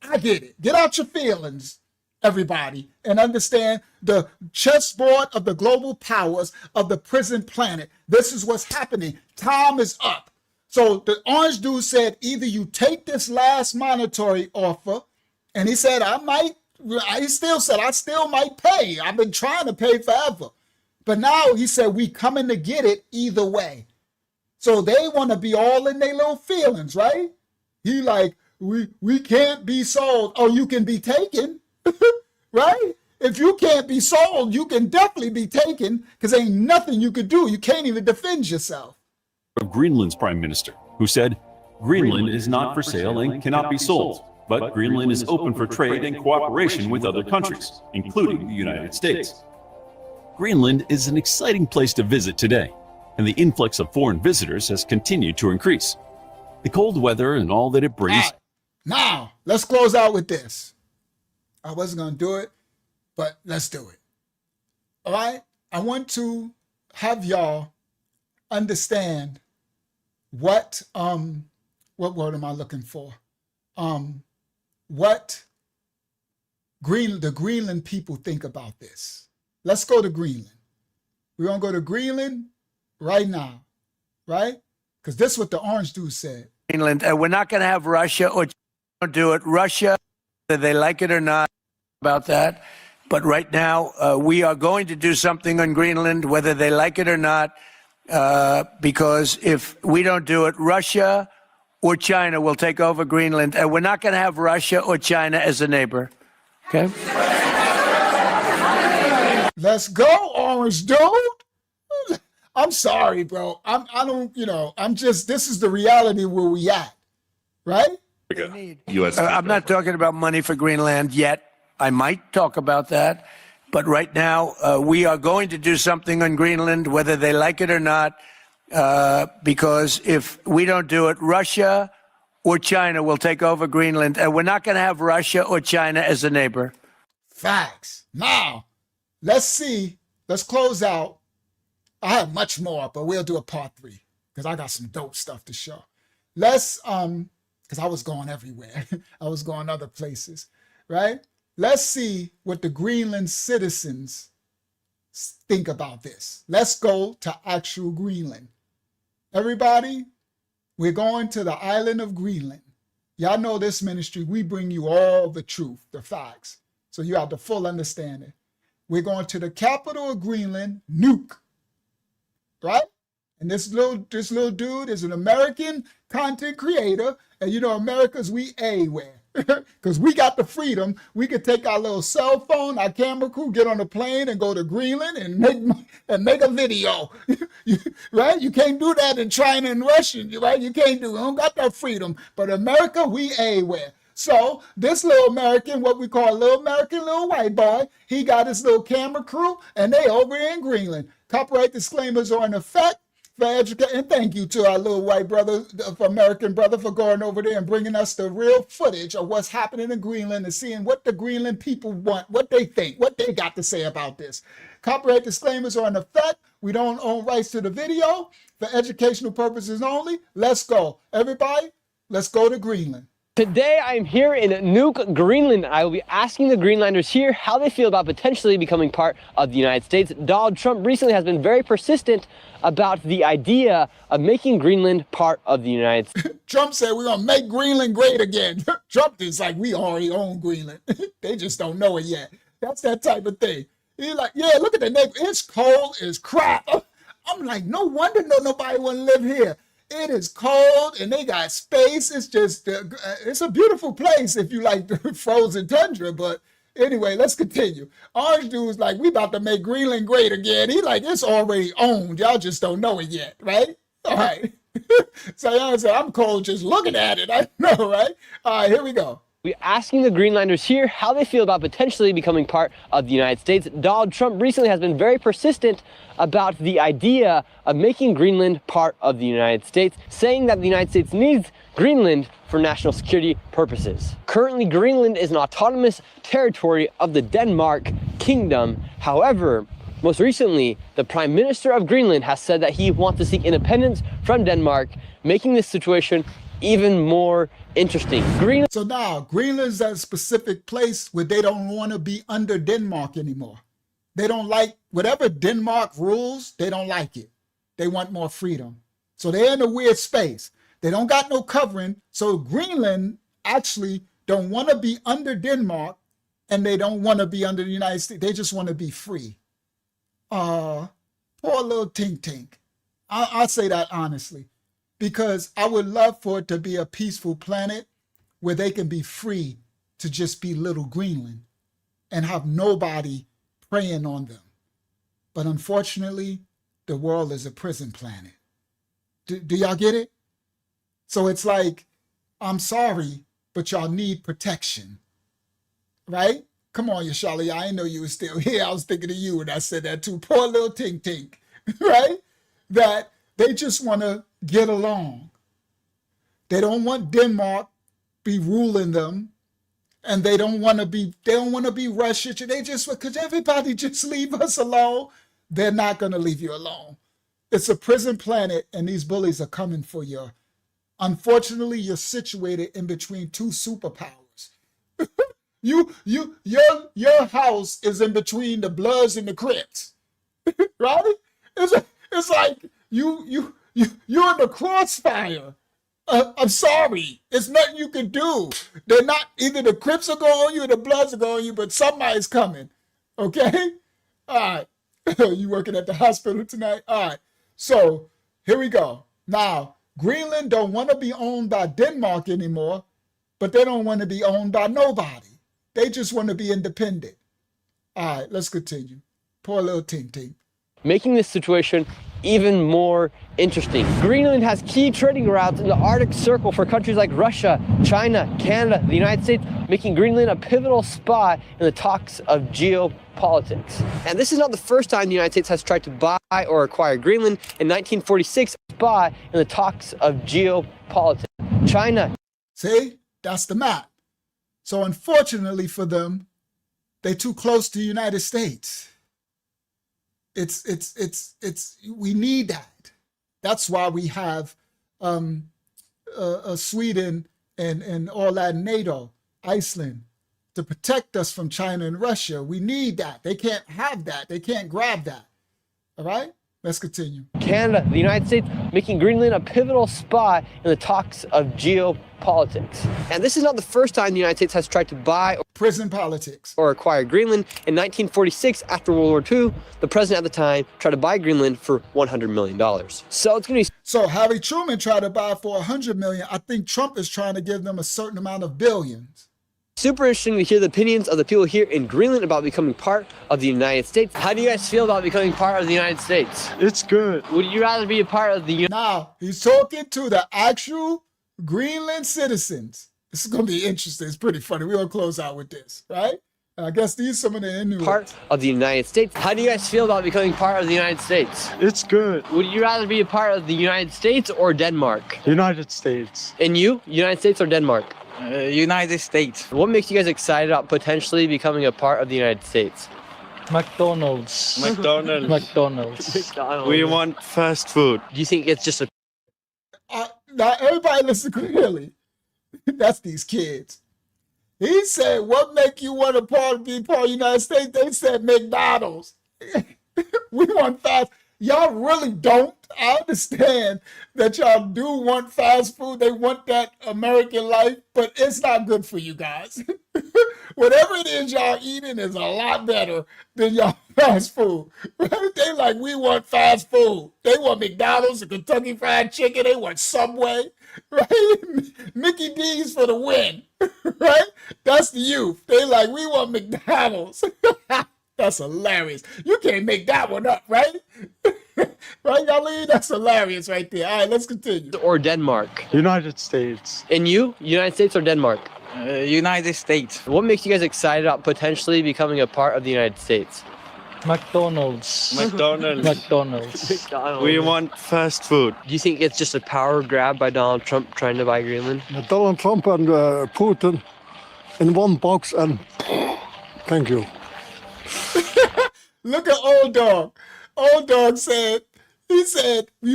I get it. Get out your feelings, everybody, and understand the chessboard of the global powers of the prison planet. This is what's happening. Time is up. So the orange dude said, either you take this last monetary offer, and he said, he still said, I still might pay. I've been trying to pay forever. But now he said, we coming to get it either way. So they want to be all in their little feelings, right? He like, we can't be sold. Oh, you can be taken, right? If you can't be sold, you can definitely be taken because ain't nothing you could do. You can't even defend yourself. Of Greenland's prime minister, who said, Greenland is not for sale and cannot be sold, but Greenland is open for trade and cooperation with other countries, including the United States. Greenland is an exciting place to visit today, and the influx of foreign visitors has continued to increase. The cold weather and all that it brings. Right. Now, let's close out with this. I wasn't going to do it, but let's do it. All right? I want to have y'all understand what word am I looking for? What the Greenland people think about this. Let's go to Greenland. We're going to go to Greenland right now, right? Because this is what the orange dude said. Greenland, we're not going to have Russia or China do it. Russia, whether they like it or not, about that. But right now, we are going to do something on Greenland, whether they like it or not, because if we don't do it, Russia or China will take over Greenland. And we're not going to have Russia or China as a neighbor. Okay? Let's go, orange dude. I'm sorry, bro. I'm just, this is the reality where we at, right? they need. US I'm not talking about money for Greenland yet. I might talk about that. But right now, we are going to do something on Greenland, whether they like it or not, because if we don't do it, Russia or China will take over Greenland, and we're not going to have Russia or China as a neighbor. Facts. Now, let's close out. I have much more, but we'll do a part 3 because I got some dope stuff to show. Because I was going everywhere. I was going other places, right? Let's see what the Greenland citizens think about this. Let's go to actual Greenland. Everybody, we're going to the island of Greenland. Y'all know this ministry. We bring you all the truth, the facts. So you have the full understanding. We're going to the capital of Greenland, Nuuk, right? And this little dude is an American content creator. And you know, Americans, we A-ware. Because we got the freedom. We could take our little cell phone, our camera crew, get on a plane and go to Greenland and make a video. Right? You can't do that in China and Russia, right? You can't do it. We don't got that freedom. But America, we A-ware. So this little American, what we call a little American little white boy, he got his little camera crew and they over in Greenland. Copyright disclaimers are in effect. And thank you to our little white brother, American brother, for going over there and bringing us the real footage of what's happening in Greenland and seeing what the Greenland people want, what they think, what they got to say about this. Copyright disclaimers are in effect. We don't own rights to the video for educational purposes only. Let's go. Everybody, let's go to Greenland. Today I'm here in Nuuk, Greenland. I will be asking the Greenlanders here how they feel about potentially becoming part of the United States. Donald Trump recently has been very persistent about the idea of making Greenland part of the United States. Trump said we're going to make Greenland great again. Trump is like, we already own Greenland. They just don't know it yet. That's that type of thing. He's like, yeah, look at the neighbor. It's cold as crap. I'm like, no wonder nobody want to live here. It is cold and they got space. It's just, it's a beautiful place if you like the frozen tundra. But anyway, let's continue. Orange dude's like, we about to make Greenland great again. He like, it's already owned. Y'all just don't know it yet, right? All right. So y'all say, I'm cold just looking at it. I know, right? All right, here we go. We're asking the Greenlanders here how they feel about potentially becoming part of the United States. Donald Trump recently has been very persistent about the idea of making Greenland part of the United States, saying that the United States needs Greenland for national security purposes. Currently, Greenland is an autonomous territory of the Denmark Kingdom. However, most recently, the Prime Minister of Greenland has said that he wants to seek independence from Denmark, making this situation even more interesting. So now, Greenland's a specific place where they don't want to be under Denmark anymore. They don't like whatever Denmark rules, they don't like it. They want more freedom. So they're in a weird space. They don't got no covering. So Greenland actually don't want to be under Denmark and they don't want to be under the United States. They just want to be free. Poor little Tink Tink. I'll say that honestly, because I would love for it to be a peaceful planet where they can be free to just be little Greenland and have nobody preying on them. But unfortunately, the world is a prison planet. Do y'all get it? So it's like, I'm sorry, but y'all need protection, right? Come on, Yashali, I didn't know you were still here. I was thinking of you when I said that too. Poor little Tink Tink, right? That they just want to get along. They don't want Denmark be ruling them, and they don't want to be Russia. They just, could everybody just leave us alone? They're not going to leave you alone. It's a prison planet, and these bullies are coming for you. Unfortunately, you're situated in between two superpowers. Your house is in between the Bloods and the Crips, right? It's like you're in the crossfire. I'm sorry, it's nothing you can do. They're not, either the Crips are going on you or the Bloods are going on you, but somebody's coming. Okay, all right. You working at the hospital tonight? All right. So here we go. Now, Greenland don't want to be owned by Denmark anymore, but they don't want to be owned by nobody. They just want to be independent. All right, let's continue. Poor little Tink Tink. making this situation even more interesting. Greenland has key trading routes in the Arctic Circle for countries like Russia, China, Canada, the United States, making Greenland a pivotal spot in the talks of geopolitics. And this is not the first time the United States has tried to buy or acquire Greenland. In 1946, spot in the talks of geopolitics. China. See, that's the map. So unfortunately for them, they're too close to the United States. We need that. That's why we have Sweden and all that NATO, Iceland, to protect us from China and Russia. We need that. They can't have that. They can't grab that. All right? Let's continue. Canada, the United States, making Greenland a pivotal spot in the talks of geopolitics. And this is not the first time the United States has tried to buy prison politics or acquire Greenland. In 1946, after World War II, the president at the time tried to buy Greenland for $100 million. So it's going to be... So Harry Truman tried to buy for $100 million. I think Trump is trying to give them a certain amount of billions. Super interesting to hear the opinions of the people here in Greenland about becoming part of the United States. How do you guys feel about becoming part of the United States? It's good. Would you rather be a part of the... Now, he's talking to the actual Greenland citizens. This is going to be interesting. It's pretty funny. We're going to close out with this, right? I guess these are some of the Inuit. Part of the United States. How do you guys feel about becoming part of the United States? It's good. Would you rather be a part of the United States or Denmark? United States. And you? United States or Denmark? United States. What makes you guys excited about potentially becoming a part of the United States? McDonald's. McDonald's. McDonald's. We want fast food. Do you think it's just a... Now, everybody listen clearly. That's these kids. He said, what make you want to be part of the United States? They said McDonald's. We want fast. Y'all really don't. I understand that y'all do want fast food. They want that American life, but it's not good for you guys. Whatever it is y'all eating is a lot better than y'all fast food. Right? They like, we want fast food. They want McDonald's and Kentucky Fried Chicken. They want Subway. Right? Mickey D's for the win. Right? That's the youth. They like, we want McDonald's. That's hilarious. You can't make that one up, right? Right, Yali? That's hilarious right there. All right, let's continue. Or Denmark? United States. And you? United States or Denmark? United States. What makes you guys excited about potentially becoming a part of the United States? McDonald's. McDonald's. McDonald's. We want fast food. Do you think it's just a power grab by Donald Trump trying to buy Greenland? Donald Trump and Putin in one box, and thank you. Look at Old Dog. Old Dog said, you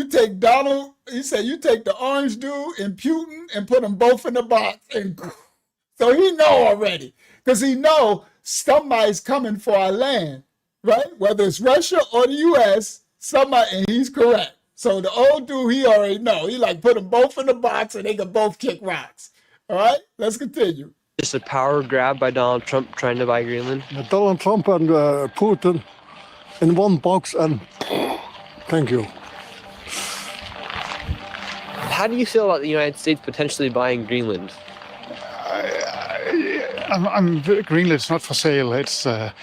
take the orange dude and Putin and put them both in the box. And so he know already, because he know somebody's coming for our land, right? Whether it's Russia or the U.S., somebody, and he's correct. So the old dude, he already know. He like put them both in the box and they can both kick rocks. All right, let's continue. Just a power grab by Donald Trump trying to buy Greenland? Donald Trump and Putin in one box, and thank you. How do you feel about the United States potentially buying Greenland? Greenland's not for sale. It's their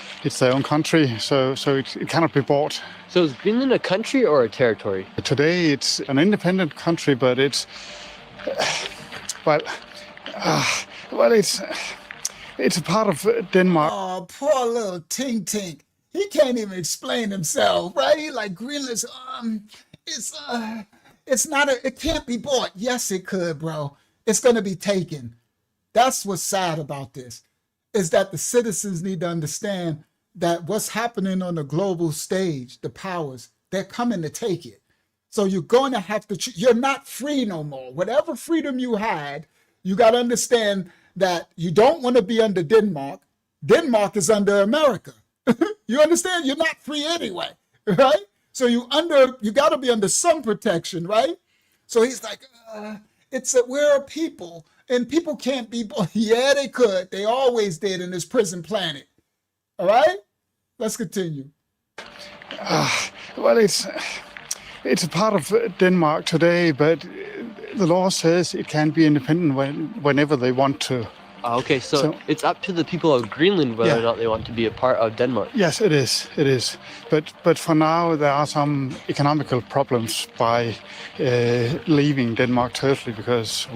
own country, so it cannot be bought. So is Greenland a country or a territory? Today it's an independent country, but it's it's a part of Denmark. Oh, poor little Tink Tink. He can't even explain himself, right? He like, Greenland's it can't be bought. Yes, it could, bro. It's gonna be taken. That's what's sad about this, is that the citizens need to understand that what's happening on the global stage, the powers, they're coming to take it. So you're going to have to, you're not free no more. Whatever freedom you had, you got to understand that you don't want to be under Denmark. Denmark is under America. You understand? You're not free anyway, right? So you got to be under some protection, right? So he's like, we're a people, and people can't be, yeah, they could. They always did in this prison planet. All right? Let's continue. It's a part of Denmark today, but the law says it can be independent whenever they want to. Okay, so it's up to the people of Greenland whether or not they want to be a part of Denmark. Yes, it is. It is. But for now, there are some economical problems by leaving Denmark totally because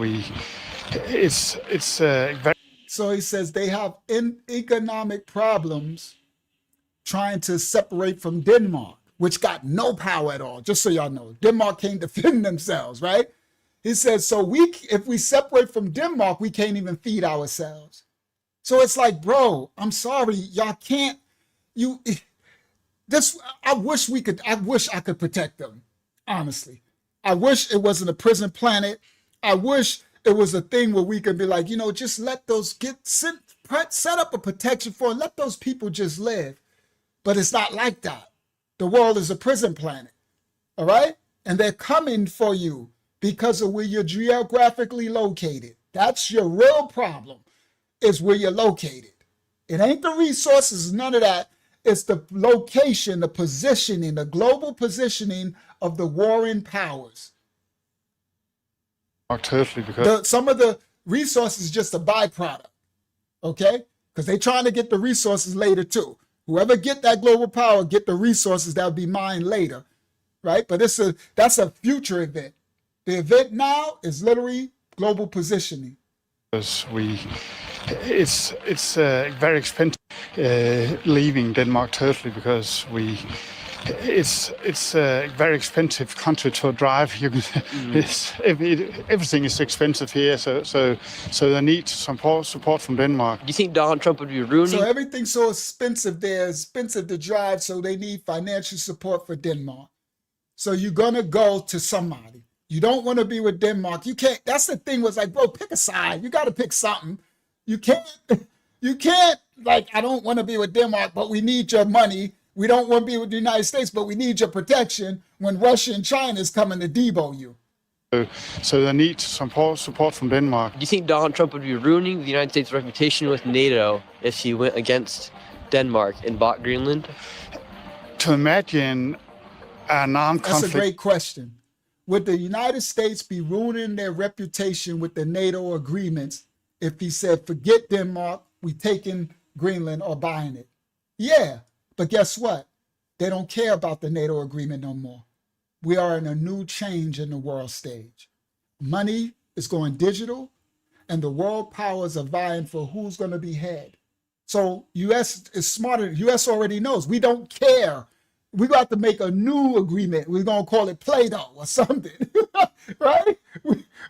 it's very. So he says they have economic problems trying to separate from Denmark, which got no power at all. Just so y'all know, Denmark can't defend themselves, right? He says, so if we separate from Denmark, we can't even feed ourselves. So it's like, bro, I'm sorry, y'all can't. I wish I could protect them. Honestly, I wish it wasn't a prison planet. I wish it was a thing where we could be like, just let those set up a protection for, and let those people just live. But it's not like that. The world is a prison planet, all right? And they're coming for you because of where you're geographically located. That's your real problem, is where you're located. It ain't the resources, none of that. It's the location, the positioning, the global positioning of the warring powers. Totally, because Some of the resources is just a byproduct, okay? Because they're trying to get the resources later too. Whoever get that global power, get the resources that'll be mine later, right? But that's a future event. The event now is literally global positioning. Because it's very expensive leaving Denmark totally because it's a very expensive country to drive. Everything is expensive here, so they need support from Denmark. Do you think Donald Trump would be ruining? So everything's so expensive there, expensive to drive, so they need financial support for Denmark. So you're gonna go to somebody. You don't want to be with Denmark. You can't. That's the thing. Was like, bro, pick a side. You got to pick something. You can't. Like, I don't want to be with Denmark, but we need your money. We don't want to be with the United States, but we need your protection when Russia and China is coming to debo you. So they need support from Denmark. Do you think Donald Trump would be ruining the United States' reputation with NATO if he went against Denmark and bought Greenland? To imagine an armed conflict. That's a great question. Would the United States be ruining their reputation with the NATO agreements if he said, forget Denmark, we taking Greenland or buying it? Yeah, but guess what? They don't care about the NATO agreement no more. We are in a new change in the world stage. Money is going digital, and the world powers are vying for who's going to be head. So U.S. is smarter. U.S. already knows. We don't care. We got to make a new agreement. We're going to call it Play-Doh or something, right?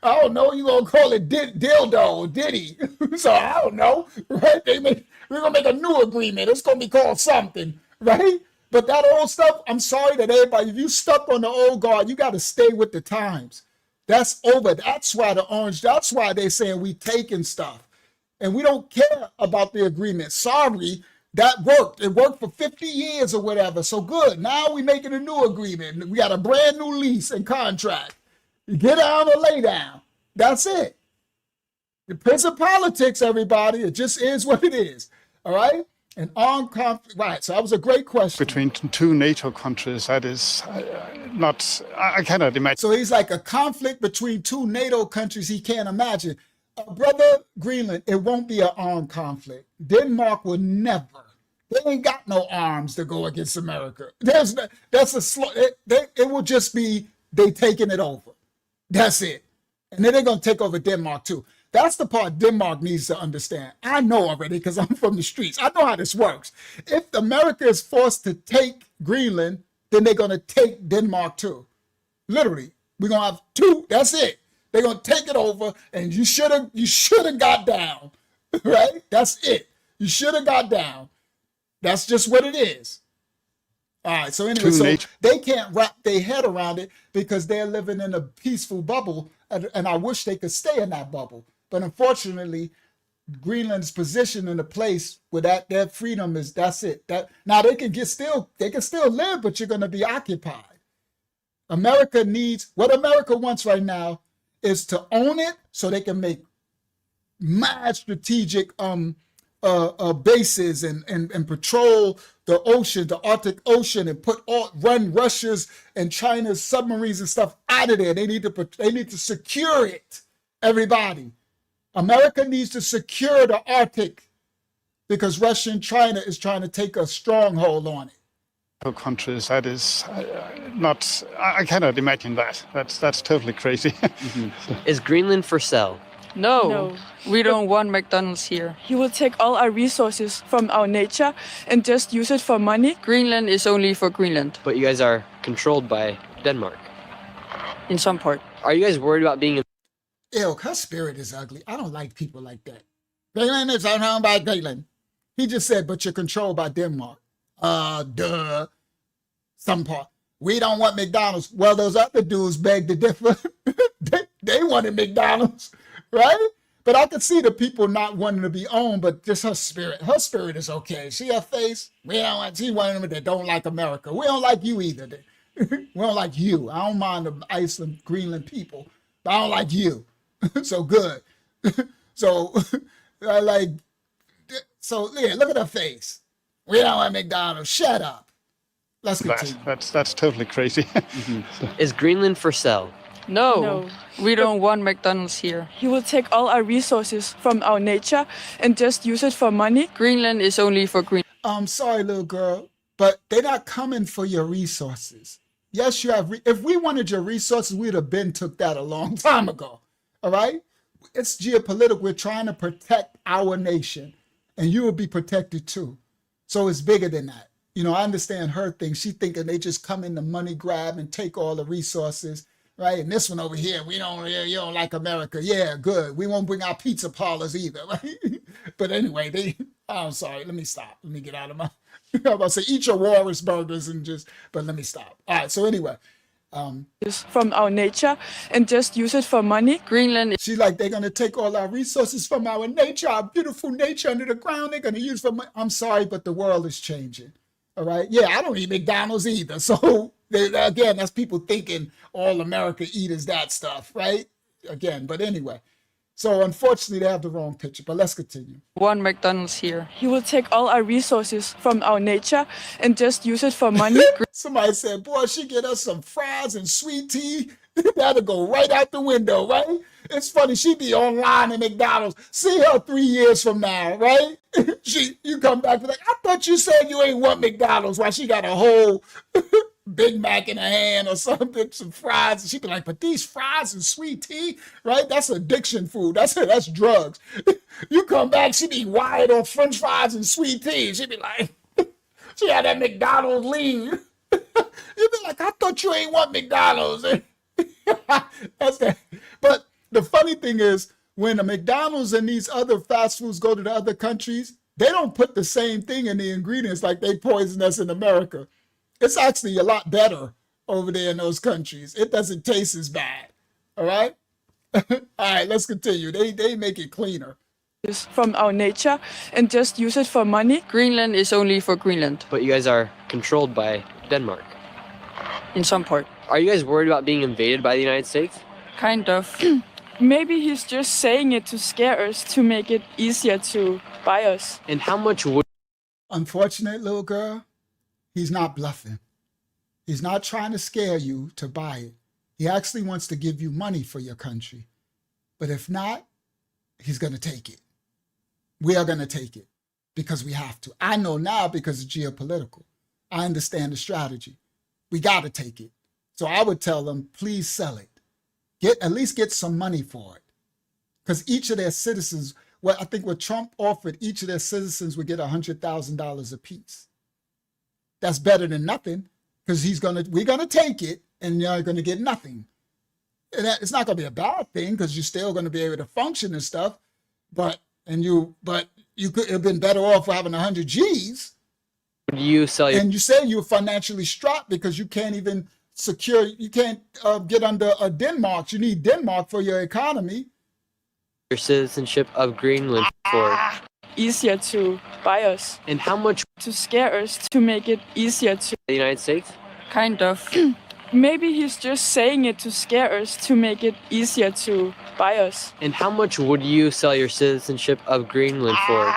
I don't know. You're going to call it Dildo or Diddy. So I don't know, right? We're going to make a new agreement. It's going to be called something, right? But that old stuff, I'm sorry that everybody, if you stuck on the old guard, you got to stay with the times. That's over. That's why that's why they're saying we taking stuff. And we don't care about the agreement. Sorry. That worked. It worked for 50 years or whatever. So good. Now we making a new agreement. We got a brand new lease and contract. You get down or lay down. That's it. The Prince of Politics, everybody. It just is what it is. All right? An armed conflict. Right. So that was a great question. Between two NATO countries, that is I cannot imagine. So he's like a conflict between two NATO countries he can't imagine. Brother Greenland, it won't be an armed conflict. Denmark will never. They ain't got no arms to go against America. It will just be they taking it over. That's it. And then they're going to take over Denmark too. That's the part Denmark needs to understand. I know already because I'm from the streets. I know how this works. If America is forced to take Greenland, then they're going to take Denmark too. Literally, we're going to have two. That's it. They're going to take it over, and you should have got down, right? That's it. You should have got down. That's just what it is. All right, so anyway, so they can't wrap their head around it because they're living in a peaceful bubble, and I wish they could stay in that bubble. But unfortunately, Greenland's positioned in a place where their freedom is, that's it. Now they can still live, but you're going to be occupied. America what America wants right now is to own it so they can make mad strategic bases and patrol the ocean, the Arctic Ocean, and run Russia's and China's submarines and stuff out of there. They need to secure it, everybody. America needs to secure the Arctic because Russia and China is trying to take a stronghold on it. Countries, that is not, I cannot imagine that. That's totally crazy. Is Greenland for sale? No, we don't want McDonald's here. He will take all our resources from our nature and just use it for money. Greenland is only for Greenland. But you guys are controlled by Denmark. In some part. Are you guys worried about being... Ew, her spirit is ugly. I don't like people like that. Greenland is owned by Greenland. He just said, but you're controlled by Denmark. Duh. Some part. We don't want McDonald's. Well, those other dudes beg to differ. they wanted McDonald's, right? But I could see the people not wanting to be owned, but just her spirit. Her spirit is okay. See her face? We don't want, she one of them that don't like America. We don't like you either. We don't like you. I don't mind the Iceland, Greenland people, but I don't like you. So good. So yeah, look at her face. We don't want McDonald's. Shut up. Let's continue. That's totally crazy. Is Greenland for sale? No, we don't want McDonald's here. He will take all our resources from our nature and just use it for money. Greenland is only for Greenland. I'm sorry, little girl, but they're not coming for your resources. Yes, you have. If we wanted your resources, we'd have been took that a long time ago. All right? It's geopolitical. We're trying to protect our nation, and you will be protected too. So it's bigger than that. You know, I understand her thing. She thinking they just come in the money grab and take all the resources, right? And this one over here, you don't like America. Yeah, good. We won't bring our pizza parlors either, right? But anyway, I'm sorry. Let me stop. Let me get out of my, I'm about to say, eat your Walrus burgers but let me stop. All right, so anyway. From our nature and just use it for money. Greenland. She's like, they're going to take all our resources from our nature, our beautiful nature under the ground. They're going to use for money. I'm sorry, but the world is changing. All right. Yeah, I don't eat McDonald's either. So again, that's people thinking all America eat is that stuff, right? Again, but anyway. So unfortunately, they have the wrong picture, but let's continue. Want McDonald's here. He will take all our resources from our nature and just use it for money. Somebody said, boy, she get us some fries and sweet tea. That'll go right out the window, right? It's funny, she be online at McDonald's. See her 3 years from now, right? You come back and be like, I thought you said you ain't want McDonald's. Why she got a whole Big Mac in her hand or something, some fries. And she be like, but these fries and sweet tea, right? That's addiction food. That's drugs. You come back, she be wired on French fries and sweet tea. She be like, she had that McDonald's lean. You be like, I thought you ain't want McDonald's. That's that. But the funny thing is, when the McDonald's and these other fast foods go to the other countries, they don't put the same thing in the ingredients like they poison us in America. It's actually a lot better over there in those countries. It doesn't taste as bad. All right? All right, let's continue. They make it cleaner. From our nature and just use it for money. Greenland is only for Greenland. But you guys are controlled by Denmark. In some part. Are you guys worried about being invaded by the United States? Kind of. Maybe he's just saying it to scare us, to make it easier to buy us. And how much would... Unfortunate little girl, he's not bluffing. He's not trying to scare you to buy it. He actually wants to give you money for your country. But if not, he's going to take it. We are going to take it because we have to. I know now because it's geopolitical. I understand the strategy. We got to take it. So I would tell them, please sell it. At least get some money for it. Because each of their citizens, well, I think what Trump offered, each of their citizens would get $100,000 apiece. That's better than nothing because we're going to take it and you're going to get nothing. And it's not going to be a bad thing because you're still going to be able to function and stuff. But you could have been better off for having 100 G's. You sell your... And you say you're financially strapped because you can't even secure, you can't get under Denmark. You need Denmark for your economy. Your citizenship of Greenland for... Easier to buy us. And how much... To scare us, to make it easier to... The United States? Kind of. Maybe he's just saying it to scare us, to make it easier to buy us. And how much would you sell your citizenship of Greenland for?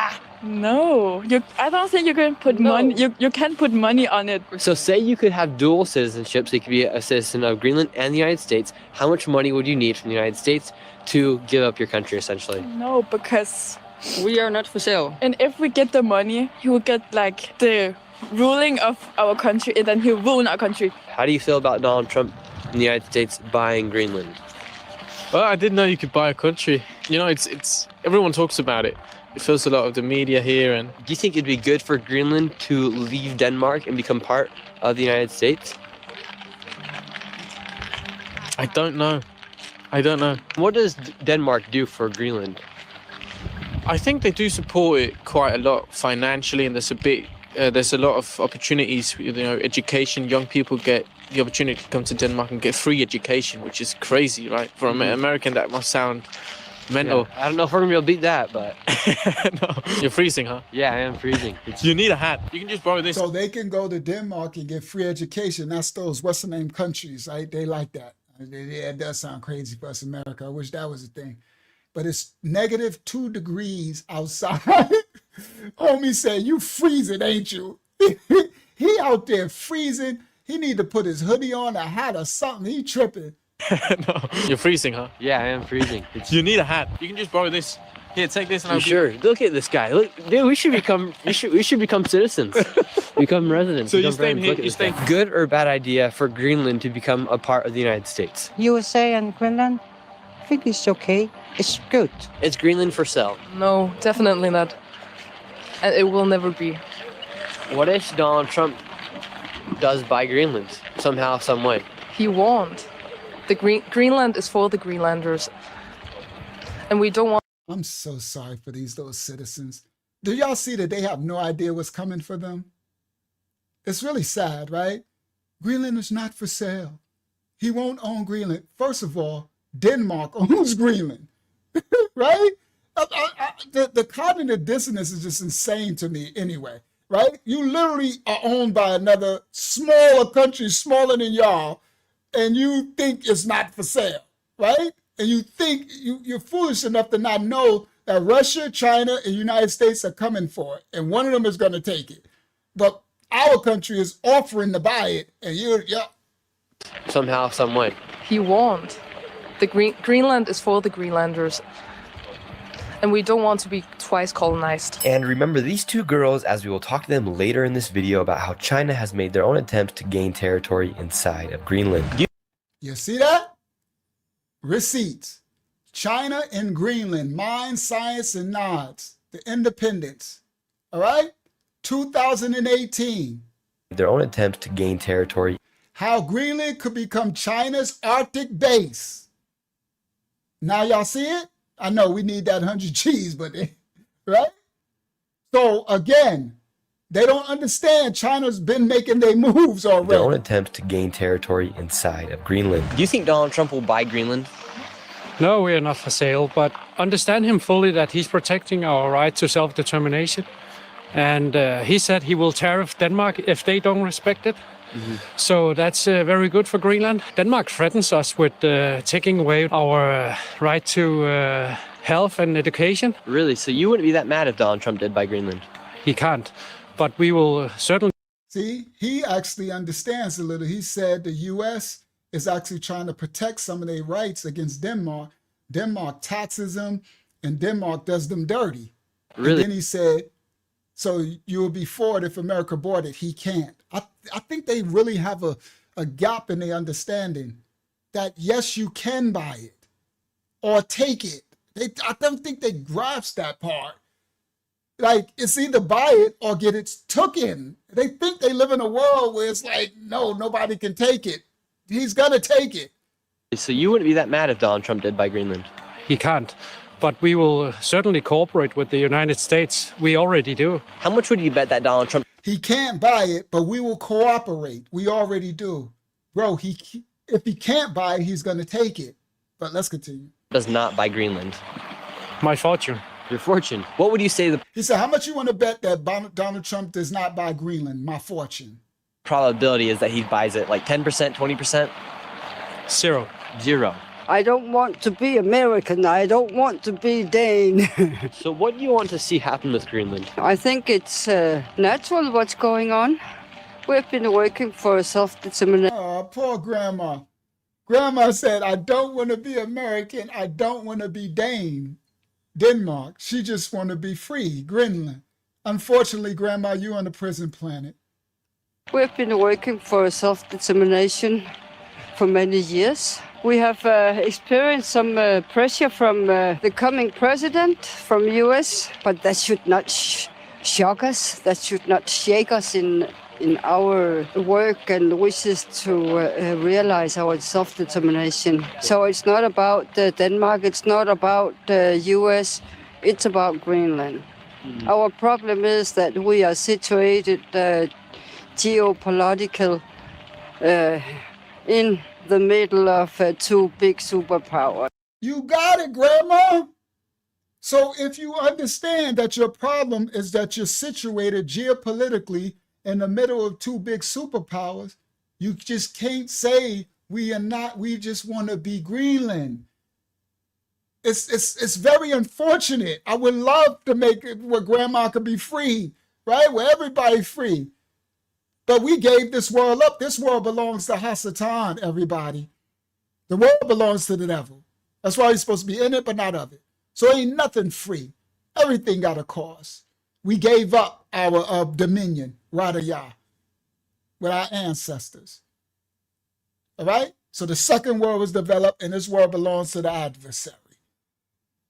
No, I don't think you can put money. You can't put money on it. So say you could have dual citizenship, so you could be a citizen of Greenland and the United States. How much money would you need from the United States to give up your country, essentially? No, because We are not for sale. and if we get the money, he will get like the ruling of our country, and then he'll ruin our country. How do you feel about Donald Trump in the United States buying Greenland? Well, I didn't know you could buy a country. You know, it's everyone talks about it. It fills a lot of the media here, and Do you think it'd be good for Greenland to leave Denmark and become part of the United States? I don't know. I don't know. What does Denmark do for Greenland? I think they do support it quite a lot financially, and there's a lot of opportunities. You know, education. Young people get the opportunity to come to Denmark and get free education, which is crazy, right? For an American, that must sound mental. Yeah, I don't know if we're gonna be able to beat that, but No. You're freezing, huh? yeah, I am freezing. You need a hat. You can just borrow this. So they can go to Denmark and get free education. That's those Western name countries, right? They like that. Yeah, it does sound crazy for us America. I wish that was a thing. But it's -2 degrees outside. Homie said, you freezing, ain't you? He out there freezing. He need to put his hoodie on, a hat or something. He tripping. No. You're freezing, huh? Yeah, I am freezing. You need a hat. You can just borrow this. Here, take this and You I'll sure? Look at this guy. Look, dude, we should become citizens. Become residents. So become you're staying friends. here, Look at you're this guy. staying- Good or bad idea for Greenland to become a part of the United States? USA and Greenland, I think it's okay. It's good. It's Greenland for sale. No, definitely not. And it will never be. What if Donald Trump does buy Greenland somehow, some way? He won't. Greenland is for the Greenlanders. And we don't want. I'm so sorry for those citizens. Do y'all see that they have no idea what's coming for them? It's really sad, right? Greenland is not for sale. He won't own Greenland. First of all, Denmark owns Greenland, right? The cognitive dissonance is just insane to me anyway, right? You literally are owned by another smaller country, smaller than y'all, and you think it's not for sale, right? And you think you're foolish enough to not know that Russia, China, and United States are coming for it, and one of them is going to take it. But our country is offering to buy it, and yeah. Somehow, some way. He won't. Greenland is for the Greenlanders. And we don't want to be twice colonized. And remember these two girls, as we will talk to them later in this video about how China has made their own attempts to gain territory inside of Greenland. You see that? Receipts. China and Greenland, mind, science, and nods. The independence. All right? 2018. Their own attempts to gain territory. How Greenland could become China's Arctic base. Now y'all see it? I know we need that 100 G's, but right? So again, they don't understand China's been making their moves already. Their own attempts to gain territory inside of Greenland. Do you think Donald Trump will buy Greenland? No, we are not for sale, but understand him fully that he's protecting our right to self-determination. And he said he will tariff Denmark if they don't respect it. So that's very good for Greenland. Denmark threatens us with taking away our right to health and education. Really? So you wouldn't be that mad if Donald Trump did buy Greenland? He can't, but we will certainly... See, he actually understands a little. He said the U.S. is actually trying to protect some of their rights against Denmark. Denmark taxes them, and Denmark does them dirty. Really? And then he said, so you'll be for it if America bought it. He can't. I think they really have a gap in their understanding that, yes, you can buy it or take it. I don't think they grasp that part. Like, it's either buy it or get it taken. They think they live in a world where it's like, no, nobody can take it. He's going to take it. So you wouldn't be that mad if Donald Trump did buy Greenland? He can't. But we will certainly cooperate with the United States. We already do. How much would you bet that Donald Trump... He can't buy it, but we will cooperate. We already do. Bro, if he can't buy it, he's going to take it. But let's continue. Does not buy Greenland. My fortune. Your fortune. What would you say He said, how much you want to bet that Donald Trump does not buy Greenland? My fortune. Probability is that he buys it? Like 10%, 20%? Zero. Zero. I don't want to be American. I don't want to be Dane. So what do you want to see happen with Greenland? I think it's natural what's going on. We've been working for self-determination. Oh, poor grandma. Grandma said, I don't want to be American. I don't want to be Denmark. She just want to be free, Greenland. Unfortunately, Grandma, you're on the prison planet. We've been working for self-determination for many years. We have experienced some pressure from the coming president from US, but that should not shock us. That should not shake us in our work and wishes to realize our self-determination. So it's not about Denmark, it's not about the US, it's about Greenland. Our problem is that we are situated geopolitical in the middle of two big superpowers. You got it, Grandma. So if you understand that your problem is that you're situated geopolitically in the middle of two big superpowers, you just can't say we just want to be Greenland. It's very unfortunate. I would love to make it where Grandma could be free, right? Where everybody's free. But we gave this world up. This world belongs to Hasatan, everybody. The world belongs to the devil. That's why he's supposed to be in it, but not of it. So ain't nothing free. Everything got a cost. We gave up our dominion, Radayah, with our ancestors. All right? So the second world was developed, and this world belongs to the adversary.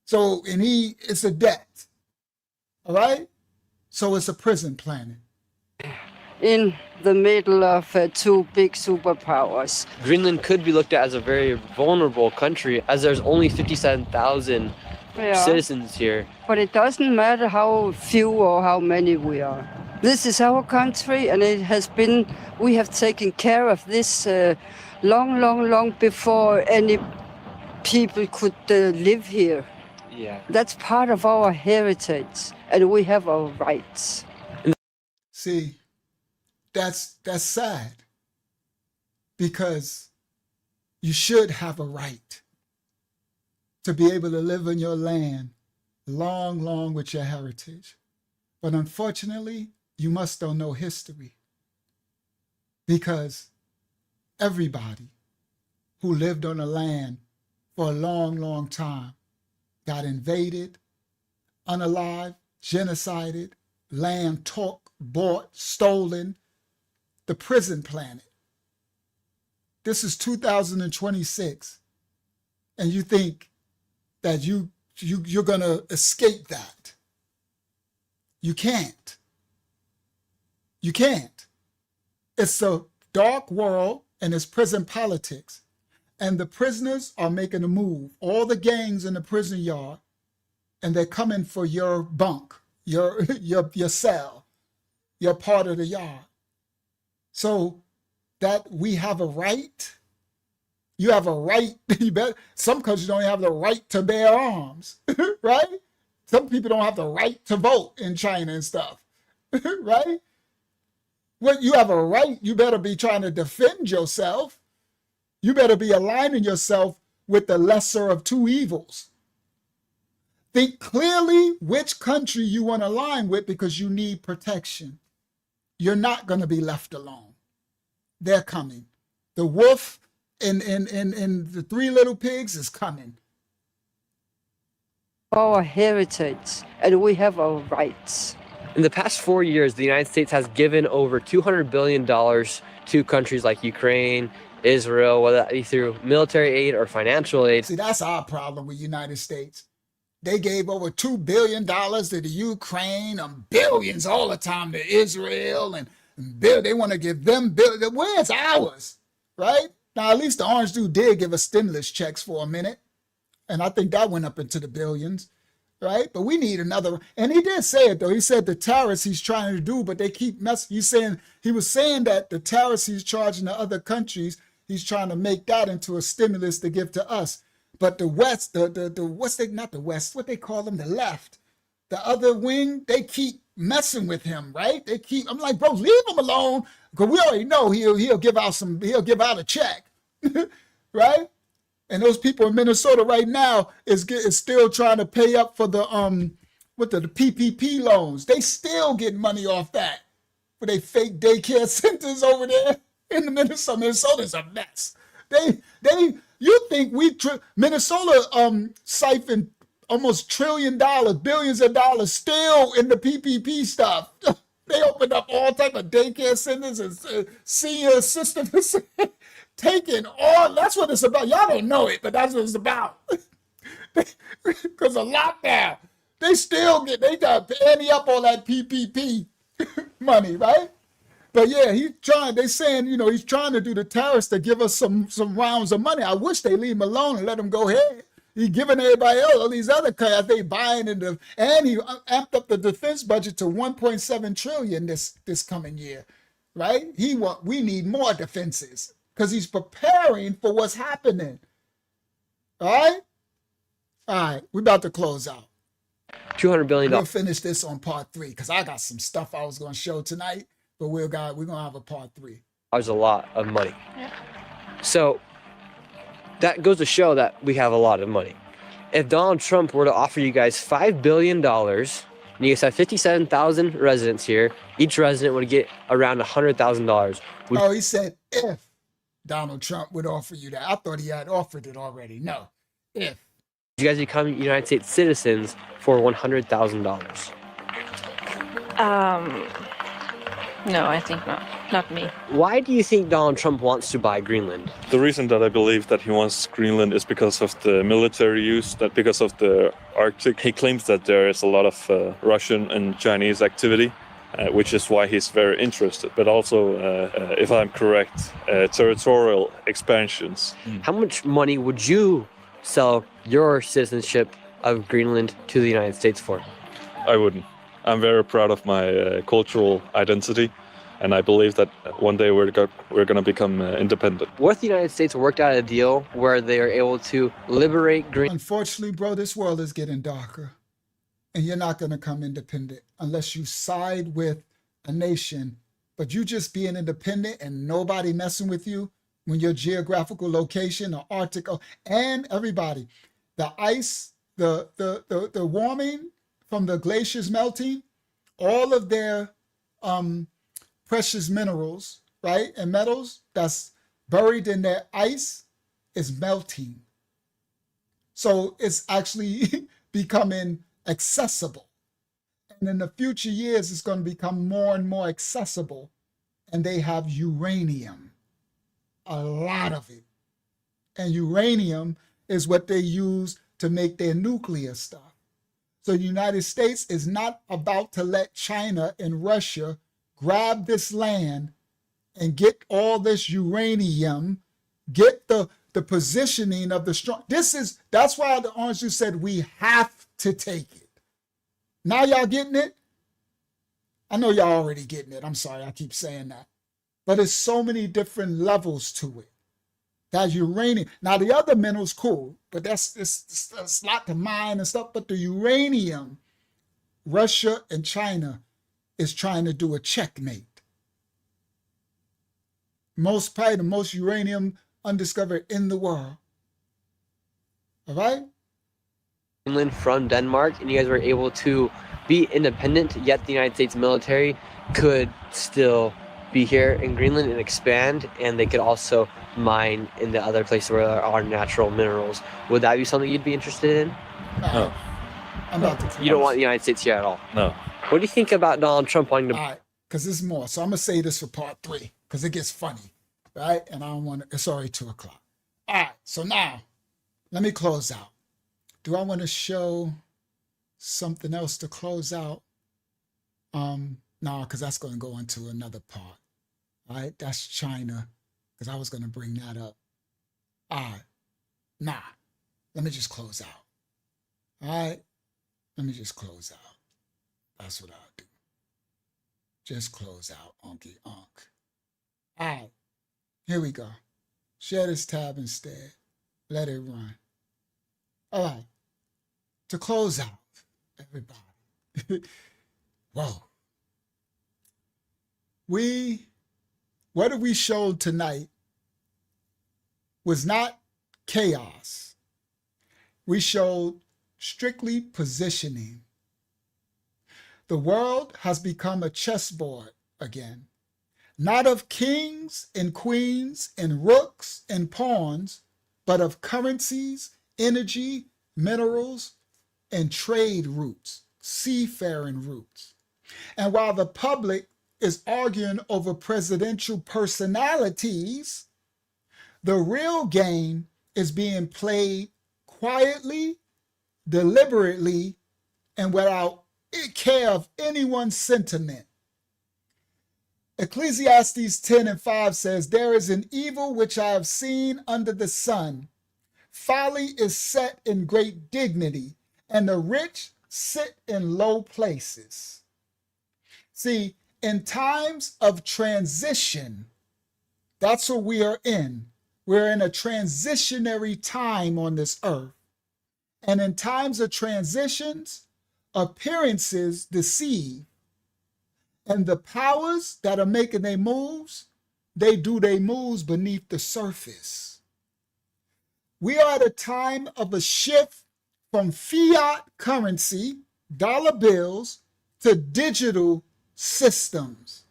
So, and it's a debt. All right? So it's a prison planet. In the middle of two big superpowers. Greenland could be looked at as a very vulnerable country, as there's only 57,000 citizens here. But it doesn't matter how few or how many we are. This is our country, and it has been, we have taken care of this long before any people could live here. Yeah. That's part of our heritage, and we have our rights. See, that's sad, because you should have a right to be able to live in your land long with your heritage. But unfortunately, you must don't know history, because everybody who lived on the land for a long time got invaded, unalived, genocided, land took, bought, stolen, the prison planet. This is 2026, and you think that you're gonna escape that. You can't. You can't. It's a dark world, and it's prison politics. And the prisoners are making a move. All the gangs in the prison yard, and they're coming for your bunk, your cell, your part of the yard. So that we have a right. You have a right. Some countries don't have the right to bear arms, right? Some people don't have the right to vote in China and stuff, right? Well, you have a right. You better be trying to defend yourself. You better be aligning yourself with the lesser of two evils. Think clearly which country you want to align with, because you need protection. You're not going to be left alone. They're coming. The wolf in the Three Little Pigs is coming. Our heritage, and we have our rights. In the past 4 years, the United States has given over $200 billion to countries like Ukraine, Israel, whether that be through military aid or financial aid. See, that's our problem with the United States. They gave over $2 billion to the Ukraine, and billions all the time to Israel, and they want to give them billions. Where's ours, right? Now, at least the orange dude did give us stimulus checks for a minute, and I think that went up into the billions, right? But we need another, and he did say it, though. He said the tariffs he's trying to do, but they keep messing. He was saying that the tariffs he's charging to other countries, he's trying to make that into a stimulus to give to us. But the West, not the West, what they call them, the left, the other wing, they keep messing with him, right? I'm like, bro, leave him alone, because we already know he'll give out a check, right? And those people in Minnesota right now is still trying to pay up for the PPP loans. They still get money off that for they fake daycare centers over there in the Minnesota. Minnesota's a mess. You think Minnesota siphoned almost $1 trillion, billions of dollars still in the PPP stuff. They opened up all type of daycare centers and senior assistants. Taking all, that's what it's about. Y'all don't know it, but that's what it's about. Because of lockdown, they got to ante up all that PPP money, right? But yeah, they're saying, he's trying to do the tariffs to give us some rounds of money. I wish they leave him alone and let him go ahead. He's giving everybody else, all these other cars, they buying into, and he amped up the defense budget to 1.7 trillion this coming year, right? We need more defenses because he's preparing for what's happening. All right, we're about to close out. $200 billion. We'll finish this on part 3 because I got some stuff I was going to show tonight, but we're going to have a part 3. There's a lot of money. Yeah. So that goes to show that we have a lot of money. If Donald Trump were to offer you guys $5 billion, and you guys have 57,000 residents here, each resident would get around $100,000. Oh, he said if Donald Trump would offer you that. I thought he had offered it already. No, if. You guys become United States citizens for $100,000. No, I think not. Not me. Why do you think Donald Trump wants to buy Greenland? The reason that I believe that he wants Greenland is because of the military use, that because of the Arctic. He claims that there is a lot of Russian and Chinese activity, which is why he's very interested. But also, if I'm correct, territorial expansions. How much money would you sell your citizenship of Greenland to the United States for? I wouldn't. I'm very proud of my cultural identity, and I believe that one day we're going to become independent. What if the United States worked out a deal where they are able to liberate Greenland? Unfortunately, bro, this world is getting darker, and you're not going to come independent unless you side with a nation. But you just being independent and nobody messing with you when your geographical location or Arctic, and everybody, the ice, the warming from the glaciers melting, all of their precious minerals, right, and metals that's buried in their ice is melting. So it's actually becoming accessible. And in the future years, it's going to become more and more accessible. And they have uranium, a lot of it. And uranium is what they use to make their nuclear stuff. So the United States is not about to let China and Russia grab this land and get all this uranium, get the positioning of the strong. That's why the Orange Juice said we have to take it. Now y'all getting it? I know y'all already getting it. I'm sorry, I keep saying that. But there's so many different levels to it. That uranium. Now the other minerals, cool, but that's a lot to mine and stuff. But the uranium, Russia and China is trying to do a checkmate. Probably the most uranium undiscovered in the world. All right? Greenland from Denmark, and you guys were able to be independent, yet the United States military could still be here in Greenland and expand, and they could also mine in the other places where there are natural minerals. Would that be something you'd be interested in? No. I'm about to. You don't want the United States here at all? No. What do you think about Donald Trump wanting to... All right, because there's more. So I'm going to say this for part 3, because it gets funny, right? And I don't want to... It's already 2 o'clock. All right, so now, let me close out. Do I want to show something else to close out? No, because that's going to go into another part. All right, that's China, because I was going to bring that up. All right, nah, let me just close out. All right, let me just close out. That's what I'll do. Just close out, Unky Unk. All right, here we go. Share this tab instead. Let it run. All right, to close out, everybody. Whoa. What we showed tonight was not chaos. We showed strictly positioning. The world has become a chessboard again, not of kings and queens and rooks and pawns, but of currencies, energy, minerals, and trade routes, seafaring routes. And while the public is arguing over presidential personalities, the real game is being played quietly, deliberately, and without care of anyone's sentiment. Ecclesiastes 10:5 says, "There is an evil which I have seen under the sun. Folly is set in great dignity, and the rich sit in low places." See, in times of transition, that's what we are in. We're in a transitionary time on this earth. And in times of transitions, appearances deceive. And the powers that are making their moves, they do their moves beneath the surface. We are at a time of a shift from fiat currency, dollar bills, to digital systems.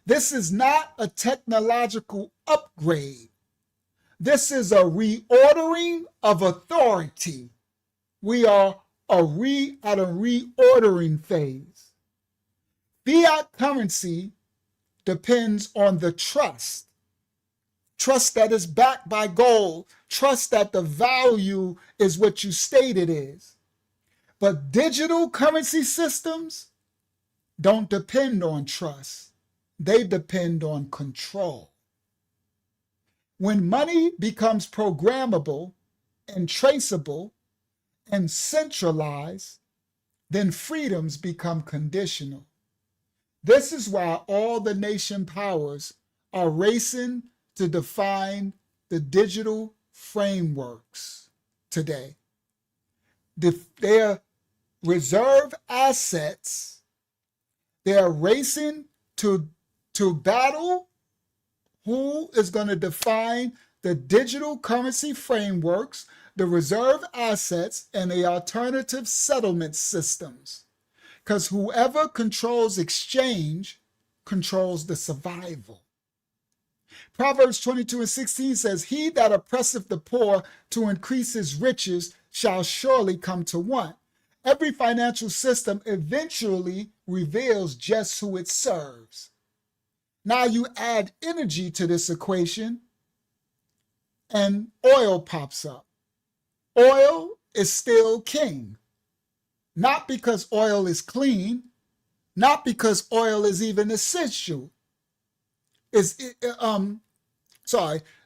This is not a technological upgrade. This is a reordering of authority. We are at a reordering phase. Fiat currency depends on the trust that is backed by gold, trust that the value is what you state it is. But digital currency systems don't depend on trust. They depend on control. When money becomes programmable and traceable and centralized, then freedoms become conditional. This is why all the nation powers are racing to define the digital frameworks today. Their reserve assets, they are racing to battle who is going to define the digital currency frameworks, the reserve assets, and the alternative settlement systems. Because whoever controls exchange controls the survival. Proverbs 22:16 says, "He that oppresseth the poor to increase his riches shall surely come to want." Every financial system eventually reveals just who it serves. Now you add energy to this equation and oil pops up. Oil is still king. Not because oil is clean, not because oil is even essential.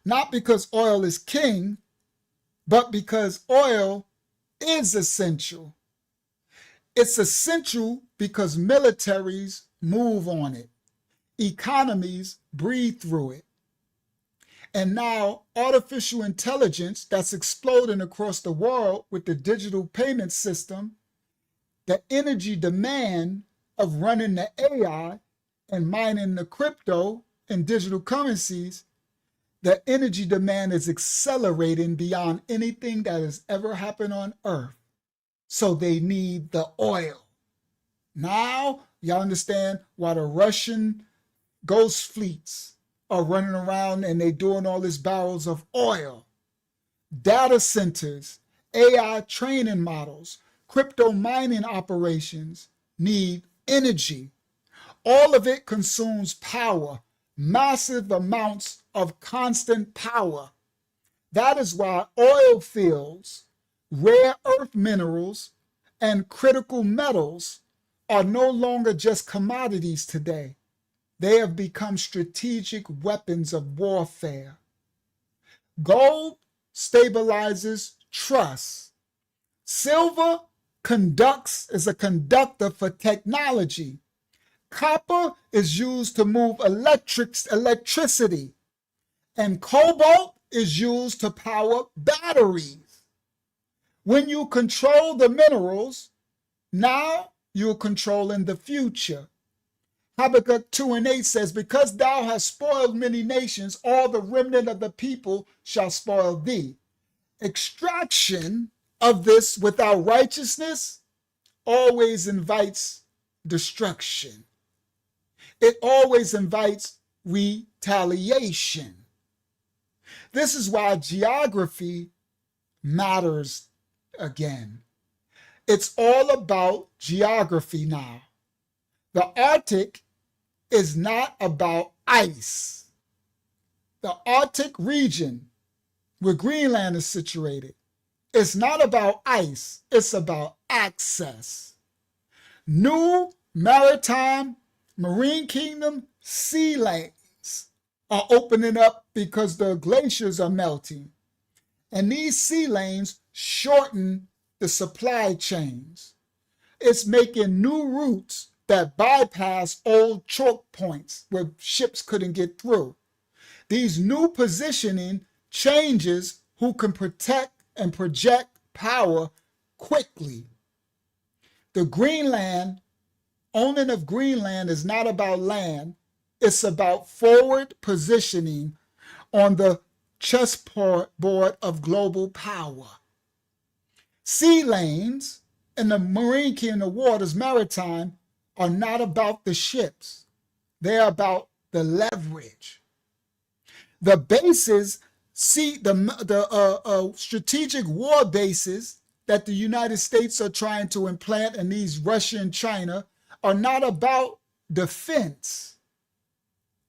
Not because oil is king, but because oil is essential. It's essential because militaries move on it. Economies breathe through it. And now artificial intelligence that's exploding across the world with the digital payment system, the energy demand of running the AI and mining the crypto and digital currencies, the energy demand is accelerating beyond anything that has ever happened on Earth. So they need the oil. Now, y'all understand why the Russian ghost fleets are running around and they're doing all these barrels of oil. Data centers, AI training models, crypto mining operations need energy. All of it consumes power, massive amounts of constant power. That is why oil fields, rare earth minerals, and critical metals are no longer just commodities today. They have become strategic weapons of warfare. Gold stabilizes trust. Silver is a conductor for technology. Copper is used to move electricity. And cobalt is used to power batteries. When you control the minerals, now you're controlling the future. Habakkuk 2:8 says, because thou hast spoiled many nations, all the remnant of the people shall spoil thee. Extraction of this without righteousness always invites destruction. It always invites retaliation. This is why geography matters again. It's all about geography now. The Arctic is not about ice. The Arctic region where Greenland is situated, it's not about ice, it's about access. New maritime, marine kingdom sea lanes are opening up because the glaciers are melting. And these sea lanes shorten the supply chains. It's making new routes that bypass old choke points where ships couldn't get through. These new positioning changes who can protect and project power quickly. The Greenland, owning of Greenland is not about land, it's about forward positioning on the chessboard of global power. Sea lanes in the marine kingdom, the waters, maritime, are not about the ships. They're about the leverage. The bases, the strategic war bases that the United States are trying to implant in these Russia and China are not about defense,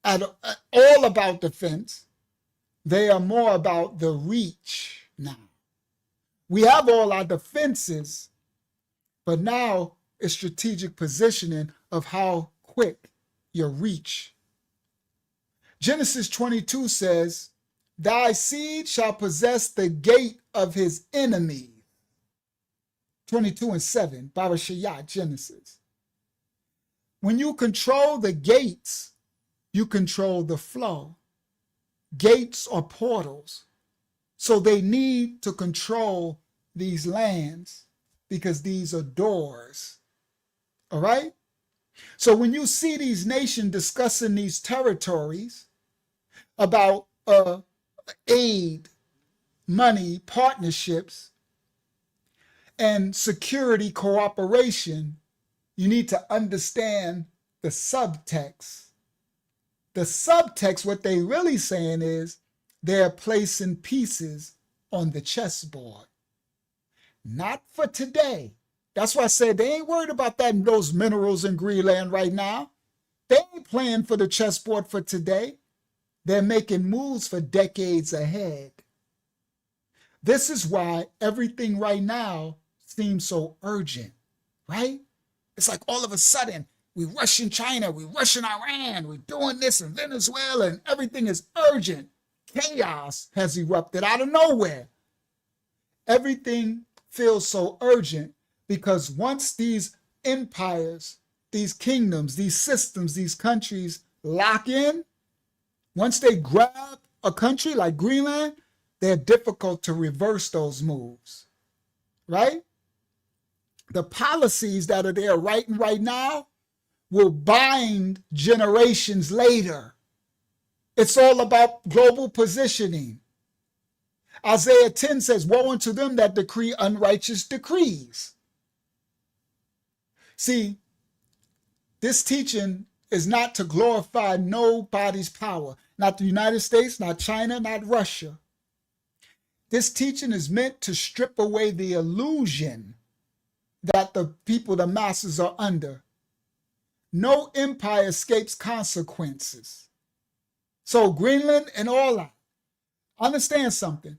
all about defense. They are more about the reach now. We have all our defenses, but now it's strategic positioning of how quick your reach. Genesis 22 says, thy seed shall possess the gate of his enemy. 22:7, Barashayat, Genesis. When you control the gates, you control the flow. Gates are portals. So they need to control these lands because these are doors. All right? So when you see these nations discussing these territories about aid, money, partnerships, and security cooperation, you need to understand the subtext. The subtext, what they really saying is they're placing pieces on the chessboard. Not for today. That's why I said they ain't worried about that, those minerals in Greenland right now. They ain't playing for the chessboard for today. They're making moves for decades ahead. This is why everything right now seems so urgent, right? It's like all of a sudden, we rushing China, we rushing Iran, we're doing this in Venezuela, and everything is urgent. Chaos has erupted out of nowhere. Everything feels so urgent because once these empires, these kingdoms, these systems, these countries lock in, once they grab a country like Greenland, they're difficult to reverse those moves, right? The policies that are there right now will bind generations later. It's all about global positioning. Isaiah 10 says, woe unto them that decree unrighteous decrees. See, this teaching is not to glorify nobody's power, not the United States, not China, not Russia. This teaching is meant to strip away the illusion that the people, the masses, are under. No empire escapes consequences. So Greenland and all that, understand something.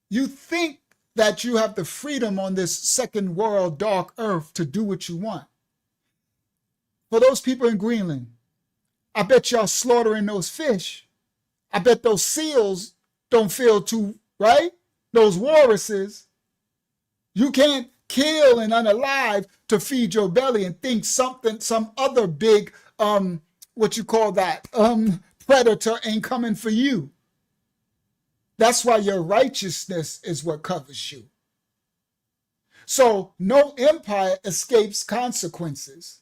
You think that you have the freedom on this second world dark earth to do what you want. For those people in Greenland, I bet y'all slaughtering those fish. I bet those seals don't feel too, right? Those walruses. You can't kill and unalive to feed your belly and think something, some other big, predator ain't coming for you. That's why your righteousness is what covers you. So no empire escapes consequences.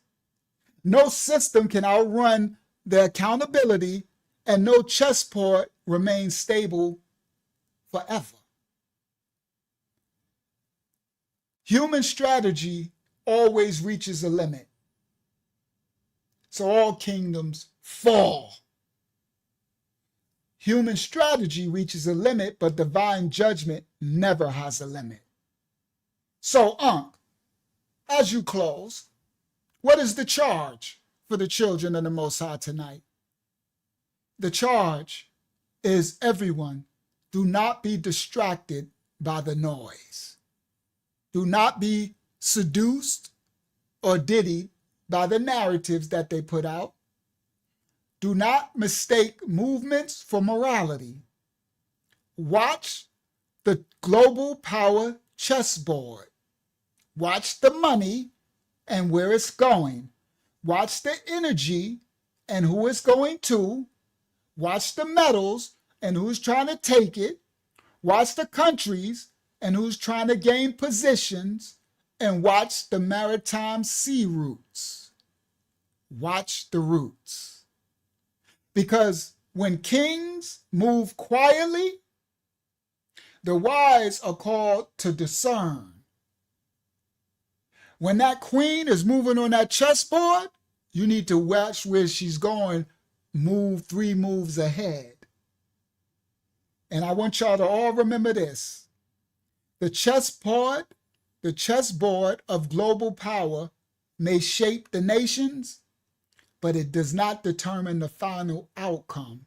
No system can outrun the accountability, and no chessboard remains stable forever. Human strategy always reaches a limit. So all kingdoms fall. Human strategy reaches a limit, but divine judgment never has a limit. So, as you close, what is the charge for the children of the Most High tonight? The charge is, everyone, do not be distracted by the noise. Do not be seduced or diddied by the narratives that they put out. Do not mistake movements for morality. Watch the global power chessboard. Watch the money and where it's going. Watch the energy and who it's going to. Watch the metals and who's trying to take it. Watch the countries and who's trying to gain positions. And watch the maritime sea routes. Watch the routes. Because when kings move quietly, the wise are called to discern. When that queen is moving on that chessboard, you need to watch where she's going, move 3 moves ahead. And I want y'all to all remember this. The chessboard of global power may shape the nations, but it does not determine the final outcome.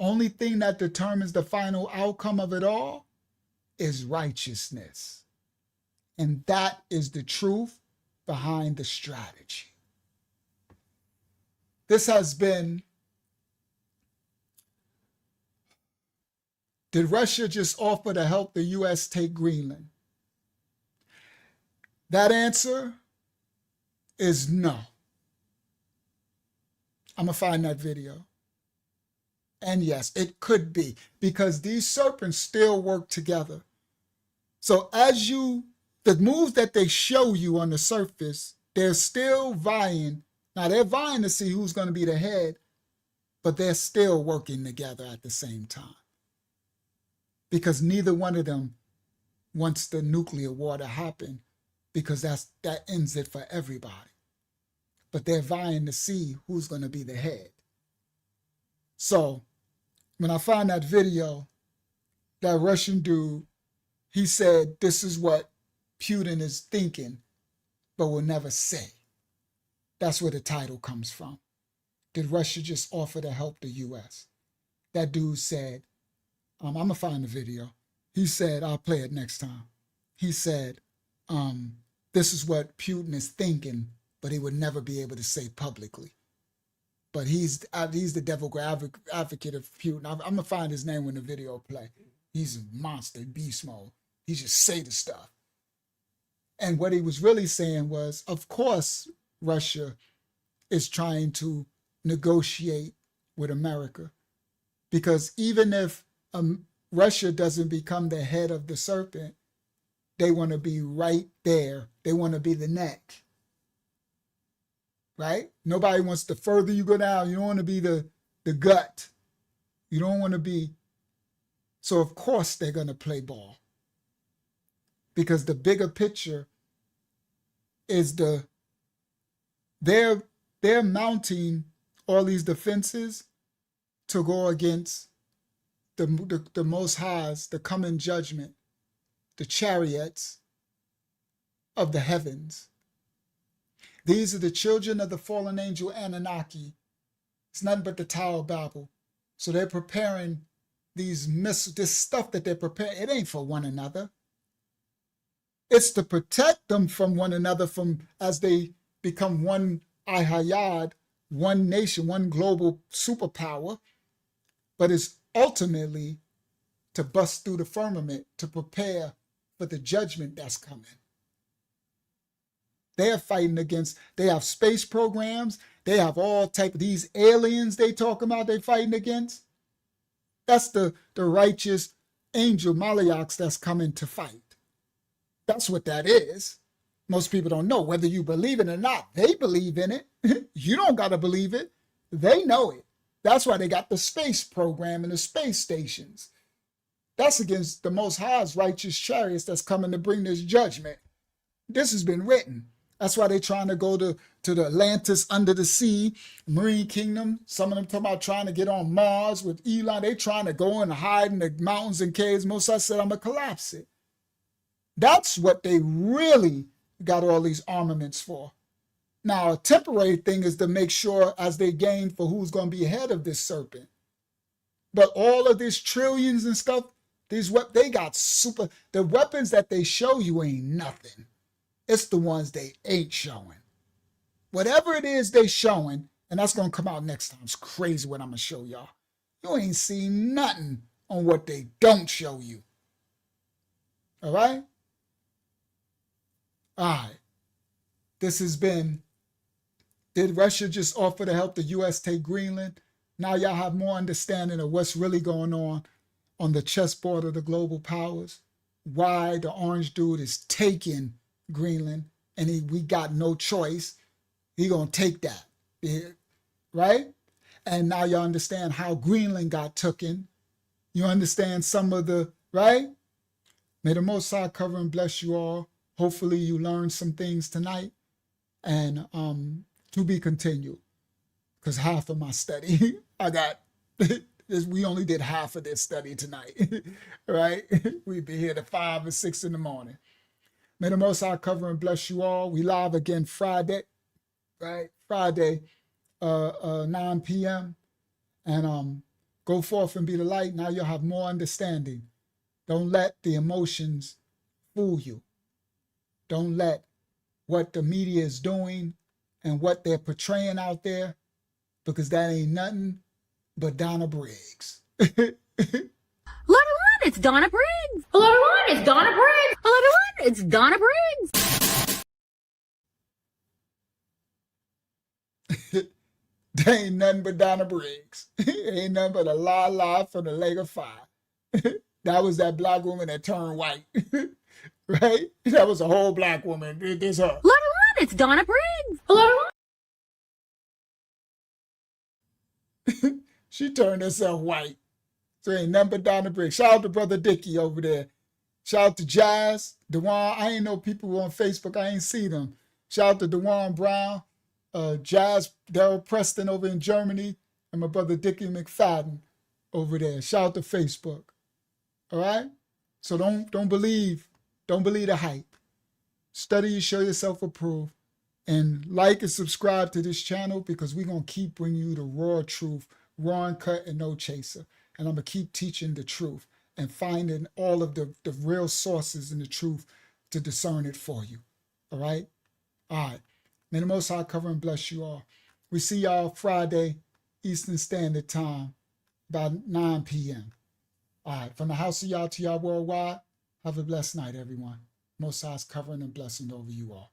Only thing that determines the final outcome of it all is righteousness. And that is the truth behind the strategy. This has been, did Russia just offer to help the U.S. take Greenland? That answer is no. I'm going to find that video. And yes, it could be, because these serpents still work together. So the moves that they show you on the surface, they're still vying. Now they're vying to see who's going to be the head, but they're still working together at the same time. Because neither one of them wants the nuclear war to happen, because that ends it for everybody. But they're vying to see who's going to be the head. So when I found that video, that Russian dude, he said, this is what Putin is thinking, but will never say. That's where the title comes from. Did Russia just offer to help the U.S.? That dude said, I'm going to find the video. He said, I'll play it next time. He said, this is what Putin is thinking, but he would never be able to say publicly. But he's the devil advocate of Putin. I'm going to find his name when the video play. He's a monster, beast mode. He just say the stuff. And what he was really saying was, of course, Russia is trying to negotiate with America. Because even if Russia doesn't become the head of the serpent, they want to be right there. They want to be the neck. Right? Nobody wants, the further you go down, you don't want to be the gut. You don't want to be. So of course they're going to play ball. Because the bigger picture is they're mounting all these defenses to go against the Most High's, the coming judgment, the chariots of the heavens. These are the children of the fallen angel Anunnaki. It's nothing but the Tower of Babel. So they're preparing this stuff that they're preparing. It ain't for one another. It's to protect them from one another as they become one Ihayad, one nation, one global superpower. But it's ultimately to bust through the firmament, to prepare for the judgment that's coming. They're fighting against, they have space programs, they have all type of these aliens they talk about they fighting against. That's the righteous angel Malachi's that's coming to fight. That's what that is. Most people don't know whether you believe it or not. They believe in it. You don't got to believe it. They know it. That's why they got the space program and the space stations. That's against the Most High's righteous chariots that's coming to bring this judgment. This has been written. That's why they're trying to go to the Atlantis under the sea, Marine Kingdom. Some of them talking about trying to get on Mars with Elon. They trying to go and hide in the mountains and caves. Moses said, I'm going to collapse it. That's what they really got all these armaments for. Now, a temporary thing is to make sure as they gain for who's going to be ahead of this serpent. But all of these trillions and stuff, they got the weapons that they show you ain't nothing. It's the ones they ain't showing. Whatever it is they showing, and that's going to come out next time. It's crazy what I'm going to show y'all. You ain't seen nothing on what they don't show you. All right? All right. This has been, did Russia just offer to help the U.S. take Greenland? Now y'all have more understanding of what's really going on the chessboard of the global powers. Why the orange dude is taking Greenland, and we got no choice. He gonna take that, right? And now you understand how Greenland got taken. You understand some of the, right? May the Most High cover and bless you all. Hopefully you learned some things tonight, and to be continued. Because half of my study, we only did half of this study tonight, right? We'd be here at 5 or 6 in the morning. May the Most High cover and bless you all. We live again Friday, right? Friday, 9 p.m. And go forth and be the light. Now you'll have more understanding. Don't let the emotions fool you. Don't let what the media is doing and what they're portraying out there, because that ain't nothing but Donna Briggs. Hello everyone, it's Donna Briggs. Hello everyone, it's Donna Briggs. Hello everyone, it's Donna Briggs. They ain't nothing but Donna Briggs. Ain't nothing but a lie from the lake of fire. That was that black woman that turned white. Right? That was a whole black woman. This her. Hello everyone, it's Donna Briggs. Hello everyone. She turned herself white. So ain't nothing but Donna Briggs. Shout out to Brother Dickie over there. Shout out to Jazz, Dewan. I ain't know people on Facebook. I ain't see them. Shout out to Dewan Brown, Jazz, Daryl Preston over in Germany, and my brother Dickie McFadden over there. Shout out to Facebook. All right? So don't believe the hype. Study, show yourself approved, and like and subscribe to this channel, because we're going to keep bringing you the raw truth, raw and cut and no chaser. And I'm going to keep teaching the truth and finding all of the real sources in the truth to discern it for you. All right? All right. May the Most High cover and bless you all. We see y'all Friday, Eastern Standard Time, about 9 p.m. All right. From the house of y'all to y'all worldwide, have a blessed night, everyone. Most High's covering and blessing over you all.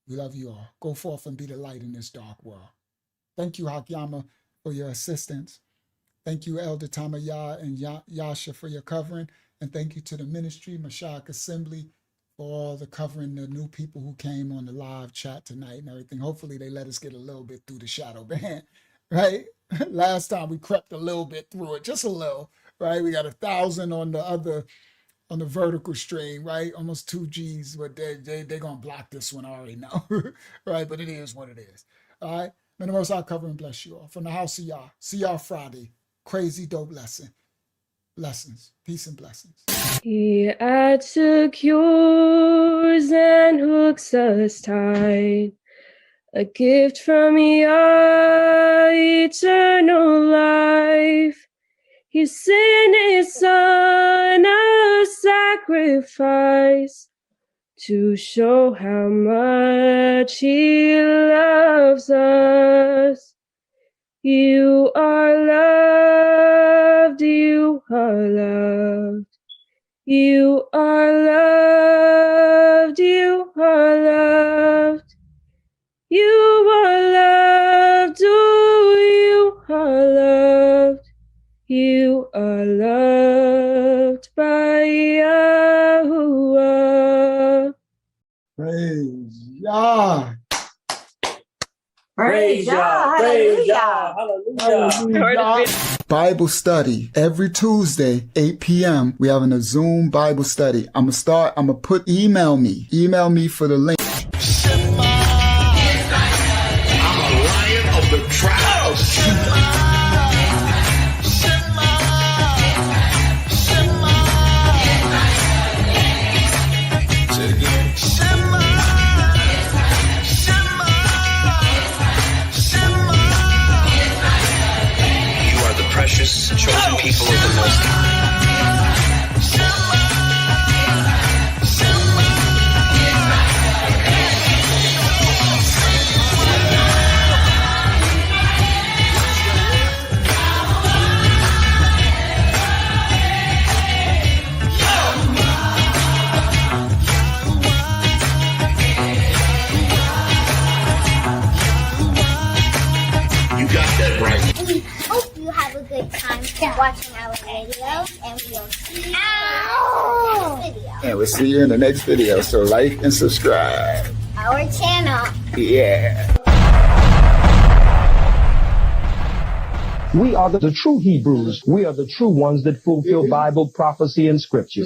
We love you all. Go forth and be the light in this dark world. Thank you, Hakyama, for your assistance. Thank you, Elder Tamayah and Yasha, for your covering. And thank you to the ministry, Mashiach Assembly, for all the covering, the new people who came on the live chat tonight and everything. Hopefully they let us get a little bit through the shadow band, right? Last time we crept a little bit through it, just a little, right? We got 1,000 on the vertical stream, right? Almost 2 G's, but they're going to block this one, I already know, right? But it is what it is, all right? May the Most High cover and bless you all. From the house of Yah, see y'all Friday. Crazy dope lesson. Lessons. Peace and blessings. He at secures and hooks us tight. A gift from Yah, eternal life. He sent his son a sacrifice to show how much he loves us. You are loved, you are loved. You are loved, you are loved. You are loved, oh, you are loved. You are loved by Yahuwah. Praise Praise God. Hallelujah. Hallelujah. Bible study every Tuesday, 8 p.m. We having a Zoom Bible study. I'm gonna put email me for the link. I'm a lion of the tribe of Judah. Precious chosen people of the Most High. You got that right. We hope you have a good time watching our videos, and we'll see you in the next video. And we'll see you in the next video. So like and subscribe. Our channel. Yeah. We are the true Hebrews. We are the true ones that fulfill Bible prophecy and scripture.